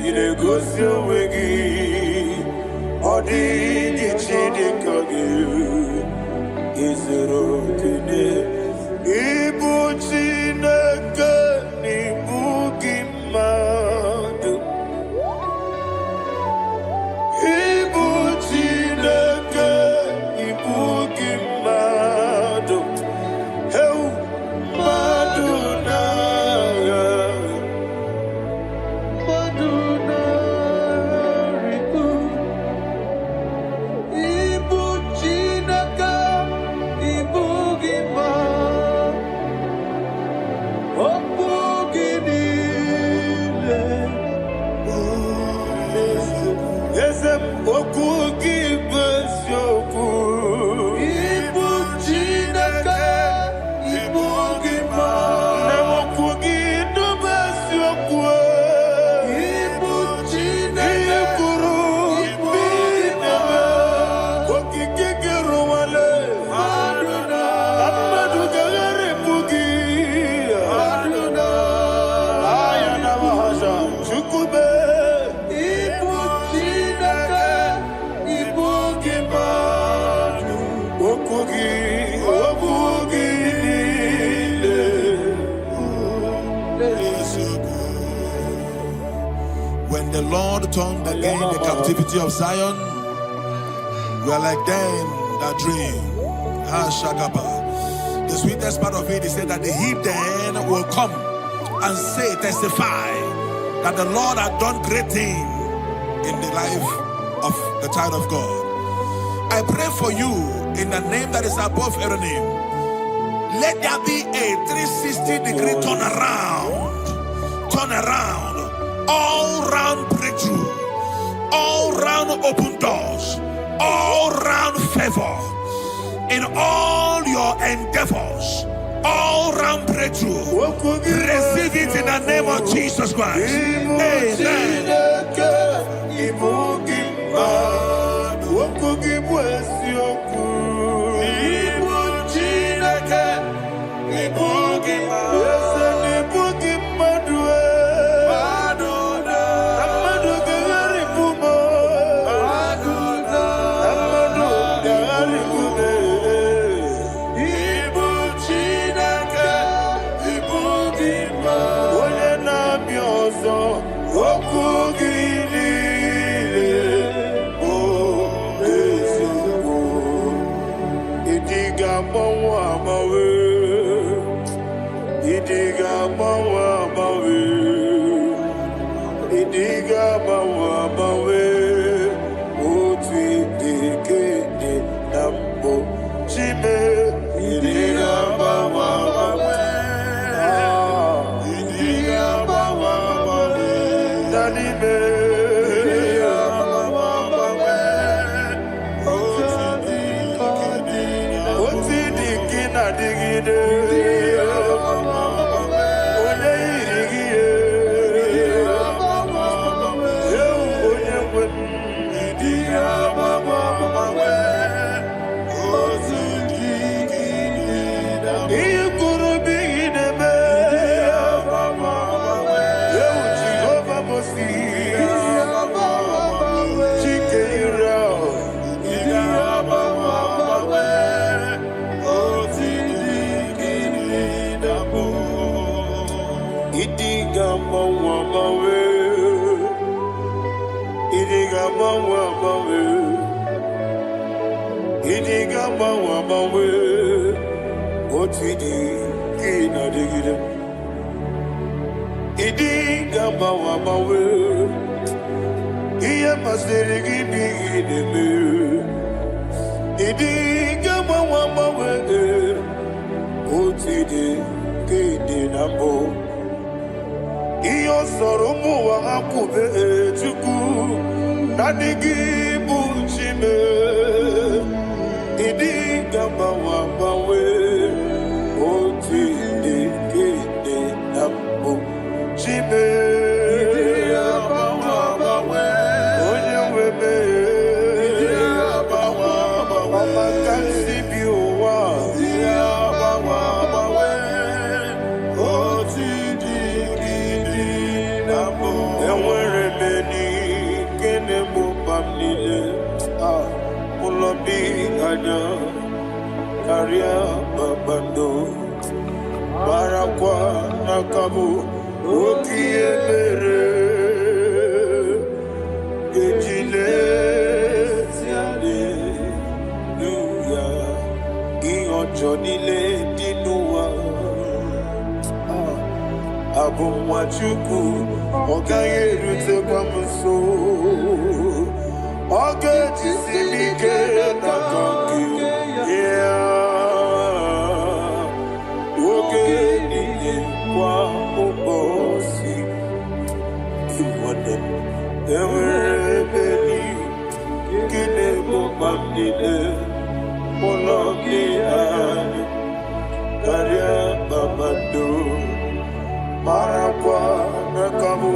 ị na-egosi onwe gị ọ dịghị chi dị ka gị izuru okene ịbụ Chineke n'ịbụ gị mmadụ ịbụ Chineke ịbụ gị mmadụ When the Lord turned again the captivity of Zion, we are like them that dream. The sweetest part of it is said that the heathen will come and say, testify that the Lord had done great things in the life of the child of God. I pray for you in the name that is above every name. Let there be a 360-degree turn around, all round breakthrough, all round open doors, all round favor in all your endeavors, all round breakthrough. Receive it in the name of Jesus Christ. Amen. Oh Karia babando Barakwa nakabu Okie mere Ejile Siale Nuya Iyo Jonile Dinuwa Abu Mwachuku Ogaye Rute Kwamuso Oge Tisimike Nakanki Oge Niye Kwa Obosi Iwane Ewe Beni Kine Bobamdine Ologi Ani Karia Babando Marakwa Nakabu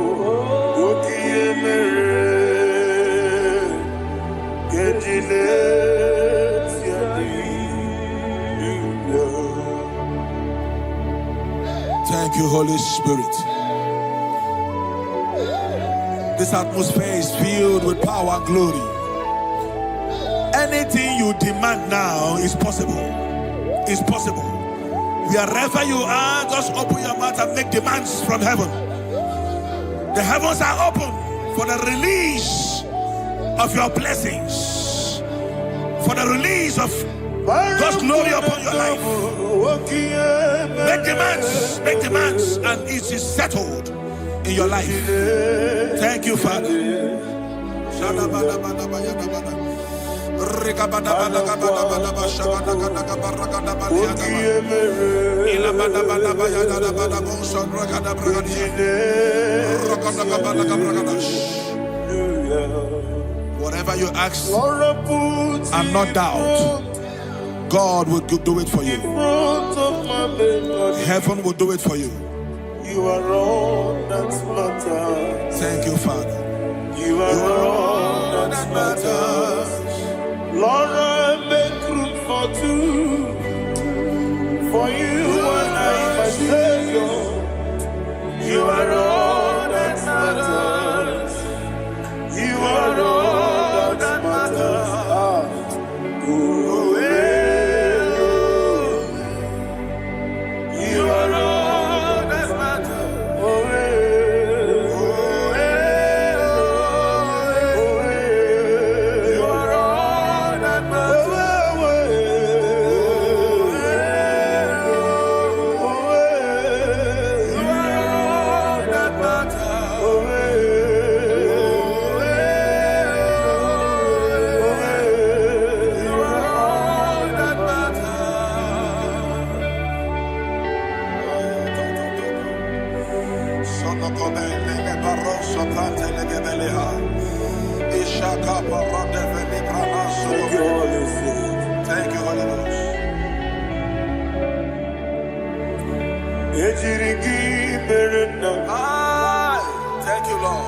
Okiye Mere Kejile Thank you, Holy Spirit. This atmosphere is filled with power and glory. Anything you demand now is possible. It's possible. Wherever you are, just open your mouth and make demands from heaven. The heavens are open for the release of your blessings, for the release of God's glory upon your life. Make demands, and it is settled in your life. Thank you, Father. Whatever you ask and not doubt, God will do it for you. Heaven will do it for you. You are all that matters. Thank you, Father. You are all that matters. Lord, I make room for two. For you and I, my Savior. You are all that matters. You are all that matters. You are all that matters. You are all that Thank you, Holy Spirit. Thank you, Holy Ghost. Thank you, Lord.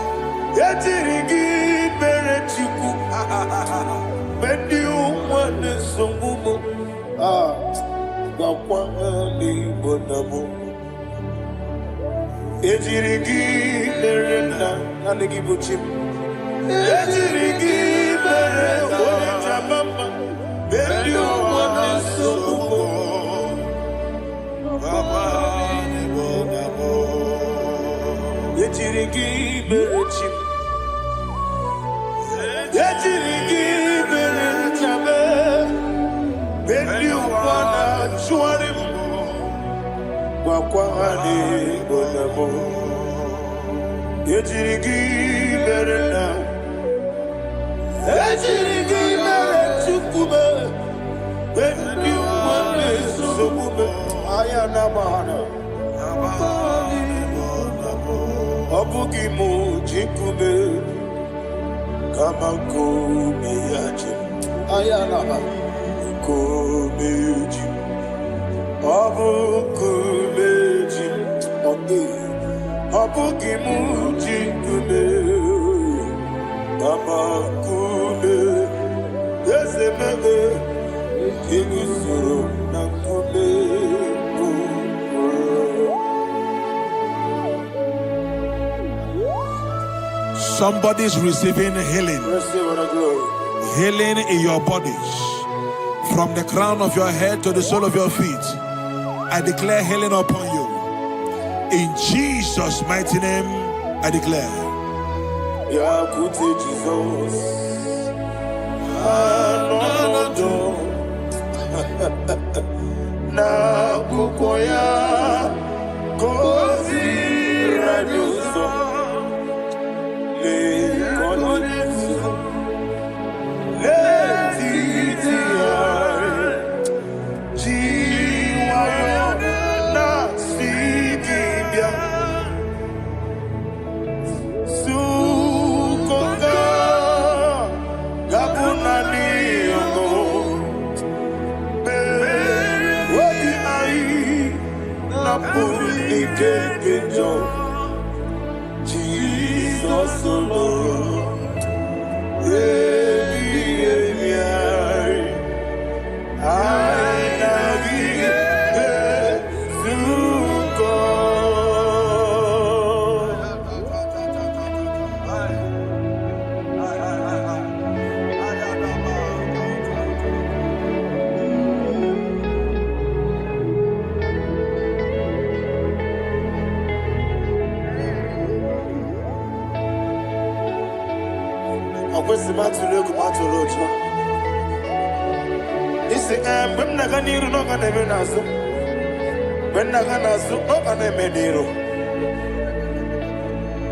Somebody's receiving healing. Receive the glory. Healing in your bodies From the crown of your head to the sole of your feet, I declare healing upon you. In Jesus' mighty name, I declare. Yakute Jesus. Na kukoya kozi radioso le konesu le titiare jiwayo na sigibia sukonga gabunani yongo wadi ai na puri kekejo Jesus alone Isi when Naganiru no Ganemenazo, when Naganazo, no Ganemediro.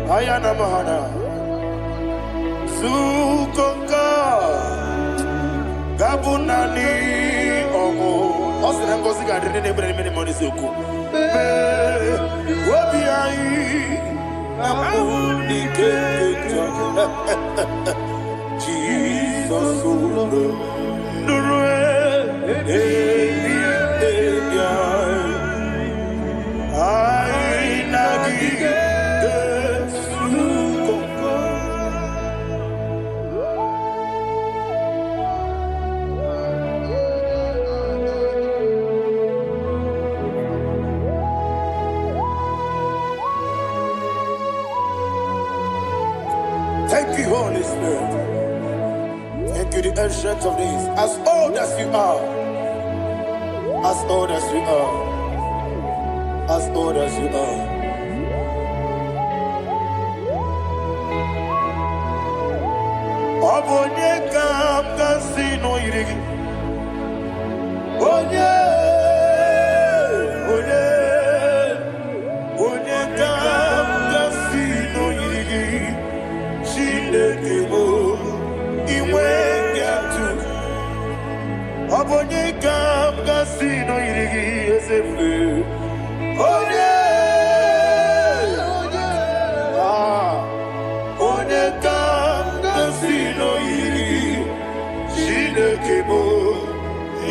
Ayana Mahana Sukoka Gabunani Omo. Also, I'm going to get any money. Suku. Wabiai Abuni Kejo. Jesus, thank you, Holy Spirit. Thank you, the ancient of days. As old as you are, as old as you are, as old as you are. Obonye kam kasino yirigi. Onye kam kasino yirigi. Shindekimo iwe yatu. Obonye kam kasino yirigi esefu. Onye kam kasino yirigi. Shindekimo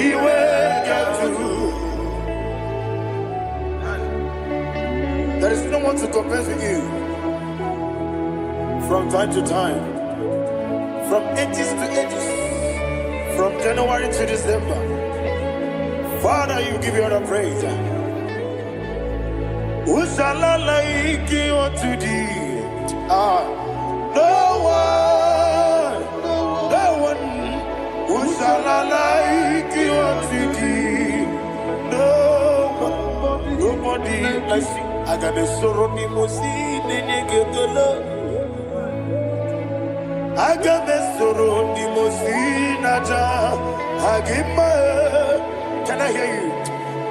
iwe yatu. There is no one to compare with you. From time to time, from ages to ages, from January to December, Father, you give you all the praise. Who shall I like you unto thee? No one. Who shall I like you unto thee? Nobody. I see. I got a sorrow, Agamesoro di Mosinaja Agima. Can I hear you?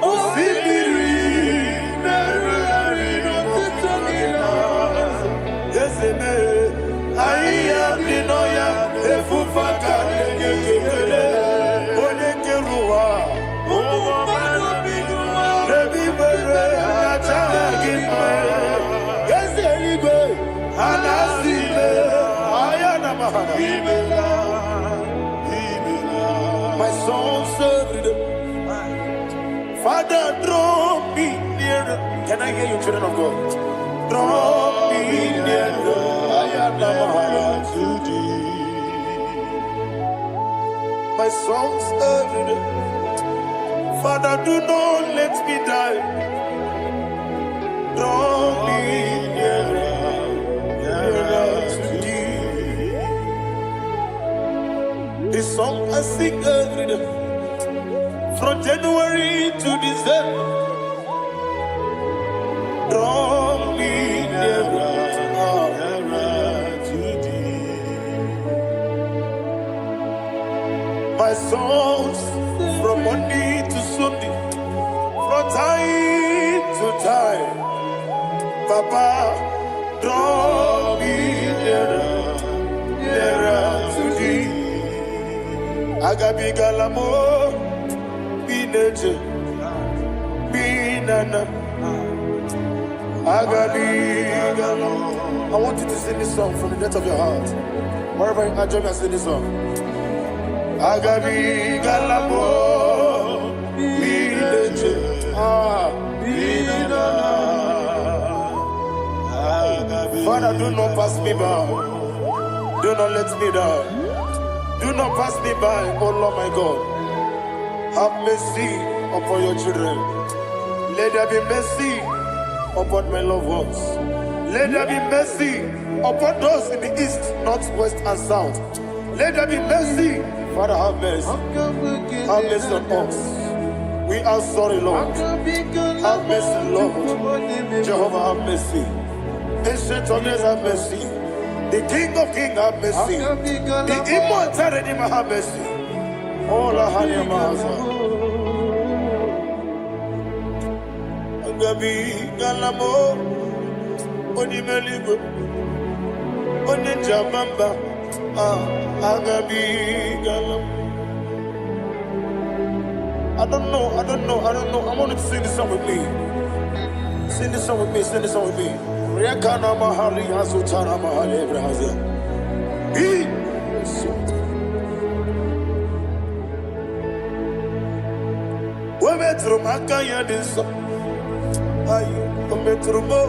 Osibiri Yes, I am Dinoya, Efufaka, Onekerua, Baby Agima. Yes, Anasile. My soul served. Father, draw me nearer. Can I hear you, children of God? Draw me nearer. I am to thee. My soul served. Father, do not let me die. Draw me nearer. This song I sing every day. from January to December. Draw me nearer to thee. My songs from Monday to Sunday, from time to time. Papa, draw me nearer to thee. Agabi galamo, bineje, binana. Agabi galamo. I want you to sing this song from the depth of your heart. Wherever you are, join me and sing this song. Agabi galamo, bineje, binana. Father, do not pass me by. Do not let me die. Do not pass me by, oh Lord my God. Have mercy upon your children. Let there be mercy upon my loved ones. Let there be mercy upon those in the east, north, west, and south. Let there be mercy. Father, have mercy. Have mercy on us. We are sorry, Lord. Have mercy, Lord. Jehovah, have mercy. Ancient of days, have mercy. The King of Kings, have mercy. The immortal Redeemer, have mercy. Oh, la Hanyamaza. Agabi Galamo, Onimeligo, Onijabamba, Agabi Galamo. I don't know. I want you to sing this song with me. Sing this song with me. Rekana mahali azutana mahali Ebrahazia. Wemetru makaya diso. Ayi, wemetru mo.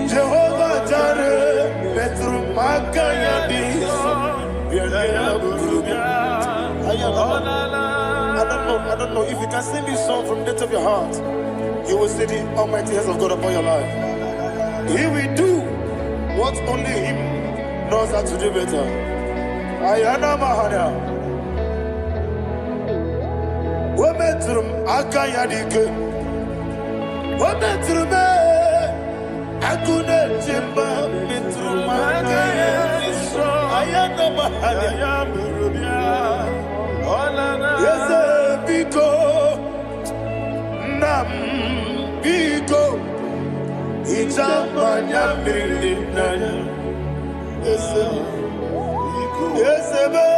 Jehovah Jireh, metru makaya diso. I don't know if you can sing this song from the depth of your heart. You will see the almighty hands of God upon your life. He will do what only Him knows how to do better. Ayana Mahana. Wometrum Akayadike. Wometrum Akune Jimba Metrum Akayadike. Ayana Mahana. Yes, Biko Nam Biko. Ijamanya mirinaya, Yesebe.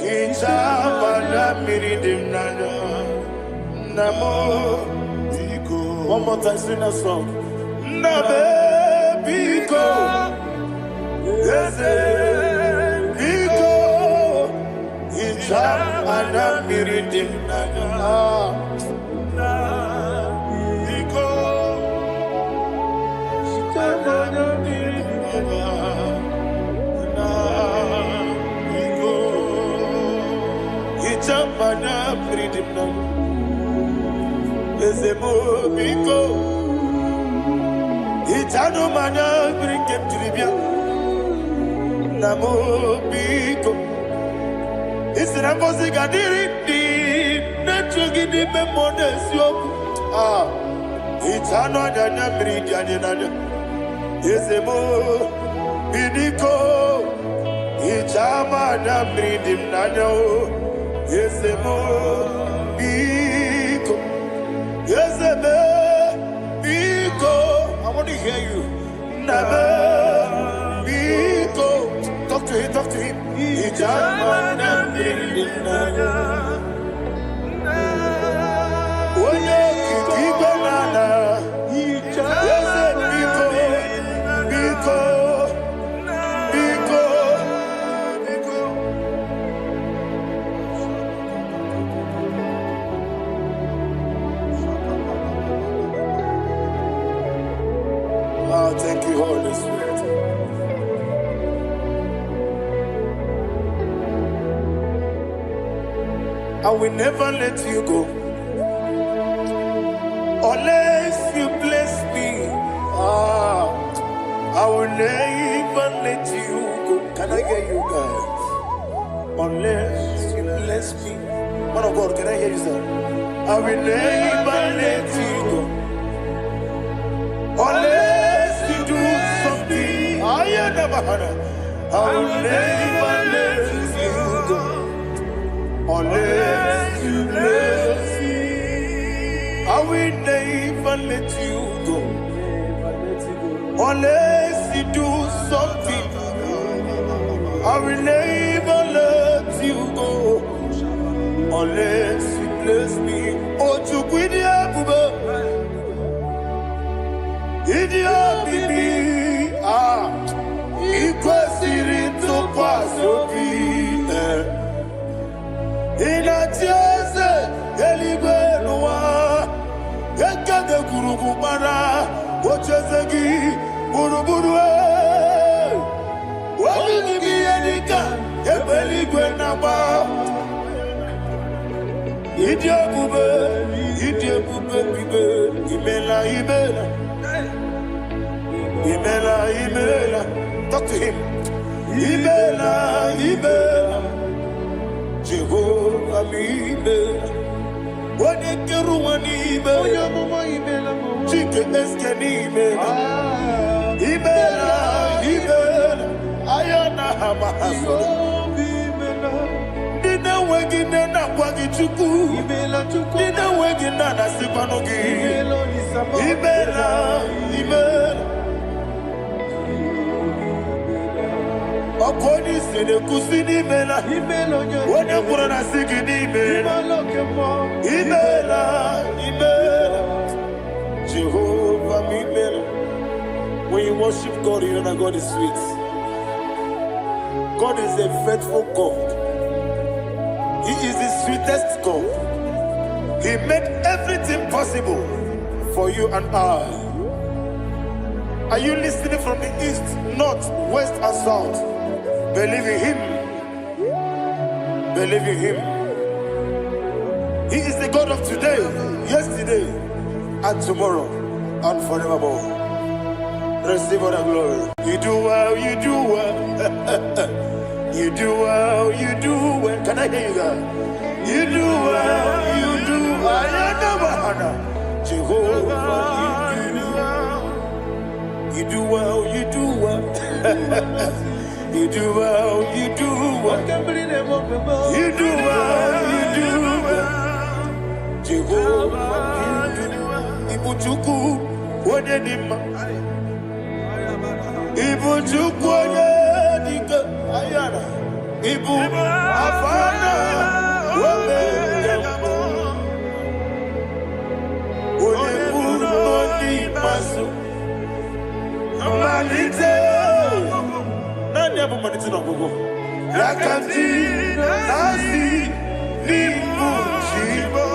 Ijamanya mirinaya, Namo Biko. One more time, sing that song. Nabe Biko, Yesebe Biko. Ijamanya mirinaya. Mana freedom now. Ezemo biko. Itano mana bring him to Libya. Namo biko. Isrambosi gadiri di. Nechugi di memodesio. Itano dana bring yanina. Ezemo biko. Ichama na bring him nano. Yesemo Biko. Yeseme Biko. I want to hear you. Nabe Biko. Talk to him. Ijamana Bindinaya. Oye Kikibanana. Yese Biko. Biko. Thank you, Holy Spirit. I will never let you go unless you bless me. I will never let you go. Can I hear you guys? Unless you bless me. Man of God, can I hear hear you, sir. I will never let you go unless you do something. I never had it. I will never let you go unless you bless me. I will never let you go unless you do something. I will never let you go unless you bless me. Oh, to quit the Abuba, Idia Bibi, equals to pass your feet. In a chase, Elibenua, Yaka de Kurubara, Ochazagi, Buruburu. What will be any gun? Ebeli Gwenaba. Idia Bube, Imela. Talk to him. Imela. Jehovah Imela. What a Keruani Imela. Chicken Escanimela. Imela. Ayana Hamahaso. Dina Wagina Nakwagi Dina Wagina Nasipanogi. Imela. Akoni Sede Kusini Mela. When you put on a Sigini Mela. Imela. Jehovah Imela. When you worship God, you know God is sweet. God is a faithful God. He is the sweetest God. He made everything possible for you and I. Are you listening from the east, north, west, and south? Believe in Him. Believe in Him. He is the God of today, yesterday, and tomorrow, and forevermore. Receive all the glory. You do well, you do well. You do well, you do well. Can I hear you guys? You do well, you do well. Jehovah, you do well, you do well. You do well, you do well. You do well, you do well. Jehovah, Ibuchuku, what did Ibu Chukwoye Dika Ayana Ibu Afana Wame Ulibu Noni Masu Manite Nani Abu Manite no Gogo Yakanti Nasi Nibu Chibo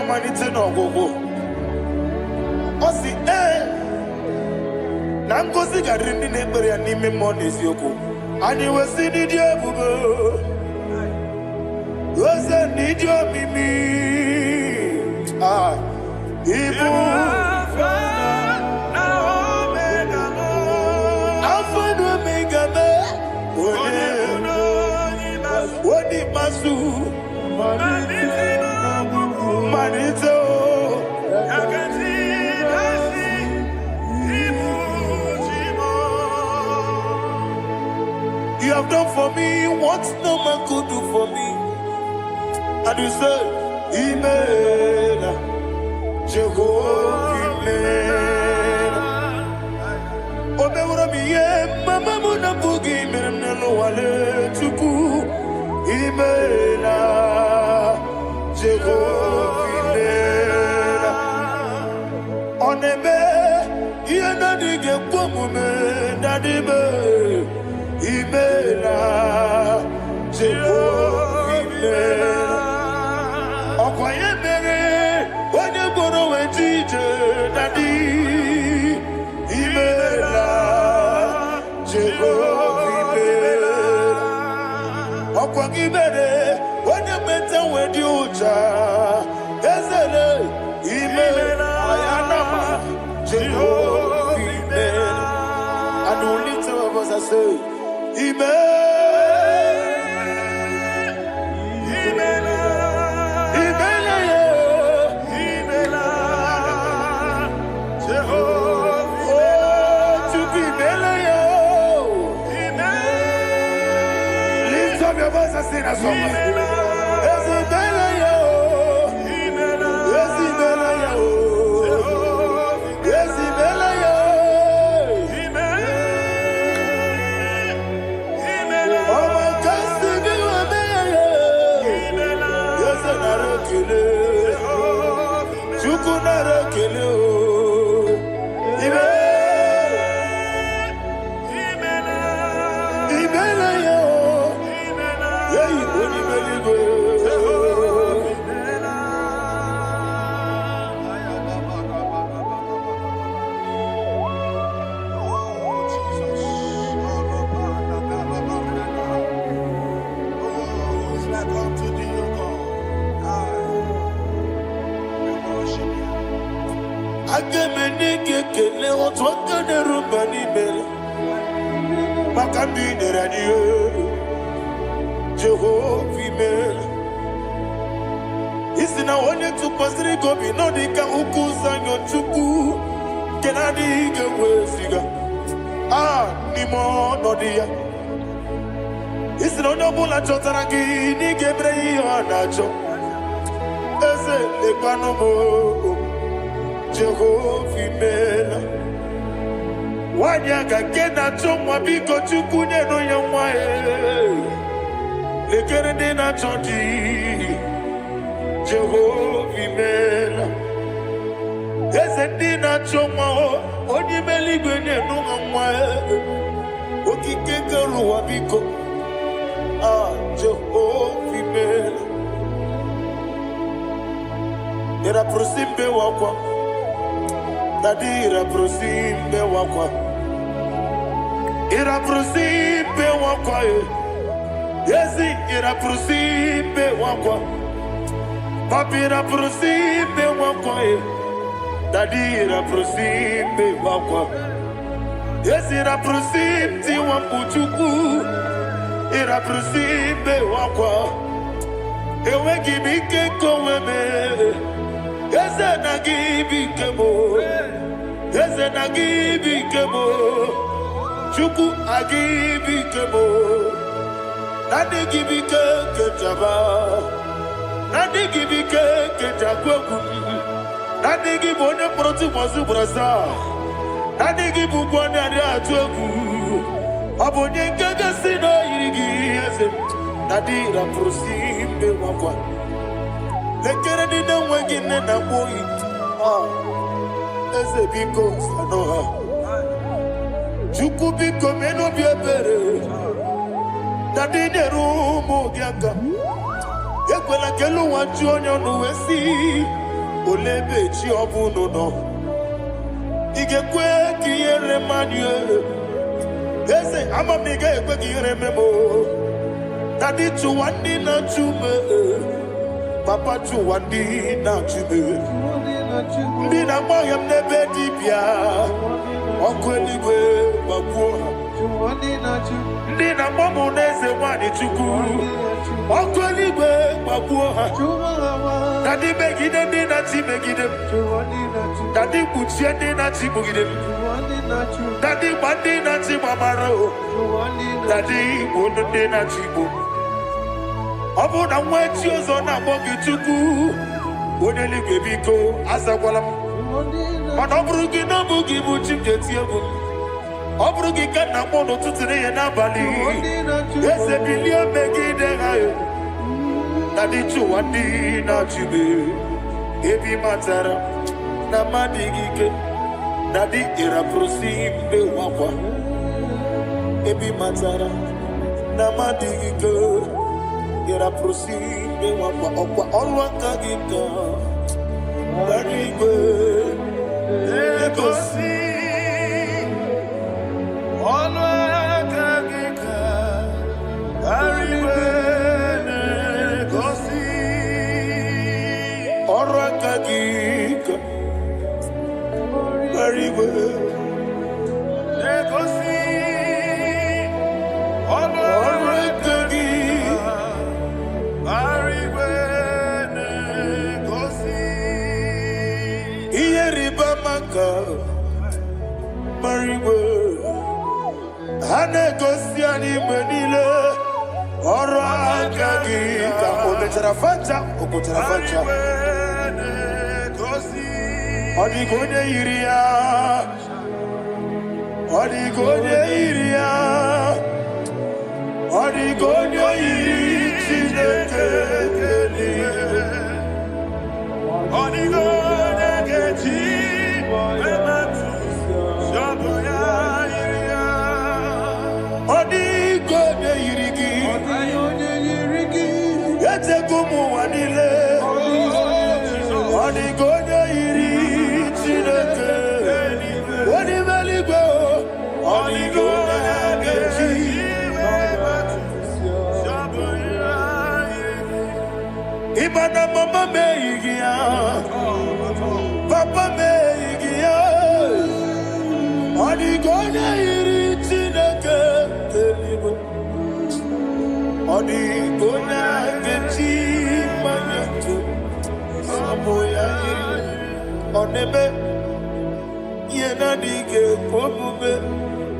Manite no Gogo Osi Nangozi Garini Nebri and Nime Monis Yoko and you will see the Diabugo was a need your Mimi Ibu Alpha Omega What did Masu Manito, you have done for me what no man could do for me. And you say, Imela, Jehovah, Imela. Omeura miye, mama muna bugi, menano wale tuku, Imela, Jehovah. Onebe, yena dige pomume, nadibe, Imela, Jehovah, Imela. Okwaye mere, onye goro wetije, nadi, Okwangibere, when you met with you, Ezele, Imela, Ayanama, Jehovah, and only two of us I say,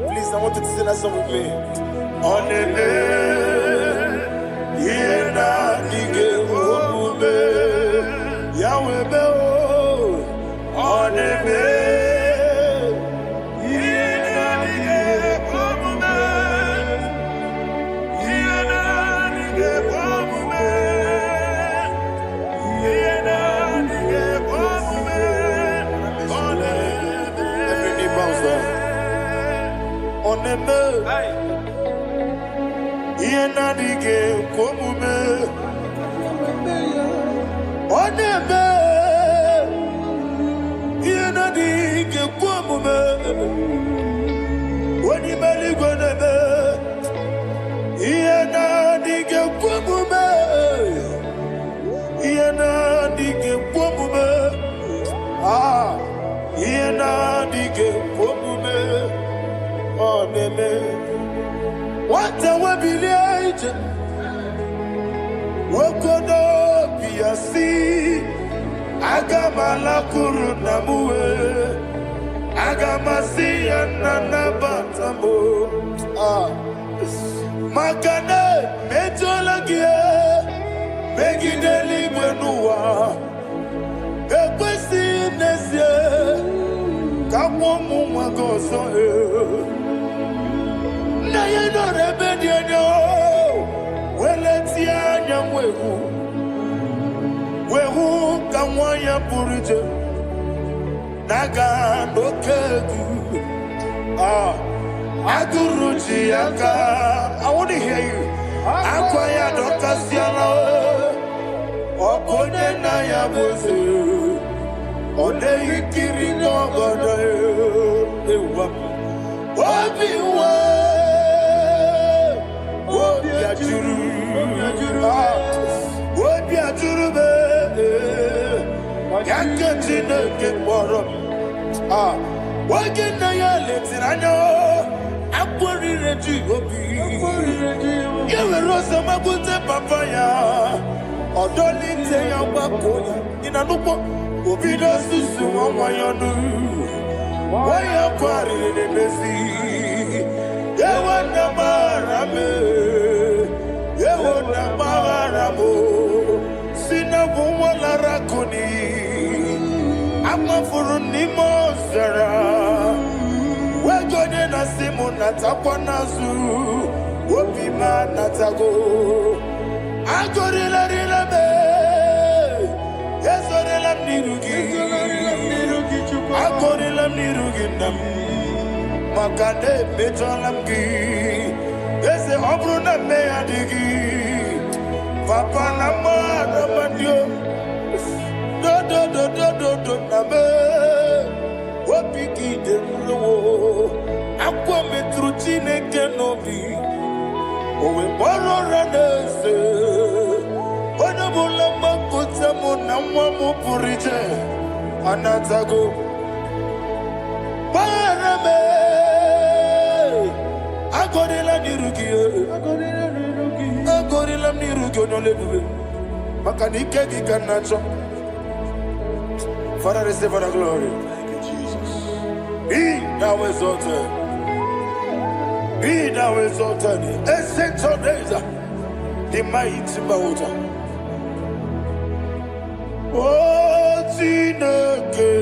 Please, I want you to sing that song with me. What a webby Wokodo Piasi Agamala Kuru Namue Agamasi Ananabatamo Makane Metolagie Megideli Benua Ekwesi Nesie Kamomu Magoso na ye no rebedi no weletia nyamwehu wehu kamwanya purije naga dokegu aguruji aka. I want to hear you. Akwaya dokasiala okone na ya boze ode ikiri no godo ewa obiwa Obi ajuru be yakatine ke poro woge na ya letirano akwori reji obi yewe rosa magunte papaya odoli te ya gbako ina nupo obi do susu wanyonu waya kwari ne besi yewe na marame yewe na maramo sina wala rakoni amafuru ni mozara wegone na simu natakwa nazu opima natago agorila rilame yesorela nirugi agorila nirugi nam makane metolamgi ese obruna me adigi papa na mara mandio do na me wapiki de lo akwa metrutine kenobi owe boro ranese ona bola makota mo na mwa mo purije anatago parame agodela Father, receive the glory. Thank you, Jesus. Be thou exalted. Be thou exalted. Ancient of days, the mighty mountain. Oh, Tineke.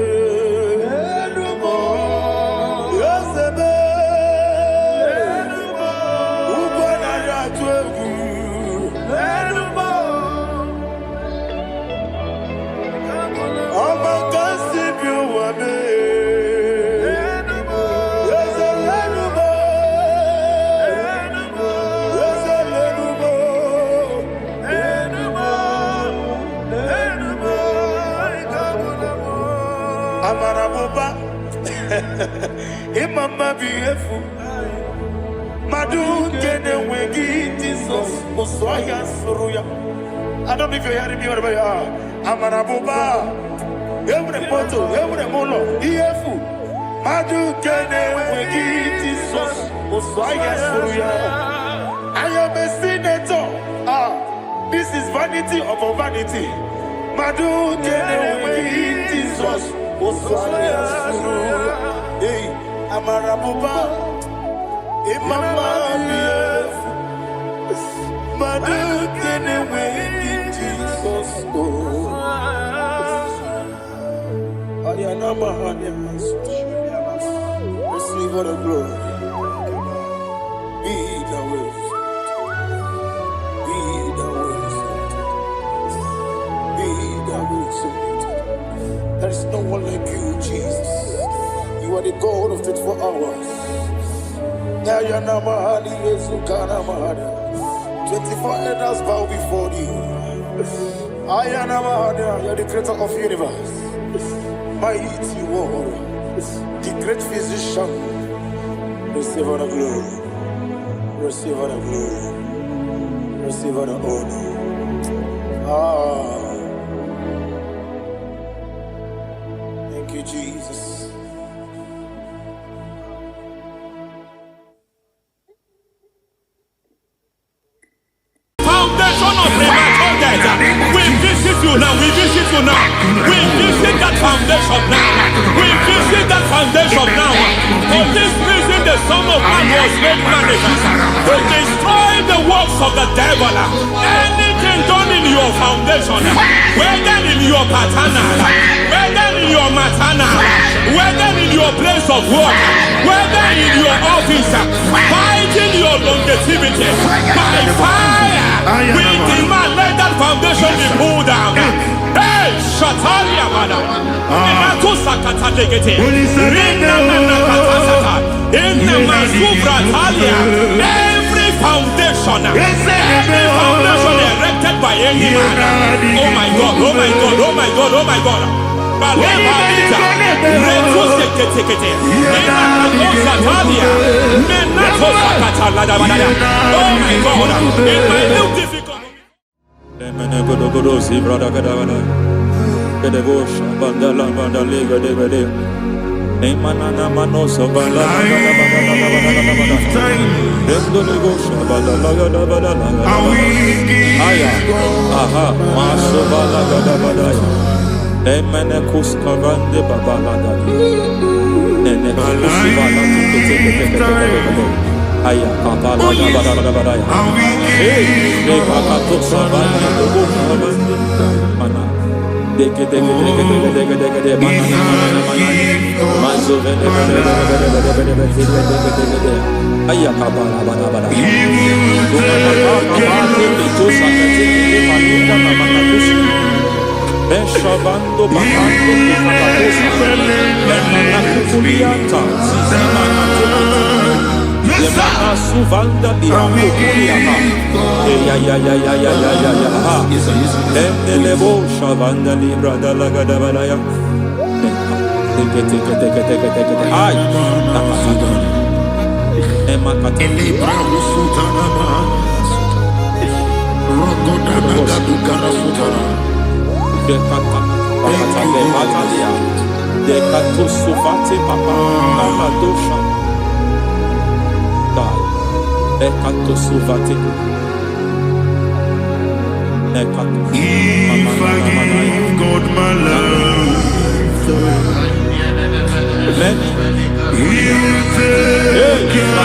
Imama beautiful. Madu kene wegi Jesus Muswaya Suruya. I don't know if you're hearing me wherever you are. Amarabuba. Every photo, every molo. Beautiful. Madu kene wegi Jesus Muswaya Suruya. I am a senator. This is vanity upon vanity. Madu kene wegi Jesus Muswaya Suruya. Hey, Amarabuba, Imama, Madu, can away Jesus. Ayana Mahanias, receive all the glory. Be the way, be the way, there is no one like you, Jesus. You are the God of 24 hours. 24 elders bow before you. You are the creator of the universe. Mighty warrior, the great physician. Receive all the glory. Receive all the glory. Receive all the honor. Thank you, Jesus. We visit you now. We visit you now. We visit that foundation now. We visit that foundation now. For this reason, the Son of Man was made manifest to destroy the works of the devil. Anything done in your foundation, whether in your paternal, whether in your maternal, whether in your place of work, whether in your office, fighting your longevity by fire, we demand let that foundation be pulled down. Hey, Shatalia Bada. Inato Sakata Legete. Rina Manakatasata. Inna Masubra Talia. Every foundation erected by any man. Oh my God, oh my God, oh my God, oh my God. Baleba Lita. Reto Sekete. Inna Satalia. Menato Sakata Ladabada. Oh my God. In my new difficult. Godogodosi brada gadagada Gedevosh bandala bandali gadegade Emanana manoso bandala Endoligosh bandala gadabada Aya aha maso bandala gadabada Emene kuskavande babala gadi Nene kusi bandala teke Aya kapala gadabada Hey, they pakato sabana dogo sabana mana. Deke mana mazo vene Aya kapala bada. Itu sakati palinda mana kusi. Beshabando bakando kapatosa. Mana kulianta sisi mana. Yemana suvanda bihakuliaka. Ya. Endelebo shavanda libra dalagada balaya. Teke. Ay. Nakasada. Emakata. Libra usutana ma. Rogoda nagadu karasutana. Dekata. Bakata bekalia. Dekato suvate papa. Amadosha. Ekato suvate. Ekato. If I give God my love, He'll take care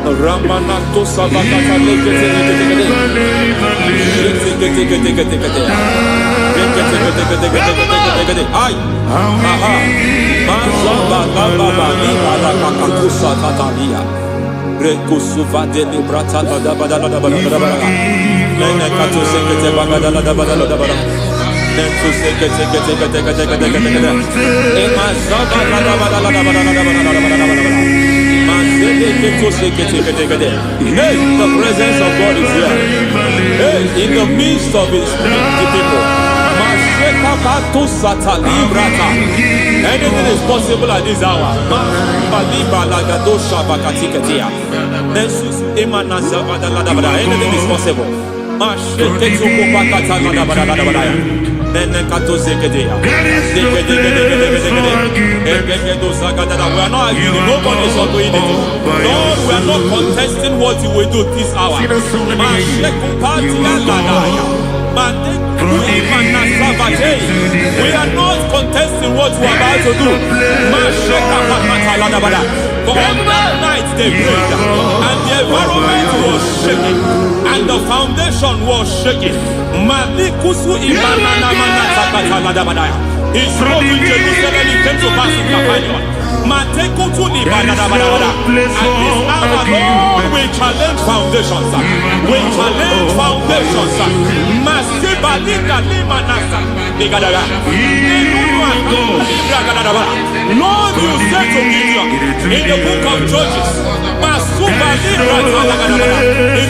Ramanato Savakata Ay, aha, Mazaba Baba Liba Kakakusa Tatalia, Rekusuva de Librata Badabada, Nene Katu Sekete Bagada Badabada, Nentu Sekete, Emazaba Hey, the presence of God is here. Hey, in the midst of His people. Anything is possible at this hour. Anything is possible. We are not arguing, nobody is doing it. Lord, we are not contesting what you will do this hour. We are not contesting what you are about to do. For all night they prayed, and the environment was shaking, and the foundation was shaking. He spoke in Jerusalem, he came to pass in Capernaum. At this hour, Lord, we challenge foundations. We challenge foundations. Lord, you said to Gideon in the book of Judges, in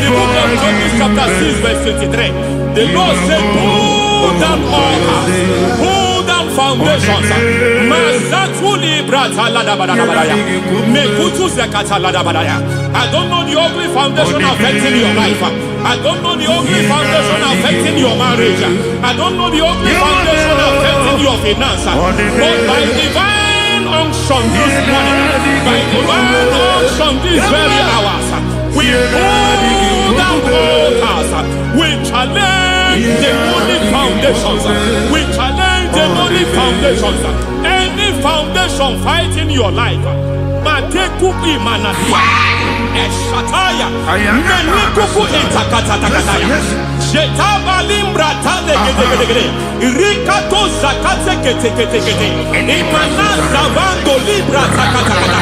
the book of Judges chapter 6 verse 23, the Lord said, pull down altars, pull down foundations. I don't know the ugly foundation affecting your life. I don't know the ugly foundation affecting your marriage. I don't know the ugly foundation affecting your finance. But by divine unction this morning, by divine unction these very hours, we pull down altars. We challenge demonic foundations. We challenge demonic foundations. Any foundation fighting your life, Matekuki Manasia, Eshataya, Menikuku Itakataya, Shetabalim Bratane, Rikato Zakate, Imana Zavando Libra Takata.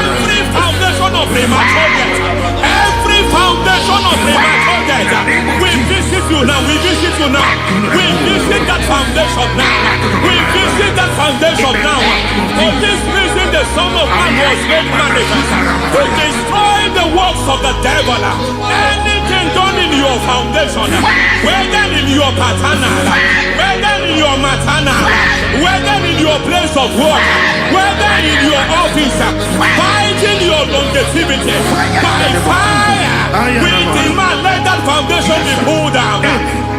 Every foundation of premature death, every foundation of premature death, we visit you now, we visit you now, we visit that foundation now, we visit that foundation now. For this reason, the Son of Man was made manifest to destroy the works of the devil. Anything done in your foundation, whether in your paternal, whether in your maternal, whether in your place of work, whether in your office, fighting your longevity by fire, we demand let that foundation be pulled down.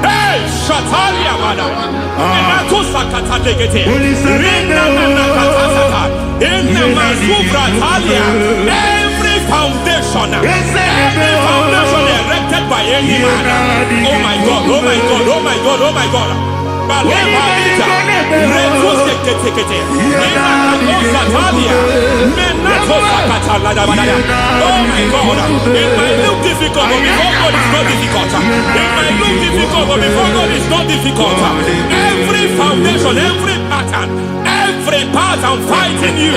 Hey, Shatalia, madam. Every foundation erected by any man. Oh my God, oh my God, oh my God, oh my God. Oh my God, it might look difficult, but before God is not difficult. It might look difficult, but before God is not difficult. Every foundation, every pattern fighting you,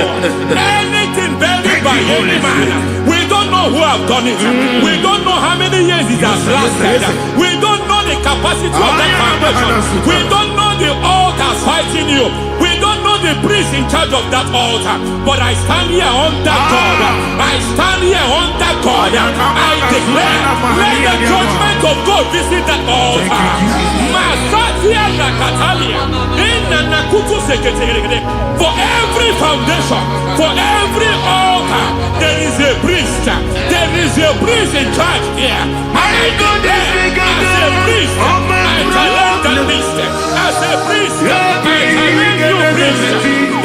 anything buried by any man, we don't know who have done it. We don't know how many years it has lasted. We don't know the capacity of that foundation. We don't know the altars fighting you. We don't know the the priest in charge of that altar, but I stand here under God. I stand here under God. I declare, let the judgment of God visit that altar. For every foundation, for every altar, there is a priest. There is a priest in charge here. I declare, as a priest, I challenge that priest. As a priest, I challenge you priest.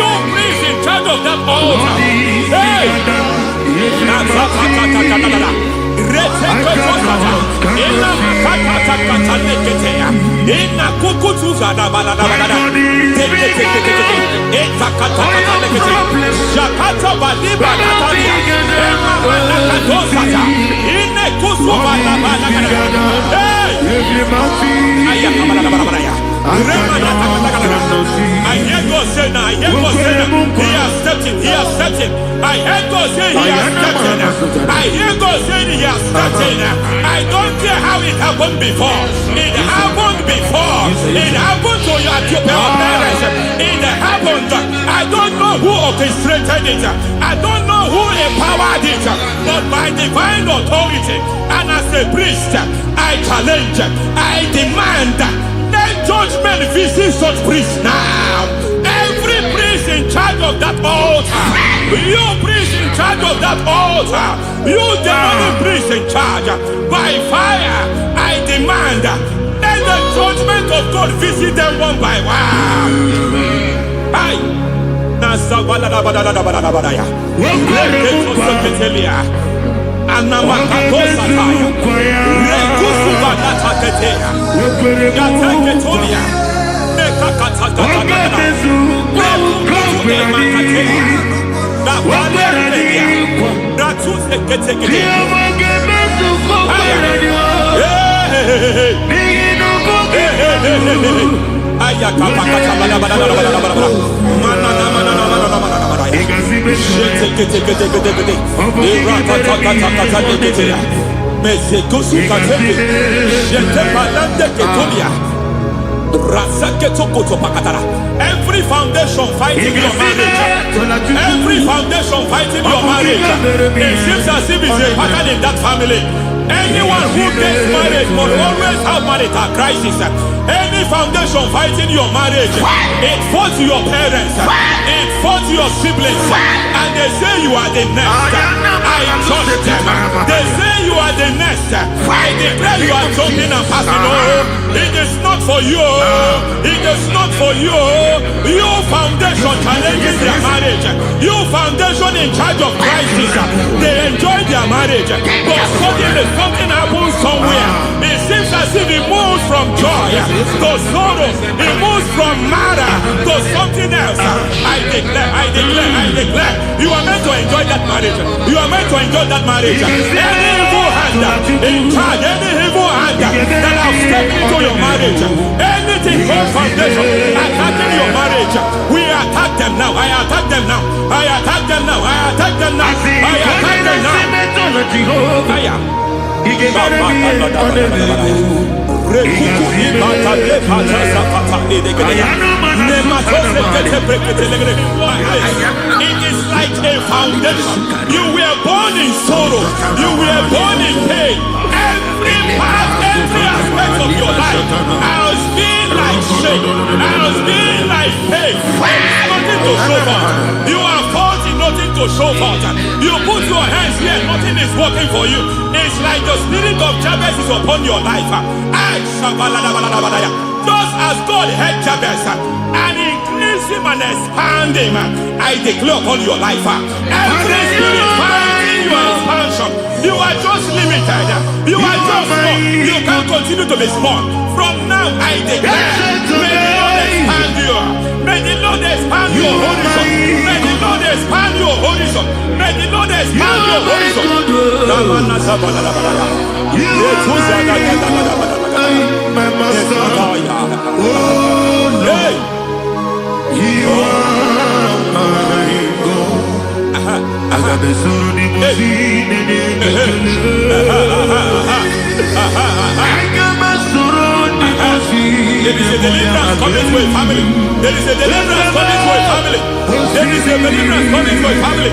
You priest in charge of that altar. Hey! I hear God say now, I hear God say now, he has stepped in, he has stepped in. I hear God say he has stepped in. I hear God say he has stepped in. I don't care how it happened before. It happened before. It happened to your parents. It happened. I don't know who orchestrated it. I don't know who empowered it. But by divine authority and as a priest, I challenge, I demand, let judgment visit such priests now. Every priest in charge of that altar, you priest in charge of that altar, you demonic priest in charge, by fire, I demand, let the judgment of God visit them one by one. Aye. Every foundation fighting your marriage, every foundation fighting your marriage, it seems as if it's a pattern in that family. Anyone who gets married must always have marital crisis. Any foundation fighting your marriage, it fought your parents, it fought your siblings, and they say you are the next. I judge them. They say you are the next. I declare you are jumping and passing. Oh, it is not for you. It is not for you. You foundation challenges their marriage. You foundation in charge of crisis. They enjoy their marriage, but suddenly something happens somewhere. It seems as if it moves from joy to sorrow. It moves from matter to something else. I declare, you are meant to enjoy that marriage. You are meant to enjoy that marriage. Any evil hand in charge, any evil hand that have stepped into your marriage, anything called foundation attacking your marriage, we attack them now. I attack them now. I attack them now. I attack them now. I attack them now. It is like a foundation. You were born in sorrow. You were born in pain. Every part, every aspect of your life has been like shame. Has been like pain. Nothing to show for. You are faulty, nothing to show for. You put your hands here, nothing is working for you. It's like the spirit of Jabez is upon your life. Just as God had Jabez and increased him and expand him, I declare upon your life. Every spirit finding your expansion, you are just limited. You are just small. You can't continue to be small. From now, I declare, may the Lord expand you. May the Lord expand your horizon. May the Lord expand your horizon. May the Lord expand your horizon. My master, oh Lord, you are my God. I got the soul in my feet, I got my soul in my feet. deliverance coming to a family. There is a deliverance coming to a family. There is a deliverance coming to a family.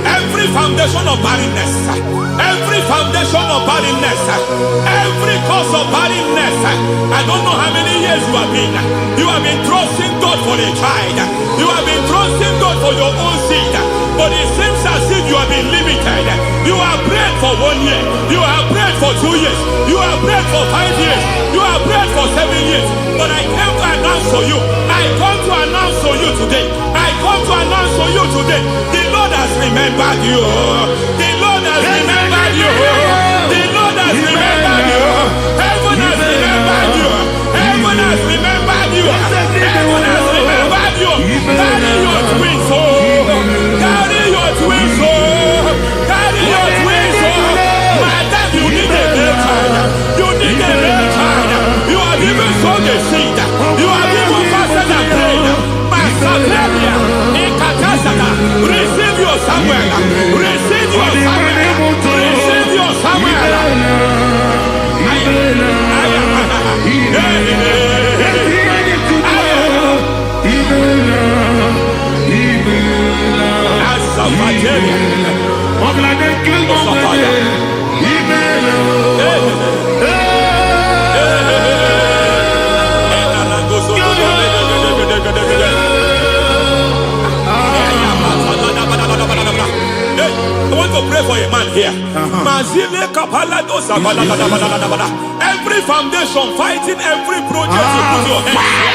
Every foundation of barrenness, every foundation of barrenness, every foundation of barrenness, every foundation of barrenness, every cause of barrenness. I don't know how many years you have been trusting God for a child. You have been trusting God for your own seed, but it seems as if you have been limited. You have prayed for 1 year, you have prayed for 2 years, you have prayed for 5 years, you have prayed for 7 years. But I came to announce for you, I come to announce for you today, I come to announce for you today, the Lord has remembered you. The Lord has remembered you. The Lord has remembered you. Heaven has remembered you. Heaven has remembered you. Heaven has remembered you. Carry your twins, oh. Carry your twins, oh. Carry your twins, oh. Madam, you need a male child. You need a male child. You have even sown the seed. You have even fasted and prayed. Masapelia, Ekatasaka, receive your Samuel. Receive your Samuel. Receive your Samuel. I want to pray for a man here. Every foundation fighting every project you put your hands here.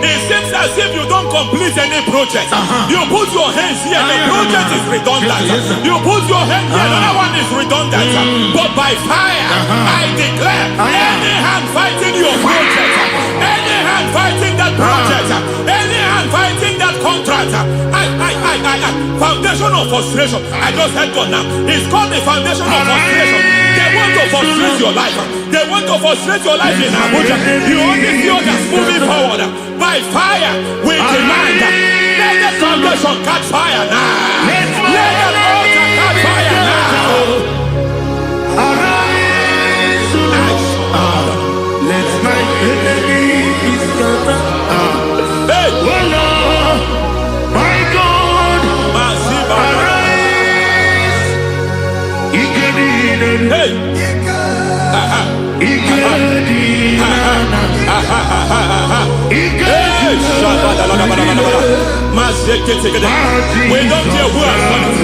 It seems as if you don't complete any project. You put your hands here, the project is redundant. You put your hand here, another one is redundant. But by fire, I declare, any hand fighting your project, any hand fighting that project, any hand fighting that contract, foundation of frustration. I just heard God now. It's called the foundation of frustration. They want to frustrate your life. They want to frustrate your life in Abuja. You only see others moving forward. By fire, we demand. Let the foundation catch fire now. Let the altar catch fire now. Arise, let my enemy be scattered. Hey, oh Lord, my God, arise. hey. We don't care who has done it.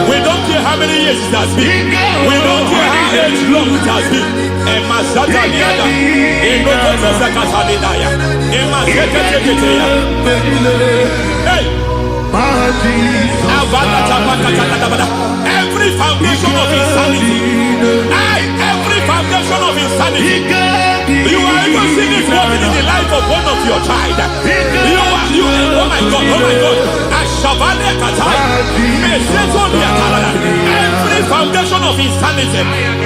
We don't care how many years it has been. We don't care how age long it has been. Every foundation of insanity, every foundation of insanity, you are even seeing it working in the life of one of your child. Oh my God, every foundation of insanity,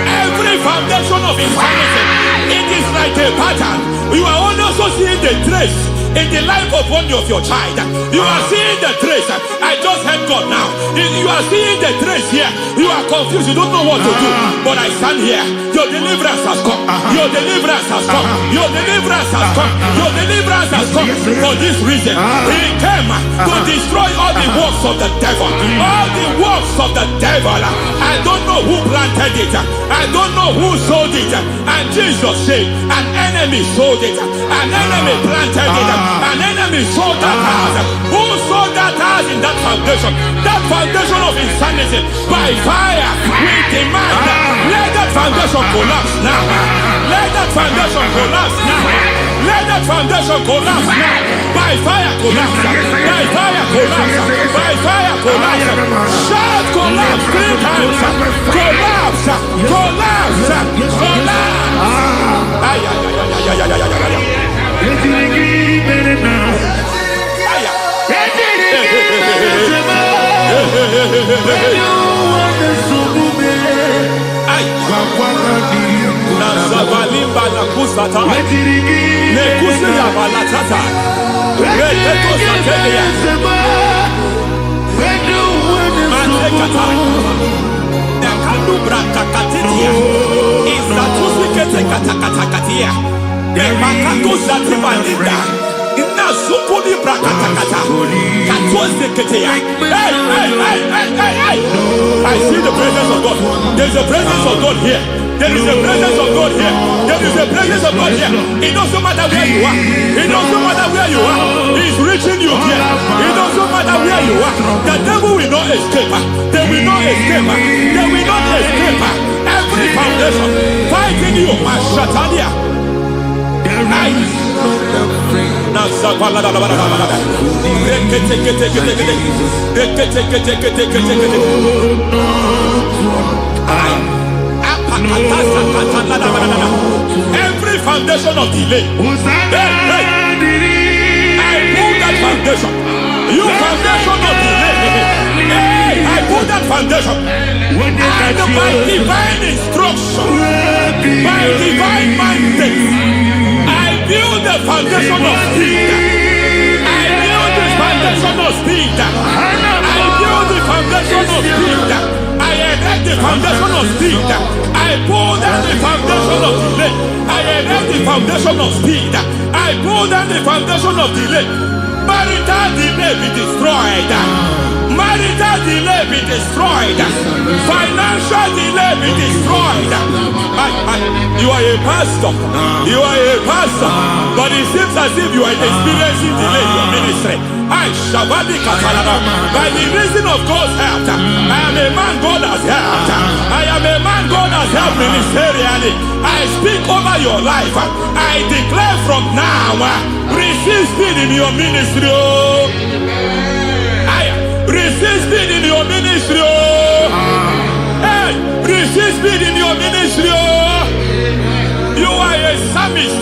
every foundation of insanity, it is like a pattern. You are also seeing the trace in the life of one of your child. You are seeing the trace. I just heard God now. You are seeing the trace here. You are confused. You don't know what to do. But I stand here. Your deliverance has come. Your deliverance has come. Your deliverance has come. Your deliverance has come. For this reason, He came to destroy all the works of the devil. All the works of the devil. I don't know who planted it. I don't know who sold it. And Jesus said, an enemy sold it. An enemy planted it. An enemy sold that house. Who sold that house in that foundation? That foundation of insanity. By fire, we demand let that foundation collapse now. Let that foundation collapse now. Let that foundation collapse now. By fire collapse. By fire collapse. By fire collapse. Shout collapse 3 times. Collapse. Collapse. Collapse. Ay, ay, ay, ay, ay, ay, ay, ay, ay. Nazavalimba la kusata nekusi ya balatata reteto satelia matekata nekalu brakakatitia izatusi kete katakatakatia nepakatu zatibalinda ina sukuli brakatakata katuose ketea. Hey. I see the presence of God. There is a presence of God here. There is a presence of God here. There is a presence of God here. It doesn't matter where you are. It doesn't matter where you are. He's reaching you here. It doesn't matter where you are. The devil will not escape. They will not escape. They will not escape. Every foundation fighting you must shatter there. Every foundation of delay, I pull that foundation. You foundation of delay, I pull that foundation. And by divine instruction, by divine mandate, build the foundation of speed. I build the foundation of speed. I build the foundation of speed. I erect the foundation of speed. I pull down the foundation of delay. I erect the foundation of speed. I pull down the foundation of delay. Marital delay be destroyed. Marital delay be destroyed. Financial delay be destroyed. You are a pastor. You are a pastor. But it seems as if you are experiencing delay in your ministry. By the reason of God's help, I am a man God has helped. I am a man God has helped ministerially. I speak over your life. I declare from now, receive speed in your ministry. Receive speed in your ministry. Hey, receive speed in your ministry. You are a psalmist.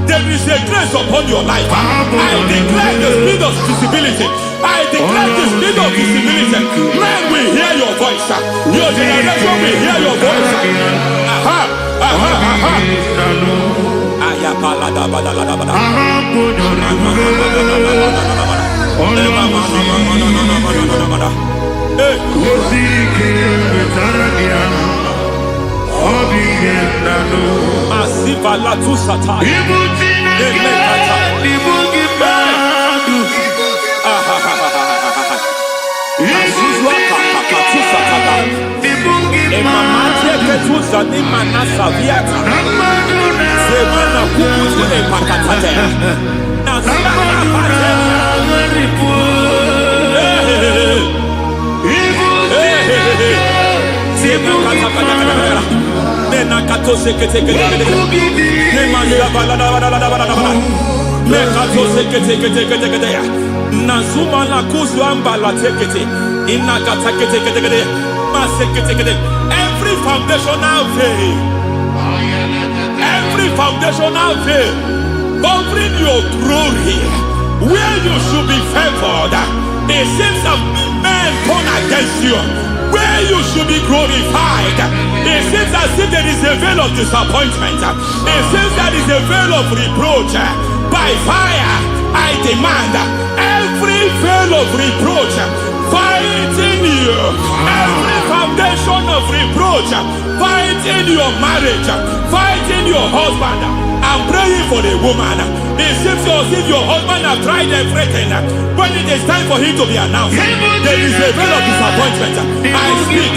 There is a grace upon your life. I declare the speed of visibility. I declare the speed of visibility. Men will hear your voice. Your generation will hear your voice. Masiva la tu sataya. Nazuma la kuzwamba la tekete inakata kete masekete. Every foundational veil, every foundational veil covering your glory, where you should be favored, it seems that men turn against you. Where you should be glorified, it seems as if there is a veil of disappointment. It seems there is a veil of reproach. By fire, I demand every veil of reproach fighting you, every foundation of reproach fighting your marriage, fighting your husband. I'm praying for the woman. It seems as if your husband has tried everything. When it is time for him to be announced, there is a veil of disappointment. I speak.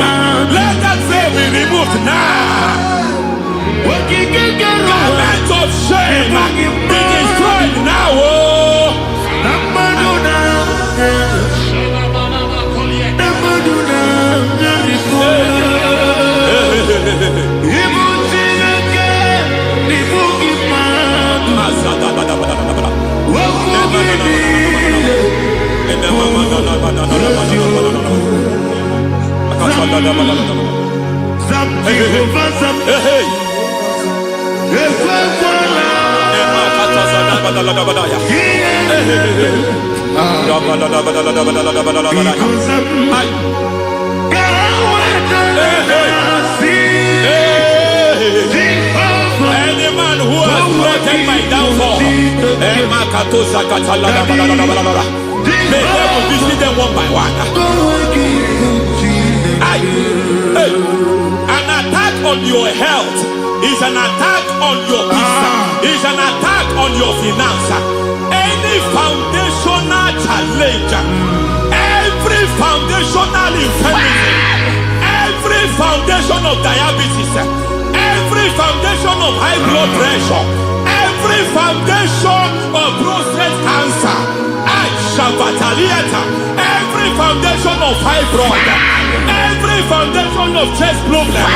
Let that veil be removed now. Garment of shame be destroyed now. Any man who has threatened my downfall, may heaven visit them one by one. An attack on your health is an attack on your peace, is an attack on your finance. Any foundational challenge, every foundational infirmity, every foundation of diabetes, every foundation of high blood pressure, every foundation of prostate cancer, every foundation of fibroid, every foundation of chest problem,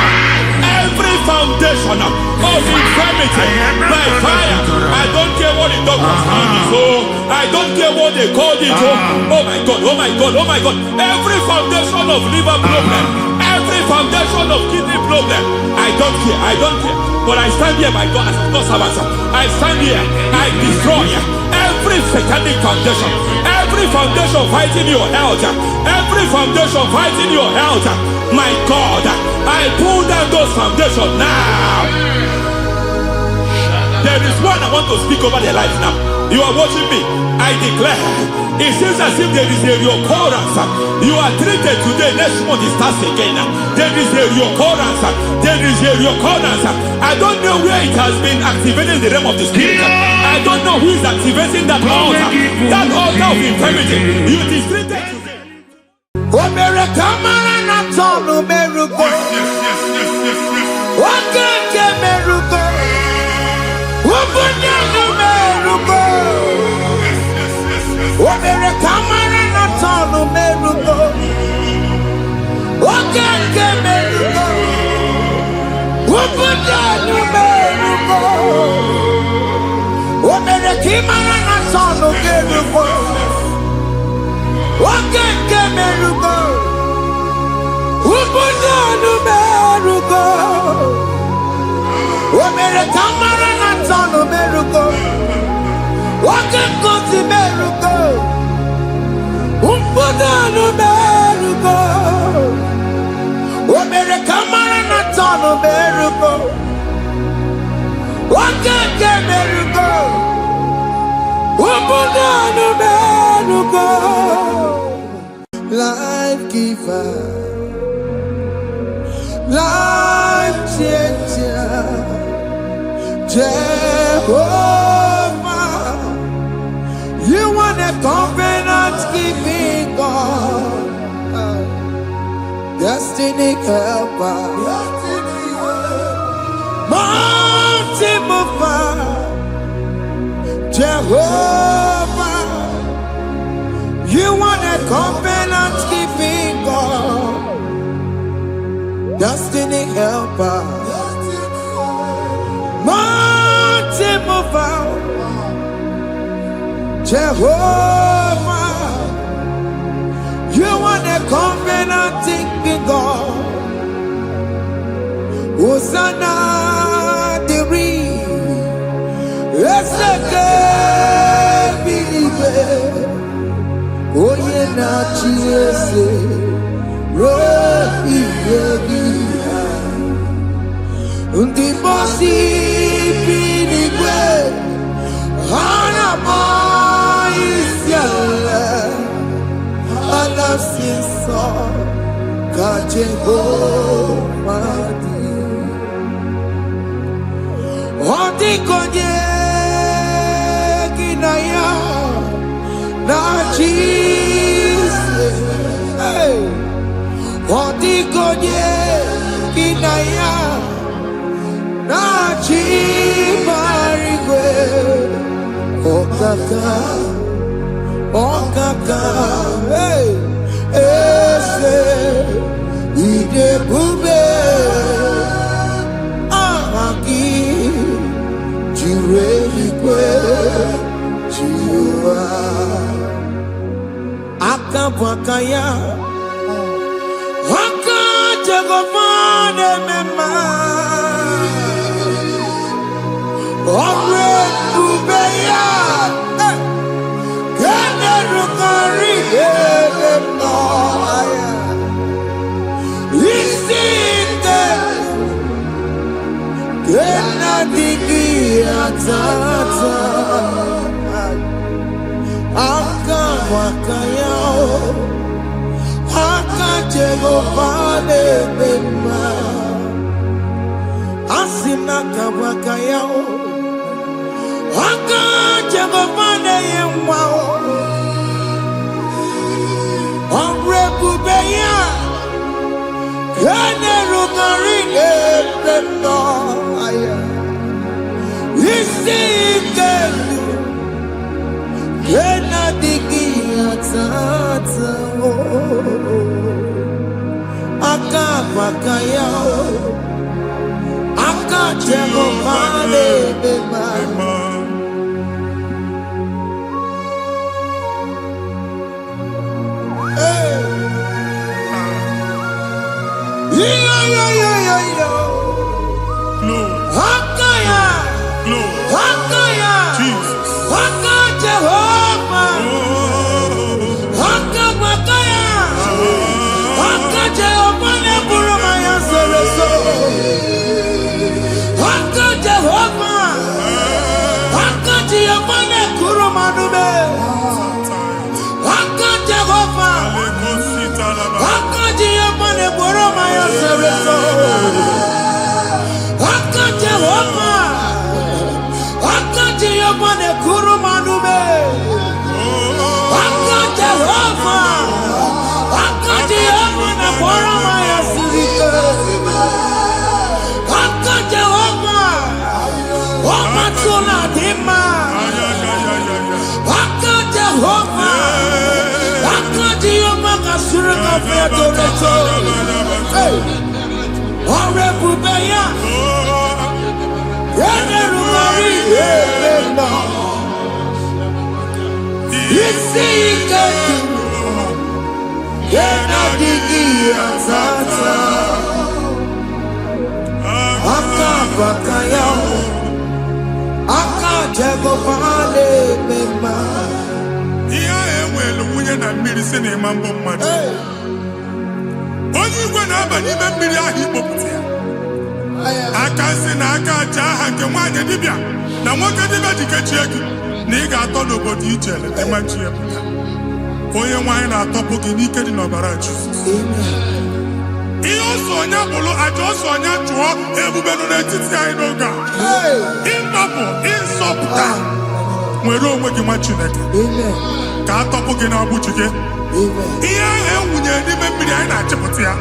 every foundation of infirmity by fire. I don't care what the doctors call it, so I don't care what they call it. Oh my God, oh my God, oh my God. Every foundation of liver problem, every foundation of kidney problem, I don't care, I don't care. But I stand here, my God, as a God servant. I stand here, I destroy every satanic foundation, every foundation fighting your health, every foundation fighting your health. My God, I pull down those foundations now. There is one I want to speak over their lives now. You are watching me. I declare, it seems as if there is a reoccurrence. You are treated today, next month it starts again. There is a reoccurrence. There is a reoccurrence. I don't know where it has been activated in the realm of the spirit. I don't know who is activating that altar of infirmity. You is treated today. Life giver, life changer, Jehovah, you want a covenant keeping God, destiny helper, mountain mover, Jehovah, you want a covenant keeping God, destiny helper, mountain mover, Jehovah, you want a covenant keeping God. Hosanna diri, eseke bilibe. Oye na chiese rohi yegi undi bosi binigwe hana boisiala alasinso kajehomadi odi konye kinaya na Jesus, hey, odi konye kinaya na chibarigwe, okaka, hey, ese idebube, ahaki, jireligwe, jiwa. Akabwakaya, Jehovah Nemema Omre Ubeya Kene Rukari Edemno Isite Kena Digi Atata Aka Wakayao Aka Jehovah Nemema Asina Kabakayao Aka Jehovah Nemema Omre Bubeya Kene Rugari Edemno Isike Kena Digi Atata Aka Bakayao Aka Jehovah Nemema Akaya Akaya Jesus Aka Jehovah Aka Bakaya Aka Jehovah Neburumaya Sereso Aka Jehovah Aka Jehovah Nekurumanume Aka Jehovah Aka Jehovah Neburumaya Sereso Aka Jehovah Aka Jehovah Nekurumanume Aka Jehovah Aka Jehovah Neburumaya Sirika Aka Jehovah Omatuna Dima Aka Jehovah Aka Jehovah Kasurika Fiatoreto Ore Bubeya Kene Rugari Edemno Isike Kena Digi Atata Aka Bakayao Aka Jehovah Nemema Iya ewelu wunye na mmiri si na ịma mbọ mmadụ. Onye igwe na-aba n'ime mmiri ahụ ikpopụta ya. Aka si na aka aja aha nke nwaanyị dibịa na nwoke dibịa ji kechie gị na ị ga-atọ n'obodo ijele ịmachi ya pụta. Onye nwaanyị na-atọpụ gị n'ike dị n'ọbara Jizọs. Ihe ọsọ onye bụrụ aja ọsọ onye chụọ ebube nọ n'etiti anyị n'oge a. Ịnọpụ ịzọpụta nwere onwe gị nwa Chineke ka atọpụ gị n'agbụchi gị. Ihe ahụ ewunye n'ime mmiri anyị na-achịpụta ya.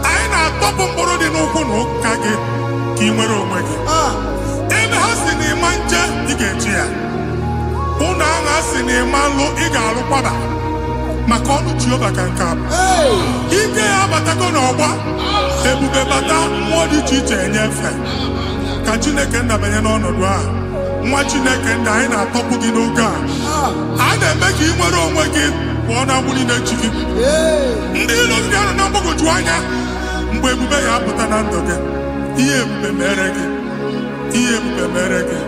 Anyị na-atọpụ mkpụrụ dị n'ụkwụ na ụka gị ka ị nwere onwe gị. Ebe ha si na ịma nje ị ga-eji ya. Ụlọ ahụ ha si na ịma nlụ ị ga-alụkwaba maka ọnụ Jehova ka nke a bụ. Ike ya abatago n'ọgba ebube bata mmụọ dị iche iche enyefe ka Chineke ndabanye n'ọnọdụ a. Nwa Chineke ndị anyị na-atọpụ gị n'oge a. A na-eme ka ị nwere onwe gị pụọ na mgburi na-echi gị. Ndị ilo ndị ahụ na mgbagwoju anya mgbe ebube ya apụta na ndụ gị. Ihe ebube mere gị. Ihe ebube mere gị.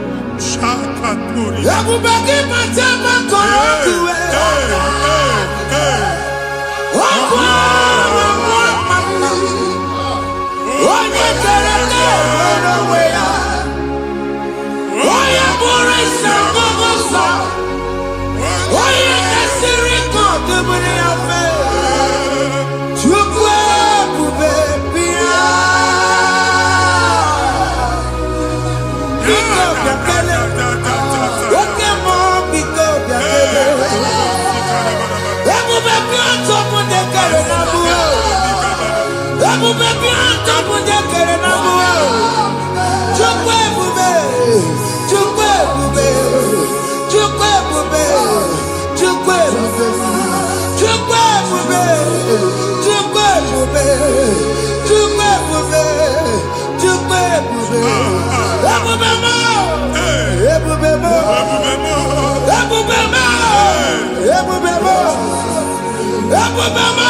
Shakatori. Ebube gị bata maka ọkụ onye tere nwere onwe ya. Onye bụrụ isi ọgụgụ nsọ. Onye kesịrị ka ọ dịbụrụ ya mfe. Chukwu ebube bịa. Biko bịakele. Oke mmụọ biko bịakele. Ebube bịa tọpụ ndị kere na mbuo. Ebube bịa tọpụ ndị kere na mbuo. Chukwu ebube. Chukwu ebube. Chukwu ebube. Chukwu ebube. Chukwu ebube. Chukwu ebube. Chukwu ebube. Chukwu ebube. Ebube mo. Ebube mo. Ebube mo. Ebube mo. Ebube mo.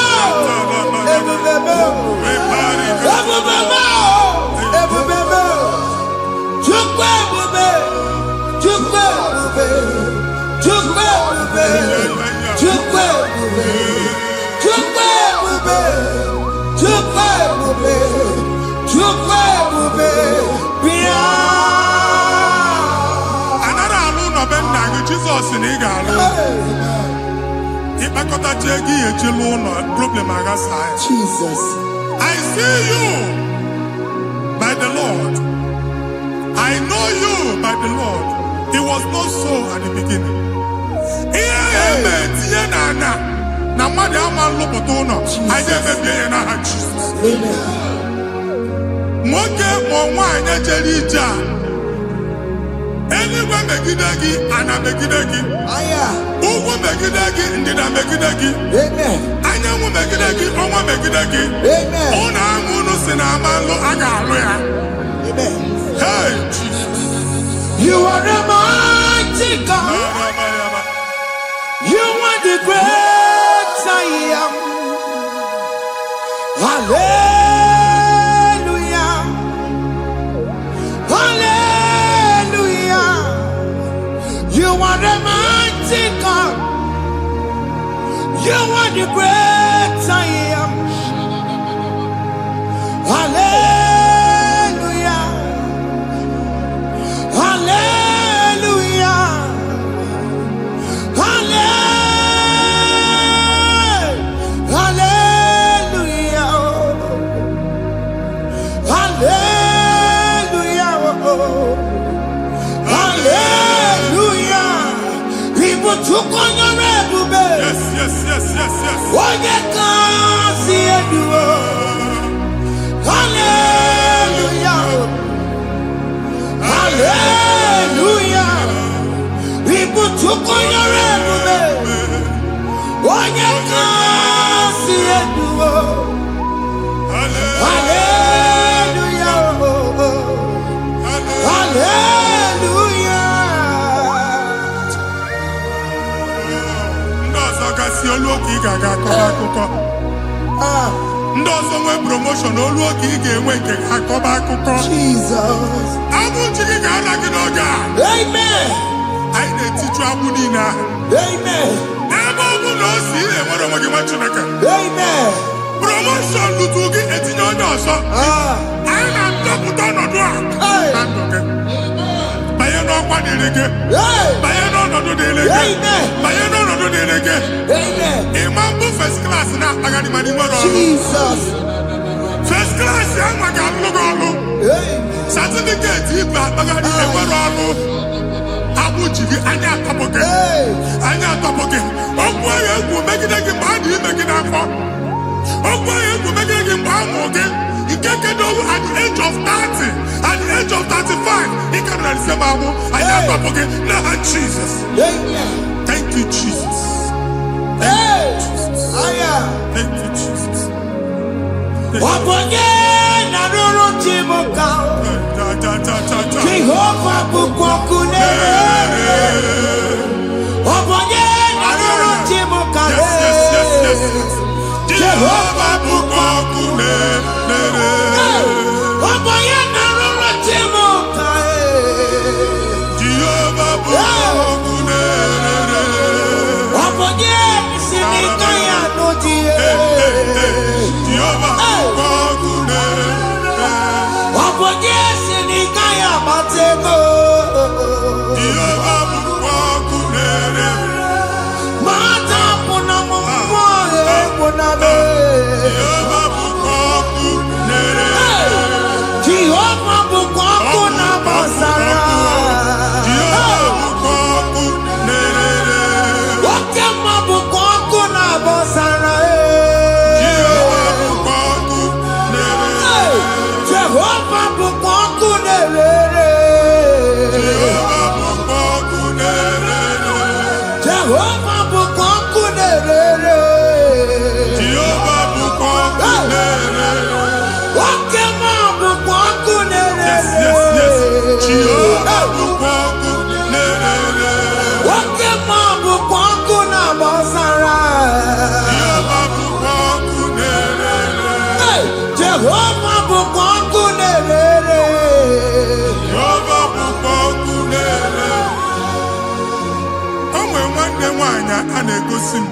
Jesus in Igalo. Jesus. I see you by the Lord. I know you by the Lord. It was not so at the beginning. Anywhere megidagi and a megidagi. Ugu megidagi and did a megidagi. Amen. I know megidagi, Oma megidagi. Amen. Ona Munu Sinamalo Agaria. Amen. Hey, Jesus. You are the mighty God. You are the great I am. Hallelujah. Hallelujah. You are the mighty God. You are the great I am. Hallelujah. Hallelujah. Hallelujah. Hallelujah. Hallelujah. People took on your red. Yes, yes, yes, yes, yes. What you can see it do. Hallelujah. Hallelujah. People took on your red. What you can see it do. Hallelujah. Hallelujah. Oluoki gaga akọba ndị ọzọ nwee promotion oluoki ị ga-enwe nke akọba akụkọ Jesus. Abụ chi gị ga-ala gị n'oge a. Amen. Anyị na-etiju agbụ niile ahụ. Amen. Ebe ọ bụ na o si enwere onwe gị nwa Chineke. Amen. Promotion lutu gị etinye onye ọzọ. Anyị na-adọpụta ọnọdụ a na ndụ gị. Banye n'ọkwa dịrị gị. Banye n'ọnọdụ dịrị gị. Banye n'ọnọdụ dịrị gị. Ịma mbụ first class na-akpagharị ma n'ime ọrụ. Jesus. First class ya nwa ga-alụ gị ọrụ. Certificate ibu akpagharị enwere ọrụ. Agbụ ji gị anya atọpụ gị. Anya atọpụ gị. Okwu ahụ egwu megide gị mgbe a dị ime gị n'afọ. Okwu ahụ egwu megide gị mgbe a mụrụ gị. Nke kedu at the age of 30, at the age of 35, he can receive abu. I am up again. Now, Jesus. Thank you, Jesus. Thank you, Jesus. Thank you, Jesus. Jehovah bukokune. Jehovah bukokune. a na-egosi m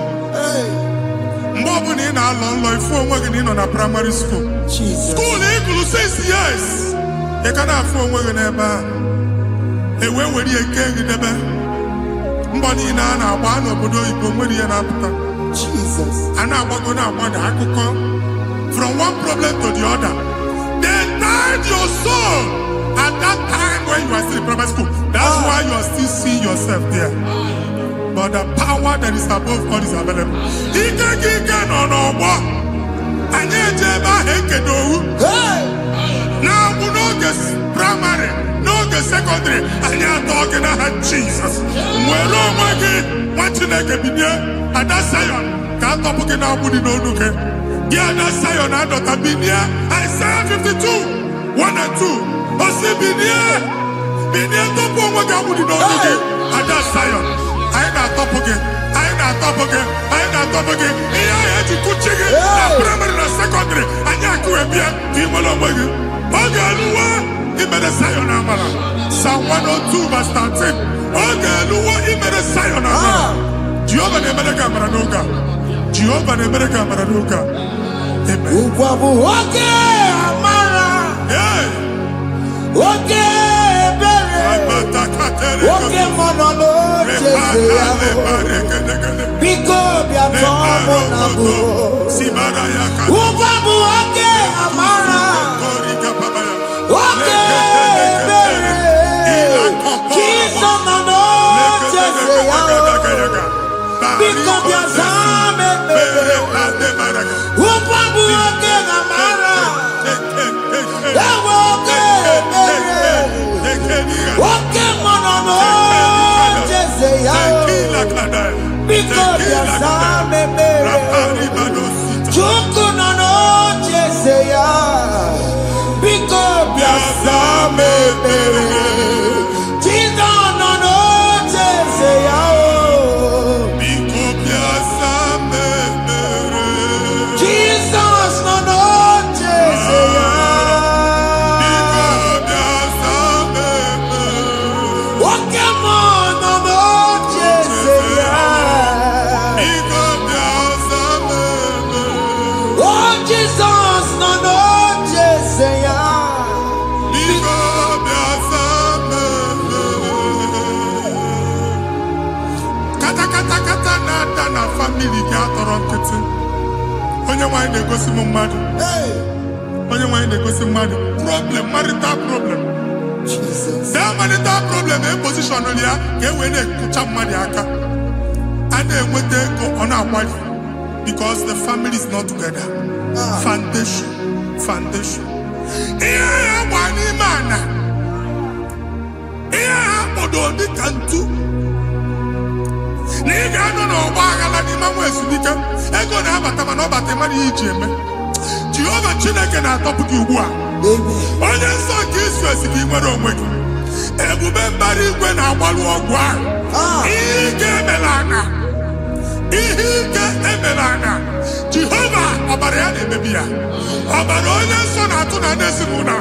mgbe ọbụla ị na-alọ nlọ ifu onwe gị na ị nọ na primary school school ịgụrụ 6 years ị ka na-afụ onwe gị n'ebe a ewee were eke gị debe mbọ niile a na-agba n'obodo oyibo nwere ihe na-apụta a na-agbago na-agbada akụkọ from one problem to the other. They tied your soul at that time when you are still in primary school. That's why you are still seeing yourself there. But the power that is above God is available. Ike no more. Anye jeba hekedowu. Now we no get primary, no get secondary. Anye talking about Jesus. Mwero mwagi mwachineke bidye. Adasayon kantopuke na abudi no nuke. Yeah, that's Zion and Dr. Binia. Isaiah 52, 1 and 2. Osi Binia top one wagamu di no again. And that's Zion. I ain't top again. Iya yaji kuchige. Na primary na secondary. Anya kuembia. Timolo mwagi. Ogaluwa. Imede Zion amala. Psalm 102 verse 13. Ogaluwa imede Zion amala. Jehovah ne mereka maranuka. Jehovah ne mereka maranuka. Ukwabu oke amara, oke bere, oke monolo cheze yabo, biko biatomo nabu. Ukwabu oke amara, oke bere, kiso nano cheze yabo, biko biatame bere. Ukwabu oke amara, oke bere, oke monolo cheze yabo, biko biatame bere. Chuku nano cheze yabo, biko biatame bere. Chizo nano cheze yabo. Family ga atọrọ nkịtị onye nwanyị na-egosi m mmadụ onye nwanyị na-egosi mmadụ problem marital problem that marital problem position ya ka e wee na-ekụcha mmadụ aka a na-enweta ego ọ na-akwali because the family is not together. Foundation ihe ya gba n'ime ana ihe ha kpọdo dị ka ntu n'iga anọ n'ọgba aghala n'ime nwa ezumike ego na-abata mana ọ bata mmadụ ihe iji eme Jehova Chineke na-atọpụ gị ugbu a onye nsọ nke Izrel gị nwere onwe gị ebube mbara igwe na-agbalụ ọgwụ ahụ ihe ike emela anya Jehova ọbara ya na-emebi ya ọbara onye nsọ na-atụ na ndị ezinụlọ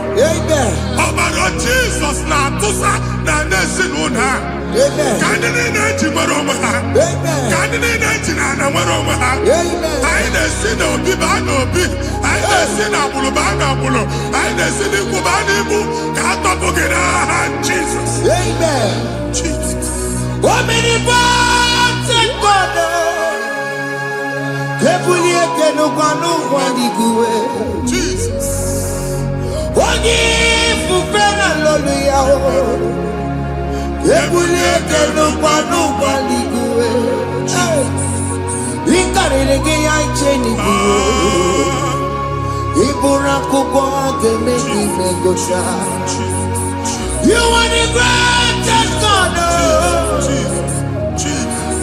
ọbara Jizọs na-atụsa na ndị ezinụlọ ka ndị niile eji nwere onwe ha ka ndị niile eji na ana nwere onwe ha anyị na-esi na obi baa na obi anyị na-esi na agbụrụ baa na agbụrụ anyị na-esi n'ikwu baa n'ikwu ka a tọpụ gị n'aha Jizọs. Jesus. Onye ifufe na lolu ya ebulie n'ụgwa n'igwe ịkarịrị gị ya iche n'igwe ịbụrụ akwụkwọ ga-eme gị megocha. You are the greatest God,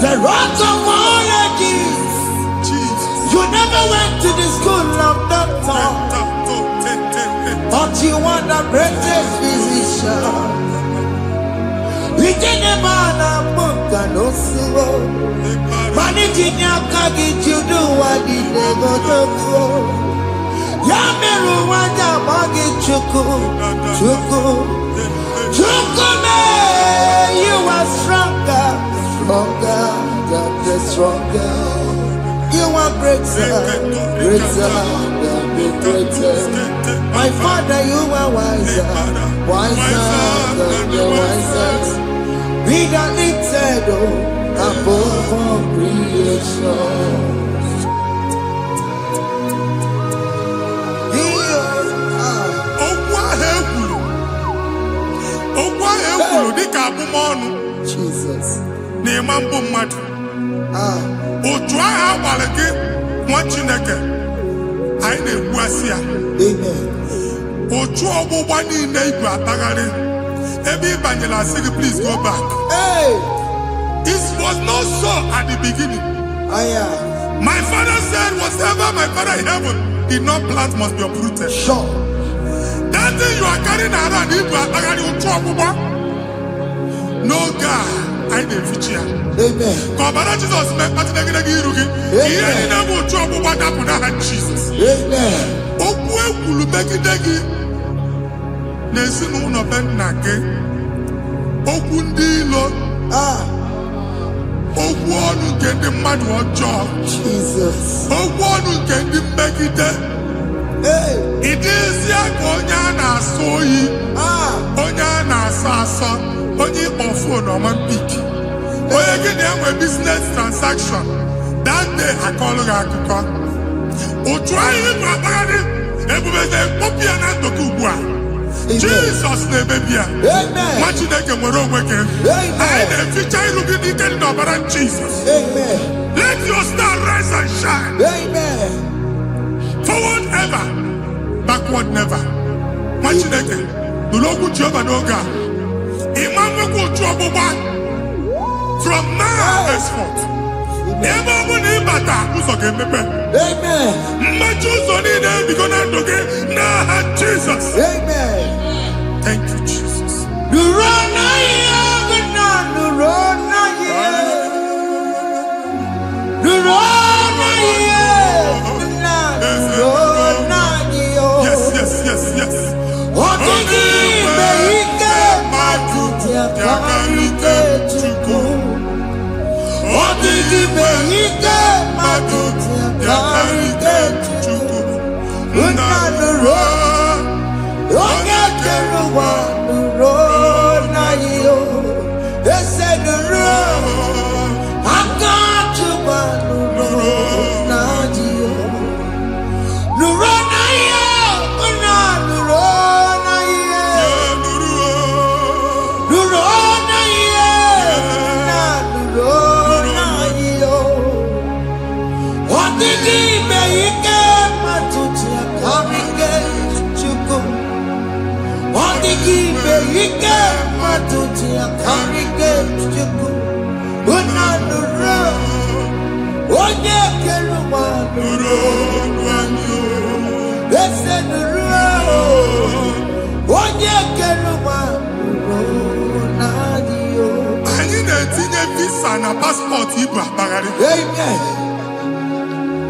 the rock of all ages. You never went to the school of doctor, but you are the greatest physician. Ijenemana muka no suwo, manijinya kagi judu wadi negodogo. Yameru wada magi chuku me. You are stronger than the stronger. You are greater, greater than the greatest. My Father, you are wiser, wiser than the wisest. Be that lifted above all creation. Jesus. Otu agha agbara gị nwa Chineke anyị na-egbu asị ya. Otu ọgbụgba niile igwe akpagharị ebe ị banyere asị gị, please go back. It was not so at the beginning. My father said whatever my father in heaven did not plant must be uprooted. Sure. That thing you are carrying around igwe akpagharị otu ọgbụgba. No God, I didn't feature. Amen. Kọbara Jesus mee kpatịna gị iru gị. Ihe niile bụ otu ọgbụgba dapụ n'aha Jesus. Amen. Okwu ekwuru megide gị n'ezinụlọ be nna gị. Okwu ndị ilo. Okwu ọnụ nke ndị mmadụ ọjọọ. Jesus. Okwu ọnụ nke ndị mmegide. Ị dịzịa ka onye a na-asọ oyi. Onye a na-asọ asọ. Onye ịkpọ fonu ọma mpiki. Onye gị na-enwe business transaction. That day akọlụ gị akụkọ. Otu anyị bụ akpagharị ebubeze mkpọpụ ya na ndụkọ ugbu a. Jesus na-emebi ya. Nwa Chineke nwere onwe gị. Anyị na-eficha iru gị n'ike dị n'ọbara Jesus. Let your star rise and shine. Forward ever, backward never. Nwa Chineke nụrụ okwu Jehova n'oge a. From now henceforth, ebe ọ bụ na ịbata ụzọ ga-emepe. Mmechi ụzọ niile ebigo na ndụ gị n'aha Jizọs. Thank you, Jesus. Yes, yes, yes, yes. Anyị na-etinye visa na passport ibu akpagharị.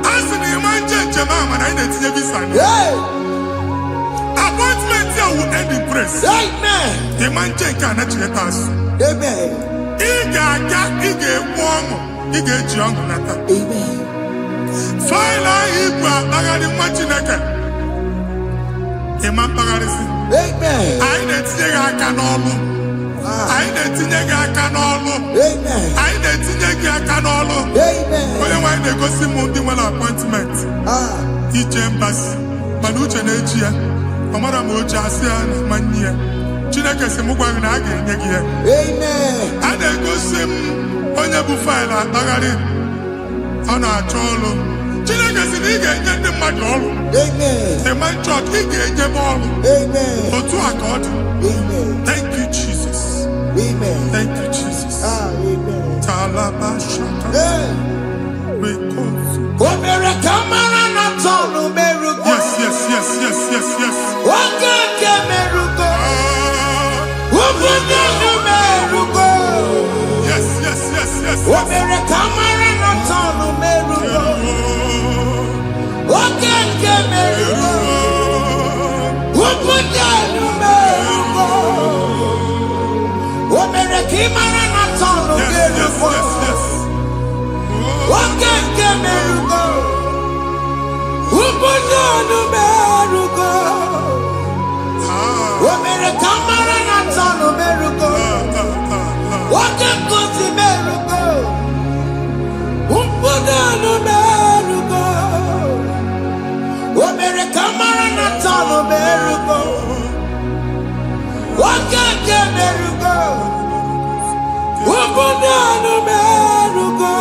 A sị na ịma njem ahụ mana anyị na-etinye visa na appointment ya will end in praise. Ịma njem nke a na-echeta azụ. Ị ga-aga, ị ga-ekwu ọṅụ, ị ga-eji ọṅụ nata. Faịlụ ahụ ibu akpagharị nwa Chineke. Ịma mkpagharịsị. Anyị na-etinye gị aka n'ọlụ. Anyị na-etinye gị aka n'ọlụ. Anyị na-etinye gị aka n'ọlụ. Onye nwe anyị na-egosi m ndị nwere appointment ije mbasi mana uche na-eji ya. Ọ mara ma oche asị ya na mmanyi ya. Chineke sị m gwa gị na a ga-enye gị ya. A na-egosi m onye bụ faịlụ akpagharị ọ na-achọ ọlụ. Chineke sị na ị ga-enye ndị mmadụ ọrụ. Ịma chọọchị ị ga-enye m ọrụ. Otu a ka ọ dị. Thank you, Jesus. Thank you, Jesus. Talaba Shatters. Yes, yes, yes, yes, yes, yes. Yes, yes, yes, yes, yes. Yes, yes, yes, yes. Wakeke merugo. Ubunonu merugo. Wamere kamara na tano merugo. Wakekosi merugo. Ubunonu merugo. Wamere kamara na tano merugo. Wakeke merugo. Ubunonu merugo.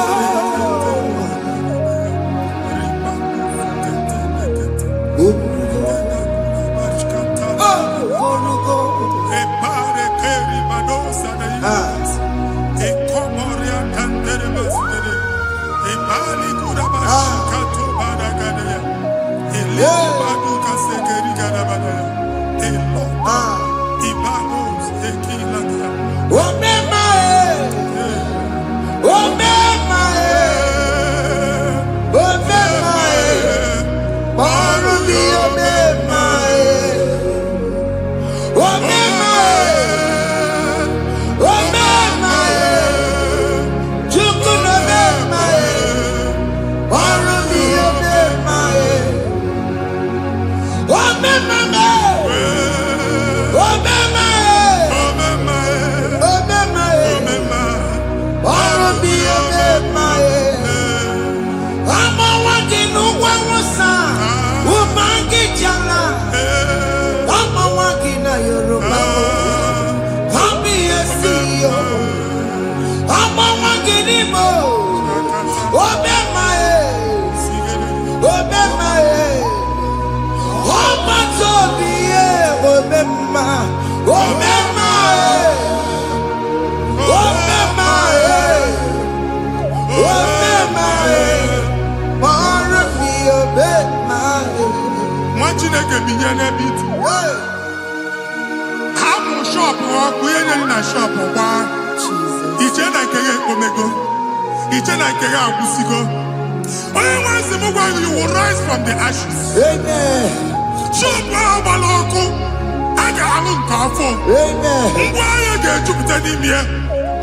You will rise from the ashes. Amen.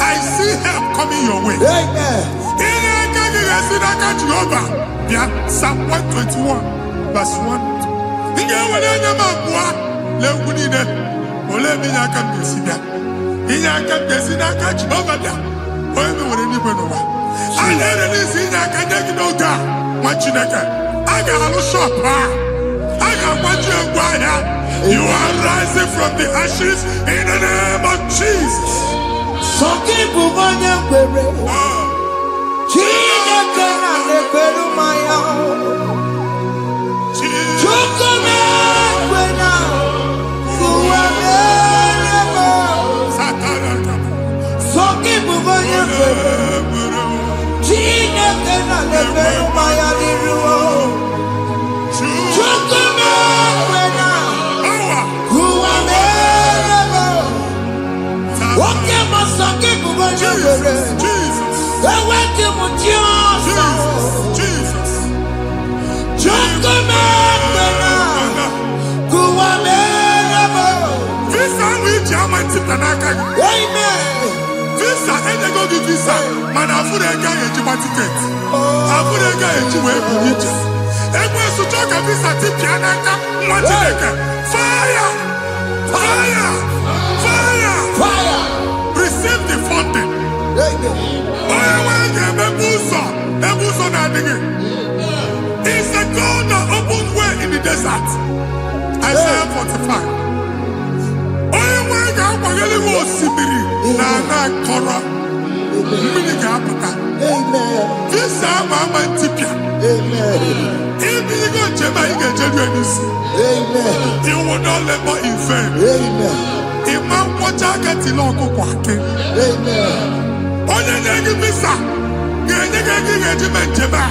I see help coming your way. Amen. Psalm 121, verse 1. You are rising from the ashes in the name of Jesus. Receive the funding. It's the God that opens way in the desert. Isaiah 45. You will not labor in vain. Imam Wajagati Loko Kwake. Onye negi visa. Genye regiment jeba.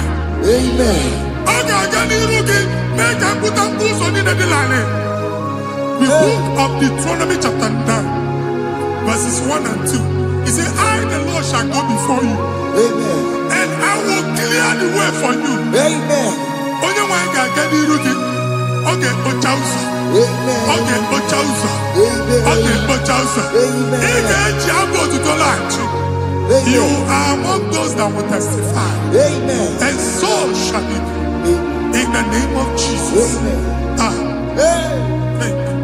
Oga gani rugi. Make a put up on in the Dilane. The book of Deuteronomy chapter 9, verses 1 and 2. He said, I, the Lord, shall go before you. And I will clear the way for you. Onye wanga gani rugi. Okay, Ochausa. Okay, Ochausa. Okay, Ochausa. Ige Jambo to Tolachi. You are among those that will testify. Amen. And so shall it be. In the name of Jesus. Amen. Thank you.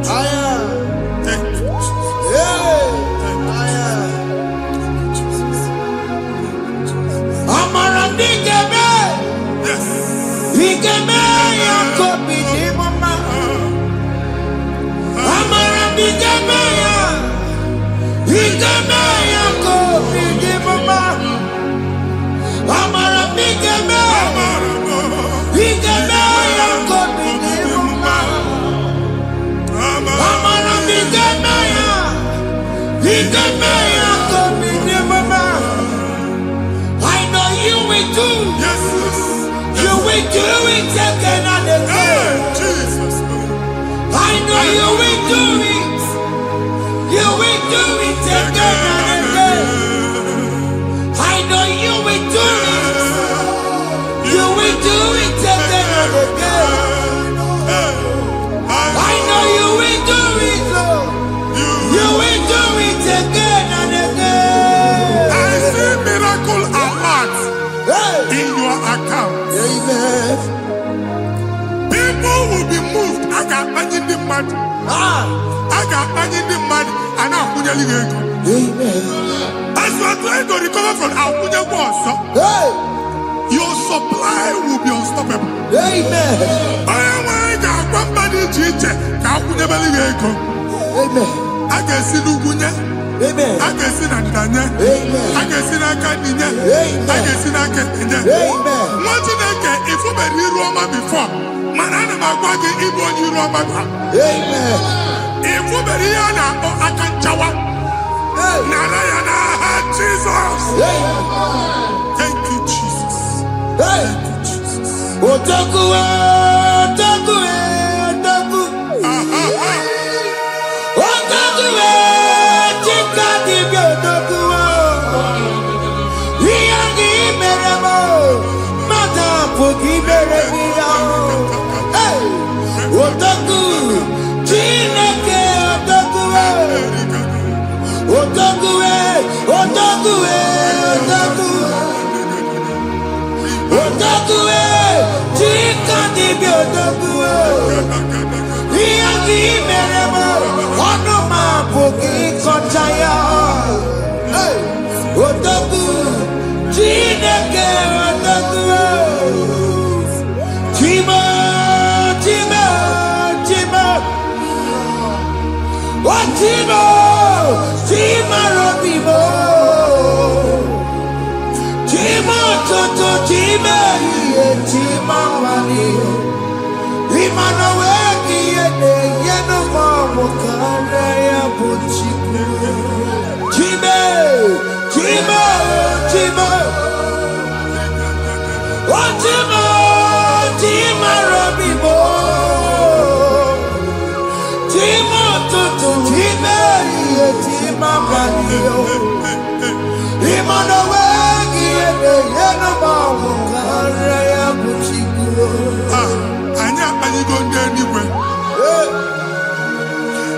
Thank you. Thank you. Yes. I know you will do. Yes. You will do it again and again. Jesus. I know you will do it. You will do it again and again. I know you will do it. You will do it again and again. I know you will do it, Lord. You will do it again and again. I see miracle alert in your account. Amen. People will be moved. I got imagine the man. I got imagine the man. And I'm going to leave. Amen. As you are trying to recover from Abuja Boss, your supply will be unstoppable. Amen. I am Amen. I can see Lugunya. Amen. I can see Nadanya. Amen. I can see Nakaninya. Amen. I can see Nakaninya. Amen. What you think if you were in Roma before? Manana Magwagi, Ibo, you Roma. Amen. If you were here now, I can Jawa. Narayana, Jesus. Thank you, Jesus. Thank you, Jesus. Otaku, Otaku, Otaku. Otaku, Chika, Dibio, Otaku. Yagi, Meramo. Madam, forgive me. Hey, Otaku, Chineke, Otaku. Otaku, Otaku, Otaku. Otaku, Chika, Dibio, Otaku. Yagi, Meramo. Onoma, Pogi, Kochaya. Hey, Otaku, Chineke, Otaku. Chima, Chima, Chima. What Chima? Chima, Robimo. Chima, Toto, Chima, Chima, Mani. Imanaweki, Yeno, Mamo, Karaya, Puchiku. Chima, Chima, Chima. What Chima? Chima, Robimo. Chima, Toto, Chima, Chima, Mani. Imanaweki, Yeno, Mamo, Karaya, Puchiku. Anya, are you going there anywhere?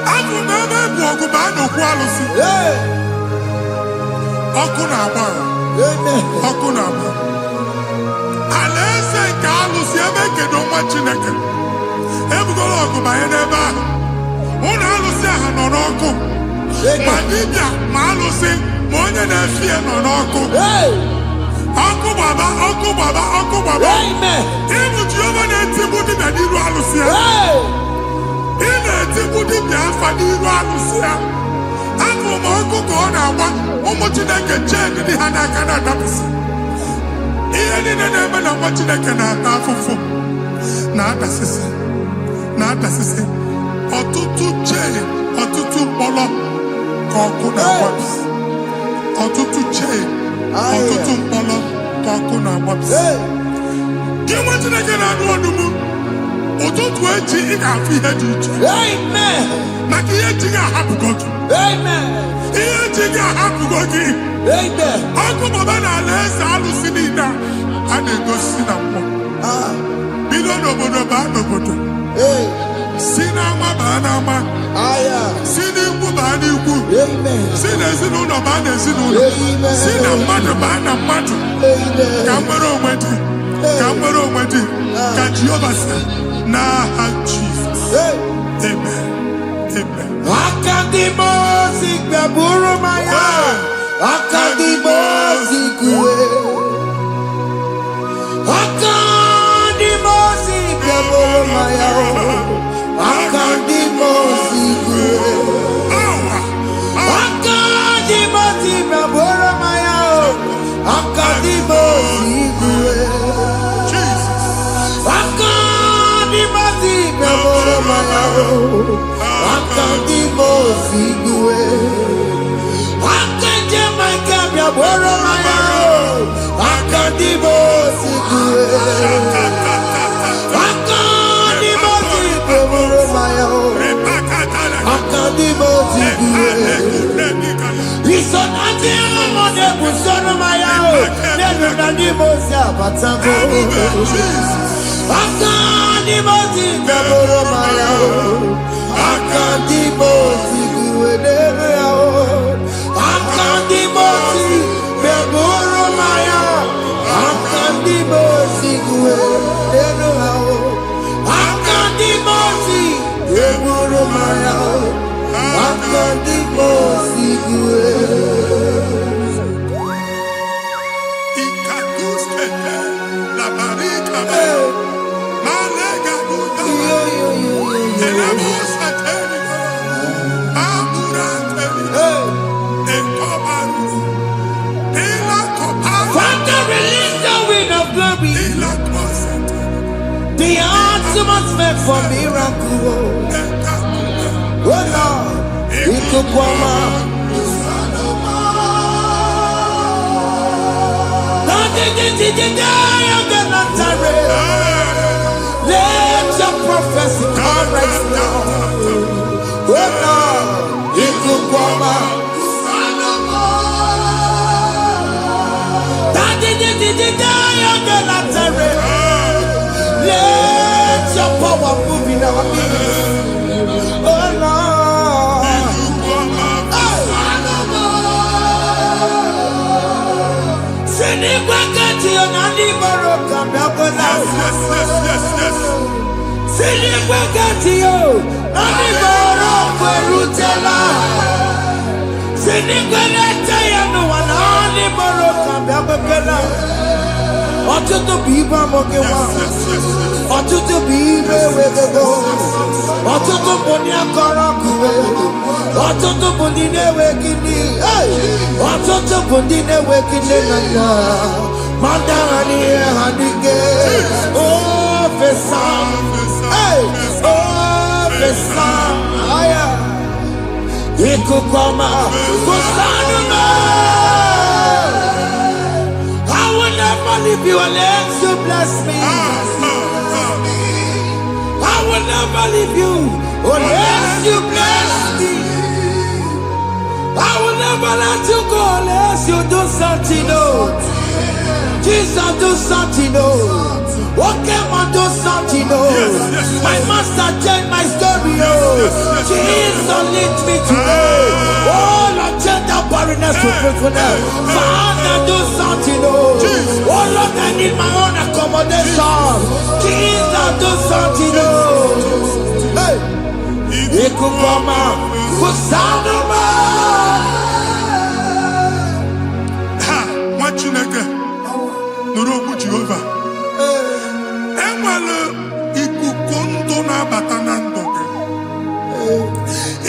I'm never walk about no quality. Okunaba. Okunaba. Alese Carlos, you make it on what you make. Every go look by a neighbor. One Alusia and Oko. Madibia, Malusi, Monia Nefia and Oko. Oko Baba, Oko Baba, Oko Baba. Amen. Even Giovanni Timothy and Iru Alusia. In a Timothy Biafra Iru Alusia. Ako Moko Kona, Omotinaka Jen in the Hanakana Daps. Ian in the name of what you can have for. Not assistant. Not assistant. Or to chain, or to polo. Kokuna Waps. Or to chain, or to polo. Kokuna Waps. Do you want to get out of the moon? Or to 20 in our feet. Amen. Makia happy God. Amen. Here, happy God. Amen. Uncle Babana, let's all see that. And they go see that one. Bido no bodo ba no bodo. Sinama banama. Aya. Siniku baniku. Amen. Sinezinu no banezinu. Amen. Sinamadu banamadu. Amen. Kamero wedi. Kamero wedi. Kajiyobasa. Na Jesus. Amen. Amen. Akadimosi gbaburu maya. Akadimosi kuwe. Akadimosi gbaburu maya. Akadimosi kuwe. Akadimosi gbaburu maya. Akadimosi kuwe. Akadimosi gbaburu maya. Akadimosi kuwe. Akadimosi gbaburu maya. Akadimosi kuwe. Akadimosi gbaburu maya. Akadimosi kuwe. Isonati amone busoro maya. Nenu nadimosi abatango. Akadimosi gbaburu maya. Akadimosi kuwe. Akadimosi gbaburu maya. Akadimosi kuwe. Akadimosi gbaburu maya. Akadimosi kuwe. Ikakuskete la barika. Malega buda. Elamos ateni. Amura ateni. Enkobaru. Ela koparu. Father, release the wind of glory. Ela kosete. The atmosphere for miracle. Oh Lord, Ikukwama. Let your prophecy come right now. Oh Lord, Ikukwama. Let your power move in our midst. Oh Lord. Ọtụtụ bụ ibe amụghị nwa, ọtụtụ bụ ibe ewegego, ọtụtụ bụ ndị akọrọ ọkụwe, ọtụtụ bụ ndị na-enweghị nne, ọtụtụ bụ ndị na-enweghị nne na nna, ma ndị agha n'ihe ha n'ike. Ofesa, ofesa, aya, ikuku ọma, kwụsanụ m. I will never leave you unless you bless me. I will never leave you unless you bless me. I will never let you go unless you do something. Oh, Jesus, do something. Oh, okay, man, do something. Oh, my master changed my story. Oh, Jesus, lead me today. Oh, Lord, change that barrenness to fruitfulness. Father, do something. Oh, Lord, I need my own accommodation. Jesus, do something. Oh, hey, Ikukoma, Kusanuma. Ha, what you nigga? Nuroku Jehovah. Enwale ikukondo na batanando.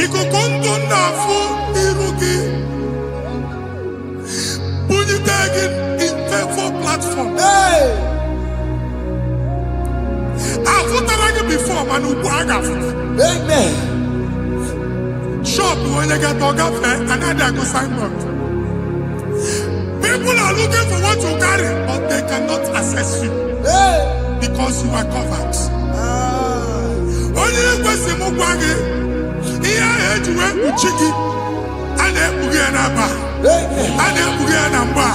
Ikukondo na fu irugi. Bunitagin in for platform. Hey, I've done before, man. amen. Shop when they get dog up another go signboard. People are looking for what you carry, but they cannot access you Hey, because you are covered. Only question Mugwagi, here I had to work with Chiki, and then Bugianaba, amen. and then Bugianamba,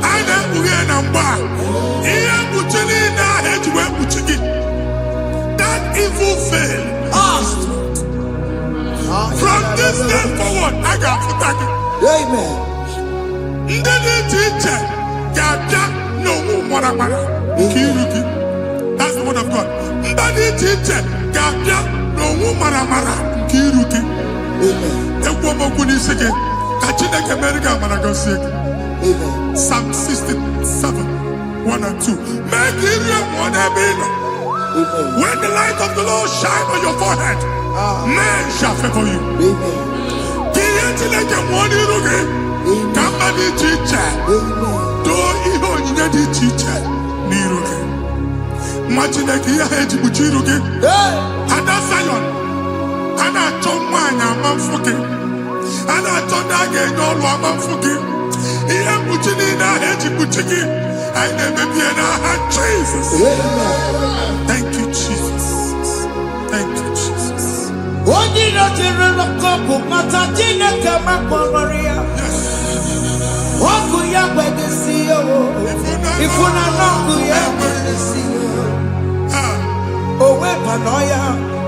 and then Bugianamba. Here Buchini, I had to work with Chiki. That evil fail. That's the word of God. Psalm 67, 1 and 2. Make when the light of the Lord shine on your forehead, men shall favor you. Imagine that you have to put you again. And that's Zion. And I told mine, I'm fucking. And I told that again, all I'm fucking. He am putting in a head to put again. I never be in a hand, Jesus. Thank you, Jesus. Thank you, Jesus. What did I tell you? Couple Matatina come up on Maria. What could you have to see? If we're not going to see you. Oh, wait, Panoya.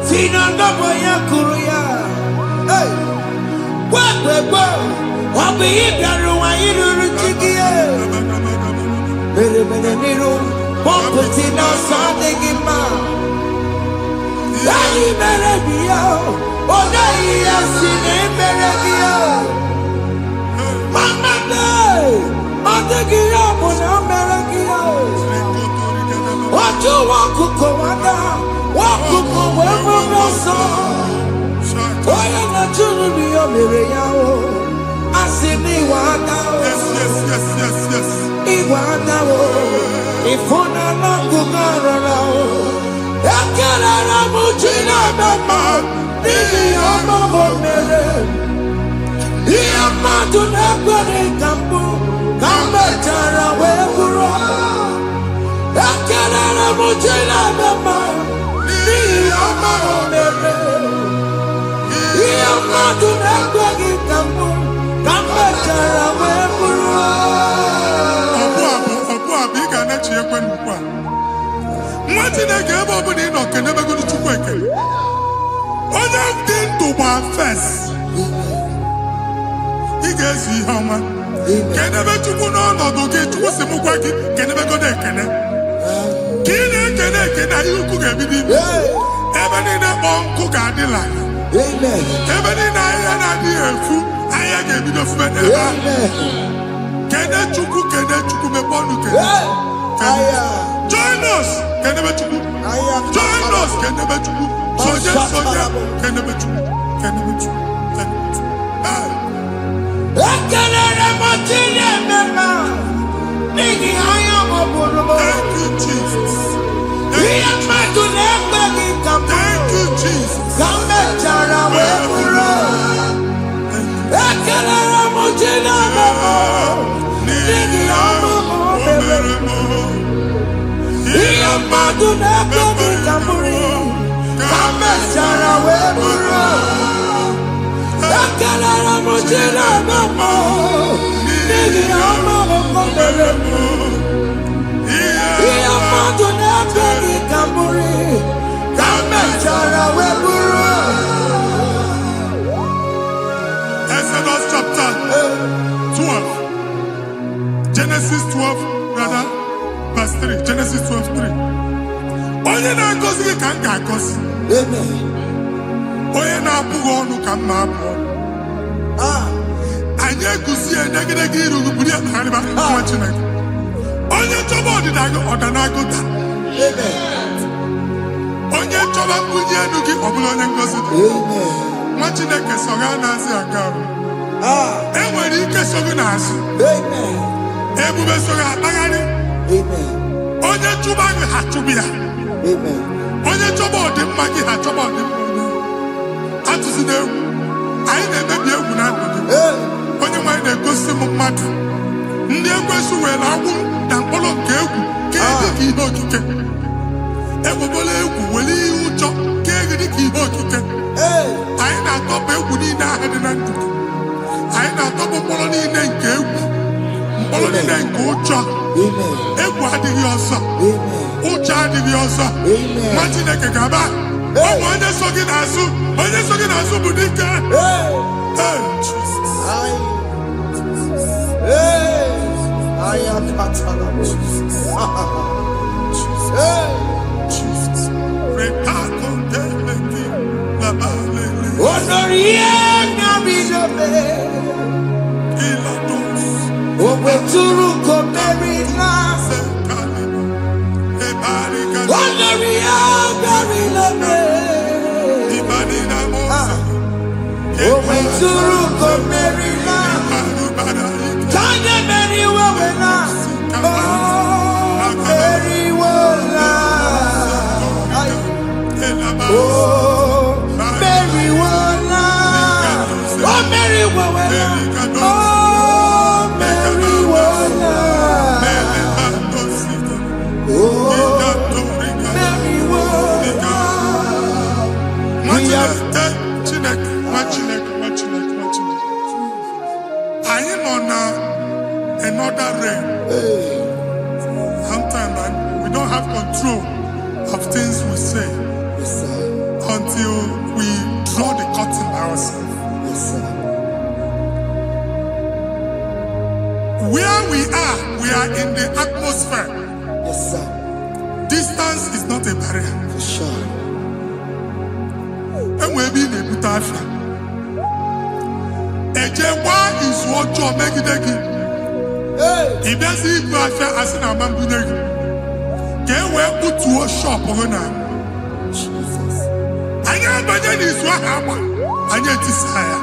Fina Noboya Kuria. Hey, what the boy? What be it? You Chigia. Very many room. One put in our Sunday in my. Daddy Merabia. Oh, Daddy, I've seen him Merabia. Mama, I'm taking up on America. What you want to go on? What you go where we so? Why are not you to be a miracle? I see me one now. Yes. If you're not going around, I can't Mujina Mama. Didi Mama Mere. Yama to never Kambu. Kamba Tara Webura. I can't Mujina Mama. Didi Mama Mere. Yama to never Kambu. Kamba Tara Webura. Martin, I gave up in no can never go to work. All I've done to my face. He gets you, how much? Can never to go on or get to what's the Mukwaki, can never go there, can I? Can I, you cook every day? Ever in a bomb cook at the line. Ever in I food, I gave you the friend. Can I cook me born? Join us, can never do. Join us, can never do. Soldier, can never do. Can never do. Thank you, Jesus. Thank you, Jesus. Exodus chapter 12. Genesis 12, rather, verse 3. Genesis 12:3. Onye na-agọzi gị ka m ga-agọzi. Onye na-abụghị ọnụ ka m na-abụ ọnụ. Anyị eguzie edegedege iru gị buru ya kparịba nwa Chineke. Onye chọba ọdịda gị ọdanagụta. Onye chọba mbunye elu gị ọ bụla onye ngọzi dị. Nwa Chineke so ga na-azị aga arụ. E nwere ike so gị n'azụ. Ebube so gị akpagharị. Onye chụba gị ha chụbụ ya. Onye chọba ọdịmma gị ha chọba ọdịmma onye. Atụzina egwu. Anyị na-emebi egwu na ndụ gị. Onye nwanyị na-egosi m mmadụ. Ndị ekwensu were agwụ na mkpọrọ nke egwu ka dị ka ihe okike. Egbebola egwu were ihe ụjọ ka dị ka ihe okike. Anyị na-atọpụ egwu niile ahụ dị na ndụ gị. Anyị na-atọpụ mkpọrọ niile nke egwu. Mkpọrọ niile nke ụjọ. Egwu adịghị ọzọ. Ụjọ adịghị ọzọ. Nwa Chineke ga-aba. Ọnwụ onye so gị n'azụ. Onye so gị n'azụ bụ dike. Another realm. Sometimes we don't have control of things we say until we draw the curtain by ourselves. Where we are in the atmosphere. Distance is not a barrier. For sure. And we'll be in the Butafia. Ejewa is what you make it. If there's a Butafia as an Amambuneg, can we put to a shop on her? Jesus. I am Bajan is what happened. I get desire.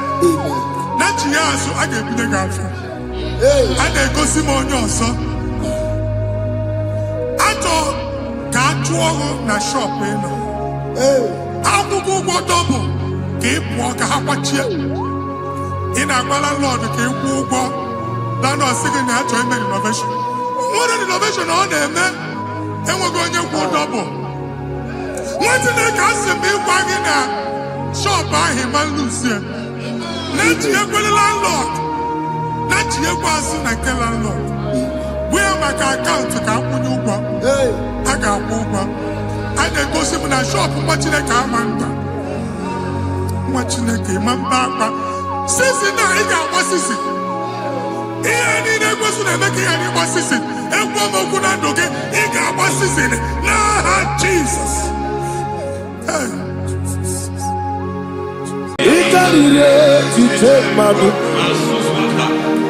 Not you, so I get the girlfriend. And then go see more your son. I thought, can't you na shop? How to go double? Keep walk a half in a landlord, keep walk. Land or second natural innovation. What an innovation on them, man. And we're going to go double. What did they cast me wagging at? Shop by him and Lucia. Let you go the landlord. Let you go and tell landlord. Where my account to come when you go? I got over. And then go see when I shop, watching a car man. Watching a game and papa. Since now, he got what's this? He ain't able to make any what's this? And one more good and okay, he got what's this in it. Nah, Jesus. He can relate to take my book.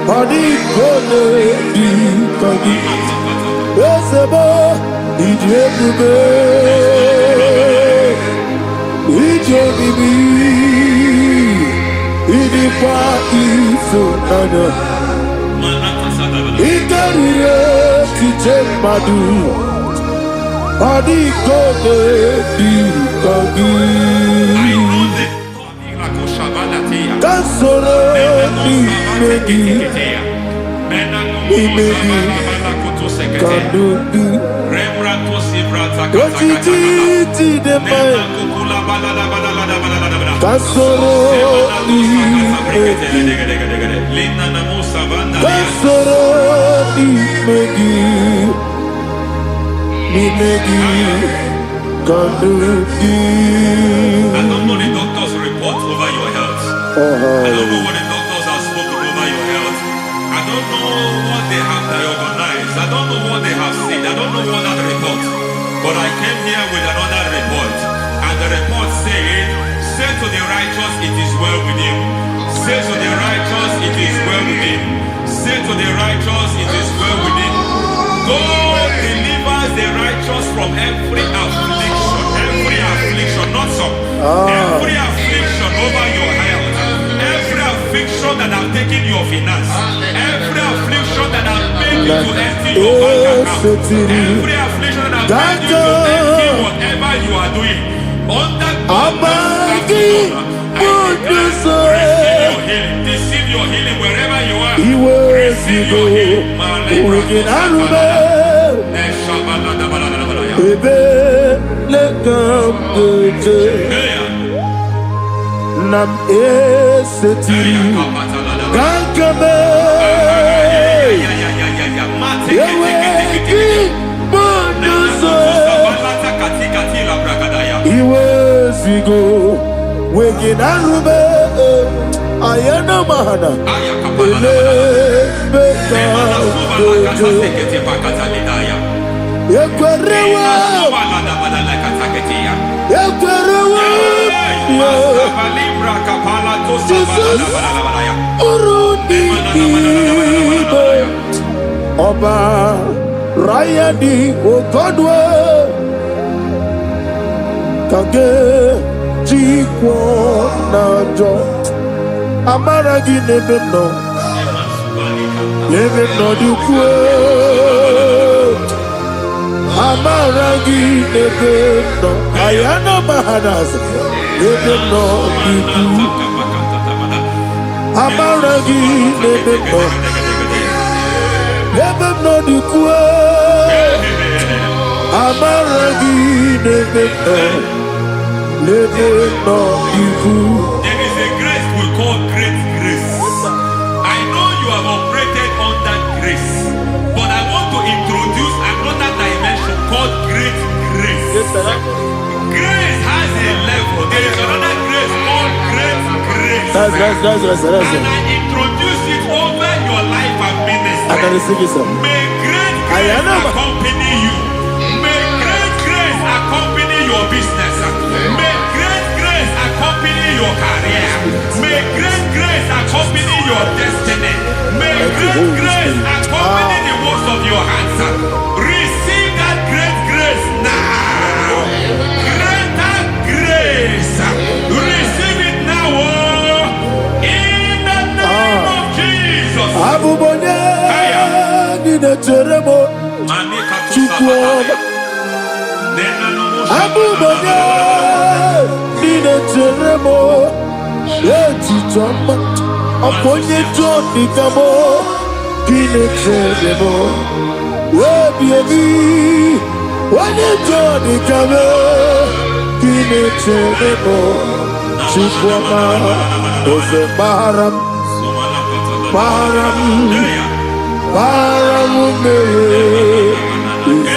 Body gonna be coming. Yes, a boy, he did the bed. He did me. He did party so nana. He can relate to take my book. Body gonna be coming. Kasoro ni megi, kandudu, kotiti dema. Kasoro ni megi, kasoro ni megi, kandudu. I don't know the doctor's report over your health. I don't know what the doctors have spoken over your health. I don't know what they have diagnosed. I don't know what they have said. I don't know what that report. But I came here with another report. And the report said, say to the righteous, it is well with him. Say to the righteous, it is well with him. Say to the righteous, it is well with him. God delivers the righteous from every affliction. Every affliction, not some. Every affliction over your health. Every affliction that have taken your finance. Every affliction that have made you to empty your bank account. Every affliction that have made you to empty whatever you are doing. Under receive your healing wherever you are. Receive your healing. Nam eseti gankame yeweki bonuso iwe sigo wegi narube Ayana Mahana. Oba Rayadi Ogodwe Kage Jikwo Najo Amaragi Nebeno Nebeno Dukwe Amaragi Nebeno Ayana Mahanas Nebeno Dukwe Amaragi Nebeno Nebeno Dukwe Amaragi Nebeno Nebeno Dukwe. There is a grace we call great grace. I know you have operated on that grace, but I want to introduce another dimension called great grace. Grace has a level. There is another grace called great grace. That's and I introduce it over your life and ministry. I can receive it, sir. May great grace accompany you. May great grace accompany your business. May great grace accompany your career. May great grace accompany your destiny. May great grace accompany the works of your hands. Receive that great grace now. Greater grace. Receive it now. In the name of Jesus. Abubonye Nina Teremo Chukwoba Abubonye Nina Teremo Eti Choma Aponye Johnny Kamo Kine Teremo Webi Wanye Johnny Kamo Kine Teremo Chukwoba Ose Baram Paramume, is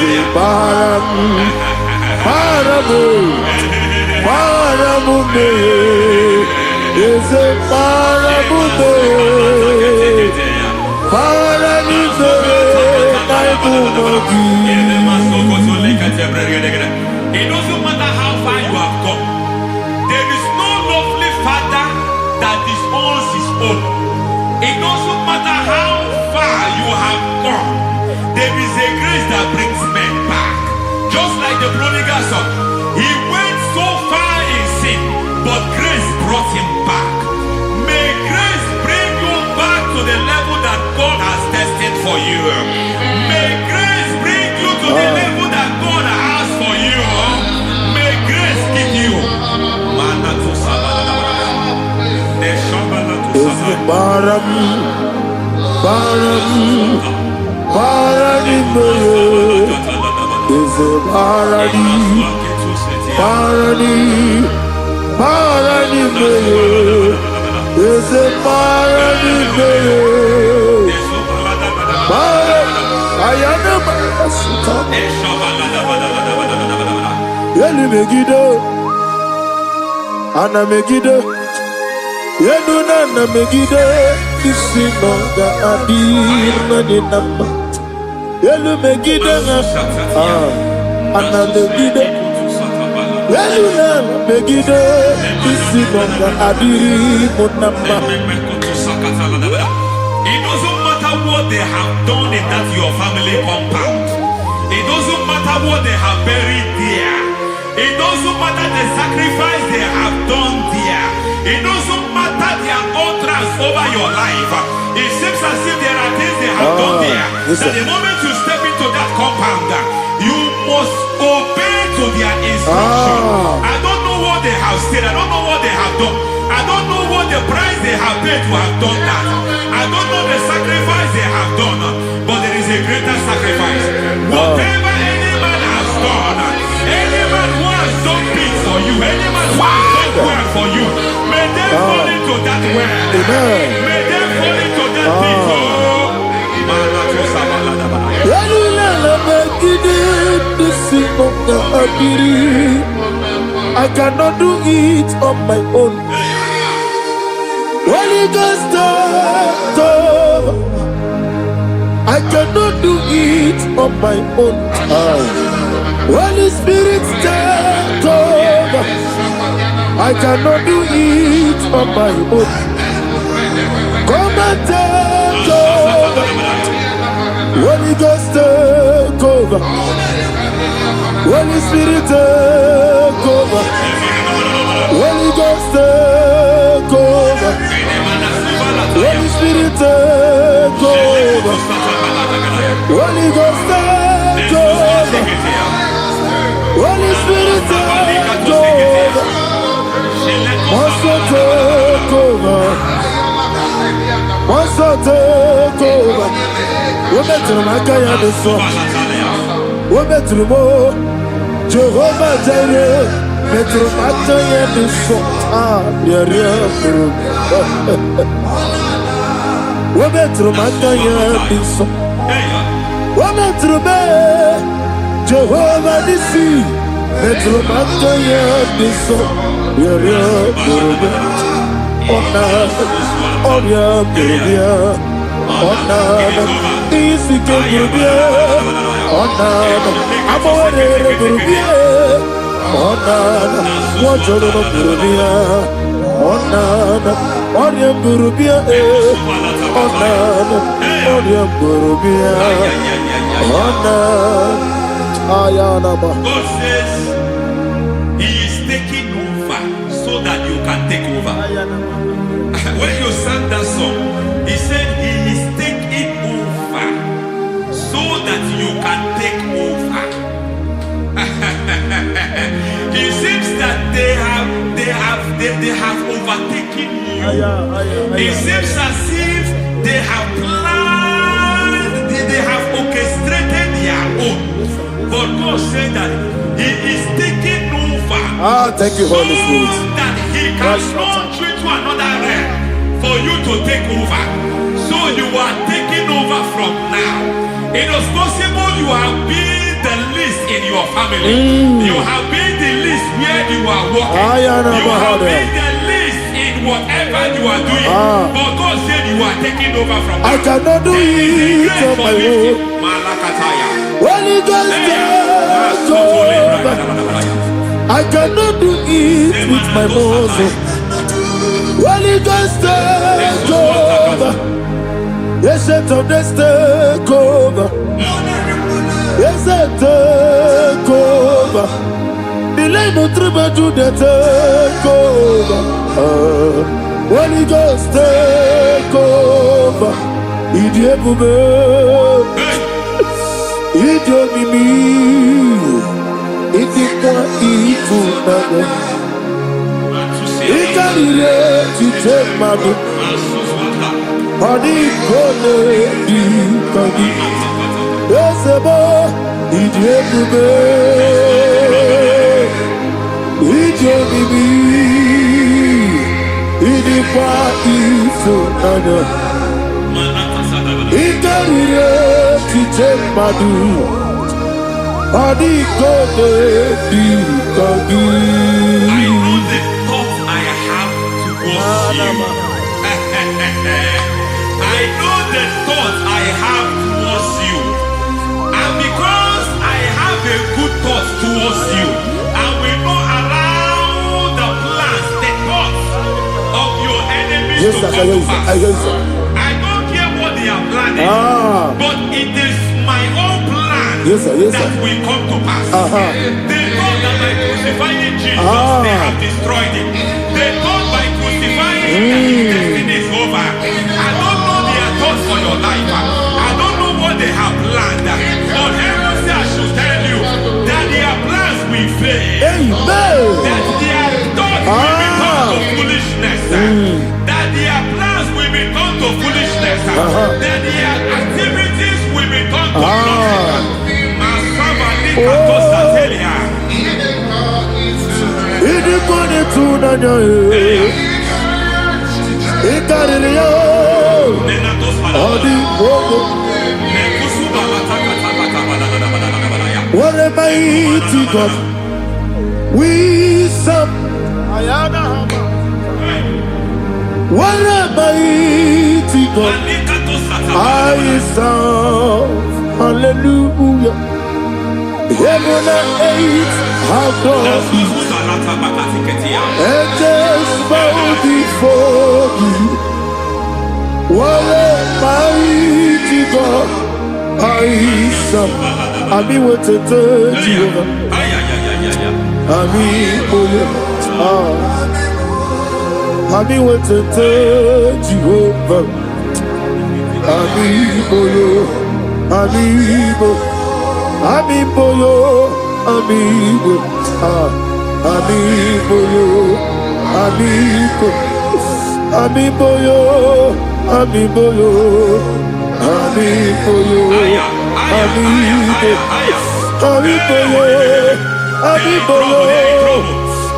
it doesn't matter how far you have come. There is no lovely father that disowns his own. It doesn't matter how far you have gone. There is a grace that brings men back. Just like the prodigal son. He went so far in sin, but grace brought him back. May grace bring you back to the level that God has destined for you. May grace bring you to the level that God has for you. May grace give you. Ana Megiddo, Yeduna Megiddo, Isinoga Adir Maninama, Yelu Megiddo, Ana Megiddo, Yeduna Megiddo, Isinoga Adir Munama. It doesn't matter what they have done in that your family compound. It doesn't matter what they have buried there. It doesn't matter the sacrifice they have done there. It doesn't matter their utterance over your life. It seems as if there are things they have done there. That the moment you step into that compound, you must obey to their instruction. I don't know what they have said. I don't know what they have done. I don't know what the price they have paid to have done that. I don't know the sacrifice they have done. But there is a greater sacrifice. Whatever any man has done, any man who has done things for you, any man who has done well for you, may they fall into that well. May they fall into that pit. I cannot do it on my own. Holy Ghost, take over. I cannot do it on my own. Holy Spirit, take over. I cannot do it on my own. Come and take over. Holy Ghost, take over. Holy Spirit, take over. Holy Ghost, take over. Holy Spirit, take over. Holy Ghost, take over. Holy Spirit, take over. Also take over. Also take over. We better make a song. We better more. Jehovah Jireh. Better make a song. Yeah. We better make a song. We better make Jehovah Nissi. Better make a song. God says He is taking over so that you can take over. When you sang that song, He said He is taking over so that you can take over. It seems that they have overtaken you. It seems as if they have planned, they have orchestrated their own. But God said that He is taking over. Thank you, Holy Spirit. So that He can launch you to another realm for you to take over. So you are taking over from now. It is possible you have been the least in your family. You have been the least where you are working. You have been the least in whatever you are doing. But God said you are taking over from now. I cannot do it on my own. Holy Ghost, take over. I cannot do it with my muscle. Holy Ghost, take over. Yes, Shatters, take over. Yes, take over. Delay no trouble to the take over. Holy Ghost, take over. Idiebube, idiomimi, idikwa ifunade. Ikanire to take my Adi kole di kagi, esebo idiebube, idiomimi, idikwa ifunade. Ikanire to take my Adi kole di kagi. I know the thoughts I have towards you. I know the thoughts I have towards you. And because I have a good thought towards you, and we know around the plans, the thoughts of your enemies to come to pass. I don't care what they are planning, but it is my own plan that will come to pass. They thought that by crucifying Jesus, they have destroyed him. They thought by crucifying him that his destiny is over. I don't know their thoughts for your life. I don't know what they have planned. But heaven says I should tell you that their plans will fail. That their thoughts will become to foolishness. That their plans will become to foolishness. That their activities will become to nothing. What a mighty God we serve. What a mighty God I serve. Hallelujah. Heaven and earth adore you. Angels bow before you. What a mighty God I serve. I mean, what a Jehovah. I mean, I mean, what a Jehovah. I mean, amigo, amigo yo, amigo, amigo yo, amigo, amigo yo, amigo yo, amigo yo, amigo, amigo yo, amigo yo,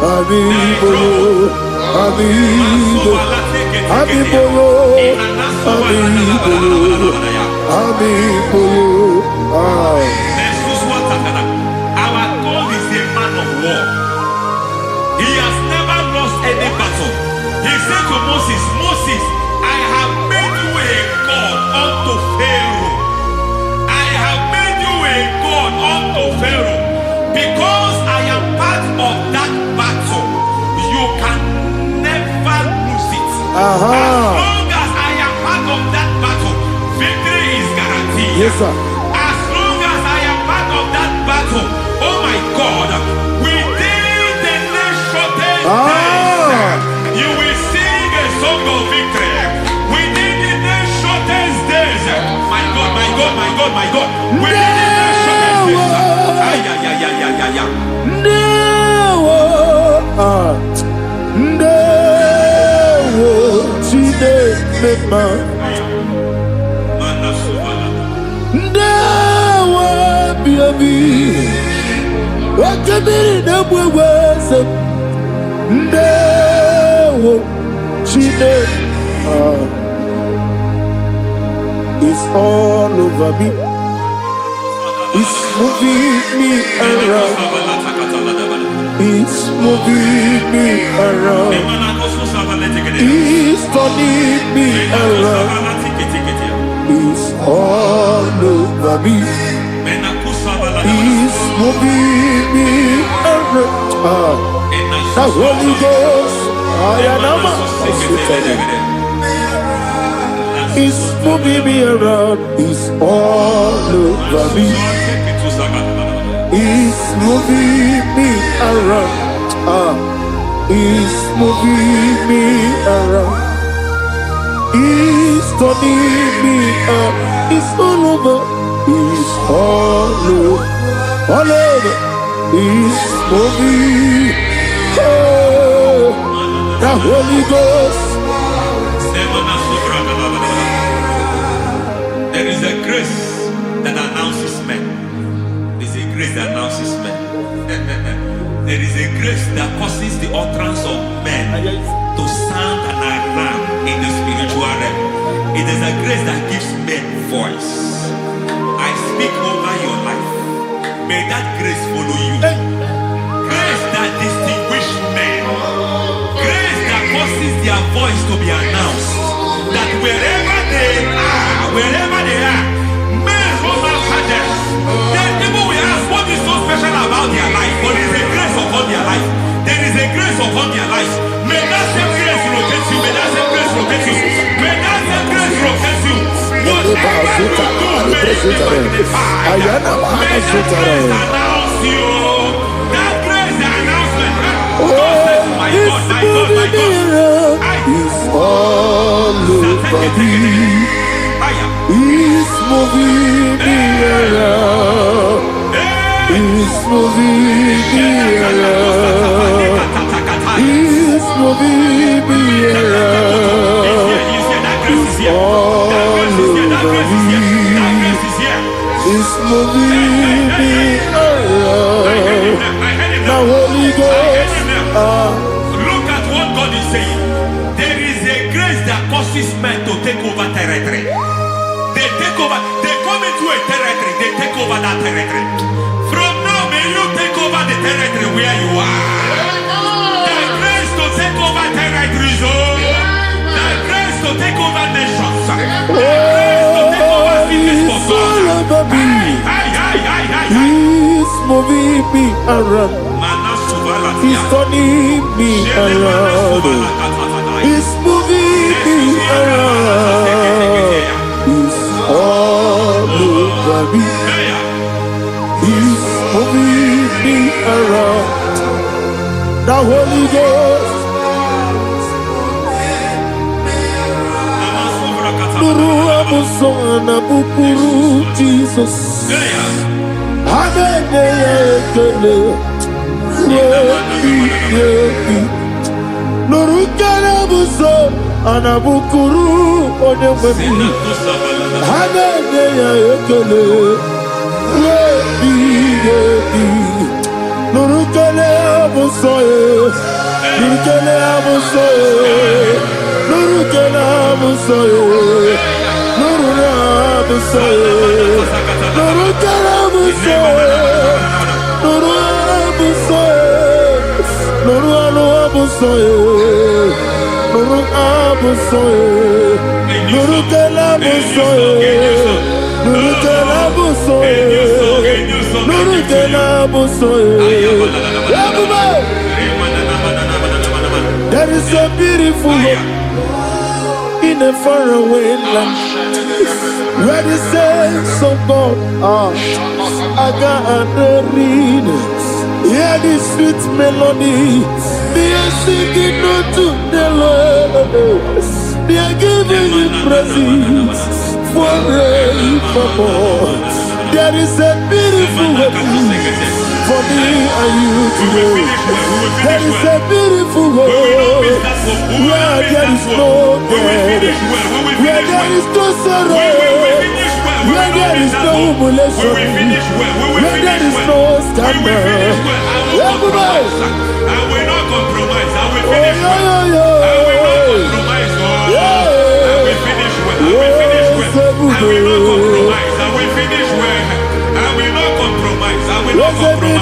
amigo yo, amigo, amigo yo, amigo yo. Our God is a man of war. He has never lost any battle. He said to Moses, Moses, I have made you a God unto Pharaoh. I have made you a God unto Pharaoh. Because I am part of that battle, you can never lose it. As long as I am part of that battle, victory is guaranteed. Yes, sir. As long as I am part of that battle, oh my God, within the next shortest days, you will sing a song of victory. Within the next shortest days, my God, my God, my God, my God. Within the next shortest days. It's all over me. It's moving me around. It's moving me around. It's turning me around. It's all over me. It's moving me around. The Holy Ghost, it's moving me around. It's all over me. It's moving me around. It's moving me around. It's turning me up. It's all over. It's all over. All over. It's moving. Oh, the Holy Ghost. There is a grace that announces men. There is a grace that announces men. There is a grace that causes the utterance of men to sound an alarm in the spiritual realm. It is a grace that gives men voice. I speak over your life. May that grace follow you. Grace that distinguishes men. Grace that causes their voice to be announced. That wherever they are, men run after them. Then people will ask, what is so special about their life? But there is a grace upon their life. There is a grace upon their life. May that same grace locate you. May that same grace locate you. May that same grace locate you. Whatever you do, may it be magnified. May that grace announce you. That grace announcement. God says, my God, my God, my God. It's all over me. It's moving me around. It's moving me around. It's moving me around. It's all over me. It's moving me around. Now Holy Ghost. Look at what God is saying. There is a grace that causes men to take over territory. They take over. They come into a territory. They take over that territory. From now, may you take over the territory where you are. The grace to take over territories. Oh, the to take over nations. He's all over me. He's moving me around. He's turning me around. He's moving me around. He's all over me. He's moving me around. The Holy Ghost. Nuru bukuru Jesus. Nuru karabuso anabukuru onememi. Hanene ya ekele. Nuru kele abusoe. Nuru kele abusoe. Nuru kele abusoe. Nuru abusoe. Nuru kele abusoe. Nuru abusoe. Nuru abusoe. Nuru abusoe. Nuru kele abusoe. Nuru kele abusoe. Nuru kele abusoe. There is a beautiful hope in a faraway land where the saints of God are gathering. Hear the sweet melody. They are singing unto the Lord. They are giving you praise forevermore. There is a beautiful hope for me and you today. There is a beautiful hope where there is no death, where there is no sorrow, where there is no humiliation, where there is no scandal. Everybody, I will not compromise. I will finish well. I will not compromise. I will finish well. I will finish well. I will not compromise. I will finish well. I will not compromise. I will not compromise.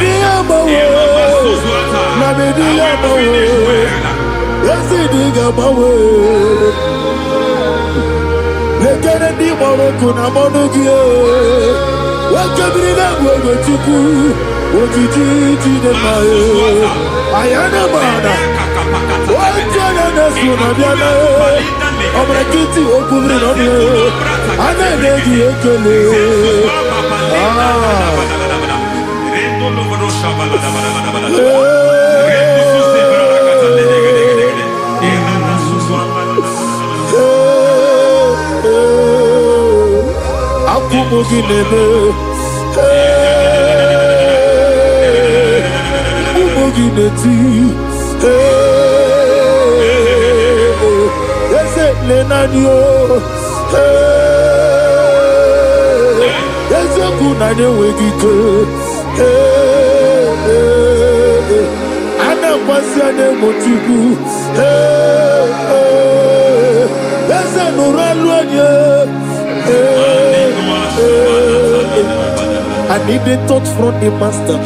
I need a touch from the master.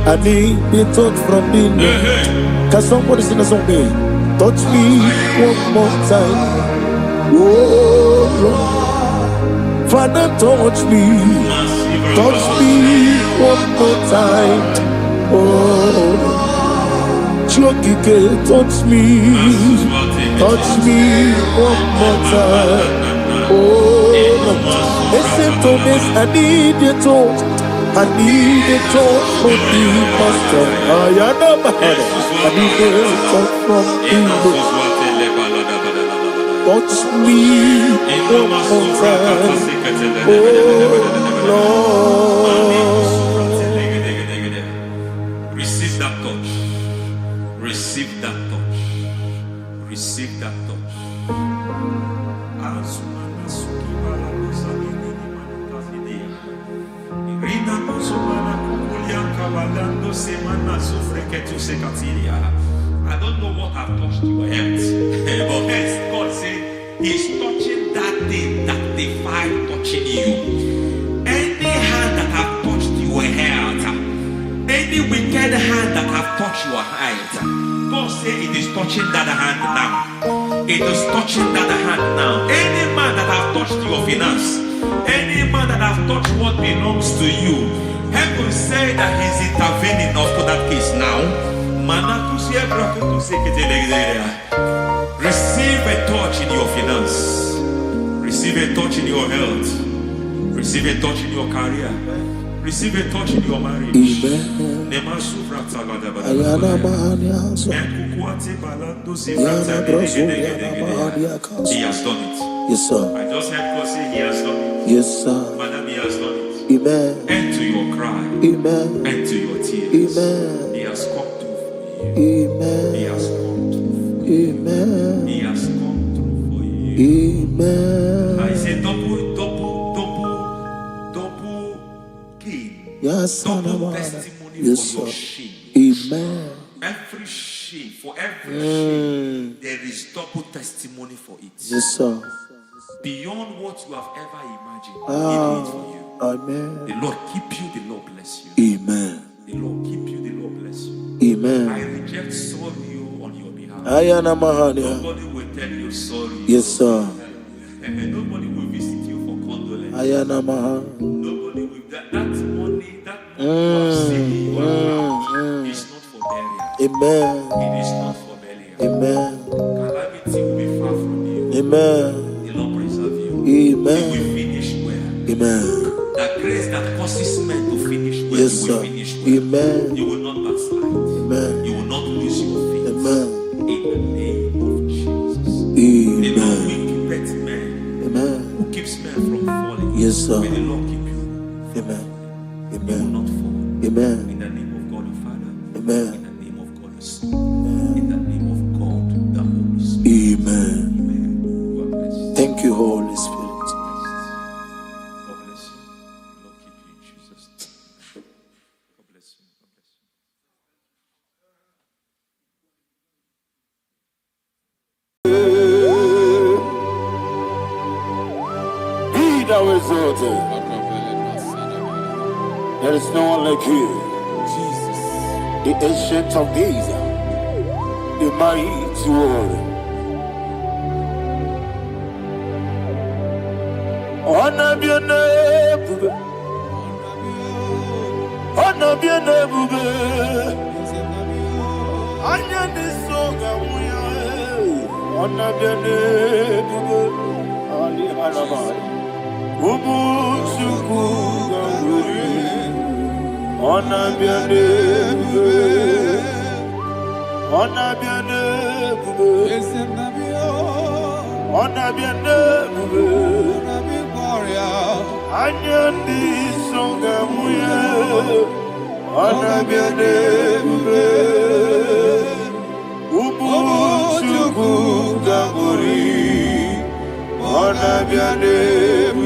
I need a touch from the Lord. Can somebody sing a song there? Touch me one more time. Oh Lord, Father, touch me. Touch me one more time. Oh, Chokike, touch me. Touch me one more time. Oh, listen to this. I need a touch. I need a touch from the master. I need a touch from the Lord. Touch me one more time. Oh, Lord. Receive that touch. Receive that touch. Receive that touch. I don't know what I've touched your health, but hence God said He's touching that thing that defied touching you. Any hand that have touched your health, any wicked hand that have touched your health, God said it is touching that hand now. It is touching that hand now. Any man that have touched your finance, any man that have touched what belongs to you, heaven say that he's intervening after that case now. Receive a touch in your finance. Receive a touch in your health. Receive a touch in your career. Receive a touch in your marriage. Amen. He has done it. Yes, sir. I just heard God say he has done it. Yes, sir. Madam, he has done it. Amen. End to your cry. Amen. End to your tears. Amen. He has come through for you. Amen. He has come through for you. Amen. He has come through for you. Amen. I say double gain. Yes, double testimony yes, for your sir. shame. Amen. Every shame, for every shame, there is double testimony for it. Yes, sir. Beyond what you have ever imagined, He did it for you. Amen. The Lord keep you, the Lord bless you. Amen. The Lord keep you, the Lord bless you. Amen. I reject sorry on your behalf. Nobody will tell you sorry. Yes, sir. And nobody will visit you for condolence. Nobody will. That money you have seen in your account is not for burial. Amen. It is not for burial. Amen. Calamity will be far from you. Amen. The Lord preserve you. Amen. You will finish well. Amen. That grace that causes men to finish well, Yes, you will sir. finish well. Amen. You will not backslide. Amen. You will not lose your faith. Amen. In the name of Jesus. Amen. The Lord will keep men. Amen. Who keeps men from falling? Yes, sir. May the Lord keep you. Amen. You will Amen. not fall. Amen. In the name of God the Father. Amen. In the name of God the Son. In the name of God the Holy Spirit. Amen. Amen. You are blessed. Thank you, Holy Spirit. God bless you. The Lord keep you in Jesus' name. God bless you. God bless you. Be thou exalted. There is no one like you. Jesus. The ancient of days, the mighty one. Honor be your name, honor be your name, Anya ni soga muya, honor be your name, Ali Hanabai, Ubu Shuku Ganguri. Honor be your name, honor be your name, honor be your name, Anyandi songa muya, honor be your name, Ubu Chuku Ganguri, honor be your name.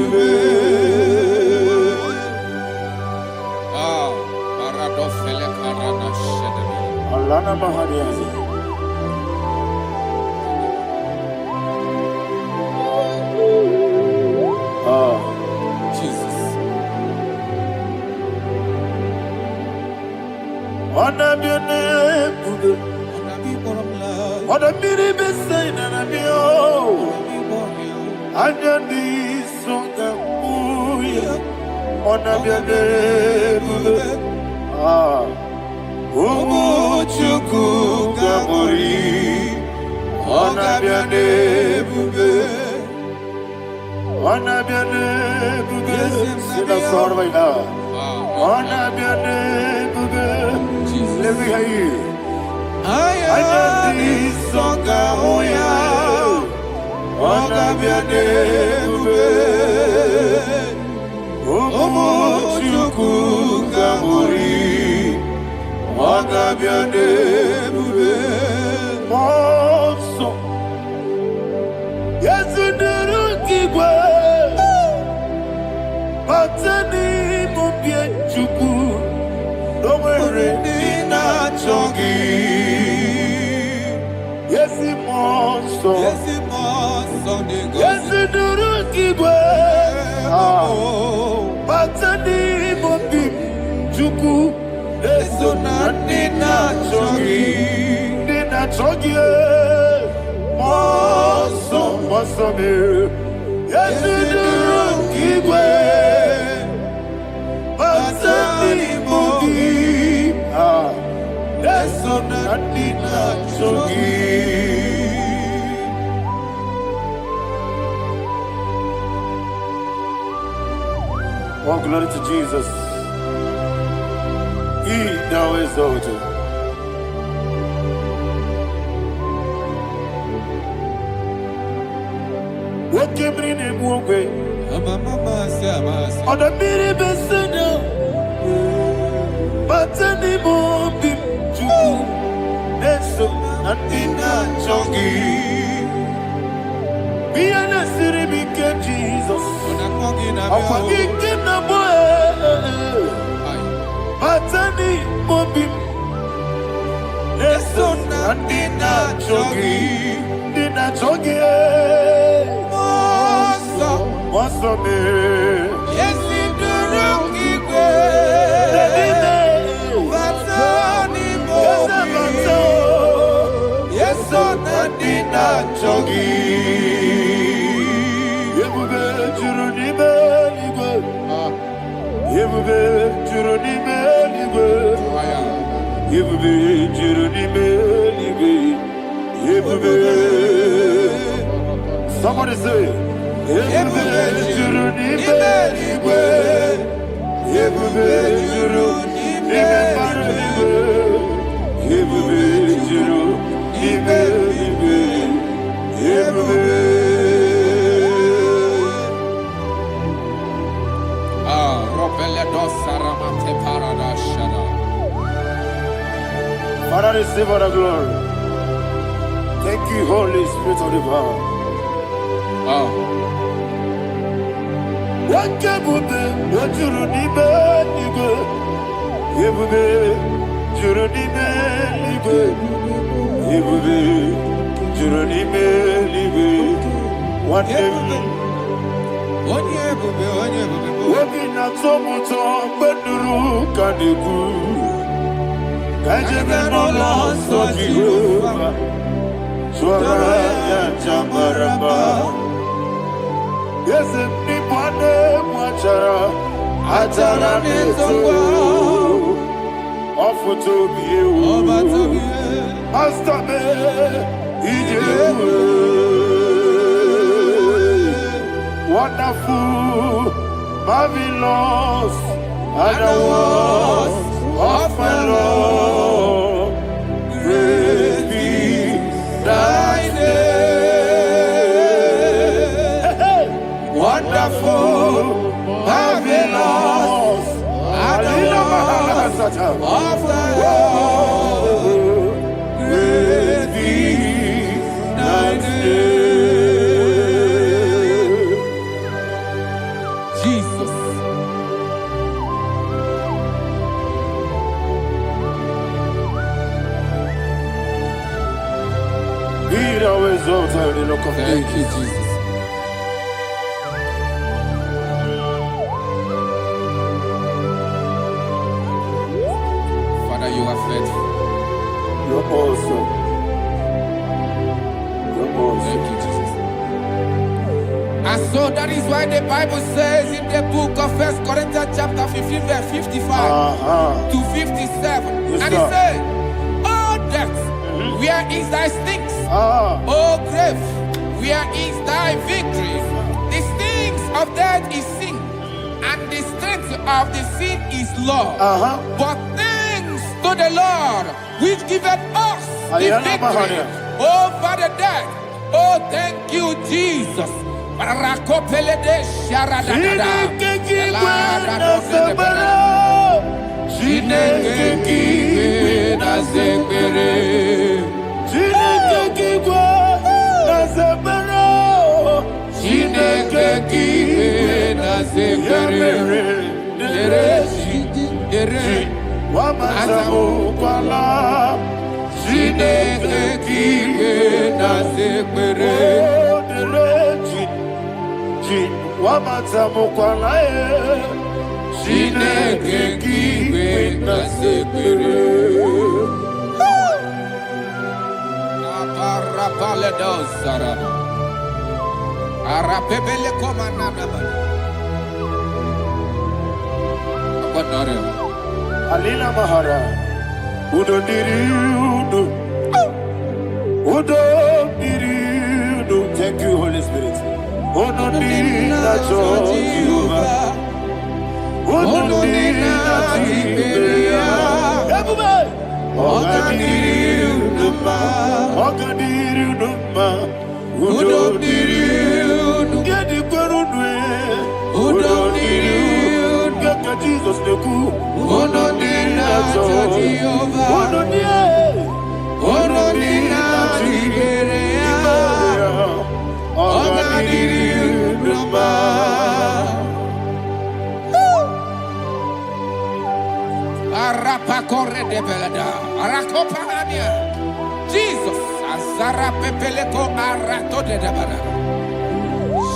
Alana Mahariazi. Jesus. Honor be your name, honor be the best sign and be Anyandi songa muya, honor be your name. Umuchuku Gabori, honor be your name, honor be your name. Sing a song right now. Honor be your name, let me hear you. Anyandi songa muya, honor be your name, Umuchuku Gabori, honor be your name, Monso. Yes, you do keep Batani Mubia Chuku, no worry, Nina Chogi. Yes, you monso. Yes, you do keep Batani Mubia Chuku, Eso Nina Chogi, Monso. Wasome, Yasuduru Igwe, Basani Mogi, Lesson Adina Chogi. All glory to Jesus. He now exalted. What came in him one way? On the mini besino, but any more bim to Neso and Dina Chogi. Be an city became Jesus. I'm forgetting the boy. But any more bim Neso and Dina Chogi. Dina Chogi. Wasome, Yes, in the room, yes, son, Nadina Chogi. Yebube Jurunime Ligwe. Yebube Jurunime Ligwe. Yebube Jurunime Ligwe. Yebube. Somebody say. Yebube Jurunime Ligwe. Yebube Jurunime Ligwe. Yebube Jurunime Ligwe. Yebube. Father, receive all the glory. Thank you, Holy Spirit of the power. What can we do? What you need, nigga? Yebube, Jurunime, nigga. Yebube, Jurunime, nigga. What them? What in a tomoto, but the rook and the good. Kajabano so Jehovah. Swara Jamaraba. Yes, if Nipane Mwachara, Atara Nezo, offer to be you, Master Me, wonderful, marvelous, and the was of my Lord, great be thy name. Wonderful, marvelous, and the was of my Lord, great be thy name. Jesus. Be thou exalted in the rock of Thank you, ages. Jesus. Father, you are faithful. You're awesome. You're awesome. Thank you, Jesus. And so that is why the Bible says in the book of 1 Corinthians chapter 15, verse 55 to 57. Yes, and sir. it says, "Oh death, where is thy stings? Oh grave, where is thy victory? The stings of death is sin, and the strength of the sin is law. But thanks to the Lord, which giveth us the victory over the death. Oh, thank you, Jesus." Rakopele de sharadada. Chineke kiwe na zekere. Chineke kiwe na zekere. Dere Wamazamu kwala. Chineke kiwe na zekere. Wamazamu kwala. Chineke kiwe na zekere. Aparapale dosarama. Arapebele komanana. Abonore. Alina Mahara. Udo diri udo. Udo diri udo. Thank you, Holy Spirit. Udo diri na Jehovah. Udo diri na Jehovah. Everybody. Ogadiri uduma. Ogadiri uduma. Udo diri udo. Gedi kwerudwe. Udo diri udo. Gaka Jesus neku. Udo diri na Jehovah. Udo diri. Udo diri na Jehovah. Ogadiri uduma. Arapa corre de belada. Arakopania. Jesus. Azara pepeleko arato de debada.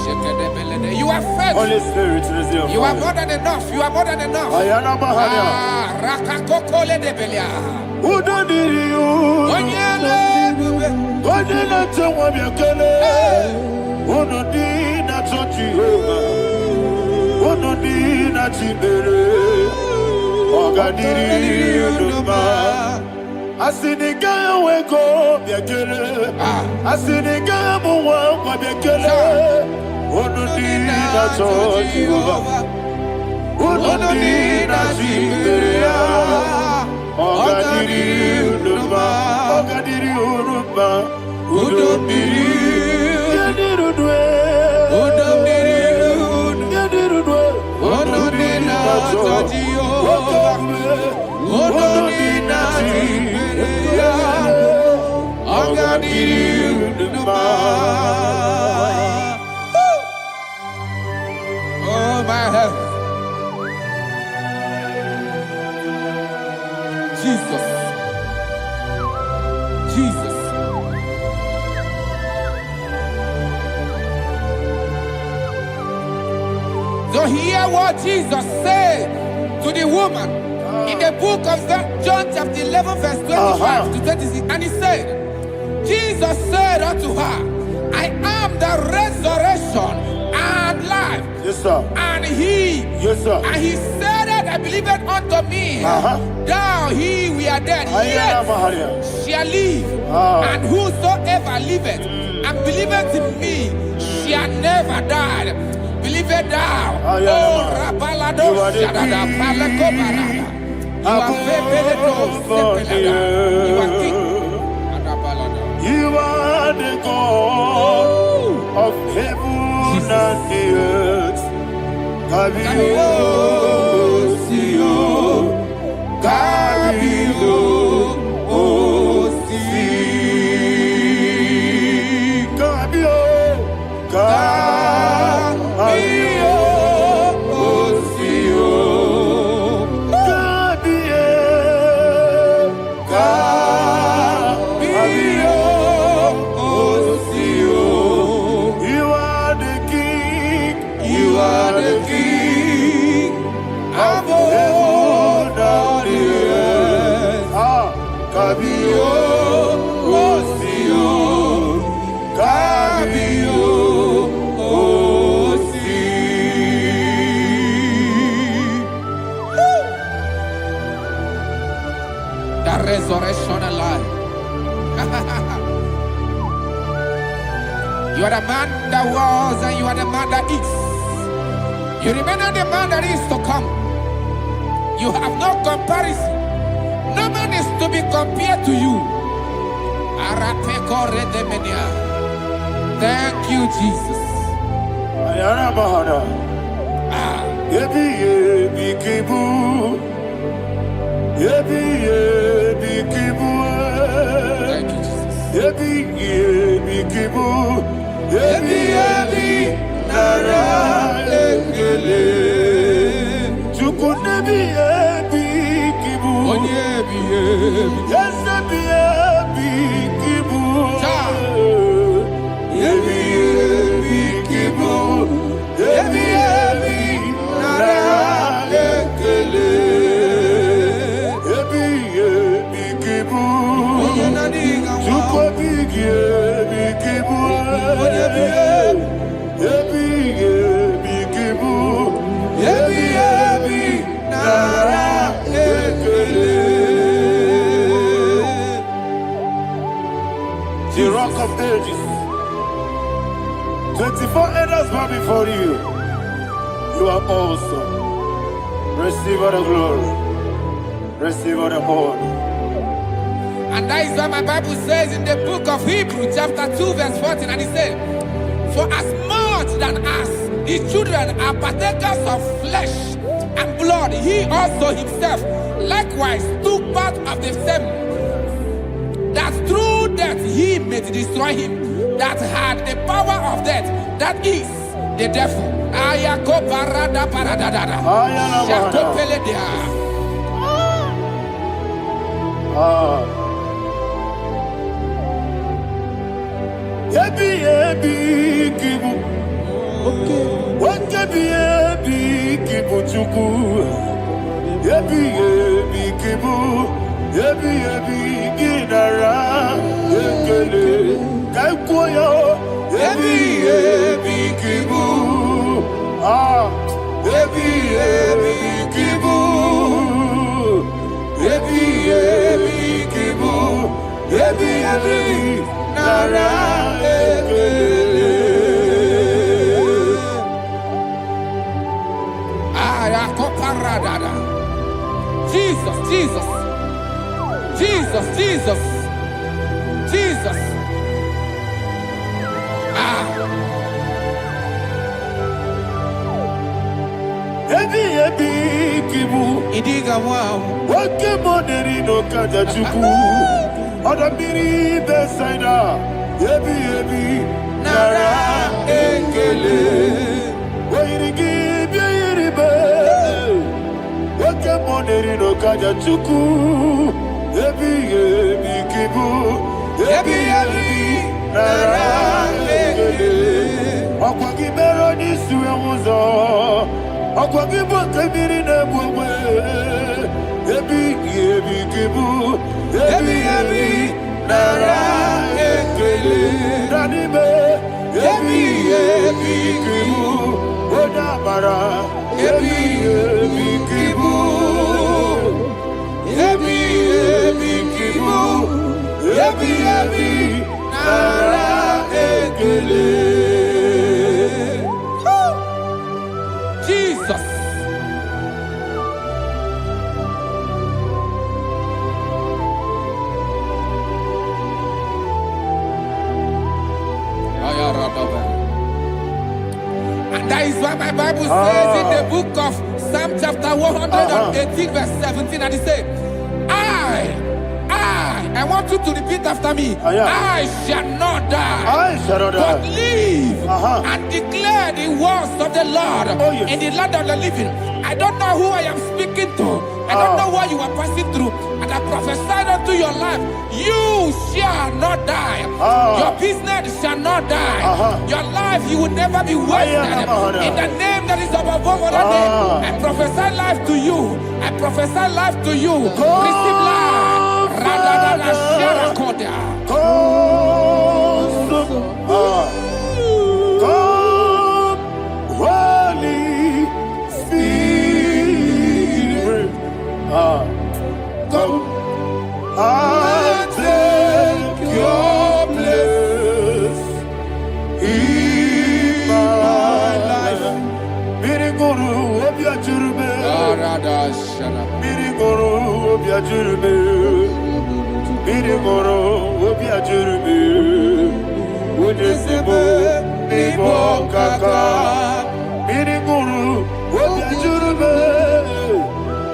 Shake de belada. You are faithful. Holy Spirit, resume. You are more than enough. You are more than enough. Ayana Mahaya. Rakakokole de belia. Udo diri udo. Onyele bube. Onyele tewa biakele. Udo diri na Jehovah. Udo diri na Chibere. Ogadiri uduma. Asiniga weko biakele. Asiniga muwa kwa biakele. Unudi na Jehovah. Unudi na Jiberia. Ogadiri uduma. Ogadiri uduma. Udumdiri. Yadirudwe. Udumdiri. Yadirudwe. Unudi na Jehovah. Unudi na Jiberia. Ogadiri uduma. Oh my heaven. Jesus. Jesus. So hear what Jesus said to the woman in the book of John chapter 11 verse 25 to 26. And he said, Jesus said unto her, I am the resurrection and life. Yes, sir. And he, Yes, sir. and he said that I believed unto me, thou he we are dead, Ayana Mahaya. yet shall live, and whosoever liveth and believeth in me shall never die. Believeth thou, oh Rabalado Shadada Palako Barada. You are Febeledo Sepelada. You are king. You are the God of heaven and the earth. Kabio, Sio, Kabio, Si, Kabio, Kabio, Sio, Kabio, Sio. You are the king. You are the king of heaven and the earth. Kabio, Sio, Kabio, Si. The resurrection alive. You are the man that was and you are the man that is. You remain the man that is to come. You have no comparison. No man is to be compared to you. Thank you, Jesus. Ayana Mahana. Yebi yebi kibu. Yebi yebi kibu. Thank you, Jesus. Yebi yebi kibu. Yebi yebi nara ekele. Chukunebi yebi kibu. Onyebi yebi. Yesebi yebi kibu. Yebi yebi kibu. Yebi yebi nara ekele. Yebi yebi kibu. Chukwu bigi yebi kibu. just bow before you. You are awesome. Receive all the glory. Receive all the honor. And that is what my Bible says in the book of Hebrews chapter 2 verse 14. And it said, for as much than us, his children are partakers of flesh and blood, he also himself likewise took part of the same, that through death he may destroy him that had the power of death, that is the devil. Yebi yebi kibu, wakebi yebi kibu chuku. Yebi yebi kibu, yebi yebi ginara yekele kaikoyo. Yebi yebi kibu, yebi yebi kibu, yebi yebi kibu, yebi yebi nara. Jesus, Jesus, Jesus, Jesus, Jesus. Ebi ebi kibu, Idiga wow. wake moneri no kaja chuku. Odamiri besaida. Ebi ebi nara ekele. Wairigi biiribe. Wake moneri no kaja chuku. Ebi ebi kibu. Ebi ebi nara ekele. Akwagi mero ni suwe muzo. Akwagi bokebiri ne bwe. Ebi ebi kibu. Ebi ebi nara ekele. Nanibe. Ebi ebi kibu. Odabara. Ebi ebi kibu. Ebi ebi kibu. Ebi ebi nara ekele. Jesus. And that is why my Bible says in the book of Psalm chapter 118 verse 17, and it says, I want you to repeat after me. I shall not die, but live and declare the words of the Lord in the land of the living. I don't know who I am speaking to. I don't know what you are passing through. And I prophesy unto your life, you shall not die. Your business shall not die. Your life, you will never be wasted. In the name that is above all other name, I prophesy life to you. I prophesy life to you. Receive life. Holy Spirit, come and take your place in my life. Miriguru obiajurube, miriguru obiajurube. Mirigoro obiajurube, unesebo nibo kaka. Mirigoro obiajurube,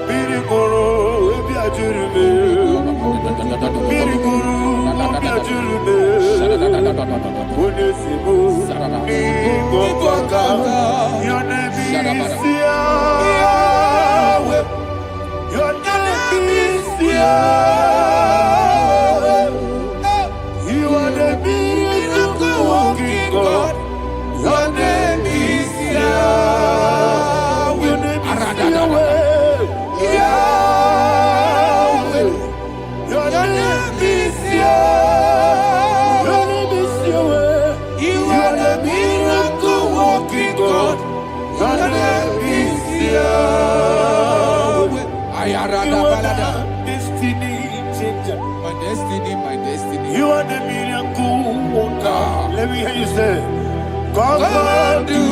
mirigoro obiajurube, mirigoro obiajurube, unesebo nibo kaka. Your name is Yahweh. Your name is Yahweh. Your name is Yahweh. Your name is Yahweh. Yahweh. Your name is Yahweh. Your name is Yahweh. You are the miracle working God. Your name is Yahweh. You are the destiny changer. My destiny, my destiny. You are the miracle worker. Let me hear you say. Come and do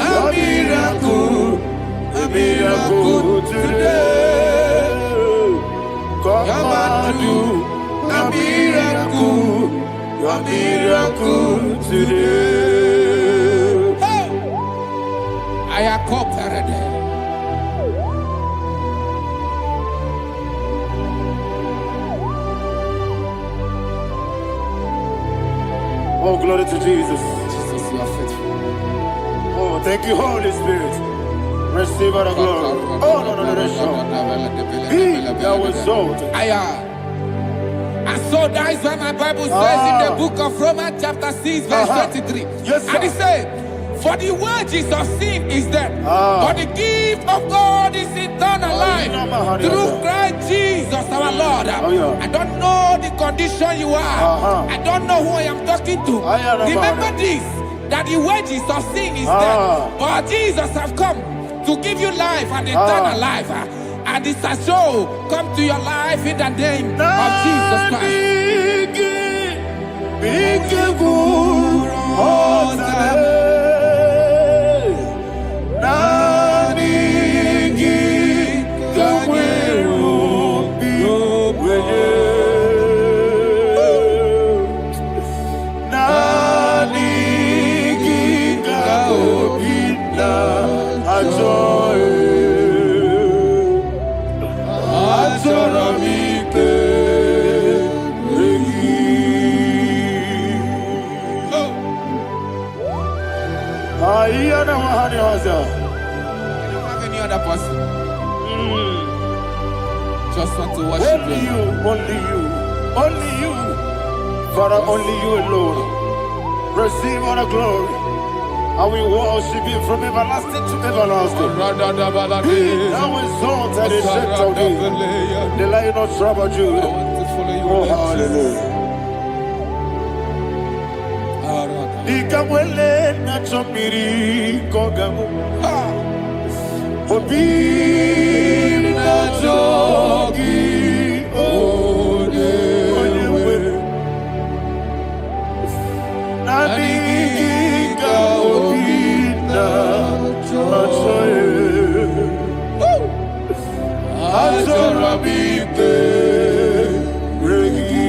a miracle today. Come and do a miracle today. Hey! I am cooperated. Oh, glory to Jesus. Jesus, you are faithful. Oh, thank you, Holy Spirit. Receive all the glory. Oh, no, Be thou exalted. And so that is why my Bible says in the book of Romans chapter 6 verse 23. Yes, sir. And it says, for the wages of sin is death, but the gift of God is eternal life through Christ Jesus our Lord. I don't know the condition you are. I don't know who I am talking to. Remember this, that the wages of sin is death, but Jesus has come to give you life and eternal life. And this shall show come to your life in the name of Jesus Christ. I don't have any other person. Just want to worship only you, only you, only you. Father, only you alone. Receive all the glory. I will worship you from everlasting to everlasting. Be thou exalted and set of thee, the Lion of tribe of Judah. Oh, hallelujah. Ikamwele na chomiri kogamu. Obi na jogi onewe. Nabigika obi na choye. Atorabike regi.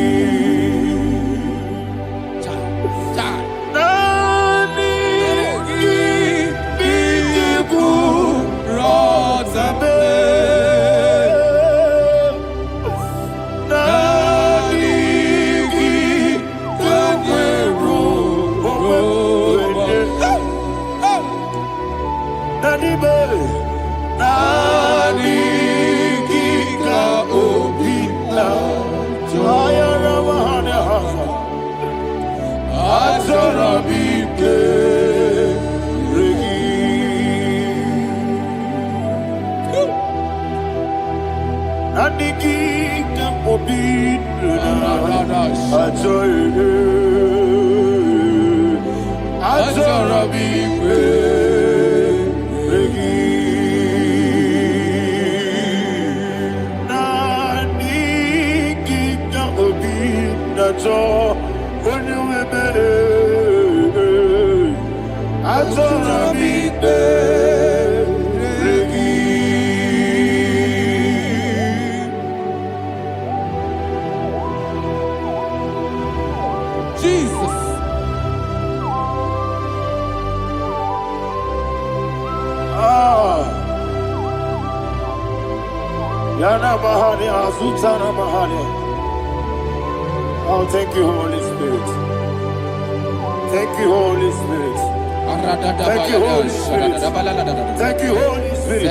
Oh, thank you, Holy Spirit. Thank you, Holy Spirit. Thank you, Holy Spirit. Thank you, Holy Spirit.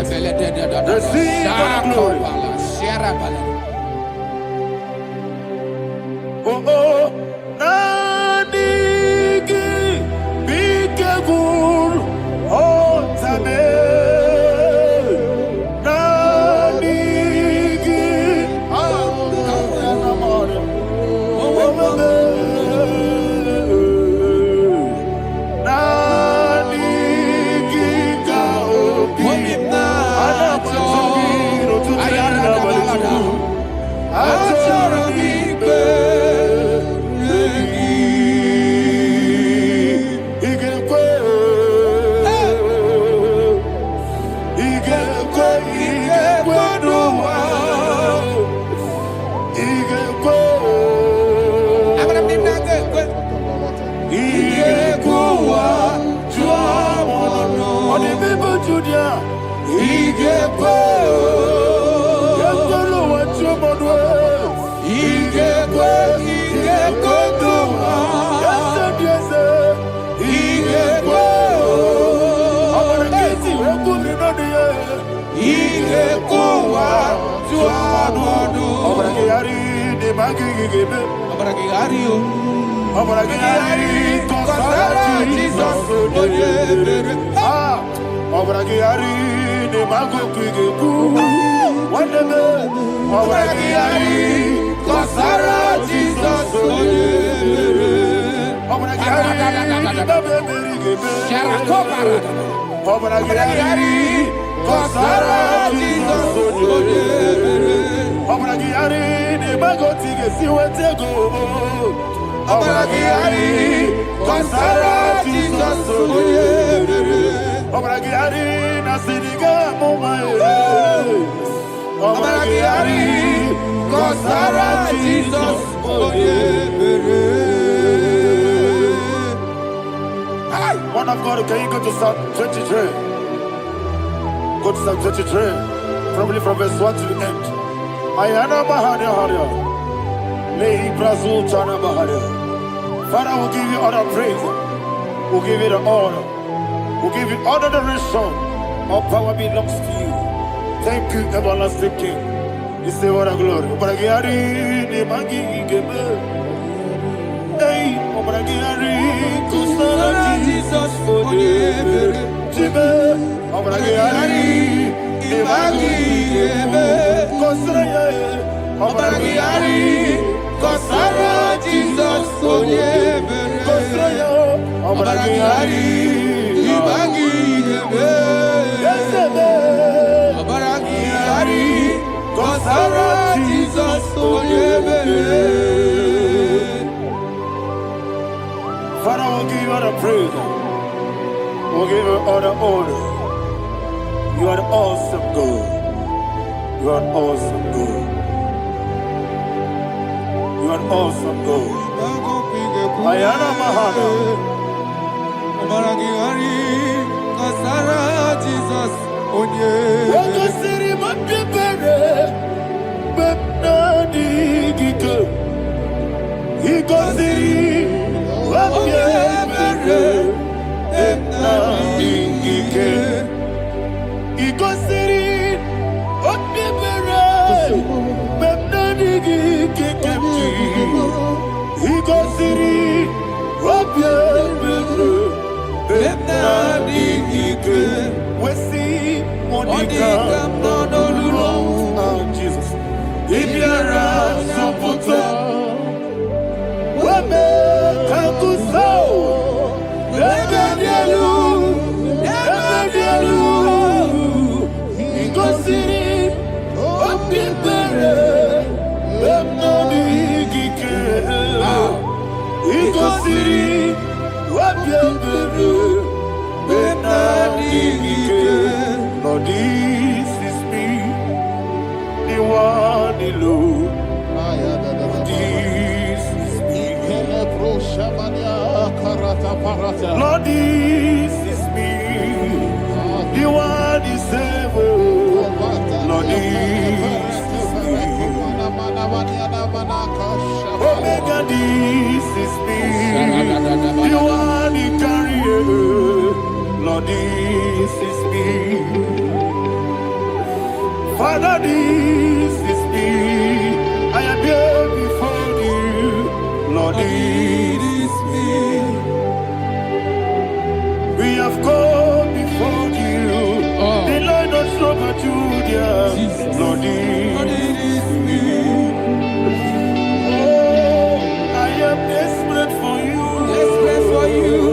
Receive the glory. Oh, oh, Nadigi, Bikagur, oh, Tame. One of God, can you go to Psalm 23? Go to Psalm 23, probably from verse 1 to the end. Ayana Bahania Haria. Lehi Brazil Chana Bahania. Father, we'll give you all the praise. We'll give you the honor. We'll give you all the adoration. All power belongs to you. Thank you, everlasting King. You say what a glory. Obragiari, ni magi gebe. Hey, Obragiari, Kusara Jesus for you. Jibe, Obragiari, ni magi gebe. Kusara, Obragiari, Kusara Jesus for you. Kusara, Obragiari, ni magi gebe. Yesebe, Obragiari. Kusara Jesus for you. Father, we'll give you all the praise. We'll give you all the honor. You are the awesome God. You are an awesome God. You are an awesome God. Ayana Mahana. Kusara Jesus on you. Jesus. If you're a supporter, Lord, this is me, the one alone. This is me. Lord, this is me, the one is able. Lord, this is me. Omega, this is me, the one in carrier. Lord, this is me. Father, this is me. I am here before you. Lord, this is me. We have come before you. The Lord not strong but you, dear. Lord, this is me. Oh, I am desperate for you. Desperate for you.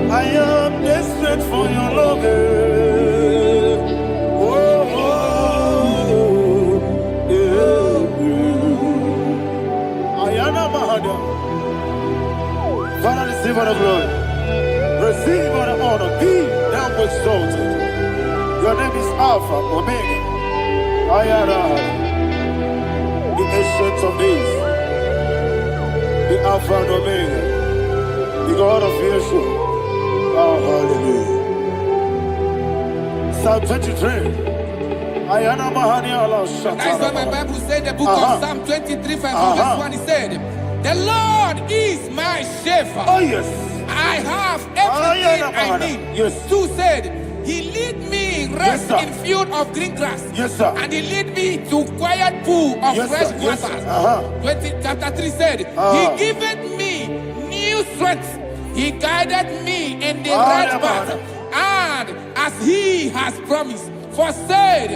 I am desperate for your love. Father, receive all the glory. Receive all the honor. Be thou exalted. Your name is Alpha, Omega. Ayara, the ancient of days, the Alpha and Omega, the God of Yeshua. Oh, hallelujah. Psalm 23. Ayana Mahani Allah Shatters. That's what my Bible said, the book of Psalm 23, verse 1. He said, The Lord is my shepherd. Oh, yes. I have everything I need. Yes. 2 said, He lead me in rest Yes, in field of green grass. Yes, sir. And He lead me to quiet pool of Yes, fresh sir. Yes, waters. sir. 20, chapter 3 said, He giveth me new strength. He guided me in the right path. And as He has promised, for said,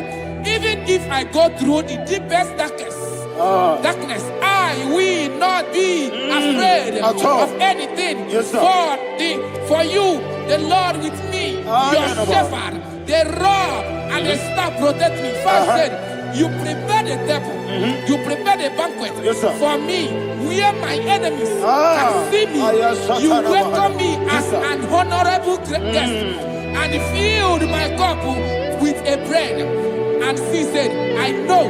even if I go through the deepest darkness, I will not be afraid of anything. Yes, sir. For you, the Lord with me, your shepherd, the rod and the staff protect me. First said, you prepare the table, you prepare the banquet for me, where my enemies can see me. You welcome me as an honorable guest, and filled my cup with a bread. And she said, I know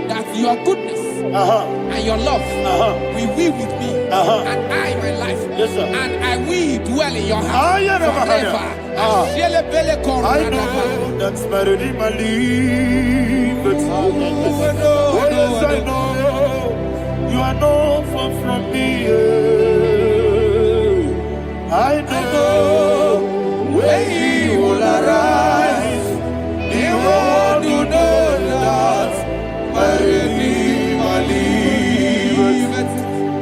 that your goodness and your love will be with me, and I, my life, and I will dwell in your house forever. I know that's better than my life. Oh, yes, I know you are not far from me. I know when He will arise, He will do that.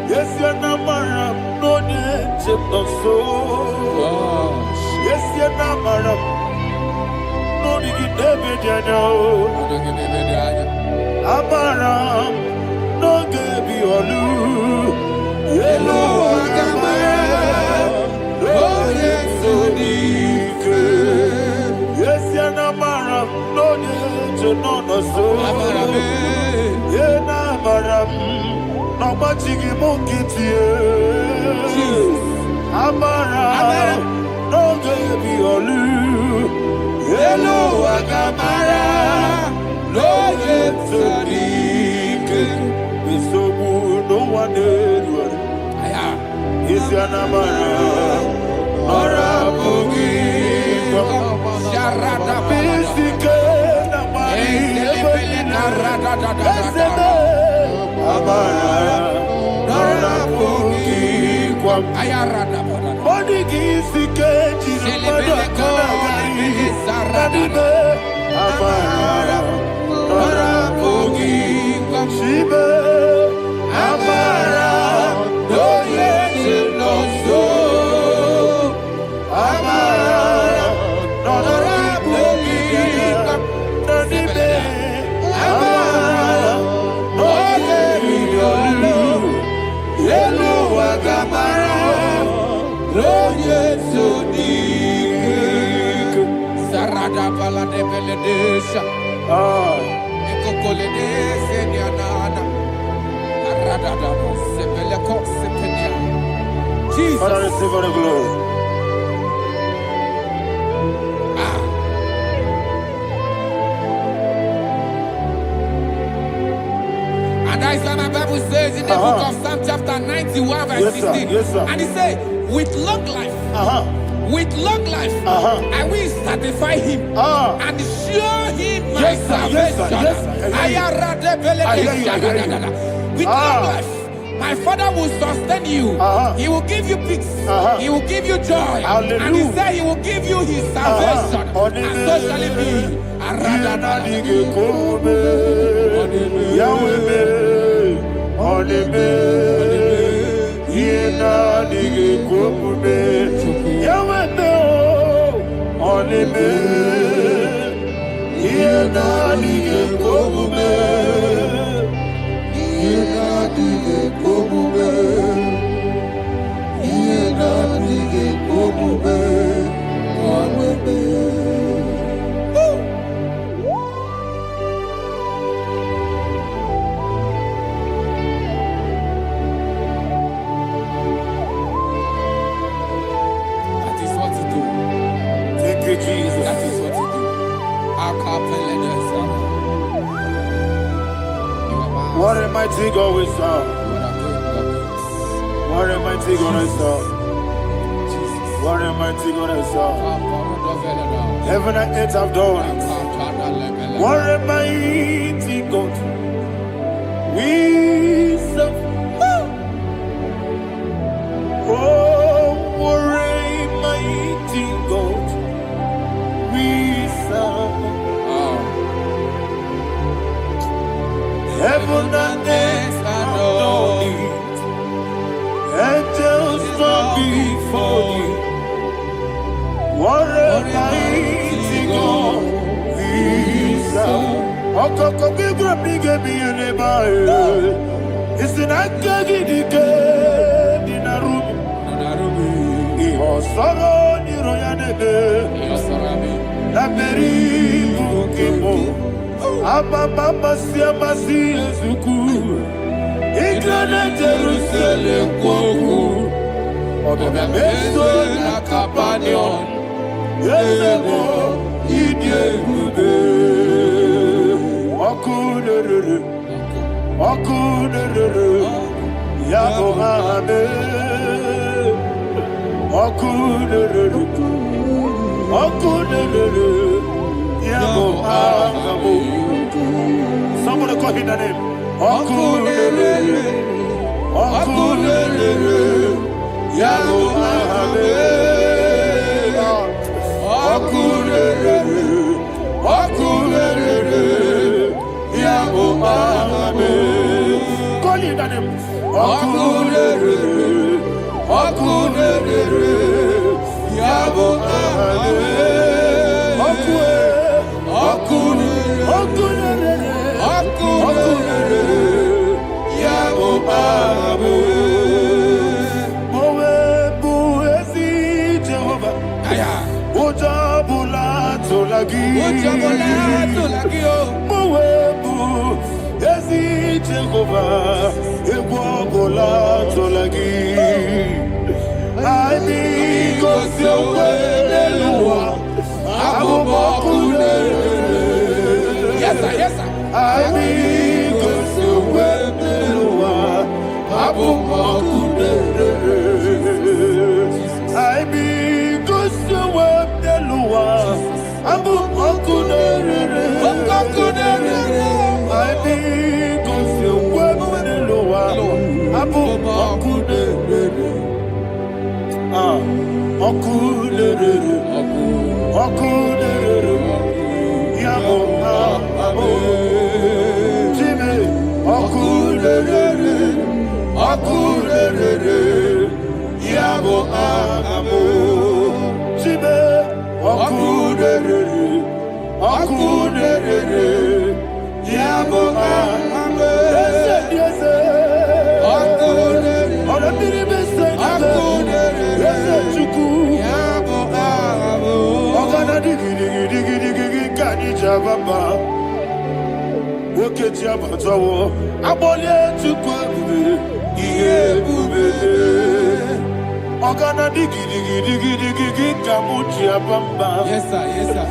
Yes, you're not married, no need to so. Yes, you're not married, no need to be no. Amaram, no give you all. Hello, Amaram, no yes, so deep. Yes, you're not married, no need to know so. Yeah, Amaram. No matching monkey, Amara, no baby or hello, Agamara, no yet so deep. We so good, no one did. Is your Namara, or a boogie, Sharada, Pisica, Amara, Nora Pogi, Ayarada, Monigisi, Amara, Nora Pogi, Shiba, Amara, no yes, no so, Amara, Nora Pogi, Amara, no hello, Agamara, no yes, so deep. Sarada Bala de Beledesha, Ecocoledes, and Yanana, Arada, Sebeleco, Sepenia. Jesus, Father, receive all the glory. And that's why my Bible says in the book of Psalm chapter 91 verse 16. And he said, with long life, I will satisfy him and show him my salvation. With long life, my Father will sustain you. He will give you peace. He will give you joy. And he said he will give you his salvation. And so shall it be. What a mighty God we serve. What a mighty God I serve. What a mighty God I serve. Heaven and earth have done it. What a mighty God we serve. What a mighty God we serve. Okoko bigro bige biye nebae. Isinaka gidike dinarubi. Iho soro niro yanebe. Laberi bukimo. Ababa siamasi ezuku. Igrana Jerusalem koku. Obebe meso na kapanion. Yesemo idye gube. Okunere. Okunere. Yabo hame. Okunere. Okunere. Yabo hame. Somebody call him the name. Okunere. Okunere. Yabo hame. Okunere. Okunere. Yabo hame. Call him the name. Okunere. Okunere. Yabo hame. Yes, sir. Yes, sir. Yes, sir. Yes, sir.